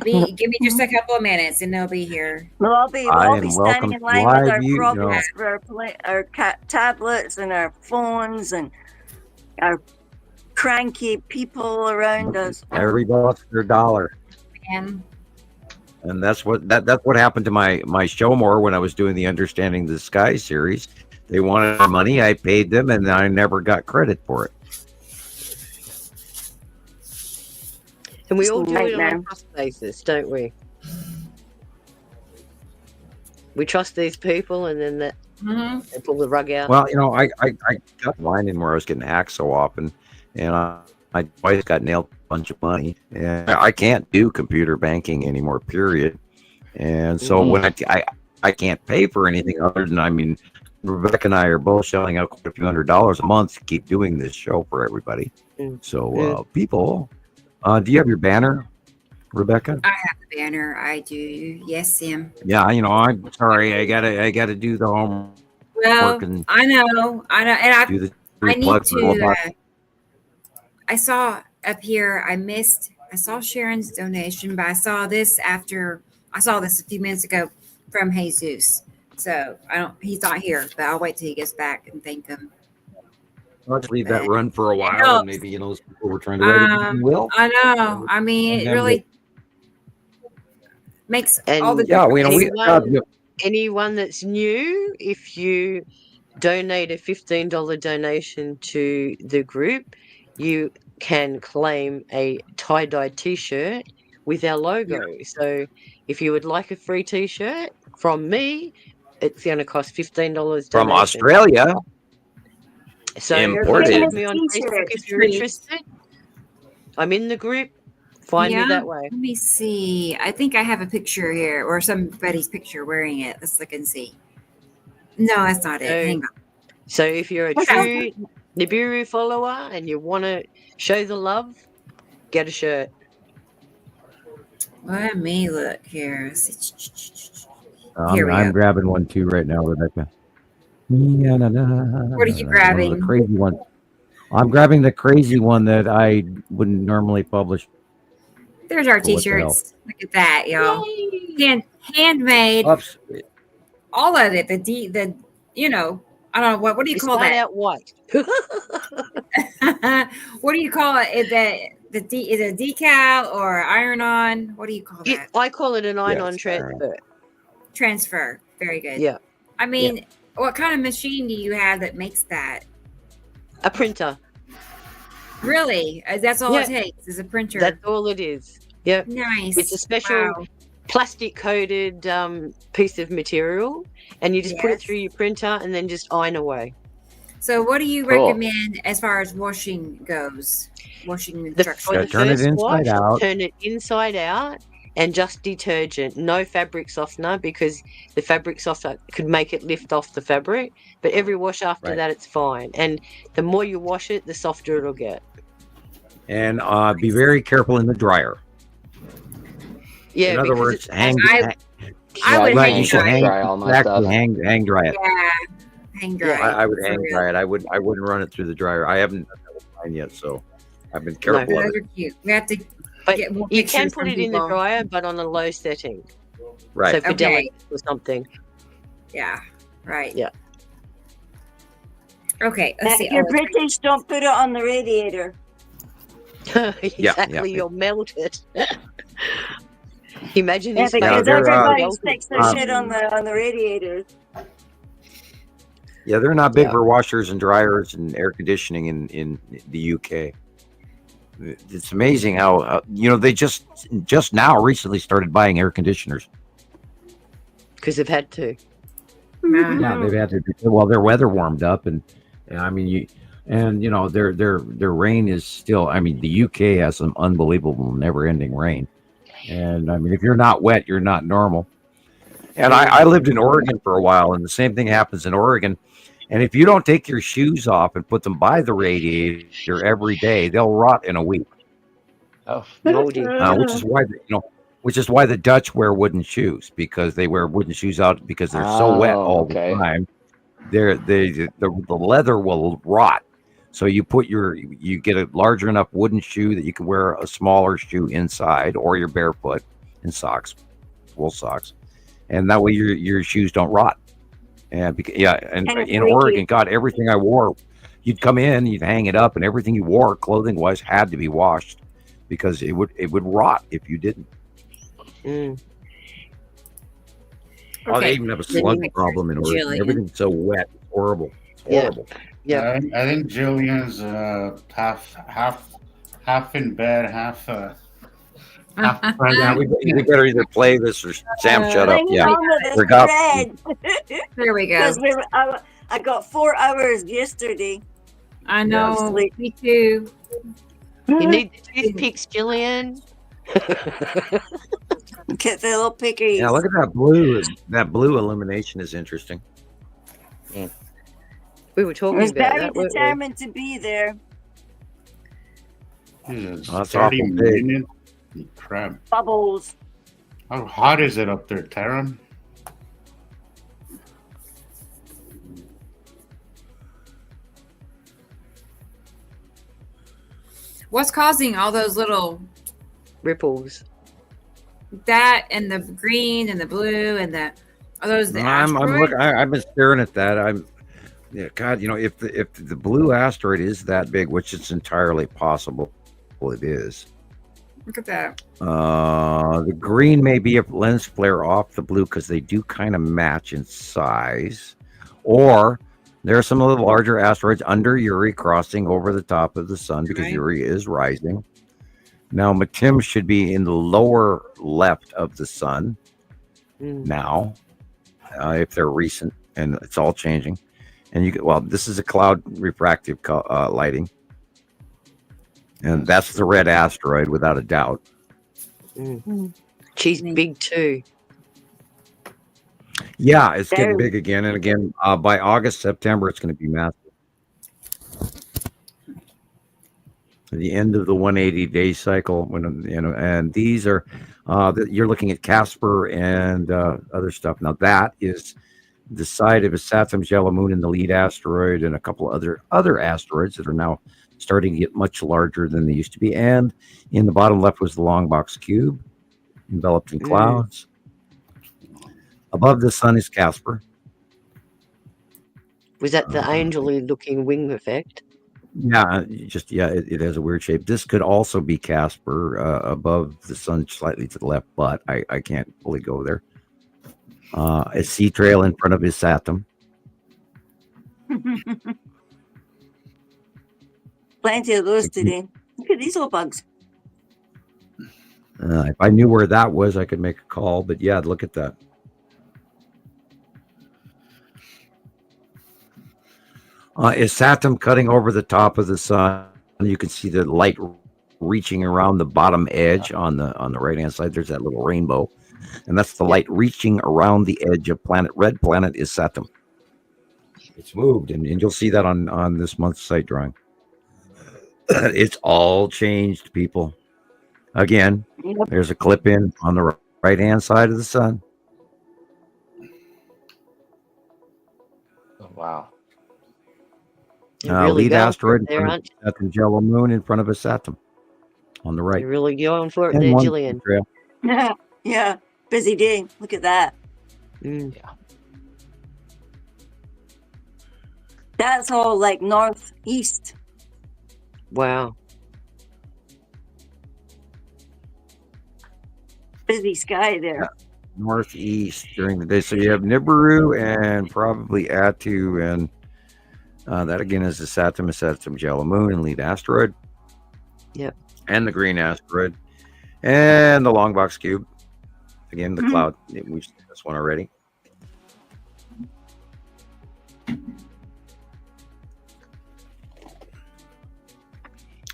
me just a couple of minutes and they'll be here. Well, I'll be standing in line with our problems for our tablets and our phones and our cranky people around us. Everybody lost their dollar. And that's what happened to my show more when I was doing the Understanding the Sky series. They wanted our money, I paid them, and I never got credit for it. And we all do it on a trust basis, don't we? We trust these people, and then they pull the rug out. Well, I got whining where I was getting hacked so often, and my wife got nailed a bunch of money, and I can't do computer banking anymore. Period. And so when I can't pay for anything other than Rebecca and I are both shelling out quite a few $100s a month to keep doing this show for everybody. So people. Do you have your banner, Rebecca? I have the banner. I do. Yes, Sam. Yeah, I'm sorry. I gotta do the homework. Well, I know, and I need to. I saw up here. I saw Sharon's donation, but I saw this a few minutes ago from Jesus. So he's not here, but I'll wait till he gets back and thank him. Let's leave that run for a while, and maybe those people were trying to write it. Will I know? It really makes all the difference. Anyone that's new, if you donate a $15 donation to the group, you can claim a tie-dye T-shirt with our logo. So if you would like a free T-shirt from me, it's going to cost $15 from Australia. So imported. me on Facebook if you're interested. I'm in the group. Find me that way. Let me see. I think I have a picture here, or somebody's picture wearing it. Let's look and see. No, that's not it. Hang on. So if you're a true Nibiru follower and you want to show the love, get a shirt. Let me look here. I'm grabbing one too right now, Rebecca. What are you grabbing? The crazy one. I'm grabbing the crazy one that I wouldn't normally publish. There's our T-shirts. Look at that, y'all. Handmade. Oops. All of it. The I don't know what do you call that? Out white. What do you call it? Is it decal or iron-on? What do you call that? I call it an iron-on transfer. Transfer. Very good. Yeah. What kind of machine do you have that makes that? A printer. Really? That's all it takes is a printer. That's all it is. Yep. Nice. It's a special plastic coated piece of material, and you just put it through your printer and then just iron away. So what do you recommend as far as washing goes? Washing instructions. Turn it inside out. Turn it inside out, and just detergent, no fabric softener, because the fabric softener could make it lift off the fabric. But every wash after that, it's fine. And the more you wash it, the softer it'll get. And be very careful in the dryer. Yeah, in other words, hang. I would right, hang you should dry. hang, dry all my exactly, stuff. hang dry it. Yeah, hang dry. I would for hang real. dry it. I wouldn't run it through the dryer. I haven't done that with mine yet, so I've been careful of Those it. are cute. We have to But get more you can pictures put from it in the people. dryer, but on a low setting. Right. So for Okay. delicates or something. Yeah, right. Yeah. Okay, let's see. If you're Oh, it's British, don't put it on the radiator. Exactly, you'll melt it. Imagine Yeah, his face. because they're, everybody melted. sticks their shit on the radiators. Yeah, they're not big Yeah. for washers and dryers and air conditioning in the UK. It's amazing how they just now recently started buying air conditioners. Because they've had to. Yeah, they've had to. Well, their weather warmed up, and I mean, their rain is still. I mean, the UK has some unbelievable, never-ending rain, and I mean, if you're not wet, you're not normal. And I lived in Oregon for a while, and the same thing happens in Oregon. And if you don't take your shoes off and put them by the radiator every day, they'll rot in a week. Oh, Moldy. Which is why the Dutch wear wooden shoes, because they wear wooden shoes out because they're so wet all the time. The leather will rot. So you get a larger enough wooden shoe that you can wear a smaller shoe inside, or you're barefoot in socks, wool socks, and that way your shoes don't rot. And in Oregon, God, everything I wore, you'd come in, you'd hang it up, and everything you wore, clothing wise, had to be washed because it would rot if you didn't. Mm. Oh, they even have a slug problem in Oregon. Gillian. Everything's so wet, it's horrible. It's horrible. Yeah. I think Gillian's half in bed, half Yeah, present. we better either play this or Sam, shut up. Bring it Yeah, on with this forgot. bread. There we go. Because I got 4 hours yesterday. I know. Yes. Me too. You need the toothpicks, Gillian. Get the little pickies. Yeah, look at that blue. That blue illumination is interesting. We were I talking was about very that, weren't we? determined to be there. Jesus, That's 30 awful big. minutes. Crap. Bubbles. How hot is it up there, Tara? What's causing all those little Ripples. that and the green and the blue and the are those the asteroids? I've been staring at that. God, if the blue asteroid is that big, which it's entirely possible, it is. Look at that. The green may be a lens flare off the blue because they do kind of match in size, or there are some of the larger asteroids under Uri crossing over the top of the sun because Right. Uri is rising. Now, Matim should be in the lower left of the sun now, if they're recent, and it's all changing. And this is a cloud refractive lighting, and that's the red asteroid without a doubt. She's big too. Yeah, it's getting big again and again. By August, September, it's going to be massive. The end of the 180-day cycle, and these are you're looking at Casper and other stuff. Now that is the side of a Saturn's yellow moon and the lead asteroid, and a couple other asteroids that are now starting to get much larger than they used to be. And in the bottom left was the long box cube, enveloped in clouds. Above the sun is Casper. Was that the angel-y looking wing effect? Yeah, it has a weird shape. This could also be Casper above the sun, slightly to the left, but I can't fully go there. A sea trail in front of his Saturn. Plenty of those today. Look at these little bugs. If I knew where that was, I could make a call. But yeah, look at that. Is Saturn cutting over the top of the sun? You can see the light reaching around the bottom edge on the right hand side. There's that little rainbow, and that's the light reaching around the edge of planet. Red planet is Saturn. It's moved, and you'll see that on this month's site drawing. It's all changed, people. Again, there's a clip in on the right hand side of the sun. Oh, wow. Really Lead asteroid there, in front of yellow moon in front of a Saturn on the right. You're really going for it And there, one Gillian. trail. Yeah, busy day. Look at that. Mm. Yeah. That's all like northeast. Wow. Busy sky there. Northeast during the day. So you have Nibiru and probably Atu, and that again is the Saturn, yellow moon, and lead asteroid. Yep. And the green asteroid, and the long box cube. Again, the cloud. We've seen this one already.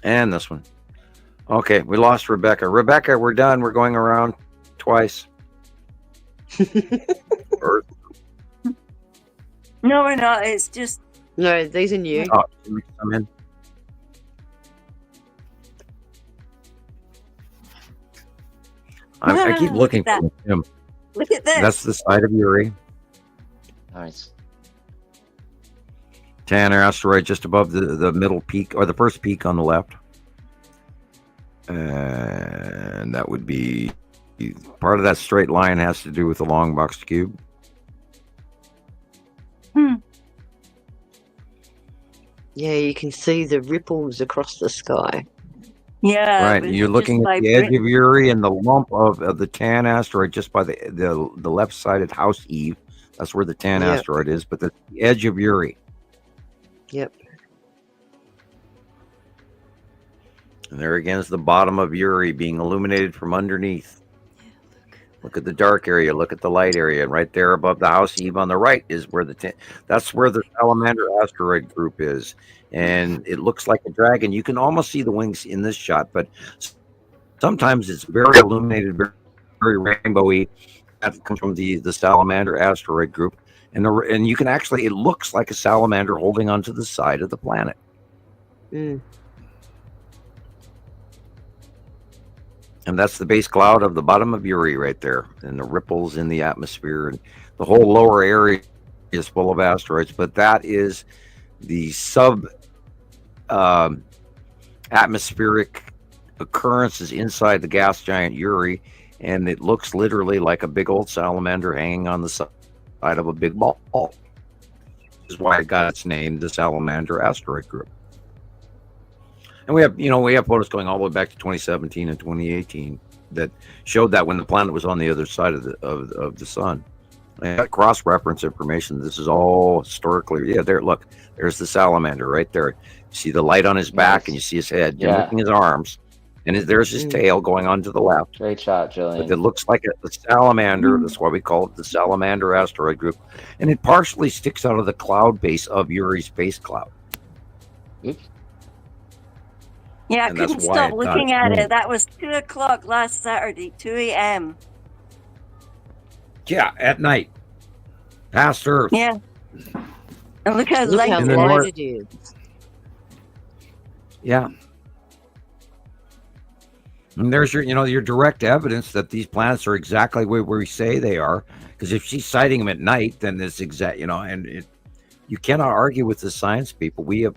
And this one. Okay, we lost Rebecca. Rebecca, we're done. We're going around twice. Earth. No, we're not. It's just No, these are new. Oh, come in. I keep looking for him. look at this. That's the side of Uri. Nice. Tanner asteroid just above the middle peak, or the first peak on the left. And that would be part of that straight line has to do with the long box cube. Yeah, you can see the ripples across the sky. Yeah. Right. but You're it's looking just at the edge vibrant. of Uri and the lump of the Tan asteroid just by the left-sided house eve. That's where the Tan Yep. asteroid is, but the edge of Uri. Yep. And there again is the bottom of Uri being illuminated from underneath. Look at the dark area. Look at the light area. And right there above the house eve on the right is where that's where the salamander asteroid group is. And it looks like a dragon. You can almost see the wings in this shot, but sometimes it's very illuminated, very, very rainbowy. That comes from the salamander asteroid group. And you can actually, it looks like a salamander holding onto the side of the planet. Mm. And that's the base cloud of the bottom of Uri right there, and the ripples in the atmosphere, and the whole lower area is full of asteroids. But that is the atmospheric occurrences inside the gas giant Uri, and it looks literally like a big old salamander hanging on the side of a big ball. This is why it got its name, the Salamander Asteroid Group. And we have photos going all the way back to 2017 and 2018 that showed that when the planet was on the other side of the sun. And that cross-reference information. This is all historically. Yeah, there. Look, there's the salamander right there. You see the light on his back, and you see his head. You're looking at his arms, and there's his tail going on to the left. Great shot, Gillian. But it looks like a salamander. That's why we call it the Salamander Asteroid Group, and it partially sticks out of the cloud base of Uri's base cloud. Oops. Yeah, I And that's couldn't why stop it got looking its at name. it. That was 2:00 last Saturday, 2 a.m. Yeah, at night, past Earth. Yeah. And look how Look light how In the light north. it is. Yeah. And there's your direct evidence that these planets are exactly where we say they are. Because if she's sighting them at night, then it's exact, and you cannot argue with the science people. We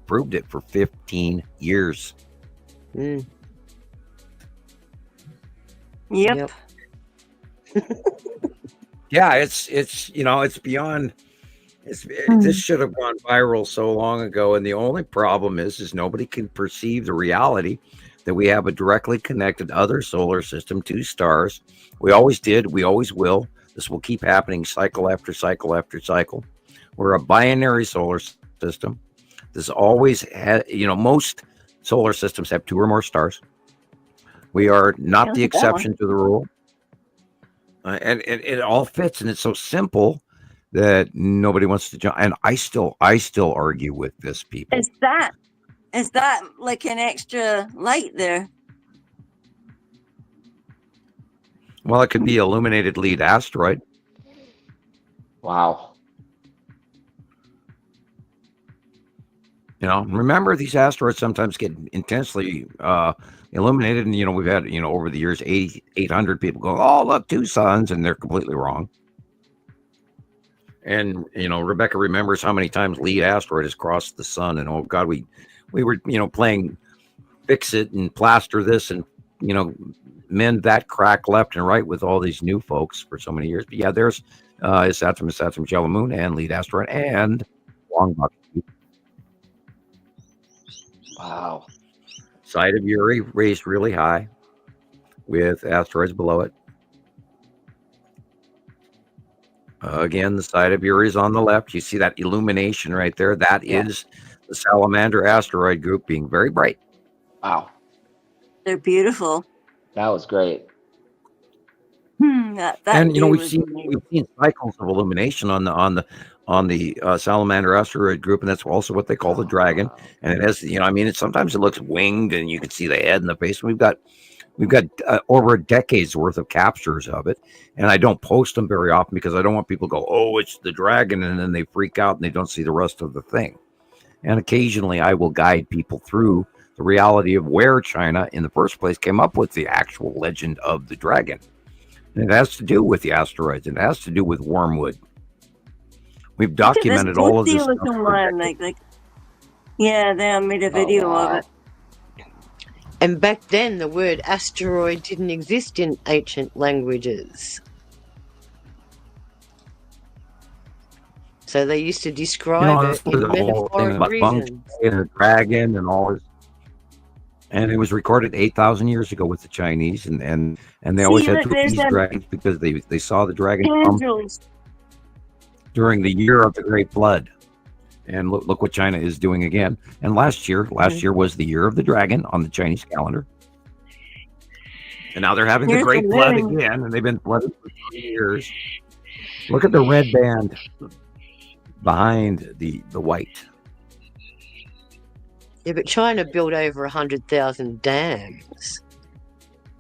proved it for 15 years. Mm. Yep. Yeah, it's beyond. This should have gone viral so long ago, and the only problem is nobody can perceive the reality that we have a directly connected other solar system, 2 stars. We always did. We always will. This will keep happening cycle after cycle after cycle. We're a binary solar system. This always had, most solar systems have 2 or more stars. We are not the exception to the rule. And it all fits, and it's so simple that nobody wants to jump. And I still argue with this, people. Is that Is that like an extra light there? Well, it could be illuminated lead asteroid. Wow. You know, remember these asteroids sometimes get intensely illuminated, and we've had over the years 800 people go, "Oh, look, two suns," and they're completely wrong. And Rebecca remembers how many times lead asteroid has crossed the sun, and oh God, we were playing fix it and plaster this and mend that crack left and right with all these new folks for so many years. But yeah, there's Saturn, Yellow Moon, and lead asteroid, and long bucket. Wow. Side of Uri raised really high with asteroids below it. Again, the side of Uri is on the left. You see that illumination right there? That is the Salamander asteroid group being very bright. Wow. They're beautiful. That was great. And we've seen cycles of illumination on the Salamander asteroid group, and that's also what they call the dragon. And it has, sometimes it looks winged, and you can see the head and the face. We've got over a decade's worth of captures of it, and I don't post them very often because I don't want people to go, "Oh, it's the dragon," and then they freak out and they don't see the rest of the thing. And occasionally, I will guide people through the reality of where China, in the first place, came up with the actual legend of the dragon. And it has to do with the asteroids. And it has to do with wormwood. We've documented all of this stuff. They made a video of it. And back then, the word asteroid didn't exist in ancient languages. So they used to describe it in metaphoric reasons. And a dragon and all this. And it was recorded 8,000 years ago with the Chinese, and they always had to appease dragons because they saw the dragon come during the year of the Great Flood. And look what China is doing again. And last year was the year of the dragon on the Chinese calendar. And now they're having the Great Flood again, and they've been flooded for 3 years. Look at the red band behind the white. Yeah, but China built over 100,000 dams.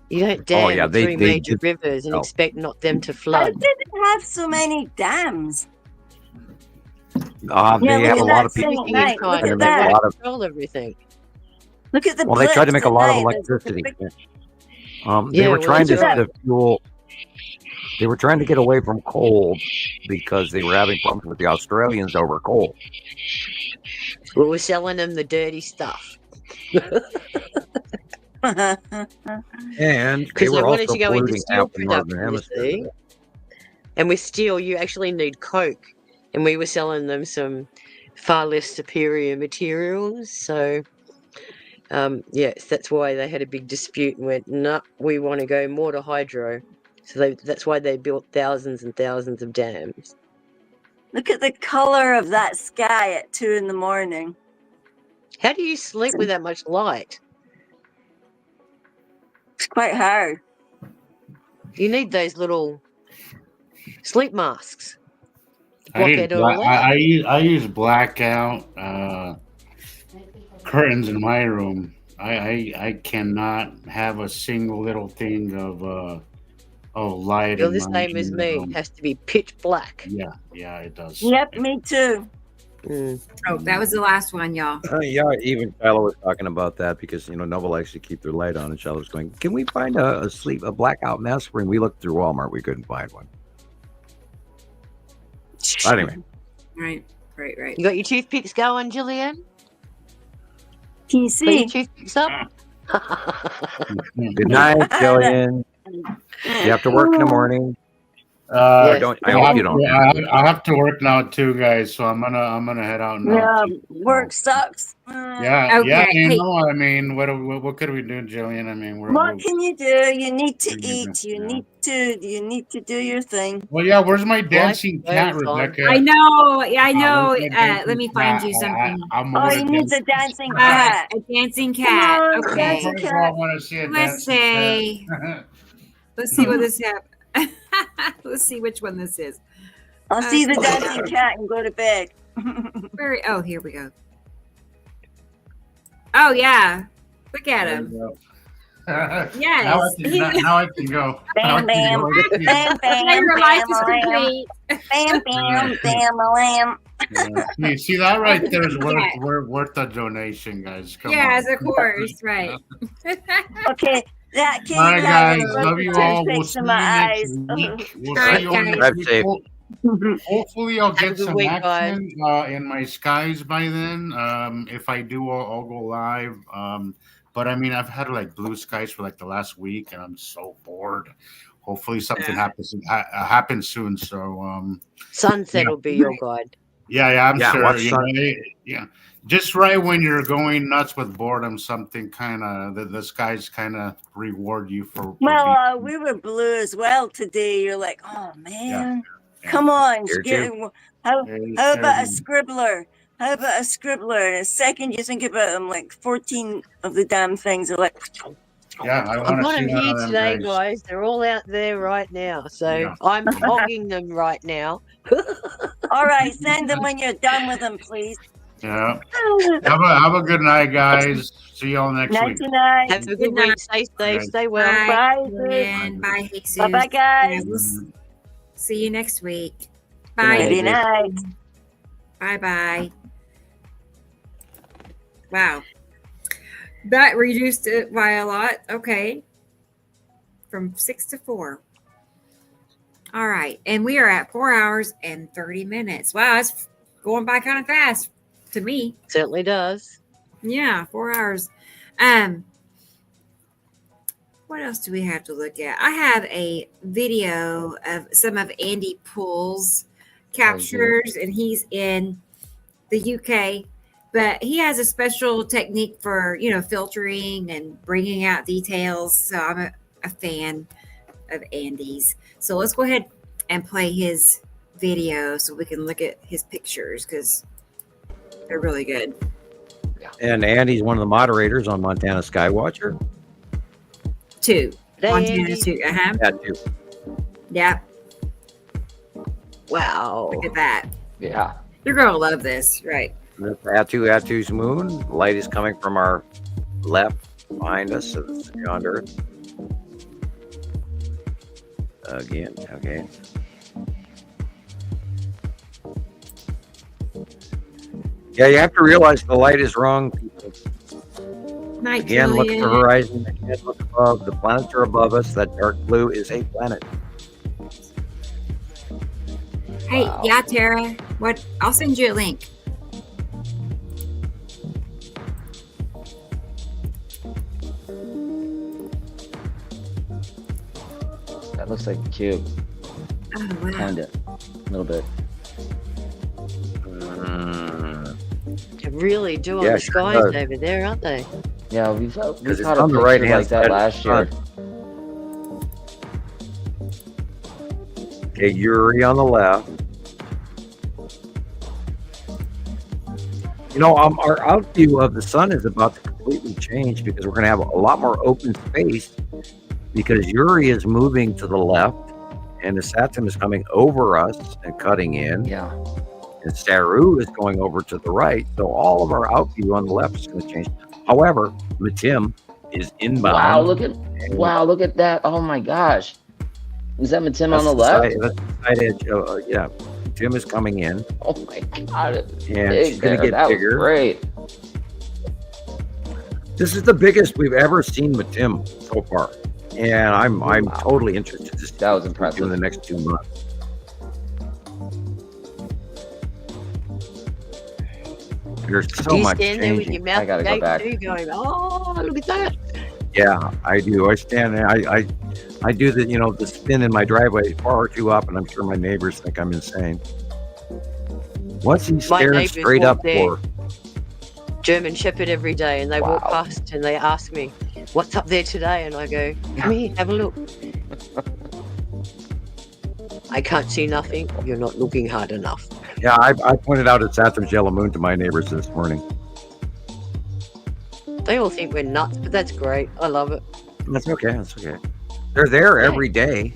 You don't dam three major rivers and expect not them to flood. How did they have so many dams? They have a lot of people. They control everything. Look at the. Well, they tried to make a lot of electricity. They were trying to fuel. They were trying to get away from coal because they were having problems with the Australians over coal. We were selling them the dirty stuff. And because they were wanted also to go into polluting steel half the northern production, you hemisphere. see. And with steel, you actually need coke. And we were selling them some far less superior materials. So, yes, that's why they had a big dispute and went, no, we want to go more to hydro. So that's why they built thousands and thousands of dams. Look at the color of that sky at 2 a.m. How do you sleep with that much light? It's quite hard. You need those little sleep masks. I use blackout curtains in my room. I cannot have a single little thing of light. You're the same as me. It has to be pitch black. Yeah, it does. Yep, me too. Oh, that was the last one, y'all. Even Shiloh was talking about that because nobody likes to keep their light on, and Shiloh was going, "Can we find a blackout mask?" When we looked through Walmart, we couldn't find one. Anyway, right. You got your toothpicks going, Gillian? Can you see? Your toothpicks up? Good night, Gillian. You have to work in the morning. I hope you don't. I have to work now too, guys. So I'm gonna head out now. Yeah, work sucks. Yeah. Hey. I mean, what could we do, Jillian? I mean, what can you do? You need to eat. You need to do your thing. Well, yeah. Where's my dancing cat, Rebecca? I know. Yeah, I know. Let me find you something. You need a dancing cat. A dancing cat. On, okay. dancing cat. I want to see a Let's dancing cat. Let's see what this is. Let's see which one this is. I'll see the dancing cat and go to bed. Oh, here we go. Oh yeah, look at There him. you go. Yes. Now I can go. Now I Bam, can bam, go. bam, Now bam, your life is bam, complete. bam, bam, bam, lamb. See that right there is Yeah. worth a donation, guys. Come Yes, on. of course, right. Okay, that cake All right, has guys. Love you two all. We'll sticks see in you my next eyes. week. We'll All right, see you all guys. next Drive week. safe. Hopefully, I'll Have a get good some week, guys. action in my skies by then. If I do, I'll go live. But I mean, I've had like blue skies for like the last week, and I'm so bored. Hopefully, something happens soon. So, Sunset yeah. will be your guide. Yeah, I'm Yeah, sure. watch You know, yeah, just right when you're going nuts with boredom, something kind of the skies kind of reward you for Well, being. we were blue as well today. You're like, oh Yeah, man, yeah. come on, Here get, too. how There about a you scribbler? How about a scribbler? In a second, you think about them, like 14 of the damn things are like. Yeah, I I've want to got see them one here of them today, guys. guys. They're all out there right now. So Yeah. I'm fogging them right now. All right, send them when you're done with them, please. Yeah. Have a good night, guys. See y'all next Night week. to night. Have a Good good night. week. Stay safe. Night. Stay well. Bye, Bye, Julian. Bye, Jesus. Bye, bye, guys. Yeah, we'll see you next week. Good night, Bye. Good Jesus. night. Bye. Bye. Wow. That reduced it by a lot. Okay. From 6 to 4. All right. And we are at 4 hours and 30 minutes. Wow. It's going by kind of fast to me. Certainly does. Yeah. 4 hours. What else do we have to look at? I have a video of some of Andy Poole's captures, and he's in the UK, but he has a special technique for, filtering and bringing out details. So I'm a fan of Andy's. So let's go ahead and play his video so we can look at his pictures because they're really good. And Andy's one of the moderators on Montana Skywatcher. 2. Hey, Montana Andy. 2. Yeah, too. Yeah. Wow. Look at that. Yeah. You're going to love this. Right. Atu's moon. Light is coming from our left behind us. So it's yonder. Again. Okay. Yeah, you have to realize the light is wrong, people. Night, Again, look at the Julian. horizon. Again, look above. The planets are above us. That dark blue is a planet. Hey, Wow. yeah, Tara. What? I'll send you a link. That looks like a cube. Oh, wow. Kind of. A little bit. They really do on Yeah, the sure skies does. over there, aren't they? Yeah, we Because caught it's a on the picture right-hand like that side of the last year. sun. Okay, Yuri on the left. Our out view of the sun is about to completely change because we're going to have a lot more open space because Yuri is moving to the left and the Saturn is coming over us and cutting in. Yeah. And Saru is going over to the right. So all of our out view on the left is going to change. However, Matim is inbound. Wow, look at that. Oh my gosh. Is that Matim on the left? That's the side edge. Yeah. Tim is coming in. Oh my god. And she's going to get that bigger. Was great. This is the biggest we've ever seen with Tim so far. And I'm totally interested to see That was what impressive. we do in the next 2 months. There's so Do you much stand there with changing. your mouth I gotta go agape back. too, going, oh, look at that. Yeah, I do. I stand there. I do the spin in my driveway far too up, and I'm sure my neighbors think I'm insane. What's he My staring neighbours straight walk up there. for? German Shepherd every day, and they walk Wow. past and they ask me, what's up there today? And I go, come here, have a look. I can't see nothing. You're not looking hard enough. Yeah, I pointed out it's Saturn's yellow moon to my neighbors this morning. They all think we're nuts, but that's great. I love it. That's okay. That's okay. They're there every day.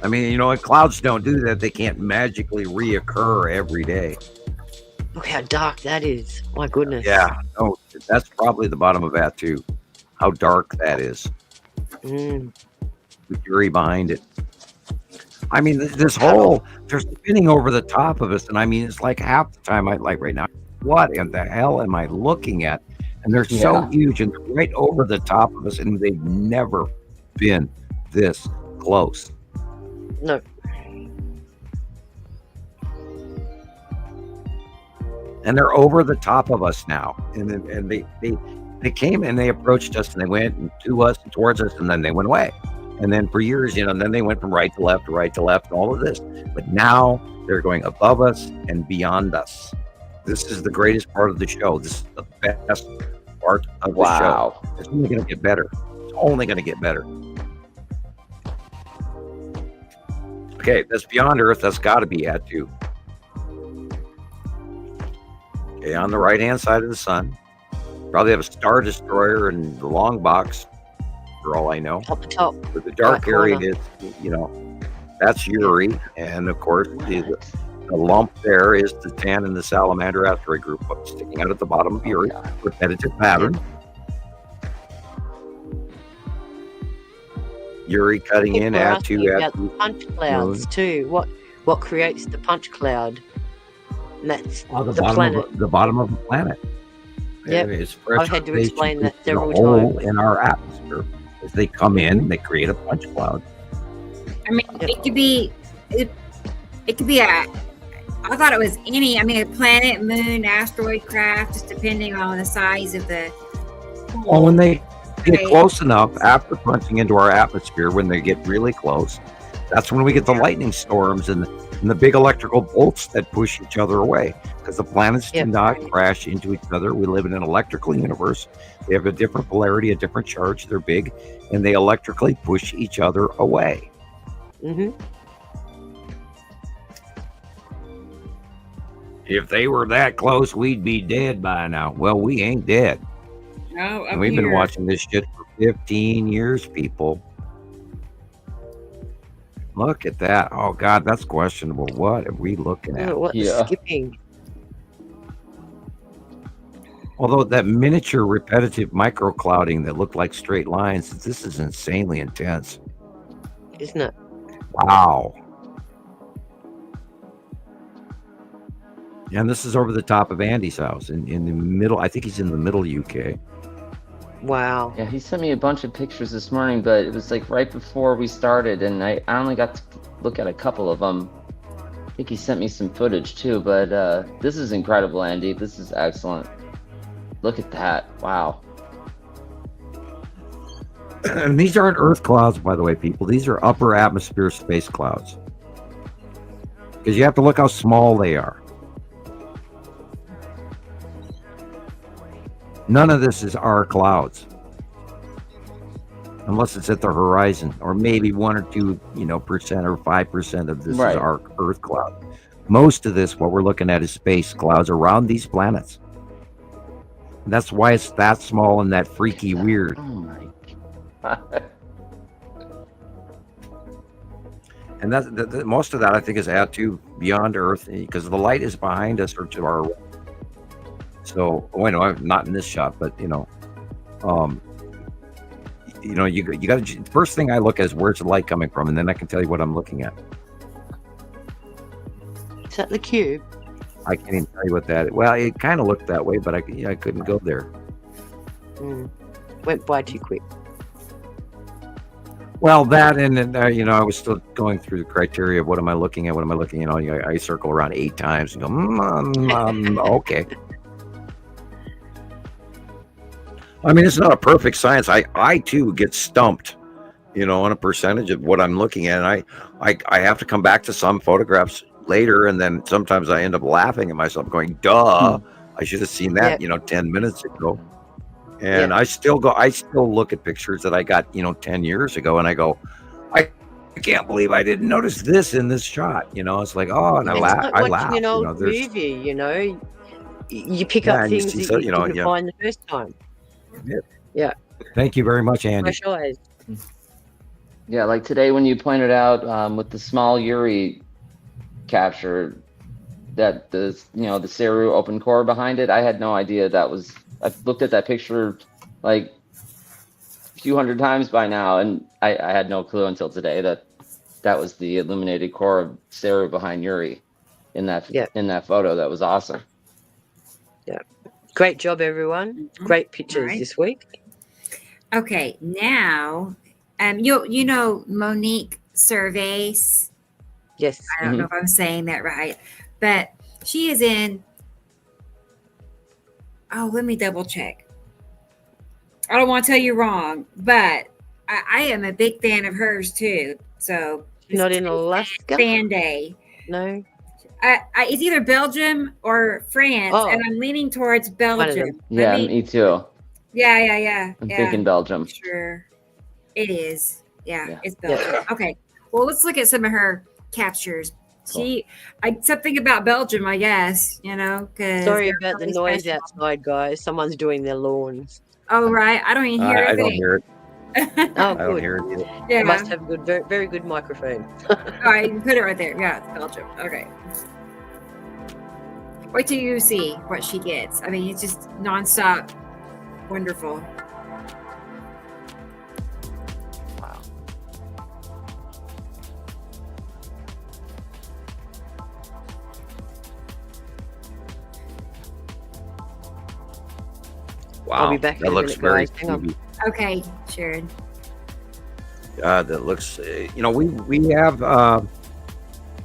I mean, clouds don't do that. They can't magically reoccur every day. Look how dark that is. My goodness. Yeah, no, that's probably the bottom of that too. How dark that is. Mm. The Yuri behind it. I mean, this whole, they're spinning over the top of us, and I mean, it's like half the time I like right now. What in the hell am I looking at? And they're so huge and right over the top of us, and they've never been this close. No. And they're over the top of us now. And they came and they approached us, and they went to us and towards us, and then they went away. And then for years, you know, then they went from right to left, and all of this. But now they're going above us and beyond us. This is the greatest part of the show. This is the best part of the show. It's only going to get better. It's only going to get better. Okay, that's beyond Earth. That's got to be at 2. Okay, on the right-hand side of the sun. Probably have a Star Destroyer in the long box, for all I know. Up the top. But the dark area is, you know, that's Yuri. And, of course, the lump there is the Tan and the Salamander asteroid group sticking out at the bottom of Yuri. Repetitive pattern. Yuri cutting in, add 2, add 2. Punch clouds, too. What creates the punch cloud? And that's the planet. The bottom of the planet. Yep. It's I've had to explain that several times. In our atmosphere, as they come in, they create a punch cloud. I mean, it could be I thought it was a planet, moon, asteroid craft, just depending on the size of the. Well, when they get close enough after punching into our atmosphere, when they get really close, that's when we get the lightning storms and the big electrical bolts that push each other away, because the planets do not crash into each other. We live in an electrical universe. They have a different polarity, a different charge. They're big, and they electrically push each other away. Mm-hmm. If they were that close, we'd be dead by now. Well, we ain't dead. No, and we've been watching this shit for 15 years, people. Look at that. Oh, God, that's questionable. What are we looking at? What's skipping? Although that miniature repetitive microclouding that looked like straight lines, this is insanely intense. Isn't it? Wow. And this is over the top of Andy's house in the middle. I think he's in the middle UK. Wow. Yeah, he sent me a bunch of pictures this morning, but it was like right before we started, and I only got to look at a couple of them. I think he sent me some footage too, but this is incredible, Andy. This is excellent. Look at that. Wow. And these aren't Earth clouds, by the way, people. These are upper atmosphere space clouds. Because you have to look how small they are. None of this is our clouds, unless it's at the horizon, or maybe 1 or 2, percent or 5% of this is our Earth cloud. Most of this, what we're looking at, is space clouds around these planets. And that's why it's that small and that freaky weird. Oh my God. And that's most of that, I think, is out to beyond Earth, because the light is behind us or to our right. So, I'm not in this shot, but you got to. First thing I look at is where's the light coming from, and then I can tell you what I'm looking at. Is that the cube? I can't even tell you what that is. Well, it kind of looked that way, but I couldn't go there. Went by too quick. Well, that and I was still going through the criteria of what am I looking at? What am I looking at? I circle around 8 times and go, okay. I mean, it's not a perfect science. I too get stumped, on a percentage of what I'm looking at. And I have to come back to some photographs later, and then sometimes I end up laughing at myself, going, "Duh, I should have seen that, 10 minutes ago." And I still look at pictures that I got, 10 years ago, and I go, I can't believe I didn't notice this in this shot. It's like, oh, and I laugh. Like watching an old movie, you pick up things that you didn't find the first time. Yeah. Thank you very much, Andy. Fresh eyes. Yeah, like today when you pointed out with the small Yuri capture, that the the Seru open core behind it. I had no idea that was. I've looked at that picture like a few hundred times by now, and I had no clue until today that was the illuminated core of Seru behind Yuri in that photo. That was awesome. Yeah, great job, everyone. Great pictures this week. Okay, now, you know Monique Surveys. Yes. I don't know if I'm saying that right, but she is in. Oh, let me double check. I don't want to tell you wrong, but I am a big fan of hers too. So Not in Alaska. Fan Day. No. It's either Belgium or France, and I'm leaning towards Belgium. Yeah, me too. Yeah. I'm thinking Belgium. Sure, it is. Yeah, it's Belgium. Okay, well, let's look at some of her captures. Cool. Something about Belgium, I guess. Sorry about the noise outside, guys. Someone's doing their lawns. Oh, right. I don't even hear I don't hear it. Oh, I don't hear it either. Yeah. You must have a good, very, very good microphone. All right, you can put it right there. Yeah, it's Belgium. Okay. Wait till you see what she gets. I mean, it's just nonstop wonderful. Wow. Wow, I'll be back in that a looks minute, very guys. Hang on. creepy. Okay, Sharon. That looks.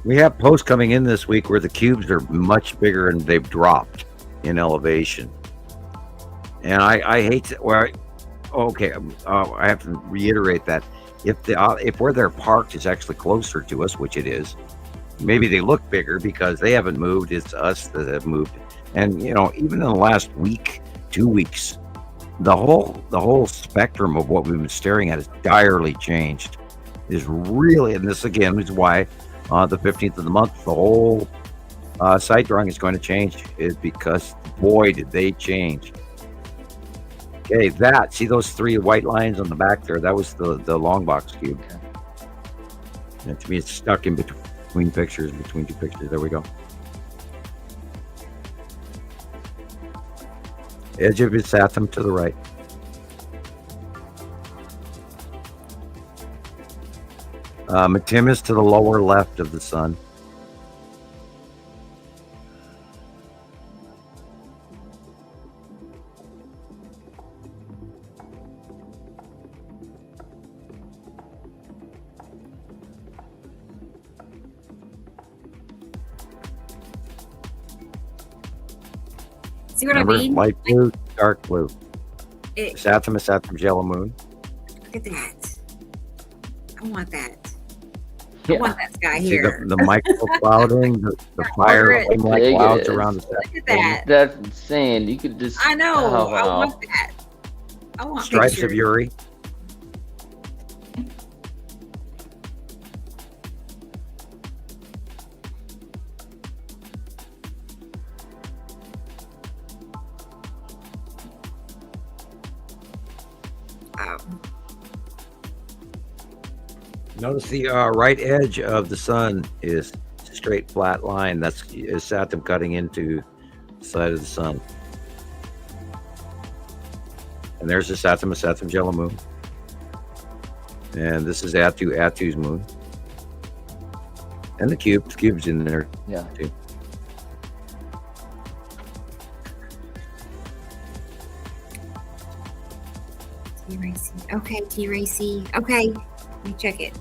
We have posts coming in this week where the cubes are much bigger and they've dropped in elevation. And I hate to, I have to reiterate that if where they're parked is actually closer to us, which it is, maybe they look bigger because they haven't moved. It's us that have moved. And even in the last week, 2 weeks, the whole spectrum of what we've been staring at has direly changed. Is really, and this again is why the 15th of the month, the whole sight drawing is going to change, is because boy did they change. Okay, see those 3 white lines on the back there? That was the long box cube. Okay. And to me, it's stuck in between two pictures. There we go. Edge of its atom to the right. Matimus to the lower left of the sun. See what I mean? Light blue, dark blue. Saturn, yellow moon. Look at that. I want that. Yeah. I want that sky See here. the micro clouding, the fire like clouds around the Look at that. That's insane. You could just. I know. Oh, wow. I want that. I want stripes pictures. of Yuri. Notice the right edge of the sun is a straight flat line. That's Saturn cutting into the side of the sun. And there's the Saturn's yellow moon. And this is Atu's moon. And the cube's in there too. T-Racy. Okay, T-Racy. Okay, let me check it.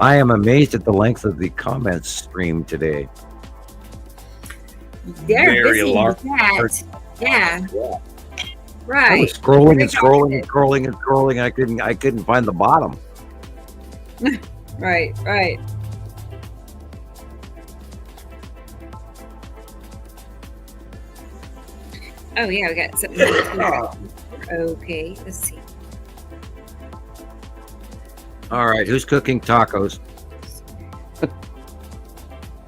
I am amazed at the length of the comments stream today. They're Very busy large. with that. Yeah. Right. I was scrolling and scrolling and scrolling and scrolling. I couldn't find the bottom. Right. Oh yeah, we got something. Okay, let's see. All right, who's cooking tacos?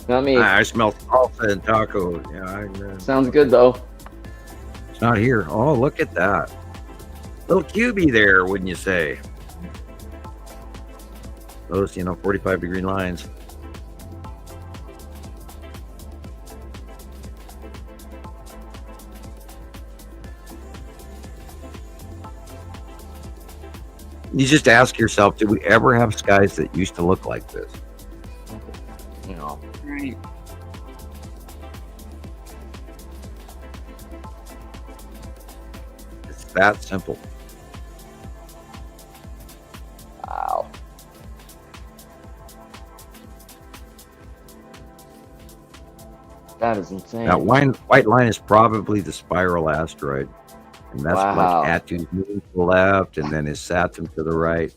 Not me. I smell salsa and taco. Yeah, Sounds good though. It's not here. Oh, look at that. Little cubey there, wouldn't you say? Those, 45-degree lines. You just ask yourself, did we ever have skies that used to look like this? No. Right. It's that simple. Wow. That is insane. That white line is probably the spiral asteroid. And that's Wow. like Atu's moon to the left, and then his Saturn to the right.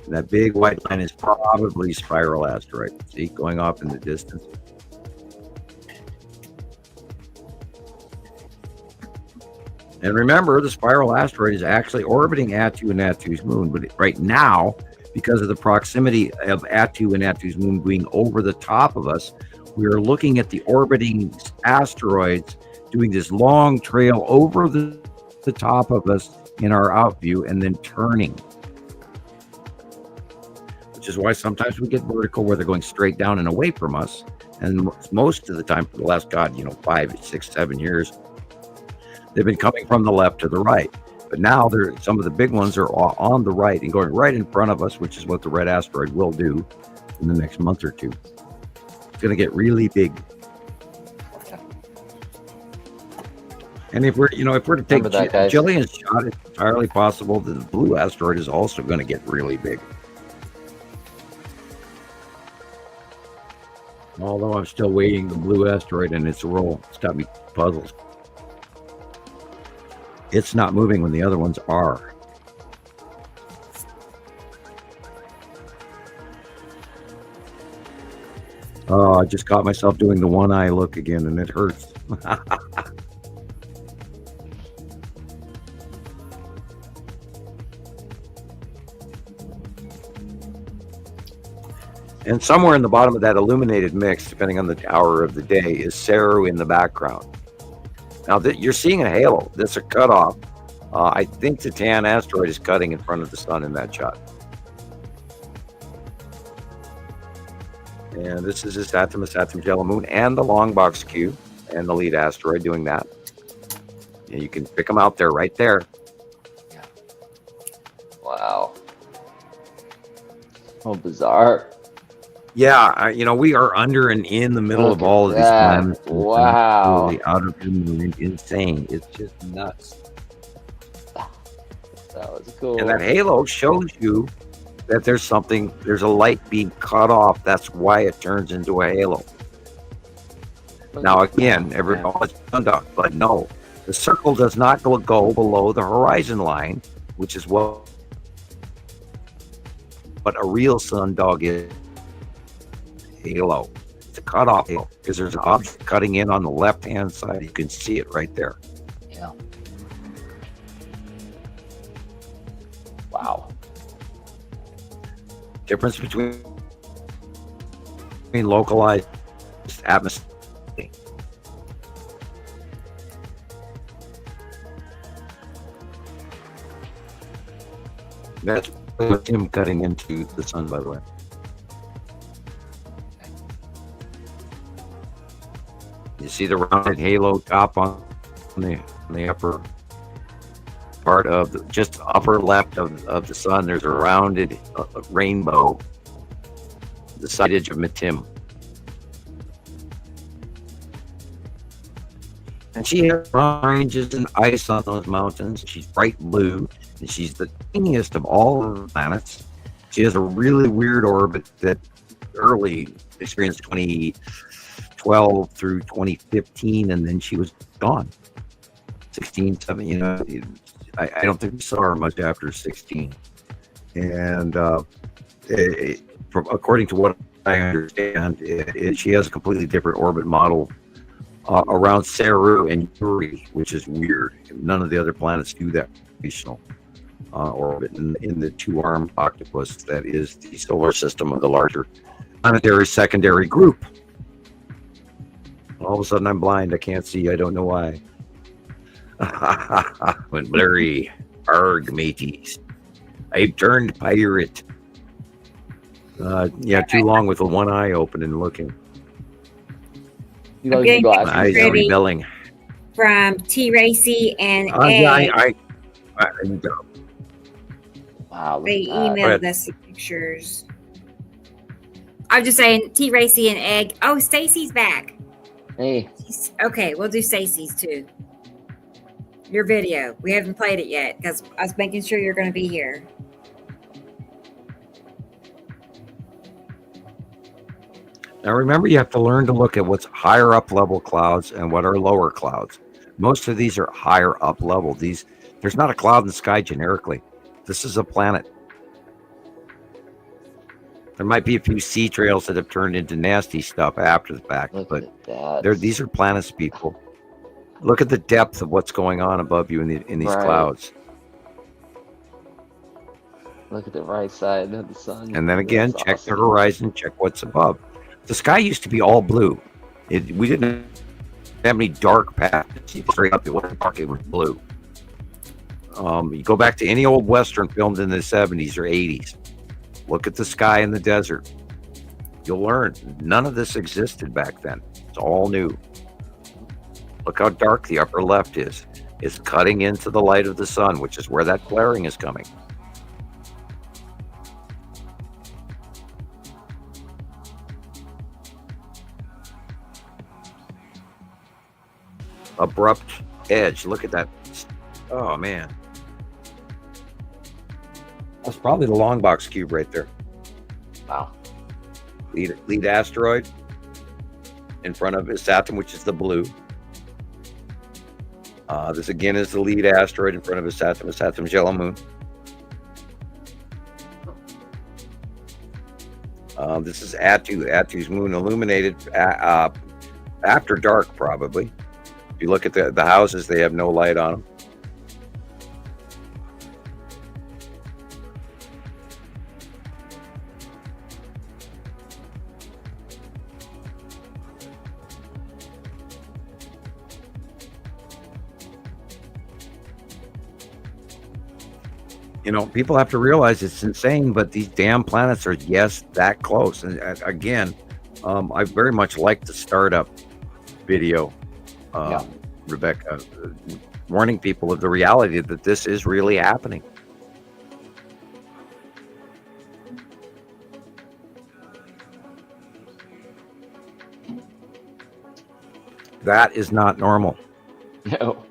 And that big white line is probably spiral asteroid. See, going off in the distance. And remember, the spiral asteroid is actually orbiting Atu and Atu's moon. But right now, because of the proximity of Atu and Atu's moon being over the top of us, we are looking at the orbiting asteroids doing this long trail over the top of us in our out view and then turning. Which is why sometimes we get vertical where they're going straight down and away from us. And most of the time for the last, 5, 6, 7 years, they've been coming from the left to the right. But now some of the big ones are on the right and going right in front of us, which is what the red asteroid will do in the next month or two. It's going to get really big. And if we're to take Gillian's shot, it's entirely possible that the blue asteroid is also going to get really big. Although I'm still waiting the blue asteroid and its roll. It's got me puzzled. It's not moving when the other ones are. Oh, I just caught myself doing the one eye look again, and it hurts. And somewhere in the bottom of that illuminated mix, depending on the hour of the day, is Saru in the background. Now, you're seeing a halo. That's a cutoff. I think the tan asteroid is cutting in front of the sun in that shot. And this is his Saturn yellow moon and the long box Q and the lead asteroid doing that. And you can pick them out there, right there. Wow. Oh, bizarre. Yeah, we are under and in the middle of all of these planets. Wow. The outer moon, insane. It's just nuts. That was cool. And that halo shows you that there's a light being cut off. That's why it turns into a halo. Now, again, everyone's sundown, but no, the circle does not go below the horizon line, which is what a real sundog is. Halo. It's a cutoff halo because there's an object cutting in on the left-hand side. You can see it right there. Yeah. Wow. Difference between localized atmosphere. That's him cutting into the sun, by the way. You see the rounded halo top on the upper part of just upper left of the sun. There's a rounded rainbow, the side edge of Matim. And she has ranges and ice on those mountains. She's bright blue, and she's the tiniest of all of the planets. She has a really weird orbit that early experienced 2012 through 2015, and then she was gone. 16, 17, I don't think we saw her much after 16. And according to what I understand, she has a completely different orbit model around Saru and Yuri, which is weird. None of the other planets do that traditional orbit in the two-armed octopus that is the solar system of the larger planetary secondary group. All of a sudden, I'm blind. I can't see. I don't know why. Went blurry. Arg, mateys. I've turned pirate. Too long with the one eye open and looking. I'm getting eyes rebelling. From T. Racy and A. Wow, look They at that. emailed us pictures. I'm just saying, T. Racy and Egg. Oh, Stacy's back. Hey, Okay, we'll do Stacy's too. Your video. We haven't played it yet because I was making sure you're going to be here. Now remember, you have to learn to look at what's higher up level clouds and what are lower clouds. Most of these are higher up level. There's not a cloud in the sky generically. This is a planet. There might be a few sea trails that have turned into nasty stuff after the fact, but these are planets, people. Look at the depth of what's going on above you in these clouds. Look at the right side of the sun. And then again, check the horizon, check what's above. The sky used to be all blue. We didn't have any dark patches. Straight up, it wasn't dark, it was blue. You go back to any old Western filmed in the 70s or 80s. Look at the sky in the desert. You'll learn none of this existed back then. It's all new. Look how dark the upper left is. It's cutting into the light of the sun, which is where that flaring is coming. Abrupt edge. Look at that. Oh, man. That's probably the long box cube right there. Wow. Lead asteroid in front of Saturn, which is the blue. This again is the lead asteroid in front of Saturn's yellow moon. This is Attu's moon, illuminated after dark, probably. If you look at the houses, they have no light on them. You know, people have to realize it's insane, but these damn planets are, yes, that close. And again, I very much like the startup video, Rebecca, warning people of the reality that this is really happening. That is not normal. No.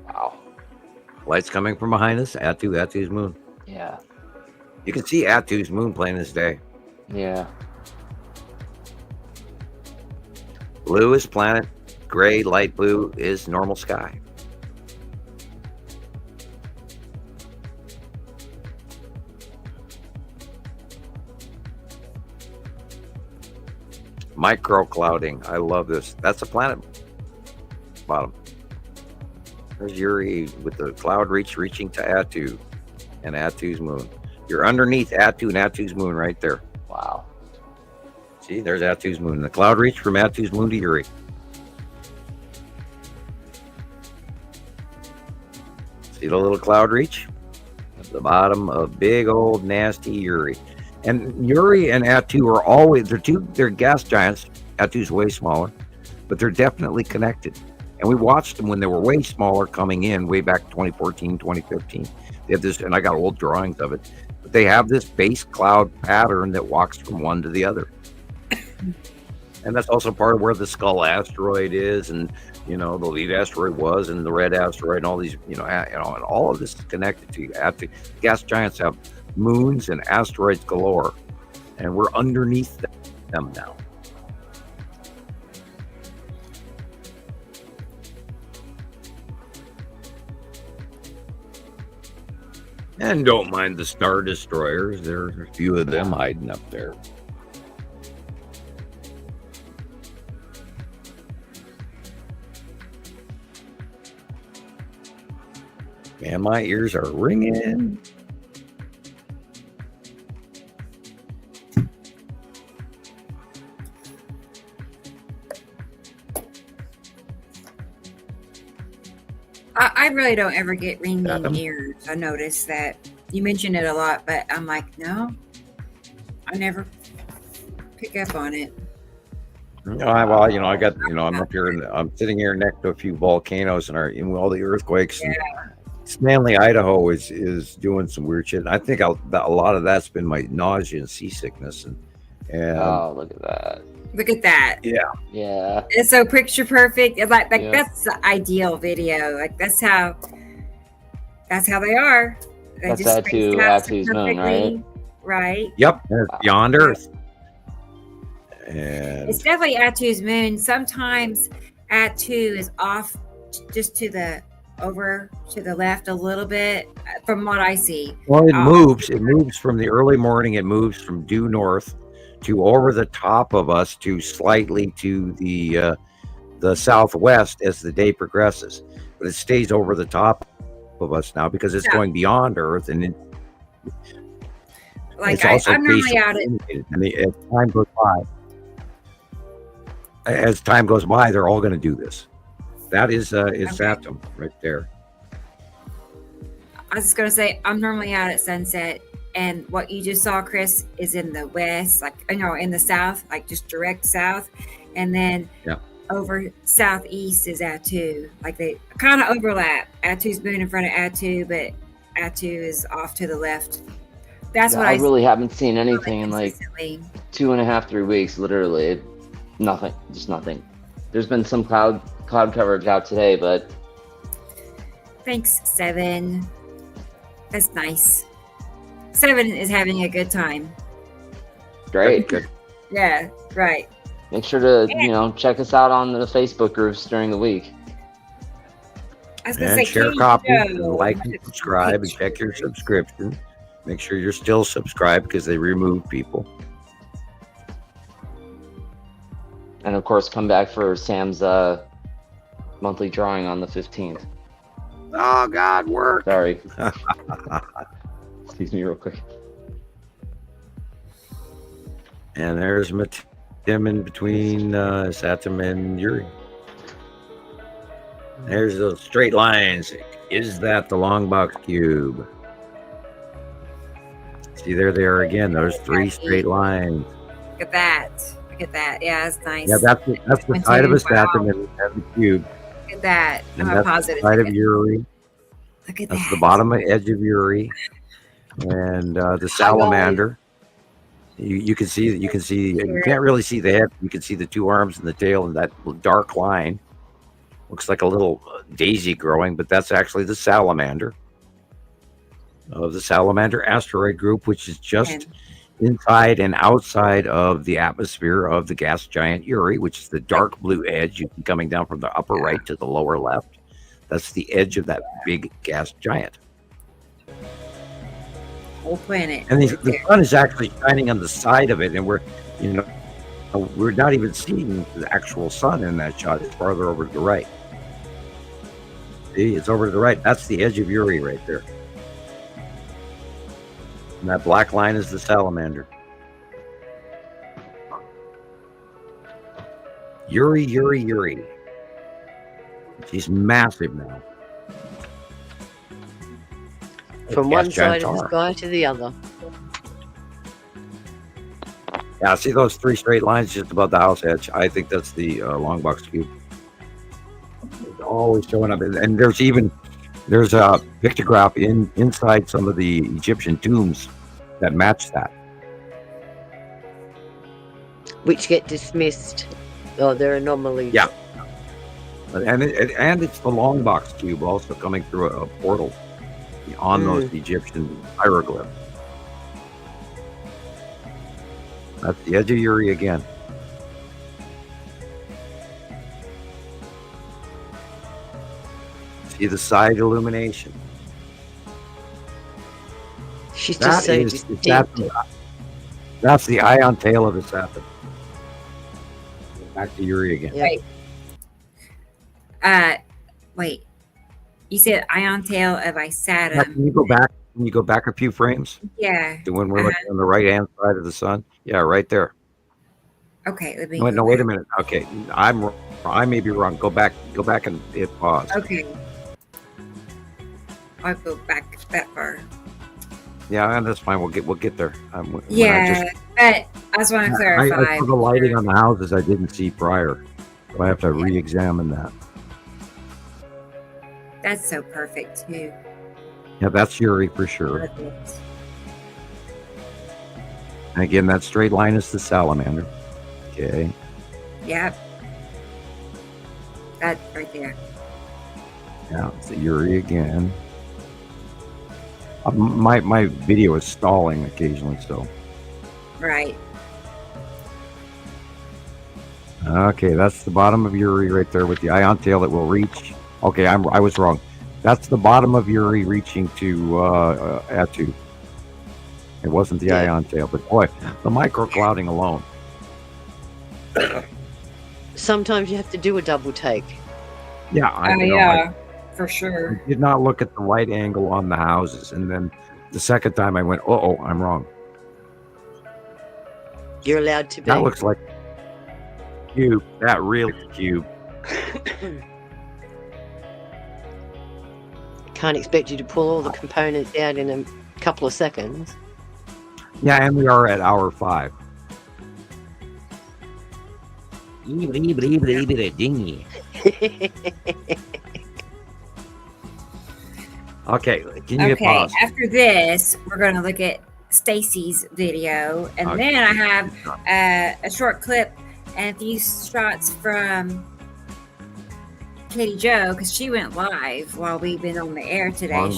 Wow. Lights coming from behind us. Attu's moon. Yeah. You can see Attu's moon plain as day. Yeah. Blue is planet. Gray, light blue is normal sky. Micro clouding. I love this. That's a planet bottom. There's Uri with the cloud reaching to Attu and Attu's moon. You're underneath Attu and Attu's moon right there. Wow. See, there's Attu's moon. The cloud reach from Attu's moon to Uri. See the little cloud reach? At the bottom of big old nasty Uri. And Uri and Attu are always, they're gas giants. Attu's way smaller, but they're definitely connected. And we watched them when they were way smaller coming in way back 2014, 2015. They have this, and I got old drawings of it, but they have this base cloud pattern that walks from one to the other. And that's also part of where the Skull asteroid is, and the lead asteroid was, and the red asteroid, and all these, and all of this is connected to you. Gas giants have moons and asteroids galore, and we're underneath them now. And don't mind the Star Destroyers. There's a few of them hiding up there. Man, my ears are ringing. I really don't ever get ringing ears. I noticed that you mention it a lot, but I'm like, no, I never pick up on it. Well, I got, I'm up here and I'm sitting here next to a few volcanoes and in all the earthquakes. And Stanley, Idaho is doing some weird shit. I think a lot of that's been my nausea and seasickness. And oh, look at that. Look at that. Yeah. It's so picture perfect. It's like that's the ideal video. Like that's how they are. They That's just spaced out so Atu's moon, perfectly. Right. Yep, and it's beyond Earth. And It's definitely Atu's moon. Sometimes Atu is off just to the left a little bit from what I see. well, it moves from the early morning. It moves from due north to over the top of us to slightly to the southwest as the day progresses, but it stays over the top of us now because it's going beyond Earth, and Like it's also I'm normally out at as time goes by, they're all going to do this. That is Saturn right there. I was just gonna say I'm normally out at sunset, and what you just saw, Chris, is in the west, like in the south, like just direct south, and then over southeast is Atu. Like they kind of overlap. Atu's moon in front of Atu, but Atu is off to the left. That's what I really haven't seen anything in like consistently. 2.5, 3 weeks. Literally, nothing. Just nothing. There's been some cloud coverage out today, but Thanks, Seven. That's nice. Seven is having a good time. great. Good. Yeah, right. Make sure to check us out on the Facebook groups during the week. I was gonna And say, share Katie copies, Joe. and like and subscribe, and check your subscription. Make sure you're still subscribed because they remove people. And of course, come back for Sam's monthly drawing on the 15th. Oh God, work. Sorry. Excuse me real quick. And there's Tim in between Saturn and Uri. There's those straight lines. Is that the long box cube? See, there they are again. Those three straight lines. Look at that. Look at that. Yeah, it's nice. Yeah, that's the side of a Saturn and the cube. Look at that. And I'm that's positive. the side of Uri. Look at That's that. the bottom edge of Uri. And the salamander. You can see you can't really see the head. You can see the two arms and the tail and that dark line. Looks like a little daisy growing, but that's actually the salamander of the salamander asteroid group, which is just inside and outside of the atmosphere of the gas giant Uri, which is the dark blue edge. You can coming down from the upper right to the lower left. That's the edge of that big gas giant. Whole planet. And the sun is actually shining on the side of it, and we're not even seeing the actual sun in that shot. It's farther over to the right. See, it's over to the right. That's the edge of Uri right there. And that black line is the salamander. Uri. She's massive now. From Gas one giant side of the star. sky to the other. Yeah, see those three straight lines just above the house edge? I think that's the long box cube. It's always showing up. And there's a pictograph inside some of the Egyptian tombs that match that. Which get dismissed. Oh, they're anomalies. Yeah. And it's the long box cube also coming through a portal on those Egyptian hieroglyphs. That's the edge of Uri again. See the side illumination. She's just so distinct. That's the ion tail of the Saturn. Back to Uri again. Right. Wait. You said ion tail of Isatum. Can you go back a few frames? Yeah. To when we're looking on the right hand side of the sun? Yeah, right there. Okay. Let me. No, wait a minute. Okay, I may be wrong. Go back and hit pause. Okay. I'll go back that far. Yeah, that's fine. We'll get there. Yeah. But I just want to I clarify. saw the lighting on the houses I didn't see prior, so I have to re-examine that. That's so perfect too. Yeah, that's Yuri for sure. Perfect. And again, that straight line is the salamander. Okay. Yep. That right there. Yeah, it's the Yuri again. My video is stalling occasionally, so. Right. Okay, that's the bottom of Yuri right there with the ion tail that will reach. Okay, I was wrong. That's the bottom of Yuri reaching to Atu. It wasn't the ion tail, but boy, the micro clouding alone. Sometimes you have to do a double take. Yeah, yeah, for sure. I did not look at the right angle on the houses, and then the second time I went, oh, I'm wrong. You're allowed to be. That looks like cube. That really cube. Can't expect you to pull all the components out in a couple of seconds. Yeah, and we are at hour 5. Okay, can you hit pause? After this, we're going to look at Stacy's video, and then I have a short clip and a few shots from Katie Jo, because she went live while we've been on the air today.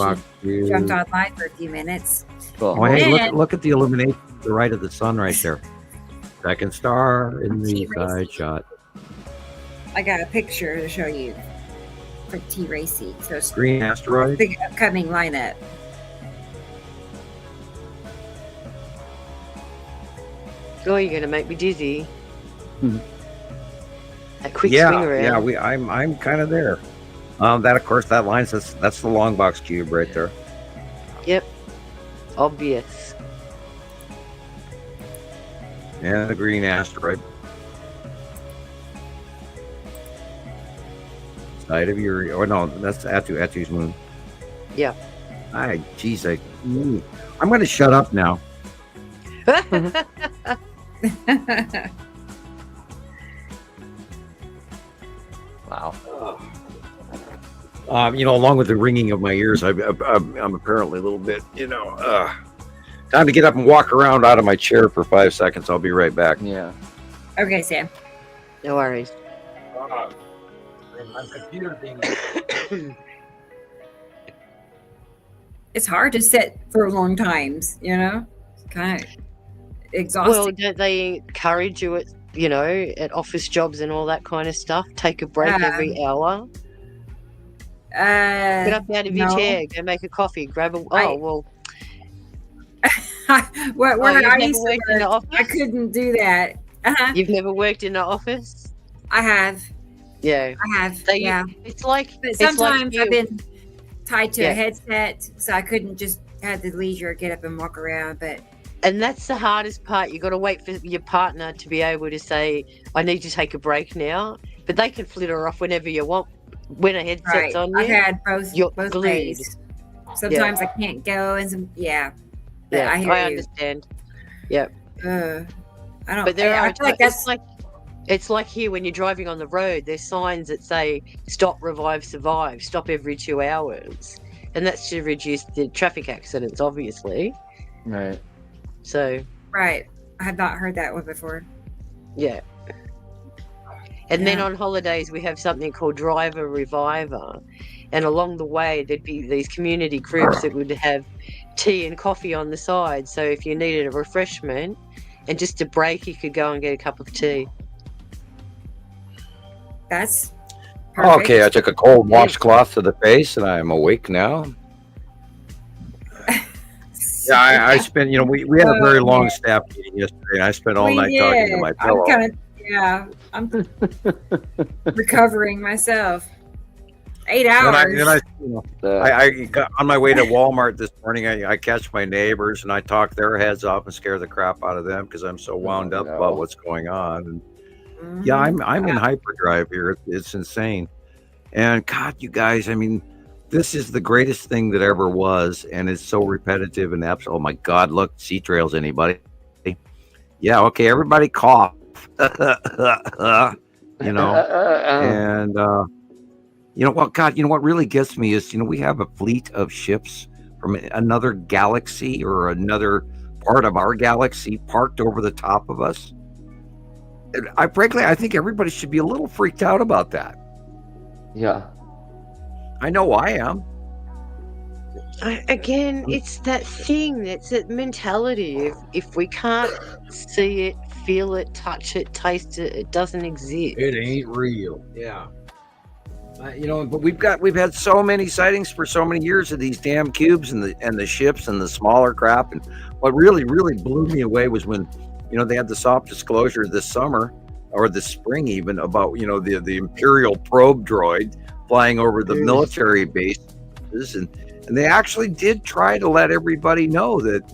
She jumped on live for a few minutes. Cool. Oh, hey, look at the illumination to the right of the sun right there. Second star in the side shot. I got a picture to show you for T Racy. So green asteroid. The upcoming lineup. Oh, you're gonna make me dizzy. A quick yeah, swing around. Yeah, I'm kind of there. That of course that line says that's the long box cube right there. Yep. Obvious. Yeah, the green asteroid. Side of Yuri. Oh no, that's Atu's moon. Yeah. Geez, I'm going to shut up now. Wow. Along with the ringing of my ears, I'm apparently a little bit, time to get up and walk around out of my chair for 5 seconds. I'll be right back. Yeah. Okay, Sam. No worries. My computer being... It's hard to sit for long times, It's kind of exhausting. Well, don't they encourage you at office jobs and all that kind of stuff? Take a break every hour. Get up out of your chair, go make a coffee, grab a. Well. Where I used to work in the office? I couldn't do that. You've never worked in an office? I have. Yeah. I have. So it's like. But sometimes I've been tied to a headset, so I couldn't just have the leisure get up and walk around. And that's the hardest part. You got to wait for your partner to be able to say, "I need to take a break now," but they can flitter off whenever you want. When a headset's on you, I've had both ways. Sometimes I can't go, and I understand. Yep. I don't. But there are. I feel like that's it's like here when you're driving on the road. There's signs that say "Stop, Revive, Survive." Stop every 2 hours, and that's to reduce the traffic accidents, obviously. Right. So. Right. I have not heard that one before. Yeah. And then on holidays, we have something called Driver Reviver. And along the way, there'd be these community groups that would have tea and coffee on the side. So if you needed a refreshment and just a break, you could go and get a cup of tea. That's perfect. Okay, I took a cold washcloth to the face and I'm awake now. Yeah, I spent, we had a very long staff meeting yesterday and I spent all night talking to my pillow. I'm recovering myself. 8 hours. I got on my way to Walmart this morning. I catch my neighbors and I talk their heads off and scare the crap out of them because I'm so wound up about what's going on. And I'm in hyperdrive here. It's insane. And God, you guys, this is the greatest thing that ever was, and it's so repetitive and absolute. Oh my God, look, sea trails, anybody? Yeah, okay, everybody cough. You know, and well, God, what really gets me is, we have a fleet of ships from another galaxy or another part of our galaxy parked over the top of us. And I think everybody should be a little freaked out about that. Yeah. I know I am. Again, it's that thing. It's that mentality. If we can't see it, feel it, touch it, taste it, it doesn't exist. It ain't real. Yeah. But we've had so many sightings for so many years of these damn cubes and the ships and the smaller craft. And what really blew me away was when, they had the soft disclosure this summer or this spring even about, the Imperial probe droid flying over the military bases, and they actually did try to let everybody know that,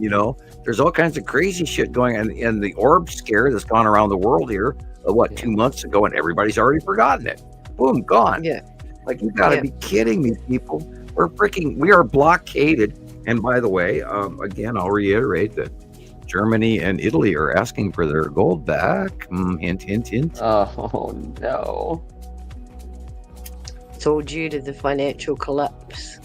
there's all kinds of crazy shit going on, and the orb scare that's gone around the world here, 2 months ago, and everybody's already forgotten it. Boom, gone. Yeah. Like, you gotta be kidding me, people. We are blockaded. And by the way, again, I'll reiterate that Germany and Italy are asking for their gold back. Hint, hint, hint. Oh, no. It's all due to the financial collapse.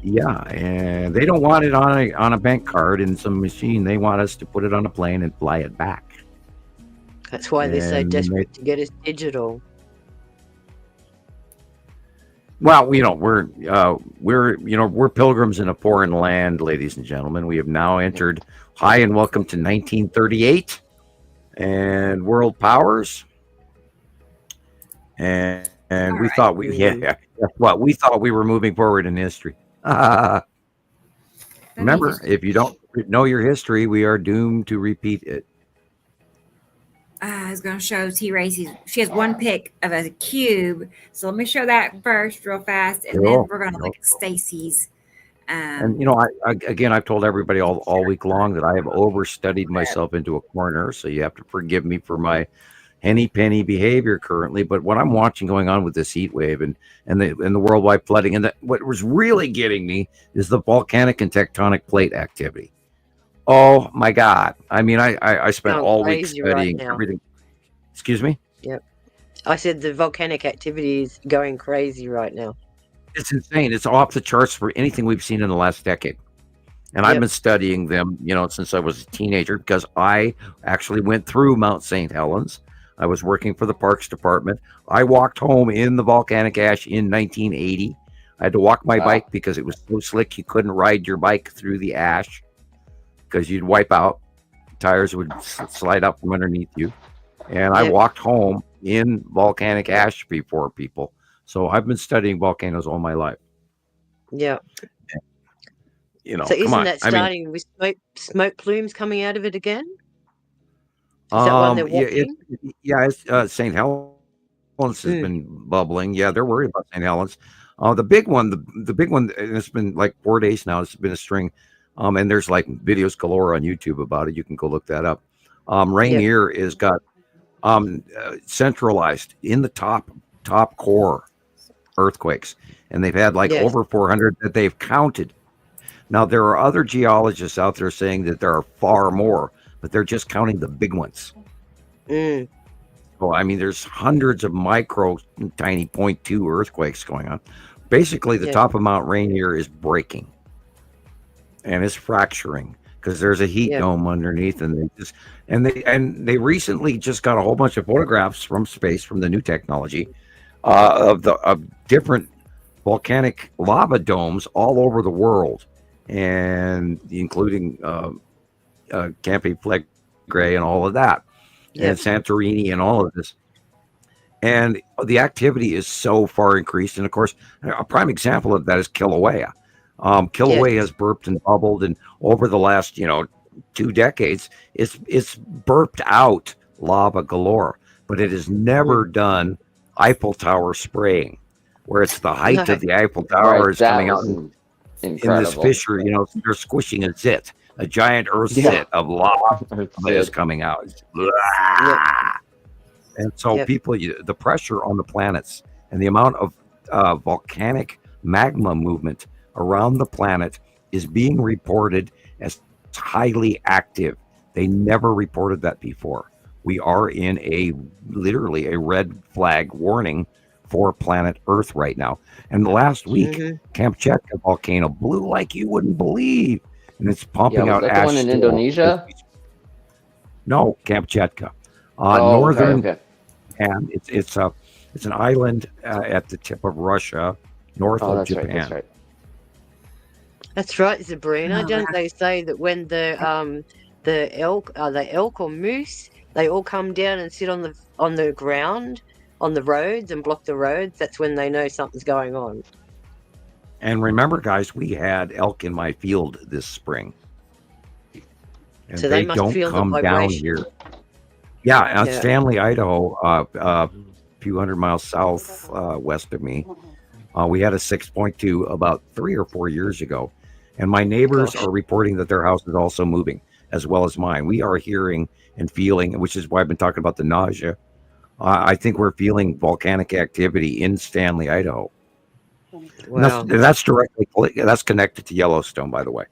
Yeah, and they don't want it on a bank card in some machine. They want us to put it on a plane and fly it back. That's why they're so desperate to get us digital. Well, we're pilgrims in a foreign land, ladies and gentlemen. We have now entered. Hi and welcome to 1938 and world powers. And we thought guess what? We thought we were moving forward in history. Remember, if you don't know your history, we are doomed to repeat it. I was going to show T-Ray. She has one pick of a cube. So let me show that first real fast. And then we're going to look at Stacy's. And, I've told everybody all week long that I have overstudied myself into a corner. So you have to forgive me for my henny penny behavior currently. But what I'm watching going on with this heat wave and the worldwide flooding, and what was really getting me is the volcanic and tectonic plate activity. Oh my God. I mean, I spent all week studying everything. Excuse me? Yep. I said the volcanic activity is going crazy right now. It's insane. It's off the charts for anything we've seen in the last decade. And I've been studying them, since I was a teenager, because I actually went through Mount St. Helens. I was working for the Parks Department. I walked home in the volcanic ash in 1980. I had to walk my bike because it was so slick you couldn't ride your bike through the ash, because you'd wipe out, tires would slide up from underneath you. And I walked home in volcanic ash before people. So I've been studying volcanoes all my life. Yeah. So isn't that starting with smoke plumes coming out of it again? Is that one they're watching? It's St. Helens has been bubbling. Yeah, they're worried about St. Helens. The big one, and it's been like 4 days now. It's been a string. And there's like videos galore on YouTube about it. You can go look that up. Rainier is got centralized in the top core earthquakes, and they've had over 400 that they've counted. Now there are other geologists out there saying that there are far more, but they're just counting the big ones. So I mean, there's hundreds of micro, tiny 0.2 earthquakes going on. Basically, the top of Mount Rainier is breaking. And it's fracturing because there's a heat dome underneath, and they recently just got a whole bunch of photographs from space from the new technology of different volcanic lava domes all over the world, and including Campi Flegrei and all of that, and Santorini and all of this. And the activity is so far increased, and of course, a prime example of that is Kilauea. Kilauea has burped and bubbled, and over the last 2 decades, it's burped out lava galore, but it has never done Eiffel Tower spraying, where it's the height of the Eiffel Tower is coming out in this fissure. They're squishing a giant earth zit of lava that is coming out. And so people, the pressure on the planets and the amount of volcanic magma movement around the planet is being reported as highly active. They never reported that before. We are in literally a red flag warning for planet Earth right now. And last week, Kamchatka volcano blew like you wouldn't believe. And it's pumping out was that ash. the one in Indonesia? No, Kamchatka. Northern. Okay. And it's an island at the tip of Russia, north of Japan. Right, that's right. That's right, Sabrina. Don't they say that when the elk or moose, they all come down and sit on the ground on the roads and block the roads? That's when they know something's going on. And remember, guys, we had elk in my field this spring, and So they must don't feel the come down vibration. here. Yeah, Stanley, Idaho, a few hundred miles south west of me. We had a 6.2 about 3 or 4 years ago. And my neighbors are reporting that their house is also moving, as well as mine. We are hearing and feeling, which is why I've been talking about the nausea. I think we're feeling volcanic activity in Stanley, Idaho. Wow. That's connected to Yellowstone, by the way,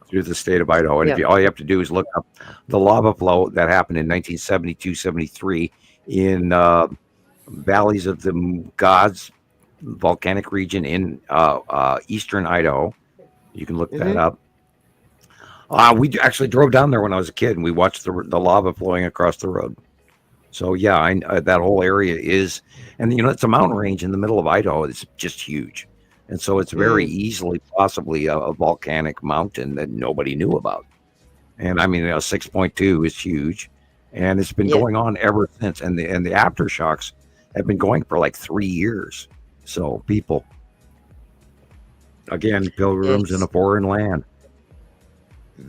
through the state of Idaho. And all you have to do is look up the lava flow that happened in 1972-73 in Valleys of the Gods volcanic region in eastern Idaho. You can look that up. We actually drove down there when I was a kid, and we watched the lava flowing across the road. So yeah, that whole area is, and it's a mountain range in the middle of Idaho. It's just huge, and so it's very easily possibly a volcanic mountain that nobody knew about. And I mean, 6.2 is huge, and it's been going on ever since. And the aftershocks have been going for like 3 years. So people. Again, pilgrims in a foreign land.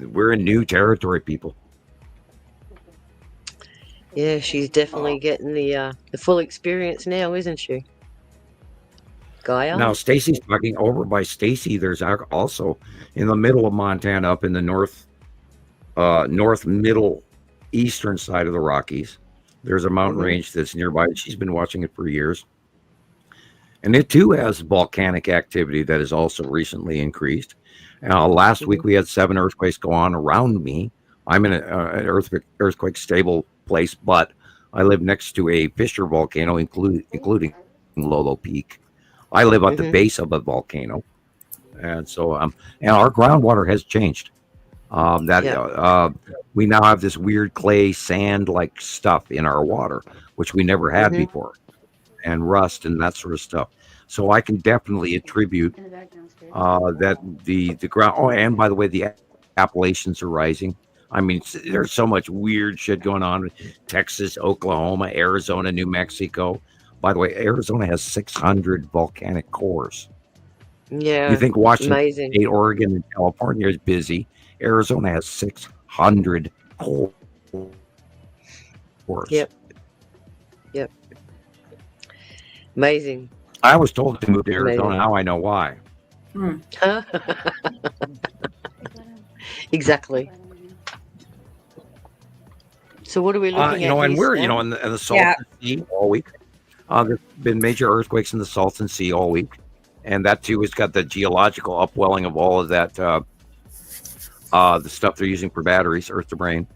We're in new territory, people. Yeah, she's definitely getting the full experience now, isn't she? Gaia? Now, Stacy's talking over by Stacy. There's also in the middle of Montana, up in the north middle eastern side of the Rockies. There's a mountain range that's nearby. She's been watching it for years. And it too has volcanic activity that has also recently increased. Last week we had 7 earthquakes go on around me. I'm in an earthquake stable place, but I live next to a fissure volcano, including Lolo Peak. I live at the base of a volcano, and so and our groundwater has changed. We now have this weird clay sand like stuff in our water, which we never had before. And rust and that sort of stuff. So I can definitely attribute that the ground. Oh, and by the way, the Appalachians are rising. I mean, there's so much weird shit going on. Texas, Oklahoma, Arizona, New Mexico. By the way, Arizona has 600 volcanic cores. Yeah. You think Washington State, Oregon, and California is busy. Arizona has 600 cores. Yep. Amazing. I was told to move to Arizona. Now I know why. Exactly. So what are we looking at? And we're, in the Salton Sea all week. There's been major earthquakes in the Salton Sea all week. And that too has got the geological upwelling of all of that, the stuff they're using for batteries, earth to brain.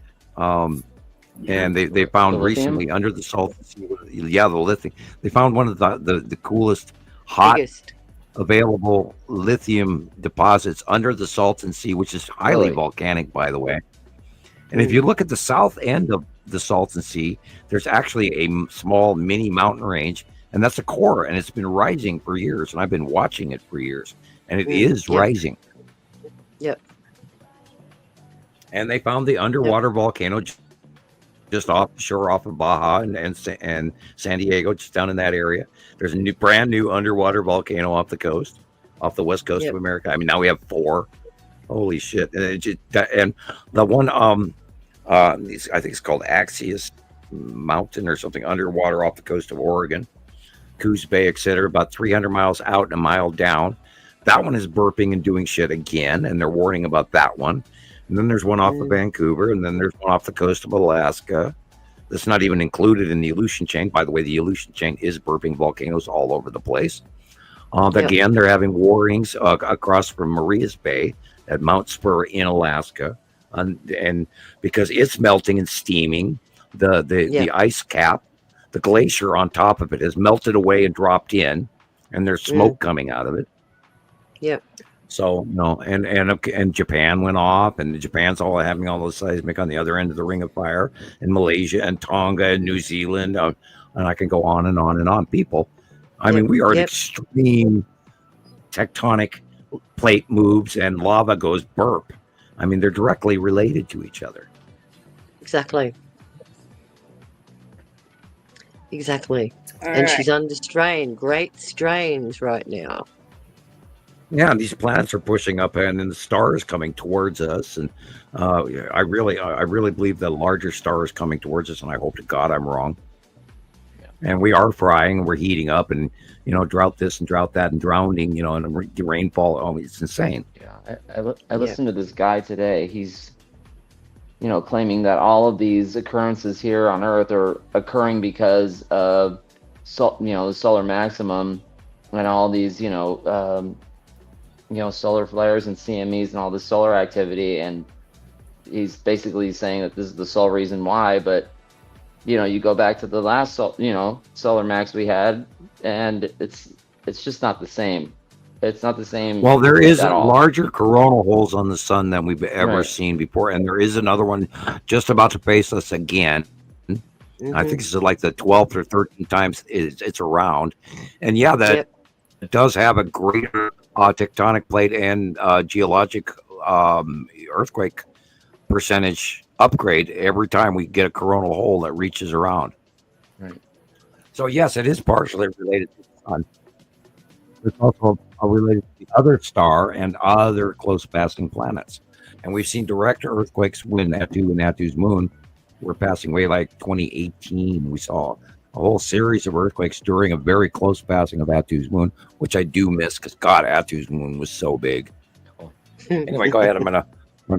And they found recently under the Salton Sea, the lithium. They found one of the coolest, biggest available lithium deposits under the Salton Sea, which is highly volcanic, by the way. And if you look at the south end of the Salton Sea, there's actually a small mini mountain range, and that's a core, and it's been rising for years, and I've been watching it for years, and it is rising. Yep. And they found the underwater volcano just off the shore off of Baja and San Diego, just down in that area. There's a brand new underwater volcano off the west coast of America. I mean, now we have 4. Holy shit. And the one, I think it's called Axios Mountain or something, underwater off the coast of Oregon, Coos Bay, etc., about 300 miles out and a mile down. That one is burping and doing shit again, and they're warning about that one. And then there's one off of Vancouver, and then there's one off the coast of Alaska. That's not even included in the Aleutian chain. By the way, the Aleutian chain is burping volcanoes all over the place. Again, they're having warnings across from Marias Bay at Mount Spur in Alaska. and because it's melting and steaming, the ice cap, the glacier on top of it has melted away and dropped in, and there's smoke coming out of it. Yep. So and Japan went off, and Japan's all having all those seismic on the other end of the ring of fire, and Malaysia and Tonga and New Zealand, and I can go on and on and on. People, I mean, we are at extreme tectonic plate moves, and lava goes burp. I mean, they're directly related to each other. Exactly. All and right. she's under strain, great strains right now. Yeah, and these planets are pushing up, and then the star is coming towards us. And I really believe the larger star is coming towards us, and I hope to God I'm wrong. Yeah. And we are frying, and we're heating up, and drought this and drought that, and drowning, and rainfall. Oh, it's insane. Yeah, I listened to this guy today. He's claiming that all of these occurrences here on Earth are occurring because of the solar maximum and all these solar flares and CMEs and all this solar activity, and he's basically saying that this is the sole reason why. But you go back to the last solar max we had, and it's just not the same. It's not the same. Well, there is larger coronal holes on the sun than we've ever seen before, and there is another one just about to face us again. I think this is like the 12th or 13th times it's around, and that it does have a greater tectonic plate and geologic earthquake percentage upgrade every time we get a coronal hole that reaches around. Right. So yes, it is partially related to the sun. It's also related to the other star and other close passing planets. And we've seen direct earthquakes when Attu and Attu's moon were passing away. Like 2018, we saw a whole series of earthquakes during a very close passing of Attu's moon, which I do miss because God, Attu's moon was so big. Anyway, go ahead. I'm gonna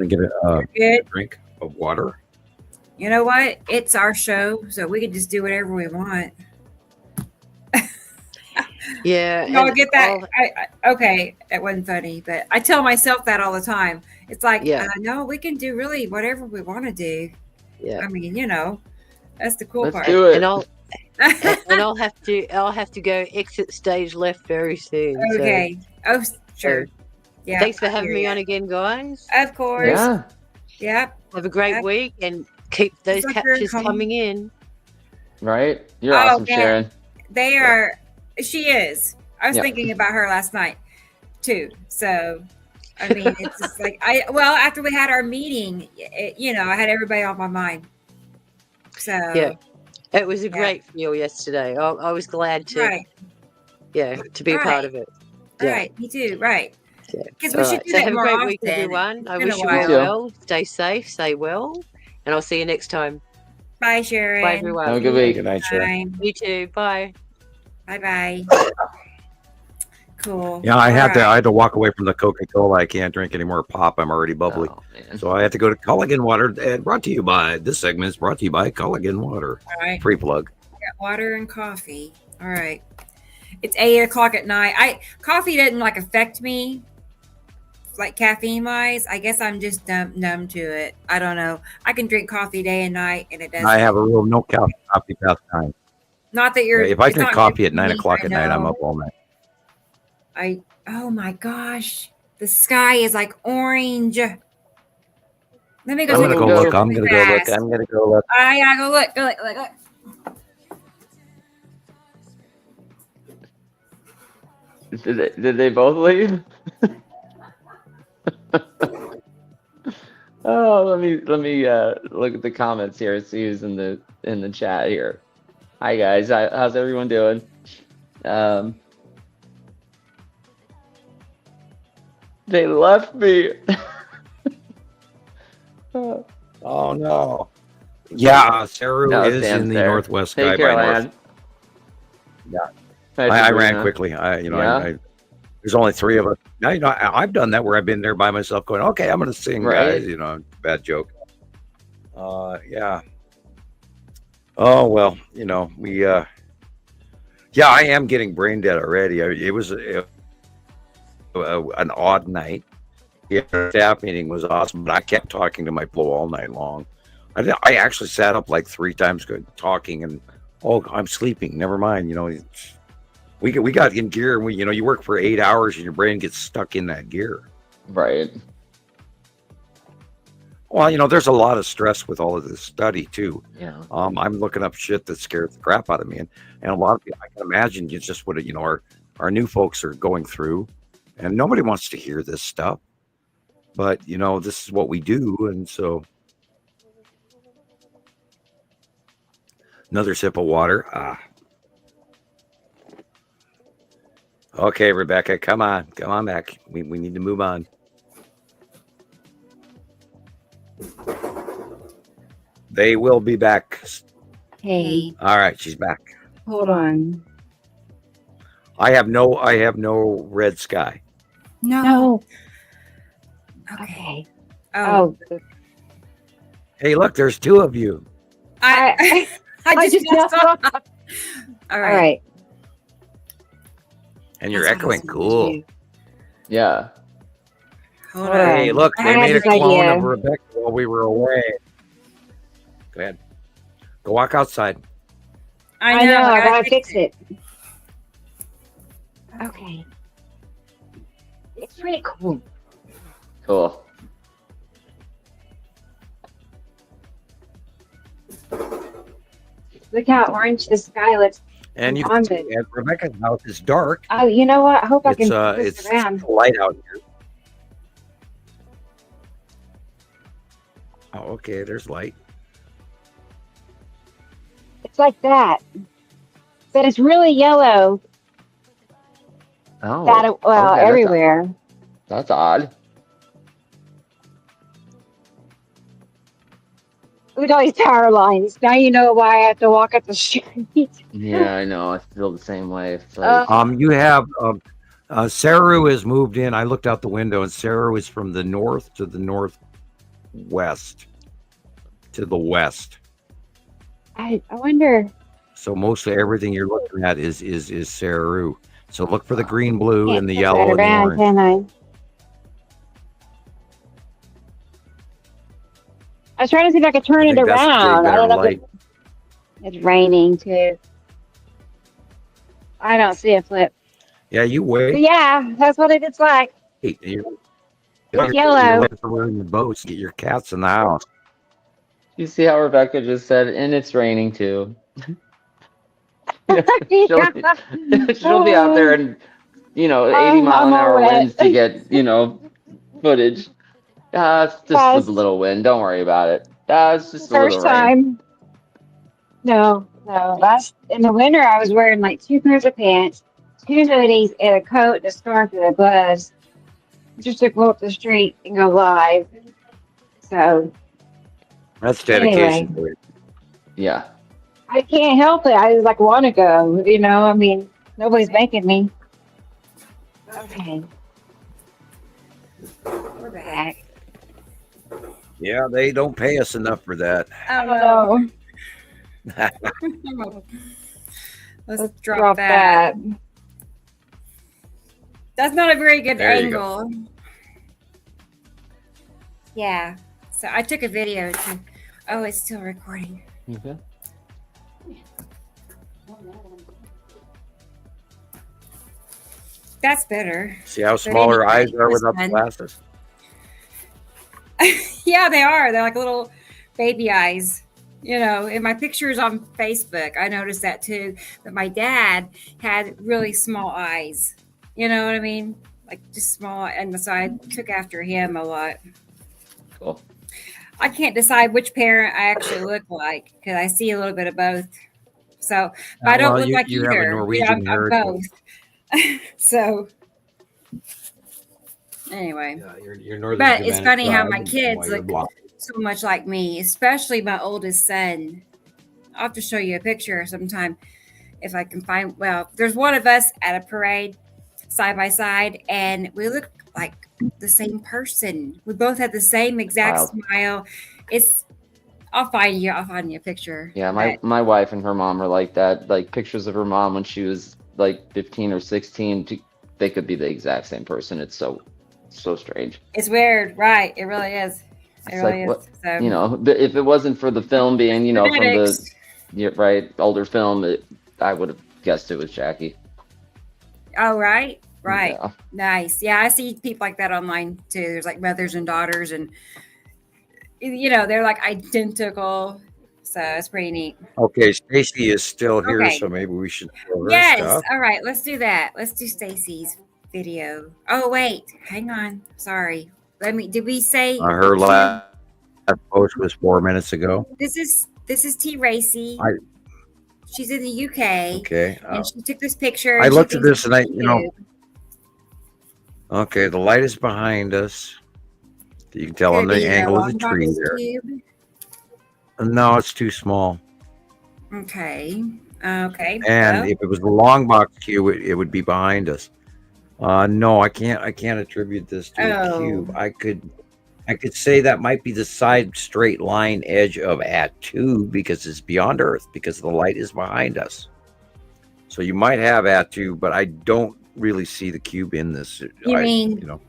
get a drink of water. You know what? It's our show, so we can just do whatever we want. Yeah. No, I get that. Okay, it wasn't funny, but I tell myself that all the time. It's like, no, we can do really whatever we want to do. Yeah. I mean, that's the cool part. Let's do it. And I'll have to go exit stage left very soon. Okay. So, Sure. Yeah. Thanks for having me on again, guys. Of course. Yeah. Yep. Have a great week and keep those captures coming in. Right? You're awesome, Sharon. They are. She is. I was thinking about her last night too. So, I mean, it's just like after we had our meeting, I had everybody on my mind. So it was a great feel yesterday. I was glad to, to be a part of it. Right, me too. Right. Because we should do so that have more a great often. week, everyone. I It's been wish a you while. well. Stay safe, stay well, and I'll see you next time. Bye, Sharon. Bye, everyone. Have a good week. Good night, Sharon. You too. Bye. Bye. Cool. Yeah, I had to walk away from the Coca-Cola. I can't drink any more pop. I'm already bubbly. So I had to go to Culligan Water. And this segment is brought to you by Culligan Water. All right. Free plug. Got water and coffee. All right. It's 8:00 at night. Coffee doesn't affect me like caffeine wise. I guess I'm just numb to it. I don't know. I can drink coffee day and night, and it doesn't. I have a rule: no coffee past 9. Not that you're. If I drink coffee at 9 o'clock at night, I'm up all night. Oh my gosh, the sky is like orange. Let me go. I'm gonna go look. I'm gonna go look. I gotta go look. Go look. Did they both leave? Oh, let me look at the comments here. See who's in the chat here. Hi guys, how's everyone doing? They left me. Oh no. Yeah, Saru is in the northwest sky by north. Yeah. I ran quickly. There's only 3 of us. Now, I've done that where I've been there by myself going, okay, I'm going to sing, guys. Bad joke. Yeah. Oh, well, we, I am getting brain dead already. It was an odd night. staff meeting was awesome, but I kept talking to my flow all night long. I actually sat up like 3 times talking, and I'm sleeping. Never mind. We got in gear, and you work for 8 hours, and your brain gets stuck in that gear. Right. Well, there's a lot of stress with all of this study too. Yeah. I'm looking up shit that scares the crap out of me, and a lot of people, I can imagine, it's just what our new folks are going through, and nobody wants to hear this stuff. But this is what we do, and so another sip of water. Okay, Rebecca, come on back. We need to move on. They will be back. Hey, All right, she's back. hold on. I have no red sky. No. Okay. Oh, Hey, look, there's 2 of you. I just now saw. saw. All All right. right. And you're That's echoing. awesome. Cool. Yeah. Hold Hold on. Hey, look, I they have made a this clone idea. of Rebecca while we were away. Go ahead. Go walk outside. I know. I gotta fix it. Okay. It's pretty cool. Cool. Look how orange the sky looks. And you On can see at Rebecca's house is dark. Oh, you know what? I hope I can It's twist around. light out here. Oh, okay. There's light. It's like that, but it's really yellow. Oh. Well, okay, everywhere. That's odd. Look at all these power lines. Now you know why I have to walk up the street. Yeah, I know. I feel the same way. It's like, You have Saru has moved in. I looked out the window, and Saru is from the north to the northwest to the west. I wonder. So most of everything you're looking at is Saru. So look for the green, blue, Can't and the flip yellow that and the around, orange. can I? I was trying to see if I could turn I it think that's the around. I better don't know if light. it's raining too. I don't see a flip. Yeah, you But wait. yeah, that's what it's like. You're yellow. looking for wearing your boats. Get your cats in the house. you see how Rebecca just said, and it's raining too. she'll be out there and 80 mile an hour winds to get footage. It's just a little wind. Don't worry about it. It's just a little First rain. time. No. Last in the winter, I was wearing like 2 pairs of pants, 2 hoodies, and a coat, and a scarf, and a gloves, just to go up the street and go live. So That's dedication. Anyway. Yeah. I can't help it. I like want to go. I mean, nobody's making me. Okay. We're back. Yeah, they don't pay us enough for that. Oh no. Let's drop that. That's not a very good There you go. angle. Yeah. So I took a video too. Oh, it's still recording. Okay. That's better. See how small her eyes are without the Fun. glasses? Yeah, they are. They're like little baby eyes. In my pictures on Facebook, I noticed that too. But my dad had really small eyes. You know what I mean? Like just small. And so I took after him a lot. Cool. I can't decide which parent I actually look like because I see a little bit of both. So but I don't look like you either. have a Norwegian I'm heritage. both. So anyway. Yeah, you're Northern But it's Germanic funny how tribe, my and kids why you're look black. so much like me, especially my oldest son. I'll have to show you a picture sometime if I can find. Well, there's one of us at a parade side by side, and we look like the same person. We both had the same exact Wow. smile. I'll find you a picture. Yeah, my wife and her mom are like that. Like pictures of her mom when she was like 15 or 16, they could be the exact same person. It's so so strange. It's weird, right? It really is. It It's really like, is. what, So, you know, if it wasn't for the film being, you know, from the genetics. older film, I would have guessed it was Jackie. Oh, right. Yeah. Nice. Yeah, I see people like that online too. There's like mothers and daughters, and you know, they're like identical. So it's pretty neat. Okay, Stacy is still here, Okay. so maybe we should show her Yes. stuff. All right. Let's do that. Let's do Stacy's video. Oh wait, hang on. Sorry. Did we say Her last post was 4 minutes ago. This is T Racy. She's in the UK. Okay. And she took this picture. I and looked she at this thinks and it's you know. cute. Okay, the light is behind us. You can tell on the angle of the tree there. Cube. No, it's too small. Okay. Okay. And if it was the long box cube, it would be behind us. No, I can't attribute this to a cube. I could say that might be the side straight line edge of Atu because it's beyond Earth because the light is behind us. So you might have Atu, but I don't really see the cube in this. You mean, you know,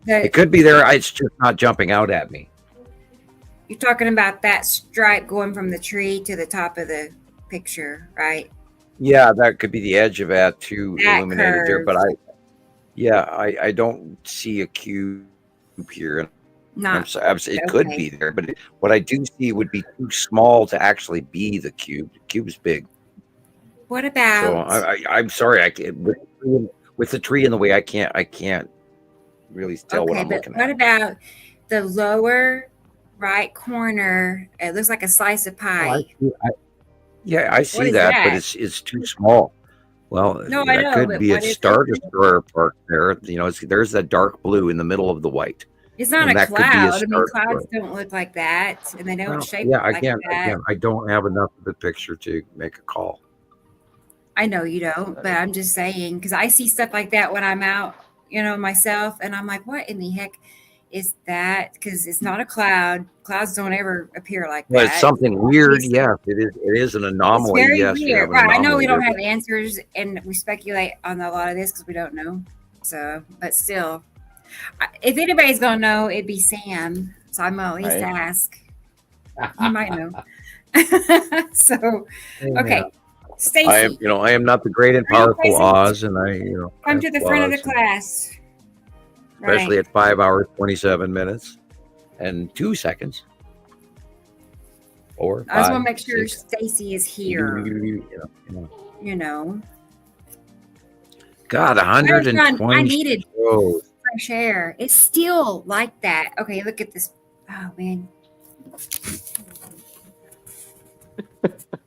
it could be there. It's just not jumping out at me. You're talking about that stripe going from the tree to the top of the picture, right? Yeah, that could be the edge of Atu That illuminated there, curve. but I don't see a cube here. I'm sorry, it could be there, but what I do see would be too small to actually be the cube. The cube's big. What about? So I'm sorry, I can't with the tree in the way. I can't really tell what I'm looking at. What about the lower right corner? It looks like a slice of pie. I see is that, that? but it's too small. Well, No, I that know, could but be a what is Star it? Destroyer part there. You know, there's that dark blue in the middle of the white. It's not And a that could be a cloud. I mean, Star clouds Destroyer. don't look like that, and they don't Well, shape yeah, like again, that. I don't have enough of the picture to make a call. I know you don't, but I'm just saying because I see stuff like that when I'm out, you know, myself, and I'm like, what in the heck is that? Because it's not a cloud. Clouds don't ever appear like Well, that. it's something weird. Yes, it is. It is an anomaly. It's very Yes, you have weird. an Right. I know anomaly we don't there, have answers and we speculate on a lot of this because we don't know. So, but still, if anybody's going to know, it'd be Sam. So I'm going to at least Right. ask. He might know. So, okay. Stacy, I am not the great and Are you powerful present? Oz, and come to the front of the Oz, class. especially Right. at 5 hours 27 minutes and 2 seconds. 4, I just 5, want to make sure 6. Stacy is here. You know. God, I 120 needed shows. fresh air. It's still like that. Okay, look at this. Oh man.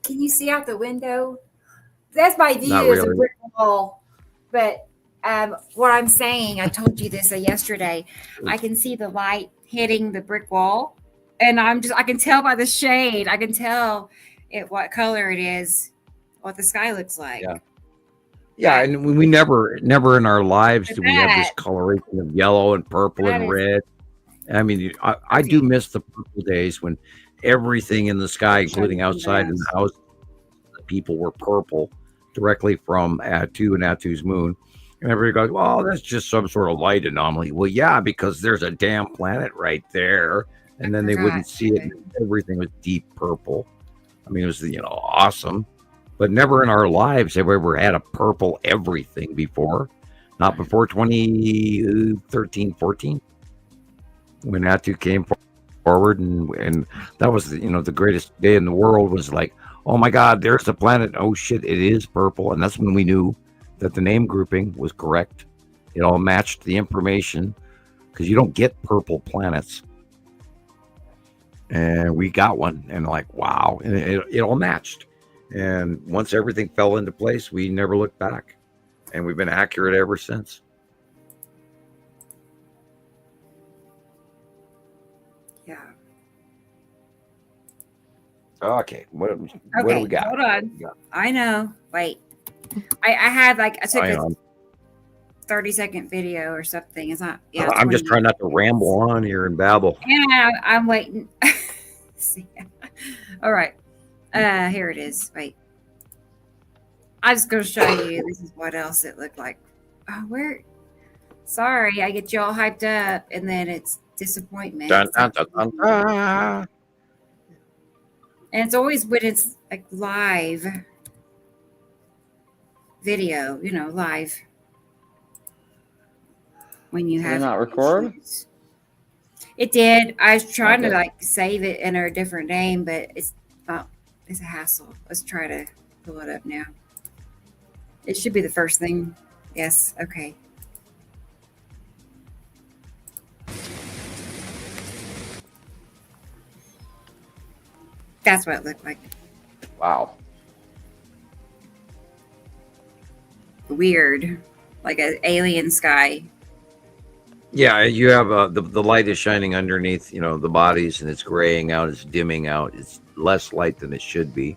Can you see out the window? That's my view Not is a really. brick wall. But what I'm saying, I told you this yesterday. I can see the light hitting the brick wall, and I can tell by the shade. I can tell what color it is, what the sky looks like. Yeah, and we never in our lives do we have this that- coloration of yellow and purple that and is- red. I mean, I do miss the purple days when everything in the sky, including outside in the house, the people were purple directly from Atu and Atu's moon. And everybody goes, well, that's just some sort of light anomaly. Well, yeah, because there's a damn planet right there. And then they wouldn't see it. And everything was deep purple. I mean, it was, awesome. But never in our lives have we ever had a purple everything before. Not before 2013, 14, when Atu came forward. And that was, the greatest day in the world was like, oh my God, there's the planet. Oh shit, it is purple. And that's when we knew that the name grouping was correct. It all matched the information because you don't get purple planets. And we got one and like, wow. And it all matched. And once everything fell into place, we never looked back. And we've been accurate ever since. Yeah. Okay. What do we got? Hold on. I know. Wait. I had I took a 30-second video or something. It's not. Yeah. I'm just 20 trying not to ramble on here and babble. Yeah, I'm waiting. See. All right. Here it is. Wait. I'm just going to show you. This is what else it looked like. Oh, where? Sorry, I get you all hyped up, and then it's disappointment. Dun, dun, dun, dun, dun. And it's always when it's like live video, live. When you Did it have not record? issues. It did. I was trying to Okay. like save it in a different name, but it's not. It's a hassle. Let's try to pull it up now. It should be the first thing. Yes. Okay. That's what it looked like. Wow. Weird, like an alien sky. Yeah, you have the light is shining underneath, the bodies, and it's graying out, it's dimming out, it's less light than it should be.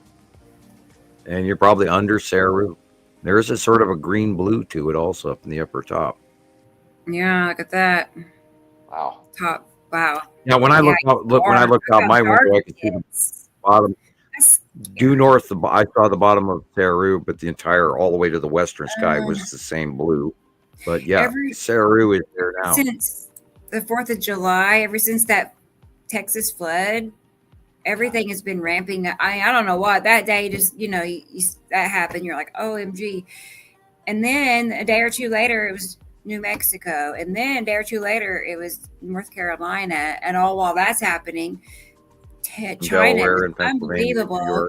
And you're probably under Saru. There is a sort of a green blue to it also up in the upper top. Yeah, look at that. Wow. Top. Wow. Now, when I look out my window, I can see the bottom. Due north, I saw the bottom of Saru, but the entire, all the way to the western sky was the same blue. But yeah, Saru is there now. Since the 4th of July, ever since that Texas flood, everything has been ramping up. I don't know what. That day just, that happened. You're like, OMG. And then a day or two later, it was New Mexico. And then a day or two later, it was North Carolina. And all while that's happening, China Delaware was unbelievable.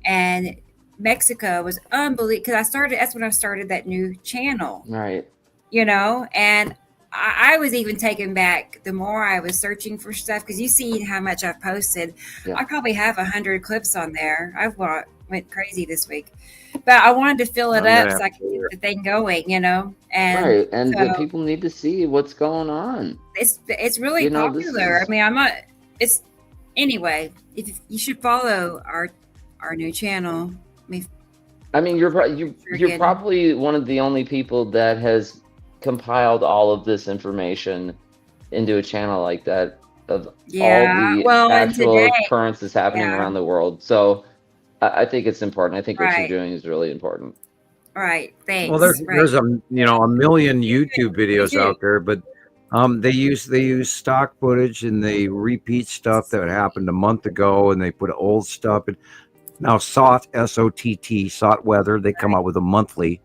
And Mexico was unbelievable. Because that's when I started that new channel. Right. And I was even taken back the more I was searching for stuff, because you see how much I've posted. Yeah. I probably have 100 clips on there. I've went crazy this week, but I wanted to fill it up so I could get the thing going, and right, and so the people need to see what's going on. It's really popular. I mean, it's anyway. If you should follow our new channel. I mean, you're probably one of the only people that has compiled all of this information into a channel like that of all the actual occurrences happening around the world. So I think it's important. I think what you're doing is really important. Right. Thanks. Well, there's a million YouTube videos out there, but they use stock footage and they repeat stuff that happened a month ago, and they put old stuff in. Now SOTT, S-O-T-T, SOTT Weather, they come out with a monthly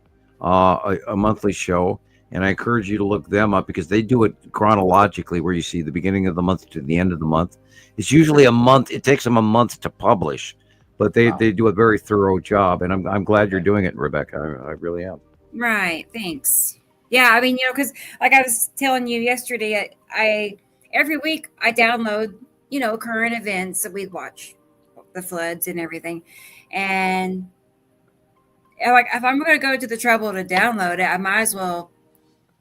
show. And I encourage you to look them up, because they do it chronologically, where you see the beginning of the month to the end of the month. It's usually a month. It takes them a month to publish, but they do a very thorough job. And I'm glad you're doing it, Rebecca. I really am. Right. Thanks. Yeah. I mean, because like I was telling you yesterday, I every week I download, current events that we watch, the floods and everything. And like, if I'm going to go to the trouble to download it, I might as well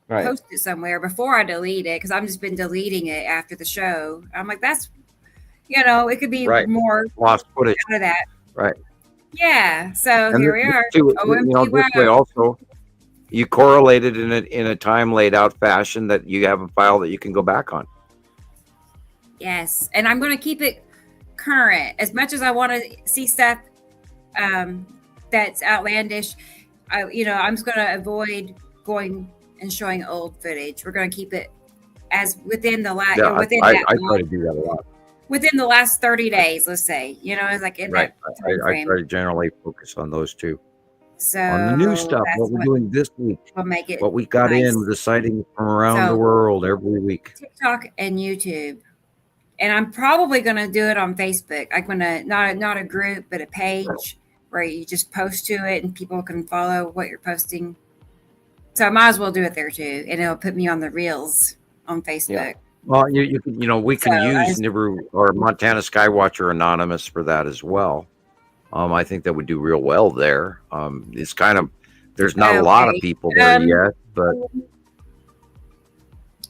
post it somewhere before I delete it, because I've just been deleting it after the show. I'm like, that's, it could be more lost footage out of that. Right. Yeah. So And here we are. this way also, you correlate it in a time laid out fashion that you have a file that you can go back on. Yes. And I'm going to keep it current. As much as I want to see stuff that's outlandish, I'm just going to avoid going and showing old footage. We're going to keep it as within the last. Yeah, I try to do that a lot. Within the last 30 days, let's say. It's like in that time I try to generally focus on those two. So on the new stuff, what we're doing this week, we'll make it what we got nice. in with the sightings from around the world every week. TikTok and YouTube. And I'm probably going to do it on Facebook. I'm going to, not a group, but a page where you just post to it and people can follow what you're posting. So I might as well do it there too. And it'll put me on the reels on Facebook. Yeah. Well, we can use Nibiru or Montana Skywatcher Anonymous for that as well. I think that would do real well there. It's kind of, there's not a lot of people there yet, but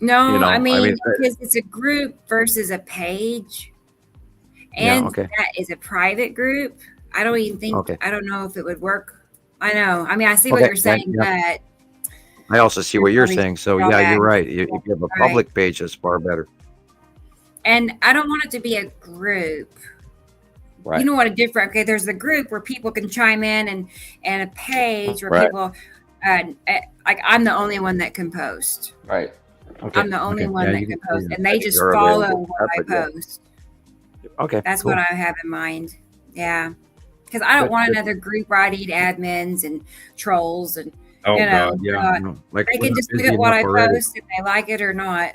no, I mean because it's a group versus a page, and that is a private group. I don't even think, I don't know if it would work. I know. I mean, I see what you're saying, but I also see what you're saying. So yeah, you're right. If you have a public page, that's far better. And I don't want it to be a group. Right. You know what a different, there's the group where people can chime in and a page where people like I'm the only one that can post. Right. Okay. I'm the only one Yeah, that you can can- post, and I they think just you're follow available. what I Perfect, yeah. post. Okay. That's cool. what I have in mind. Yeah, because I don't Good, want good. another group where I need admins and trolls and Oh you know, God, yeah. uh, Like they we're can not just look busy at what enough I already. post if they like it or not.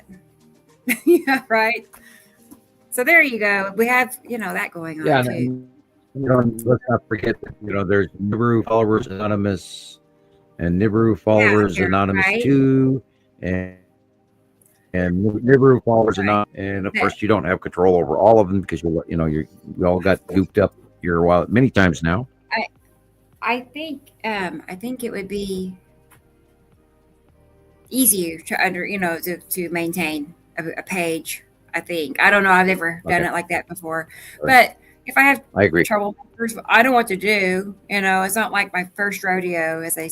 Yeah, right. So there you go. We have that going on Yeah, too. and, let's not forget that there's Nibiru Followers Anonymous and Nibiru Followers here, Anonymous right? 2 and Nibiru Followers Anonymous, and of course you don't have control over all of them because you all got gooped up here a while many times now. I think it would be easier to maintain a page. I think. I don't know. I've never done Okay. it like that before. Right. But if I have I agree. trouble, I know what to do. It's not like my first rodeo, as they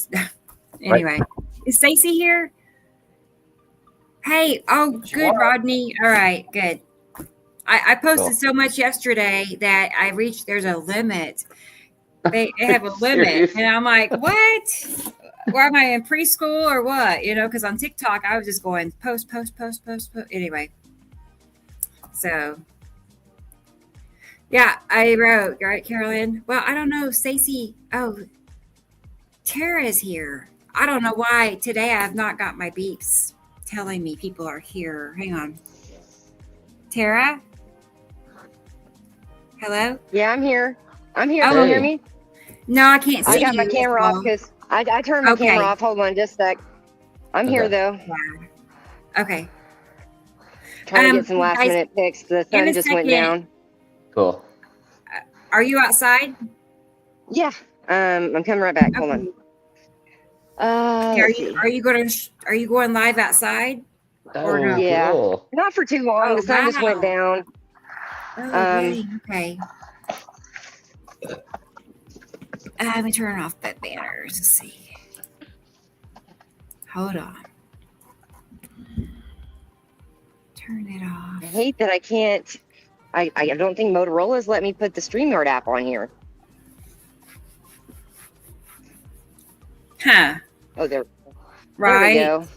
anyway. Is Stacey here? Hey, good, Rodney. All right, good. I posted so much yesterday that there's a limit. They have a limit. Serious? And I'm like, what? Why am I in preschool or what? Because on TikTok, I was just going post. Anyway. So, yeah, I wrote, right, Carolyn? Well, I don't know, Stacey. Oh, Tara's here. I don't know why today I have not got my beeps telling me people are here. Hang on. Tara? Hello? Yeah, I'm here. I'm here. Oh, Can you hear me? No, I can't see I got you. my camera off because I turned my camera off. Hold on just a sec. I'm here though. Yeah. Okay. Trying to get some last guys, minute pics. The in sun a just went second. down. Cool. Are you outside? Yeah. I'm coming right back. Hold on. Are you going live outside? Or no? Yeah. Cool. Not for too long. The sun just went down. Oh, really? Okay. Let me turn off the banners. Let's see. Hold on. Turn it off. I hate that I can't. I don't think Motorola's let me put the StreamYard app on here. Huh. Oh, there. Right. There we go.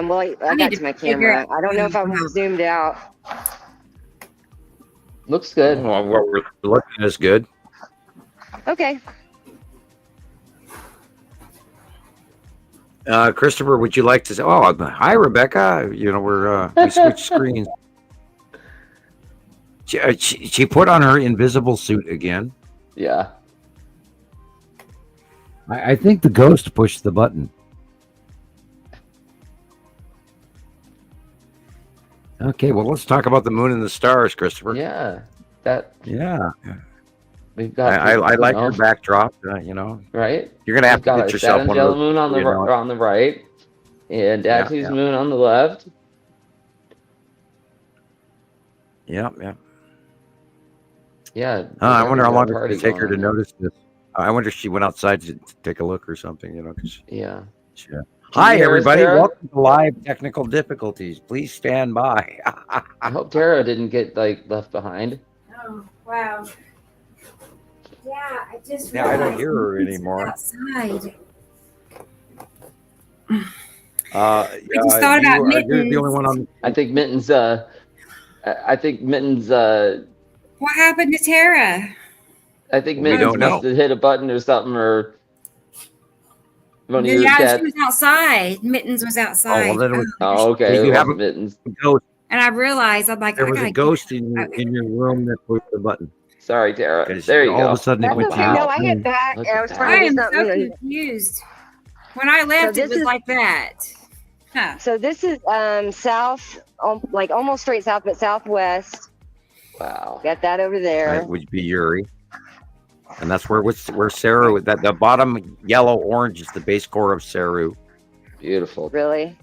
Well, I got to my camera. I don't know if I'm zoomed out. Looks good. Well, what we're looking is good. Okay. Christopher, would you like to say? Oh, hi, Rebecca. We switched screens. She put on her invisible suit again. Yeah. I think the ghost pushed the button. Okay, well, let's talk about the moon and the stars, Christopher. Yeah. Yeah. We've got. I like your backdrop. Right? You're gonna have to get yourself Saturn one yellow of those. moon on the right, and Dad's moon on the left. Yeah. Yeah. I wonder how long it's party going to take her to going on notice this. I wonder if she went outside to take a look or something. Yeah. Hi, you hear us, everybody. Tara? Welcome to Live Technical Difficulties. Please stand by. I hope Tara didn't get left behind. Oh, wow. Yeah, I just Yeah, I don't realized hear her Mittens anymore. outside. I just thought about You're the Mittens. only one on. I think Mittens. What happened to Tara? I think We Mittens don't know. must have hit a button or something, or one of your Yeah, cats. she was outside. Mittens was outside. well, then it was- Oh, okay. You It have wasn't Mittens. ghost. And I realized, I'm like, There I was gotta a ghost in your room that pushed the button. Sorry, Tara. 'Cause There you all go. of a sudden it That's went okay. to No, your I room. hit back. Look I at was that. trying I to do am so something. And confused. When I left, this it was is- like that. Huh. so this is south, like almost straight south, but southwest. Wow. Got that over there. That would be Yuri. And that's where Saru, that the bottom yellow orange is the base core of Saru. Beautiful. Really?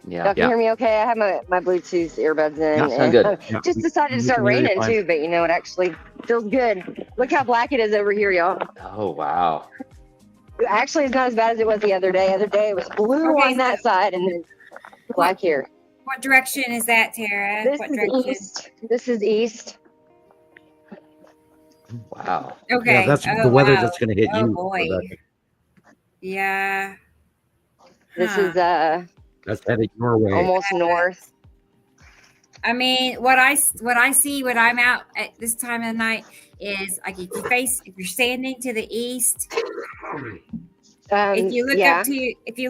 Yeah. Y'all can hear me okay? I have my Bluetooth earbuds in. Yeah, sound and good. Yeah. Just decided to We start can hear you raining fine. too, but it actually feels good. Look how black it is over here, y'all. Oh, wow. Actually, it's not as bad as it was the other day. The other day it was blue Okay, on that side and then black here. What direction is that, Tara? This What is direction? east. This is east. Wow. Okay. Yeah, that's Oh, the weather wow. that's going to hit Oh, you. boy. Rebecca. Yeah. This is That's headed your way. almost north. I mean, what I see when I'm out at this time of the night is like if you're standing to the east, if you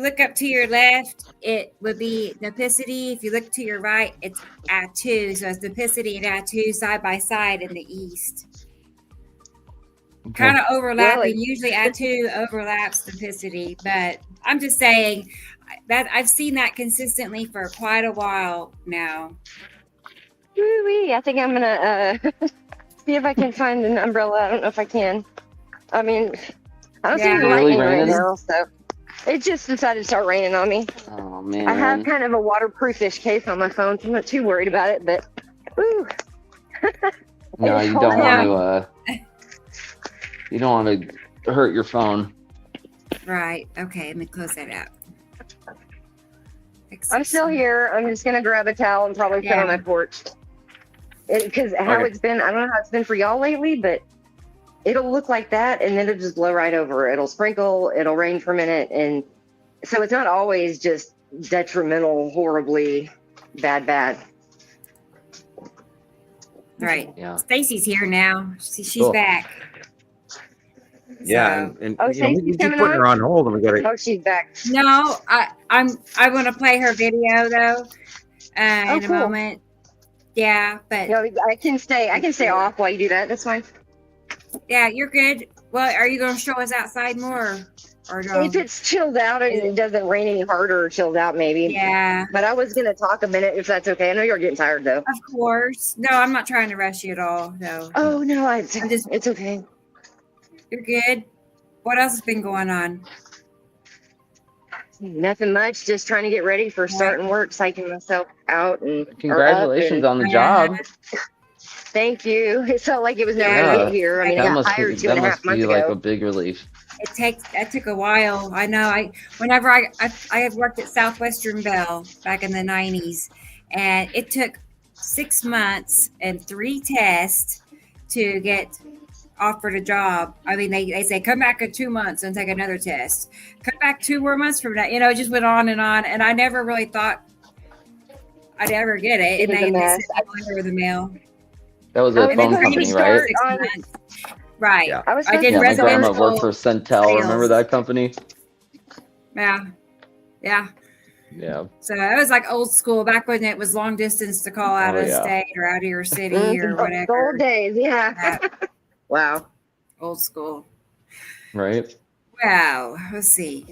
look up to your left, it would be Nipicity. If you look to your right, it's Atu. So it's Nipicity and Atu side by side in the east. Kind of overlapping. Usually Atu overlaps Nipicity, but I'm just saying that I've seen that consistently for quite a while now. Woo-wee. I think I'm gonna see if I can find an umbrella. I don't know if I can. I mean, I don't see any lightning right now, so it just decided to start raining on me. Oh man. I have kind of a waterproofish case on my phone, so I'm not too worried about it, but woo. No, you don't want to you don't want to hurt your phone. Right. Okay, let me close that out. I'm still here. I'm just gonna grab a towel and probably sit on my porch. Because it's been, I don't know how it's been for y'all lately, but it'll look like that and then it'll just blow right over. It'll sprinkle, it'll rain for a minute, and so it's not always just detrimental, horribly bad. Right. Yeah. Stacy's here now. She's back. Yeah, So- and Stacy's we keep coming putting her on hold, and we got to. Oh, she's back. No, I want to play her video though in a moment. Yeah, but no, I can stay off while you do that. That's fine. Yeah, you're good. Well, are you going to show us outside more, or no? If it's chilled out and it doesn't rain any harder or chilled out, maybe. Yeah. But I was gonna talk a minute if that's okay. I know you're getting tired though. Of course. No, I'm not trying to rush you at all. No. Oh no, it's okay. You're good. What else has been going on? Nothing much. Just trying to get ready for starting work, psyching myself out and. Congratulations on the job. Thank you. It felt like it was never going to get here. I mean, I got hired 2.5 months ago. Like a big relief. That took a while. I know. Whenever I had worked at Southwestern Bell back in the 90s, and it took 6 months and 3 tests to get offered a job. I mean, they say come back in 2 months and take another test. Come back 2 more months from now. It just went on, and I never really thought I'd ever get it. And they sent me over the mail. That was a phone company, right? Right. Yeah. I did my grandma residential worked for Centel. sales. Remember that company? Yeah. Yeah. So it was like old school back when it was long distance to call out of state or out of your city or whatever. Old days, yeah. Wow. Old school. Right. Wow. Let's see.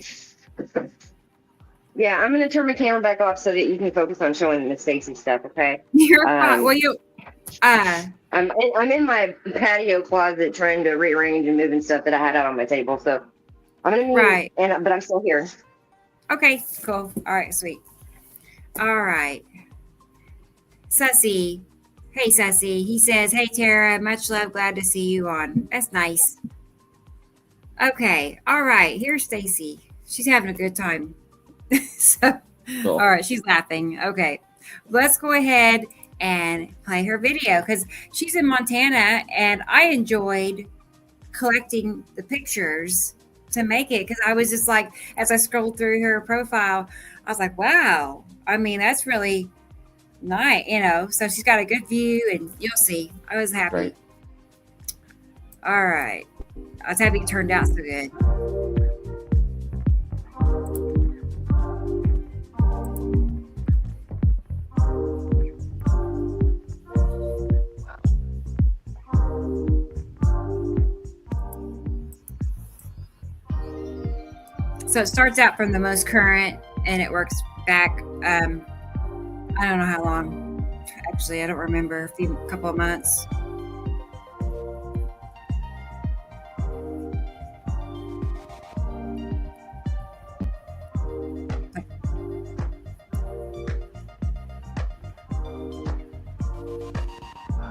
Yeah, I'm gonna turn my camera back off so that you can focus on showing Miss Stacy stuff. Okay. You're fine. Well, I'm in my patio closet trying to rearrange and moving stuff that I had out on my table. So I'm gonna move, but I'm still here. Okay, cool. All right, sweet. All right. Sussy. Hey, Sussy. He says, hey, Tara, much love. Glad to see you on. That's nice. Okay. All right. Here's Stacy. She's having a good time. All right. She's laughing. Okay. Let's go ahead and play her video because she's in Montana and I enjoyed collecting the pictures to make it because I was just like, as I scrolled through her profile, I was like, wow, I mean, that's really nice, so she's got a good view and you'll see. I was happy. Right. All right. I was happy it turned out so good. So it starts out from the most current and it works back. I don't know how long. Actually, I don't remember. A couple of months.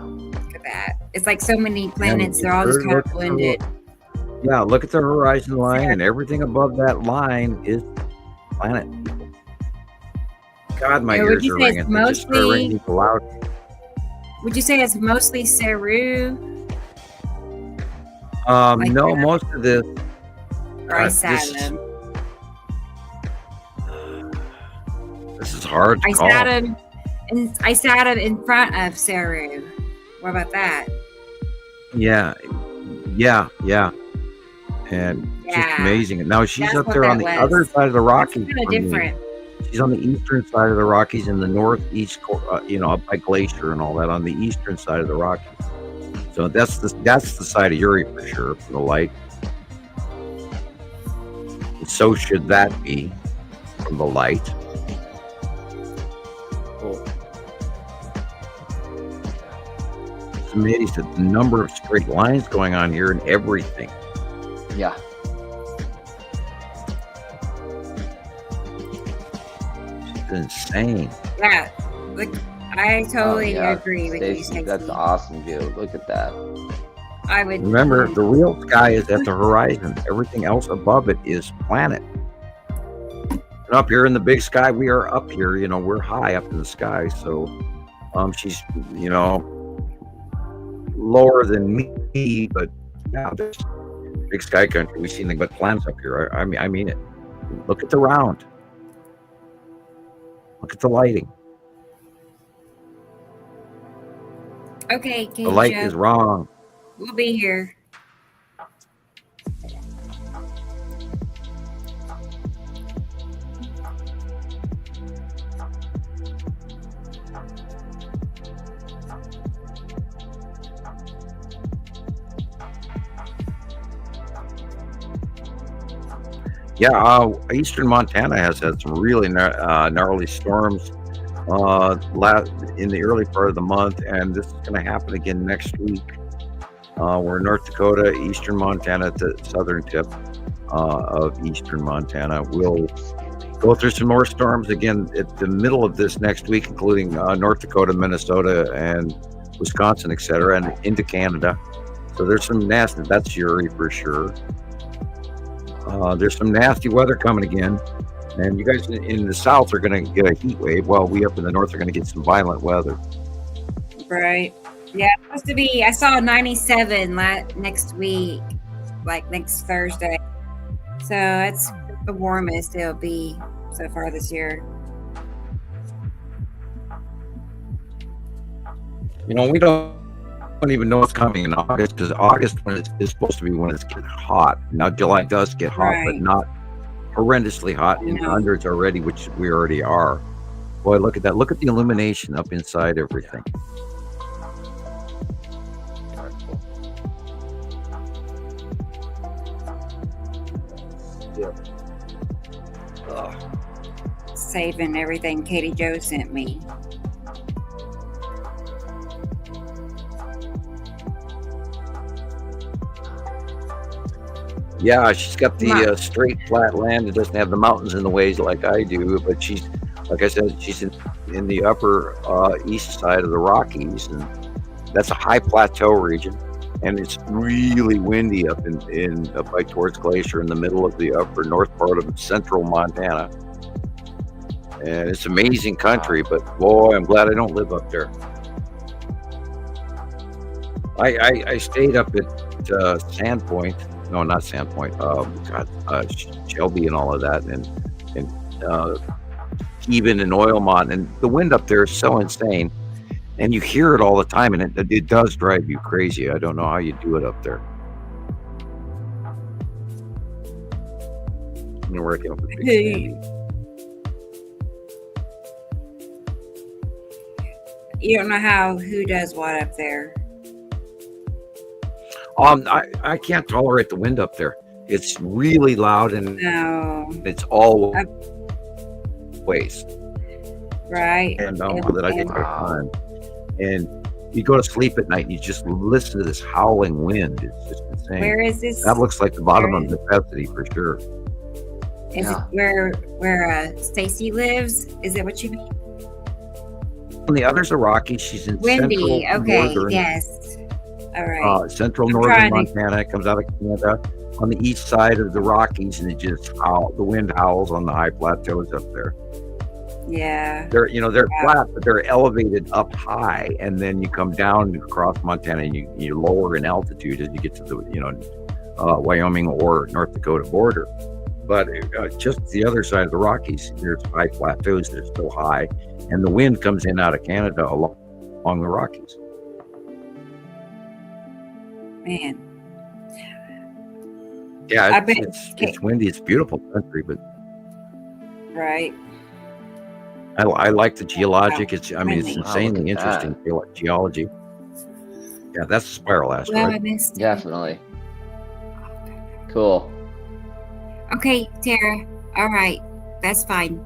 Look at that. It's like so many planets. They're all just kind of blended. Yeah, look at the horizon line, and everything above that line is planet. God, my ears are ringing. They just start ringing loud. Would you say it's mostly Saru? No, most of this. Or Saturn. This is hard to I call. sat him in front of Saru. What about that? Yeah. And just amazing. And now she's That's up what there on that the was. other side of the Rockies. Kind of different. She's on the eastern side of the Rockies in the northeast, up by Glacier and all that, on the eastern side of the Rockies. So that's the side of Uri for sure, for the light. And so should that be from the light. Cool. It's amazing the number of straight lines going on here and everything. Yeah. It's insane. Yeah. Like, I totally agree with you, Stacey, Stacey. that's awesome view. Look at that. I would Remember, the real sky is at the horizon. Everything else above it is planet. And up here in the big sky, we are up here. We're high up in the sky. So, she's lower than me, but yeah, there's big sky country. We see nothing but planets up here. I mean it. Look at the round. Look at the lighting. Okay, Katie The light Joe. is wrong. We'll be here. Yeah, eastern Montana has had some really gnarly storms in the early part of the month, and this is going to happen again next week. We're in North Dakota, eastern Montana, at the southern tip of eastern Montana. We'll go through some more storms again at the middle of this next week, including North Dakota, Minnesota, and Wisconsin, etc., and into Canada. So there's some nasty, that's Uri for sure. There's some nasty weather coming again, and you guys in the south are going to get a heat wave, while we up in the north are going to get some violent weather. Right. Yeah, it's supposed to be. I saw 97 next week, like next Thursday. So it's the warmest it'll be so far this year. We don't even know what's coming in August, because August is supposed to be when it's getting hot. Now July does get hot, but not horrendously hot in the hundreds already, which we already are. Boy, look at that. Look at the illumination up inside everything. Yeah. Saving everything Katie Joe sent me. Yeah, she's got the straight, flat land. It doesn't have the mountains in the ways like I do. But she's, like I said, she's in the upper east side of the Rockies, and that's a high plateau region. And it's really windy up up by towards Glacier, in the middle of the upper north part of central Montana. And it's amazing country, but boy, I'm glad I don't live up there. I stayed up at Sandpoint. No, not Sandpoint. Shelby and all of that, and Keevan and Oilmont, and the wind up there is so insane, and you hear it all the time, and it does drive you crazy. I don't know how you do it up there. You're working up with Big Sandy. You don't know who does what up there. I can't tolerate the wind up there. It's really loud, and it's all ways. Right. And that I get time. And you go to sleep at night and you just listen to this howling wind. It's just insane. Where is this? That looks like the bottom of necessity for sure. Is it where Stacy lives? Is it what you mean? And the others are rocky. She's in windy. central northern. Yes. All right. Central northern Montana. It comes out of Canada on the east side of the Rockies, and it just the wind howls on the high plateaus up there. Yeah. They're flat, but they're elevated up high, and then you come down across Montana, and you lower in altitude as you get to the Wyoming or North Dakota border. But just the other side of the Rockies, there's high plateaus that are still high, and the wind comes in out of Canada along the Rockies. Man. Yeah, it's windy. It's a beautiful country, but right. I like the geologic. It's Windy. insanely interesting geology. Yeah, that's a spiral Well, asteroid. I missed it. Definitely. Cool. Okay, Tara. All right. That's fine.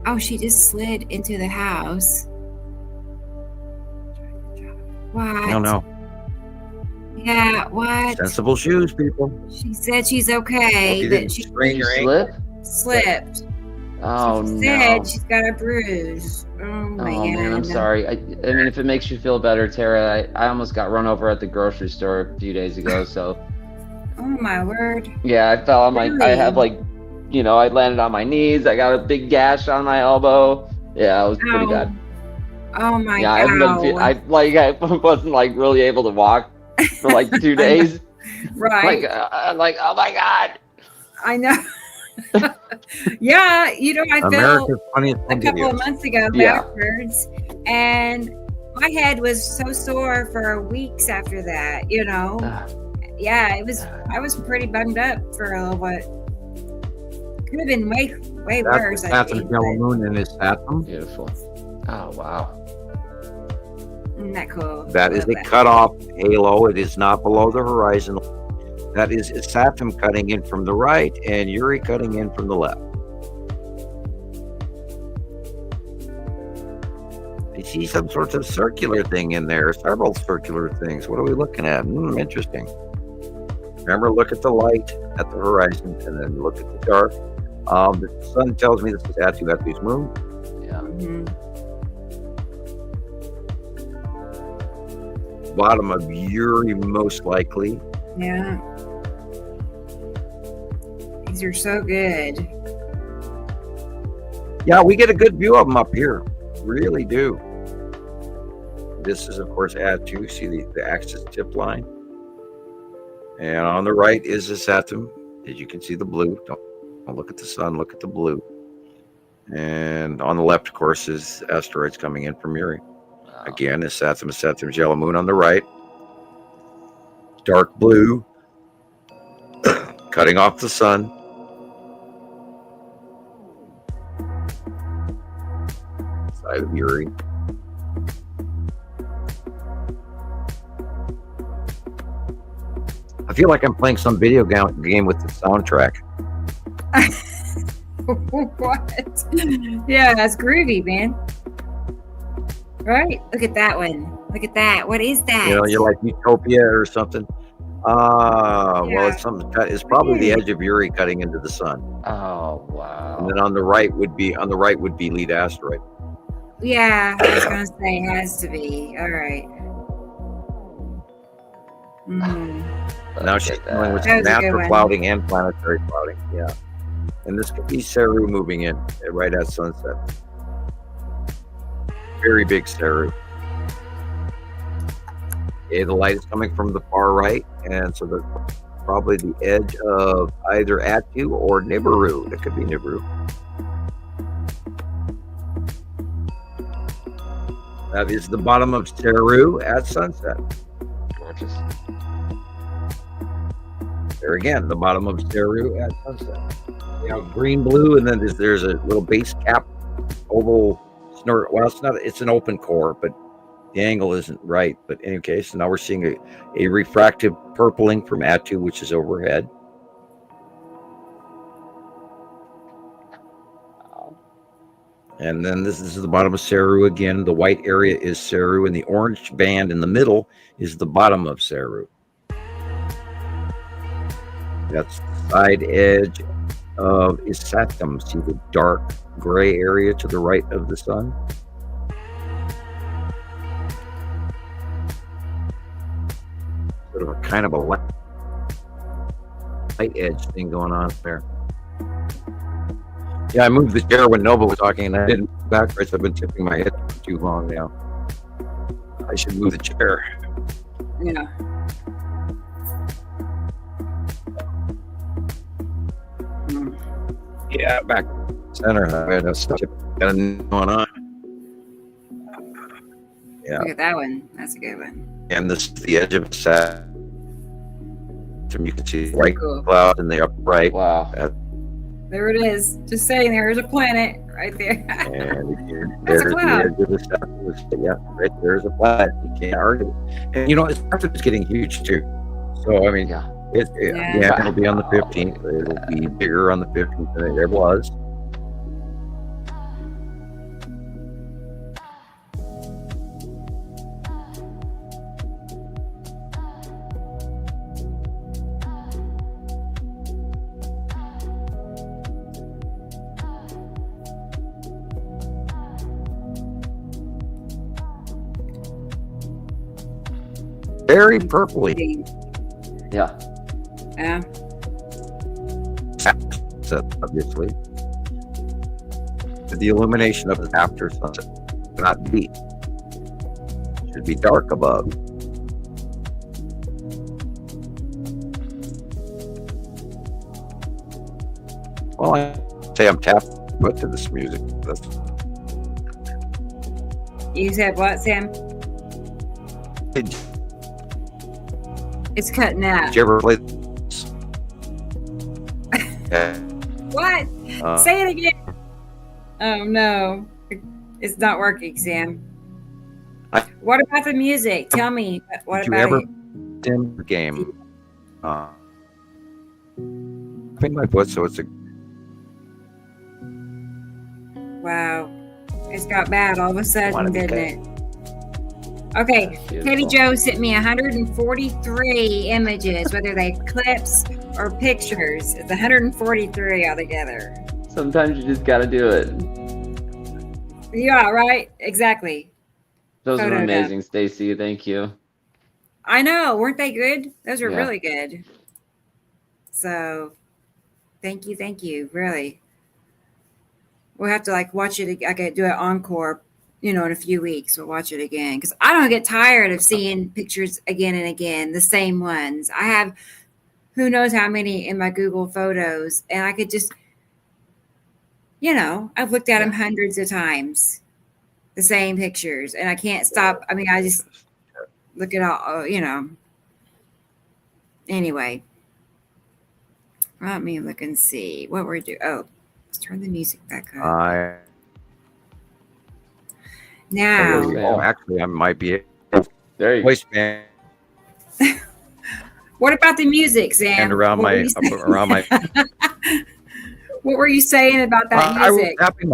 Oh, she just slid into the house. What? No. Yeah, what? Sensible shoes, people. She said she's okay, but she sprain your ankle. slipped. Oh, She no. said she's got a bruise. Oh, man. Oh man, I'm sorry. I mean, if it makes you feel better, Tara, I almost got run over at the grocery store a few days ago. So Oh, my word. yeah, I fell on my. I have Really? I landed on my knees. I got a big gash on my elbow. Yeah, it was pretty bad. Oh, my Yeah, I haven't been. I wasn't really able to walk for 2 days. Right. I'm like, oh my god. I know. Yeah, I fell America's funniest a couple of months ago Yeah. backwards, and my head was so sore for weeks after that. Yeah, it was. I was pretty bummed up for a little bit. Could have been way worse. That's the Saturn yellow moon in his Saturn. Beautiful. Oh wow. Isn't that cool? That is a cutoff halo. It is not below the horizon. That is Saturn cutting in from the right and Uri cutting in from the left. I see some sort of circular thing in there, several circular things. What are we looking at? Interesting. Remember, look at the light at the horizon and then look at the dark. The sun tells me this is Atu's moon. Yeah. Bottom of Uri, most likely. Yeah. These are so good. Yeah, we get a good view of them up here. Really do. This is, of course, Atu. See the axis tip line. And on the right is the Saturn. As you can see, the blue. Don't look at the sun, look at the blue. And on the left, of course, is asteroids coming in from Uri. Wow. Again, is Saturn's yellow moon on the right. Dark blue. Cutting off the sun. Side of Uri. I feel like I'm playing some video game with the soundtrack. What? Yeah, that's groovy, man. Right? Look at that one. Look at that. What is that? You're like Utopia or something. Well, it's something. It's probably the edge of Uri cutting into the sun. Oh wow. And then on the right would be lead asteroid. Yeah, I was gonna say it has to be. All right. Now she's dealing with That was a good natural one. clouding and planetary clouding. Yeah. And this could be Saru moving in right at sunset. Very big Saru. Okay, the light is coming from the far right, and so that's probably the edge of either Atu or Nibiru. It could be Nibiru. That is the bottom of Saru at sunset. Gorgeous. There again, the bottom of Saru at sunset. Green, blue, and then there's a little base cap oval snort. Well, it's an open core, but the angle isn't right. But in any case, now we're seeing a refractive purpling from Atu, which is overhead. And then this is the bottom of Saru again. The white area is Saru, and the orange band in the middle is the bottom of Saru. That's the side edge of Isatum. See the dark gray area to the right of the sun? Sort of a kind of a light edge thing going on there. Yeah, I moved the chair when Nova was talking, and I didn't move backwards. I've been tipping my head for too long now. I should move the chair. Yeah. Yeah, back center. I had stuff going on. Yeah. Look at that one. That's a good one. And this is the edge of the set. You can see the white cool. cloud in the upper right. Wow. There it is. Just saying, there's a planet right there. And That's a there's cloud. the edge of the set. Yeah, right there's a planet. You can't argue. And you know, it's getting huge too. So I mean, Yeah. Yeah. It'll be on the 15th. It'll be bigger on the 15th than it ever was. Very purpley. Yeah. Yeah. Sunset, obviously. The illumination of the after sunset not be. Should be dark above. Well, I say I'm tapped foot to this music. You said what, Sam? It's cutting out. Did you ever play this? What? Say it again. Oh no, it's not working, Sam. What about the music? Tell me. What Did you about ever it? dim the game? I think my foot, so it's a. Wow, it's got bad all of a sudden, didn't it? Okay, Beautiful. Katie Jo sent me 143 images, whether they clips or pictures. It's 143 altogether. Sometimes you just got to do it. Yeah, right. Exactly. Those were Photoed amazing, Stacy. Thank you. I know, weren't they good? Those were Yeah. really good. So, thank you, really. We'll have to watch it. I could do an encore, in a few weeks. We'll watch it again because I don't get tired of seeing pictures again and again, the same ones. I have who knows how many in my Google Photos, and I could just, I've looked at them hundreds of times, the same pictures, and I can't stop. I mean, I just look at all, Anyway, let me look and see what we're doing. Oh, let's turn the music back on. Now, Actually, I might be. There you voice man. What about the music, Sam? And around my. What were you saying about that I was music? happy.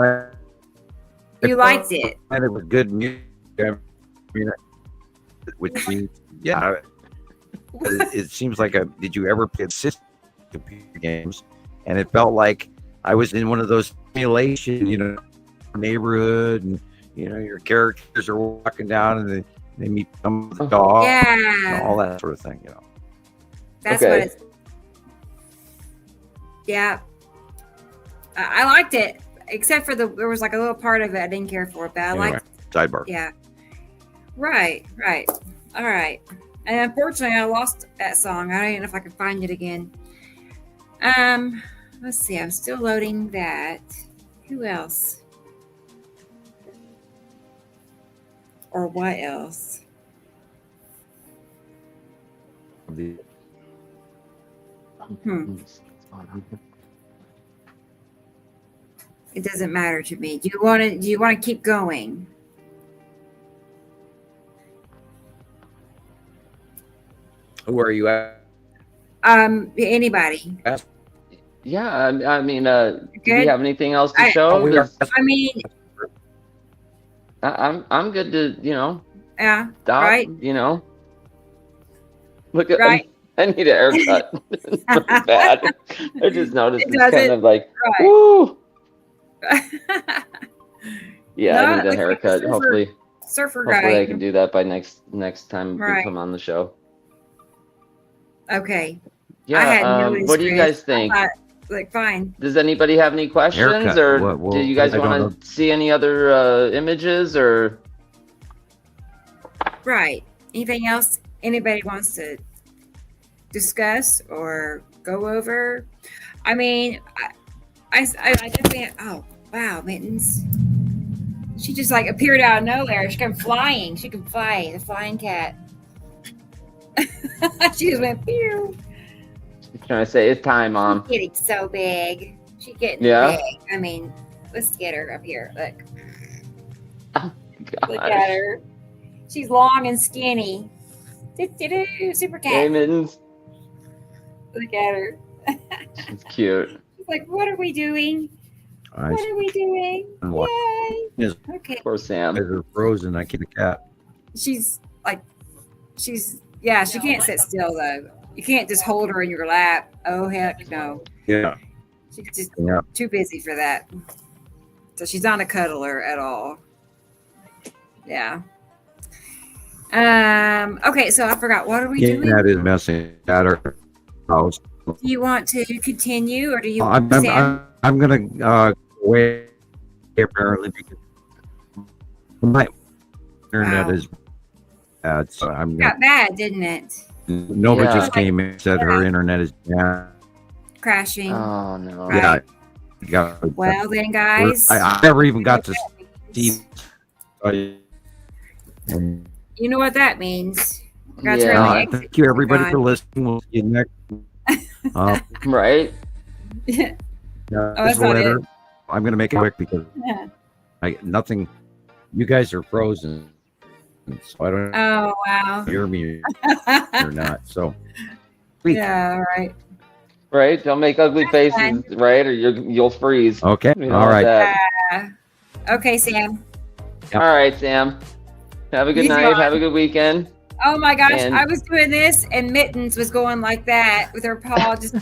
You liked it. And it was good music. I mean, which means, yeah. It seems like did you ever play computer games? And it felt like I was in one of those simulation, neighborhood, and your characters are walking down and they meet some of the dog, Yeah. all that sort of thing. That's what it's. Yeah. I liked it, except for there was a little part of it I didn't care for, but I liked. Sidebar. Yeah. Right. All right. And unfortunately, I lost that song. I don't even know if I can find it again. Let's see. I'm still loading that. Who else? Or what else? It doesn't matter to me. Do you want to keep going? Who are you at? Anybody. Yeah, I mean, do we have anything else to show? I mean, I'm good to, yeah, stop, right. Look at, Right. I need a haircut. It's so bad. I just noticed It it's kind doesn't. of like, Right. woo. Yeah, No, I need a like haircut. surfer Hopefully guy. I can do that by next time Right. we come on the show. Okay. Yeah, I had noticed. what do you Chris. guys think? I thought, fine. Does anybody have any questions, Haircut. or Well, do you guys I don't know. want to see any other images, or? Right. Anything else anybody wants to discuss or go over? I mean, I definitely. Oh wow, Mittens! She just like appeared out of nowhere. She came flying. She can fly. The flying cat. She just went pew. I'm trying to say it's time, Mom. She's getting so big. She's getting big. I mean, let's get her up here. Look. Oh, Look at her. She's long and skinny. Super cat. Hey, Mittens. Look at her. She's cute. She's like, what are we doing? What are we doing? Yay. Okay. Poor Sam. They're frozen. I keep a cat. She's she can't sit still though. You can't just hold her in your lap. Oh heck no. Yeah. She's just too busy for that. So she's not a cuddler at all. Yeah. Okay, so I forgot. What are we doing? That is messing at her house. Do you want to continue, or do you? I'm gonna go away apparently because my internet is bad. So I'm got bad, didn't it? Nobody just came in and said her internet is bad. Crashing. Oh no. Right. Yeah. Well then, guys. I never even got to see. You know what that means. Thank you, everybody, for listening. We'll see you next. Right. That's not it. I'm going to make it quick because nothing. You guys are frozen, so I don't. Oh wow. Hear me or not? So. Yeah. Right. Right. Don't make ugly faces, right? Or you'll freeze. Okay. All right. Okay, Sam. Yep. All right, Sam. Have a good night. Have a good weekend. Oh my gosh, I was doing this and Mittens was going like that with her paw. Just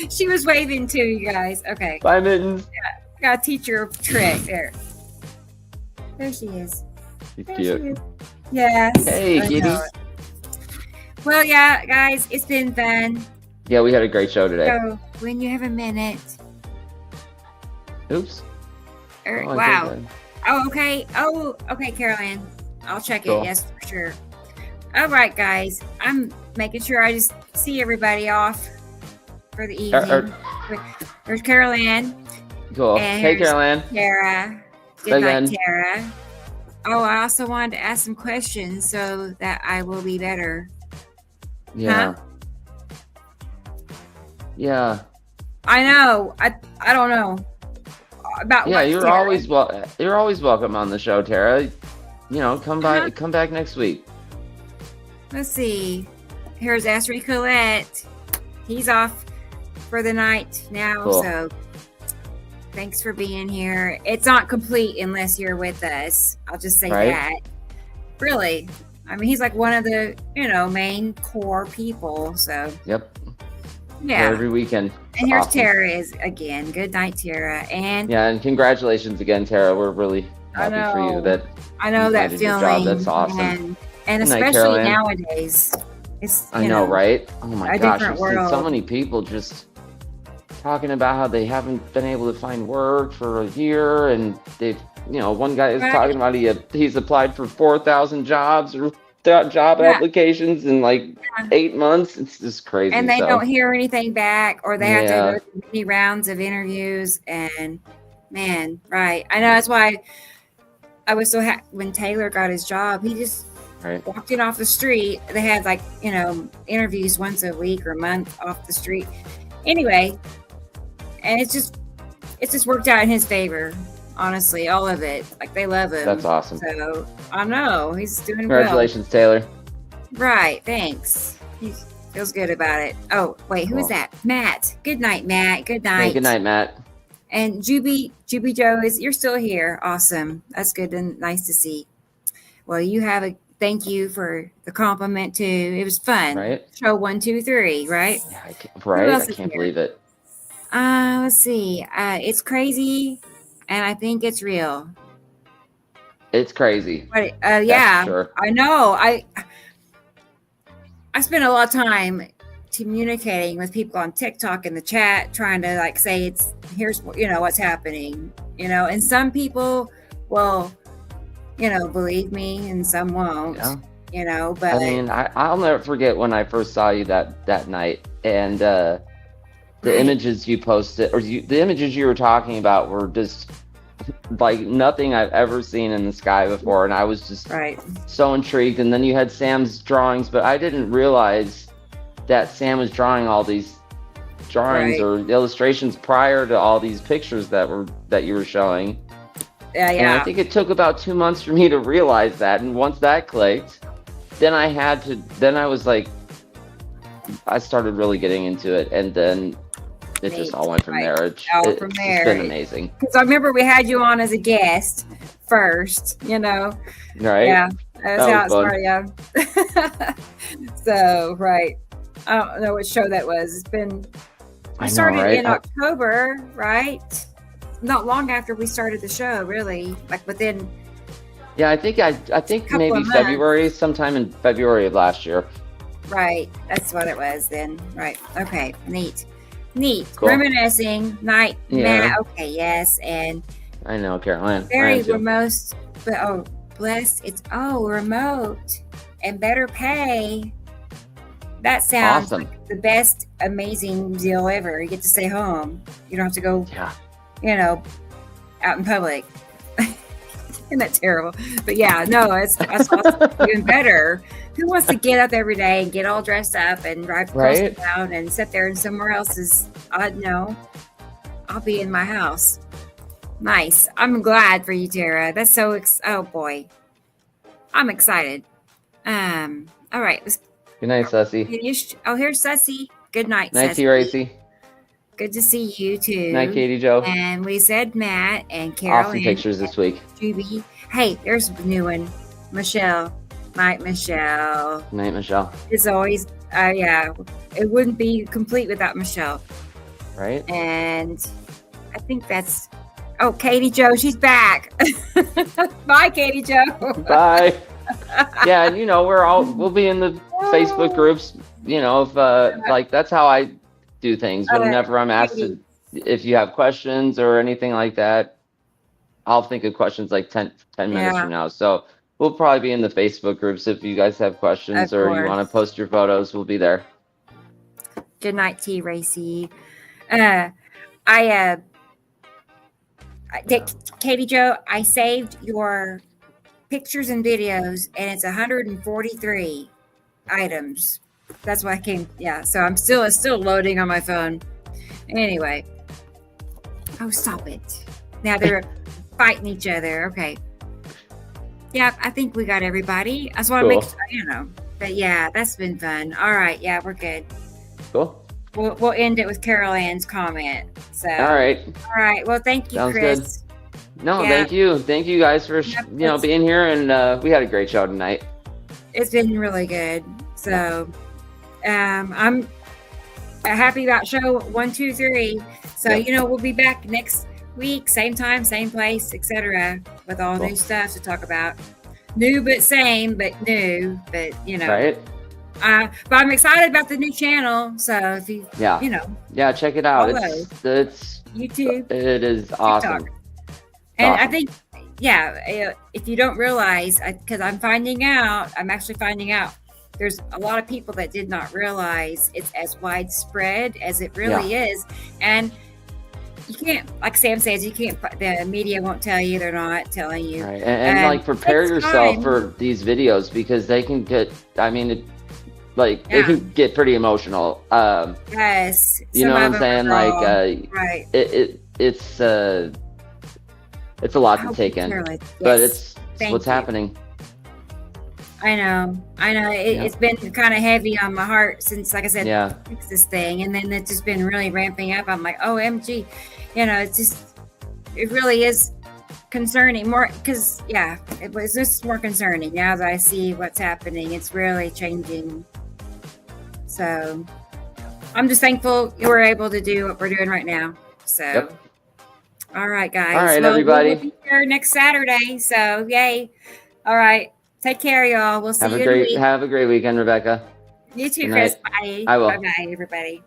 she was waving too, you guys. Okay. Bye, Mittens. Yeah, I gotta teach her a trick. There she is. She's cute. She is. Yes. Hey, kitty. Well, yeah, guys, it's been fun. Yeah, we had a great show today. So when you have a minute. Oops. Wow. Oh, okay. Oh, okay, Carolyn. I'll check it. Yes, for sure. All right, guys. I'm making sure I just see everybody off for the evening. There's Carolyn. Cool. Hey, Carolyn. Tara. Good night, Tara. Oh, I also wanted to ask some questions so that I will be better. Yeah. Huh? Yeah. I know. I don't know. About you're always welcome on the show, Tara. You know, come back next week. Let's see. Here's Asri Colette. He's off for the night now, so thanks for being here. It's not complete unless you're with us. I'll just say that. Really. I mean, he's like one of the, main core people, so. Yep. Yeah. Every weekend. And here's Tara is again. Good night, Tara. And congratulations again, Tara. We're really happy for you that I know that feeling. That's awesome. And especially nowadays. I know, right? Oh my gosh, I've seen so many people just talking about how they haven't been able to find work for a year, and they've, one guy is talking about he's applied for 4,000 jobs or job applications in 8 months. It's just crazy. And they don't hear anything back, or they have to go through many rounds of interviews. And man, right? I know that's why I was so happy when Taylor got his job. He just walked in off the street. They had interviews once a week or a month off the street. Anyway, and it's just worked out in his favor. Honestly, all of it. They love him. That's awesome. So I know he's doing Congratulations, Taylor. Right. Thanks. He feels good about it. Oh, wait, who is that? Matt. Good night, Matt. Good night. Hey, good night, Matt. And Juby Joe you're still here. Awesome. That's good and nice to see. Well, thank you for the compliment too. It was fun. Right. Show 1, 2, 3, right? Yeah, I can't believe it. Let's see. It's crazy, and I think it's real. It's crazy. But, yeah, sure. I know. I spend a lot of time communicating with people on TikTok in the chat, trying to say here's what's happening, and some people will, believe me, and some won't. Yeah. you know. But I mean, I'll never forget when I first saw you that night, and the images you posted, or the images you were talking about, were just like nothing I've ever seen in the sky before, and I was just so intrigued. And then you had Sam's drawings, but I didn't realize that Sam was drawing all these drawings or illustrations prior to all these pictures that you were showing. Yeah. And I think it took about 2 months for me to realize that. And once that clicked, then I was like, I started really getting into it. And then it just all went from there. It's been amazing. Because I remember we had you on as a guest first, you know. Right. Yeah. That's how it started. Yeah. So, right. I don't know what show that was. It's been, we started in October, right? Not long after we started the show, really, like within. Yeah, I think maybe February, sometime in February of last year. Right, that's what it was then. Right, okay, neat. Cool. Reminiscing night. Yeah. Okay, yes, and. I know, Caroline. Very remote, but blessed. It's remote and better pay. That sounds awesome. Like the best, amazing deal ever. You get to stay home. You don't have to go. Yeah. You know, out in public. Isn't that terrible? But yeah, no, it's awesome. Even better. Who wants to get up every day and get all dressed up and drive across town and sit there in somewhere else's? No, I'll be in my house. Nice. I'm glad for you, Tara. That's so. Oh boy, I'm excited. All right. Good night, Sussy. Here's Sussy. Good night, Night Sussy. to you, Racy. Good to see you too. Night, Katie Jo. And we said Matt and Carol. Awesome pictures this week. Juby. Hey, there's a new one. Michelle. Night, Michelle. Night, Michelle. It's always, it wouldn't be complete without Michelle. Right. And I think that's, Katie Jo, she's back. Bye, Katie Jo. Bye. Yeah, and we'll be in the Facebook groups, if like that's how I do things. Whenever I'm asked if you have questions or anything like that, I'll think of questions like 10 minutes from now. So we'll probably be in the Facebook groups. If you guys have questions or you want to post your photos, we'll be there. Good night, T. Racy. Katie Jo, I saved your pictures and videos, and it's 143 items. That's why I came. Yeah, so it's still loading on my phone. Anyway. Oh, stop it. Now they're fighting each other. Okay. Yeah, I think we got everybody. I just want to make sure, But yeah, that's been fun. All right. Yeah, we're good. Cool. We'll end it with Carol Ann's comment. So. All right. Well, thank you, Sounds Chris. Good. No, thank you. Thank you guys for being here, and we had a great show tonight. It's been really good. So I'm happy about show 1, 2, 3. So we'll be back next week, same time, same place, etc. with all new stuff to talk about. New but same, but new, but Right. But I'm excited about the new channel. So if you check it out. It's YouTube. It is awesome. And I think, if you don't realize, because I'm actually finding out, there's a lot of people that did not realize it's as widespread as it really is. And you can't, like Sam says, the media won't tell you, they're not telling you. Right. And prepare yourself for these videos, because they can get, it can get pretty emotional. Yes. You know what I'm saying? Right. It's a lot to take in, but it's what's happening. I know. It's been kind of heavy on my heart since, like I said, fix this thing, and then it's just been really ramping up. I'm like, OMG, it really is concerning more, because it was just more concerning now that I see what's happening. It's really changing. So I'm just thankful you were able to do what we're doing right now. So. All right, guys. All right, everybody. We'll be here next Saturday. So, yay. All right. Take care, y'all. We'll see you in a week. Have a great weekend, Rebecca. You too, Chris. Bye. I will. Bye-bye, everybody.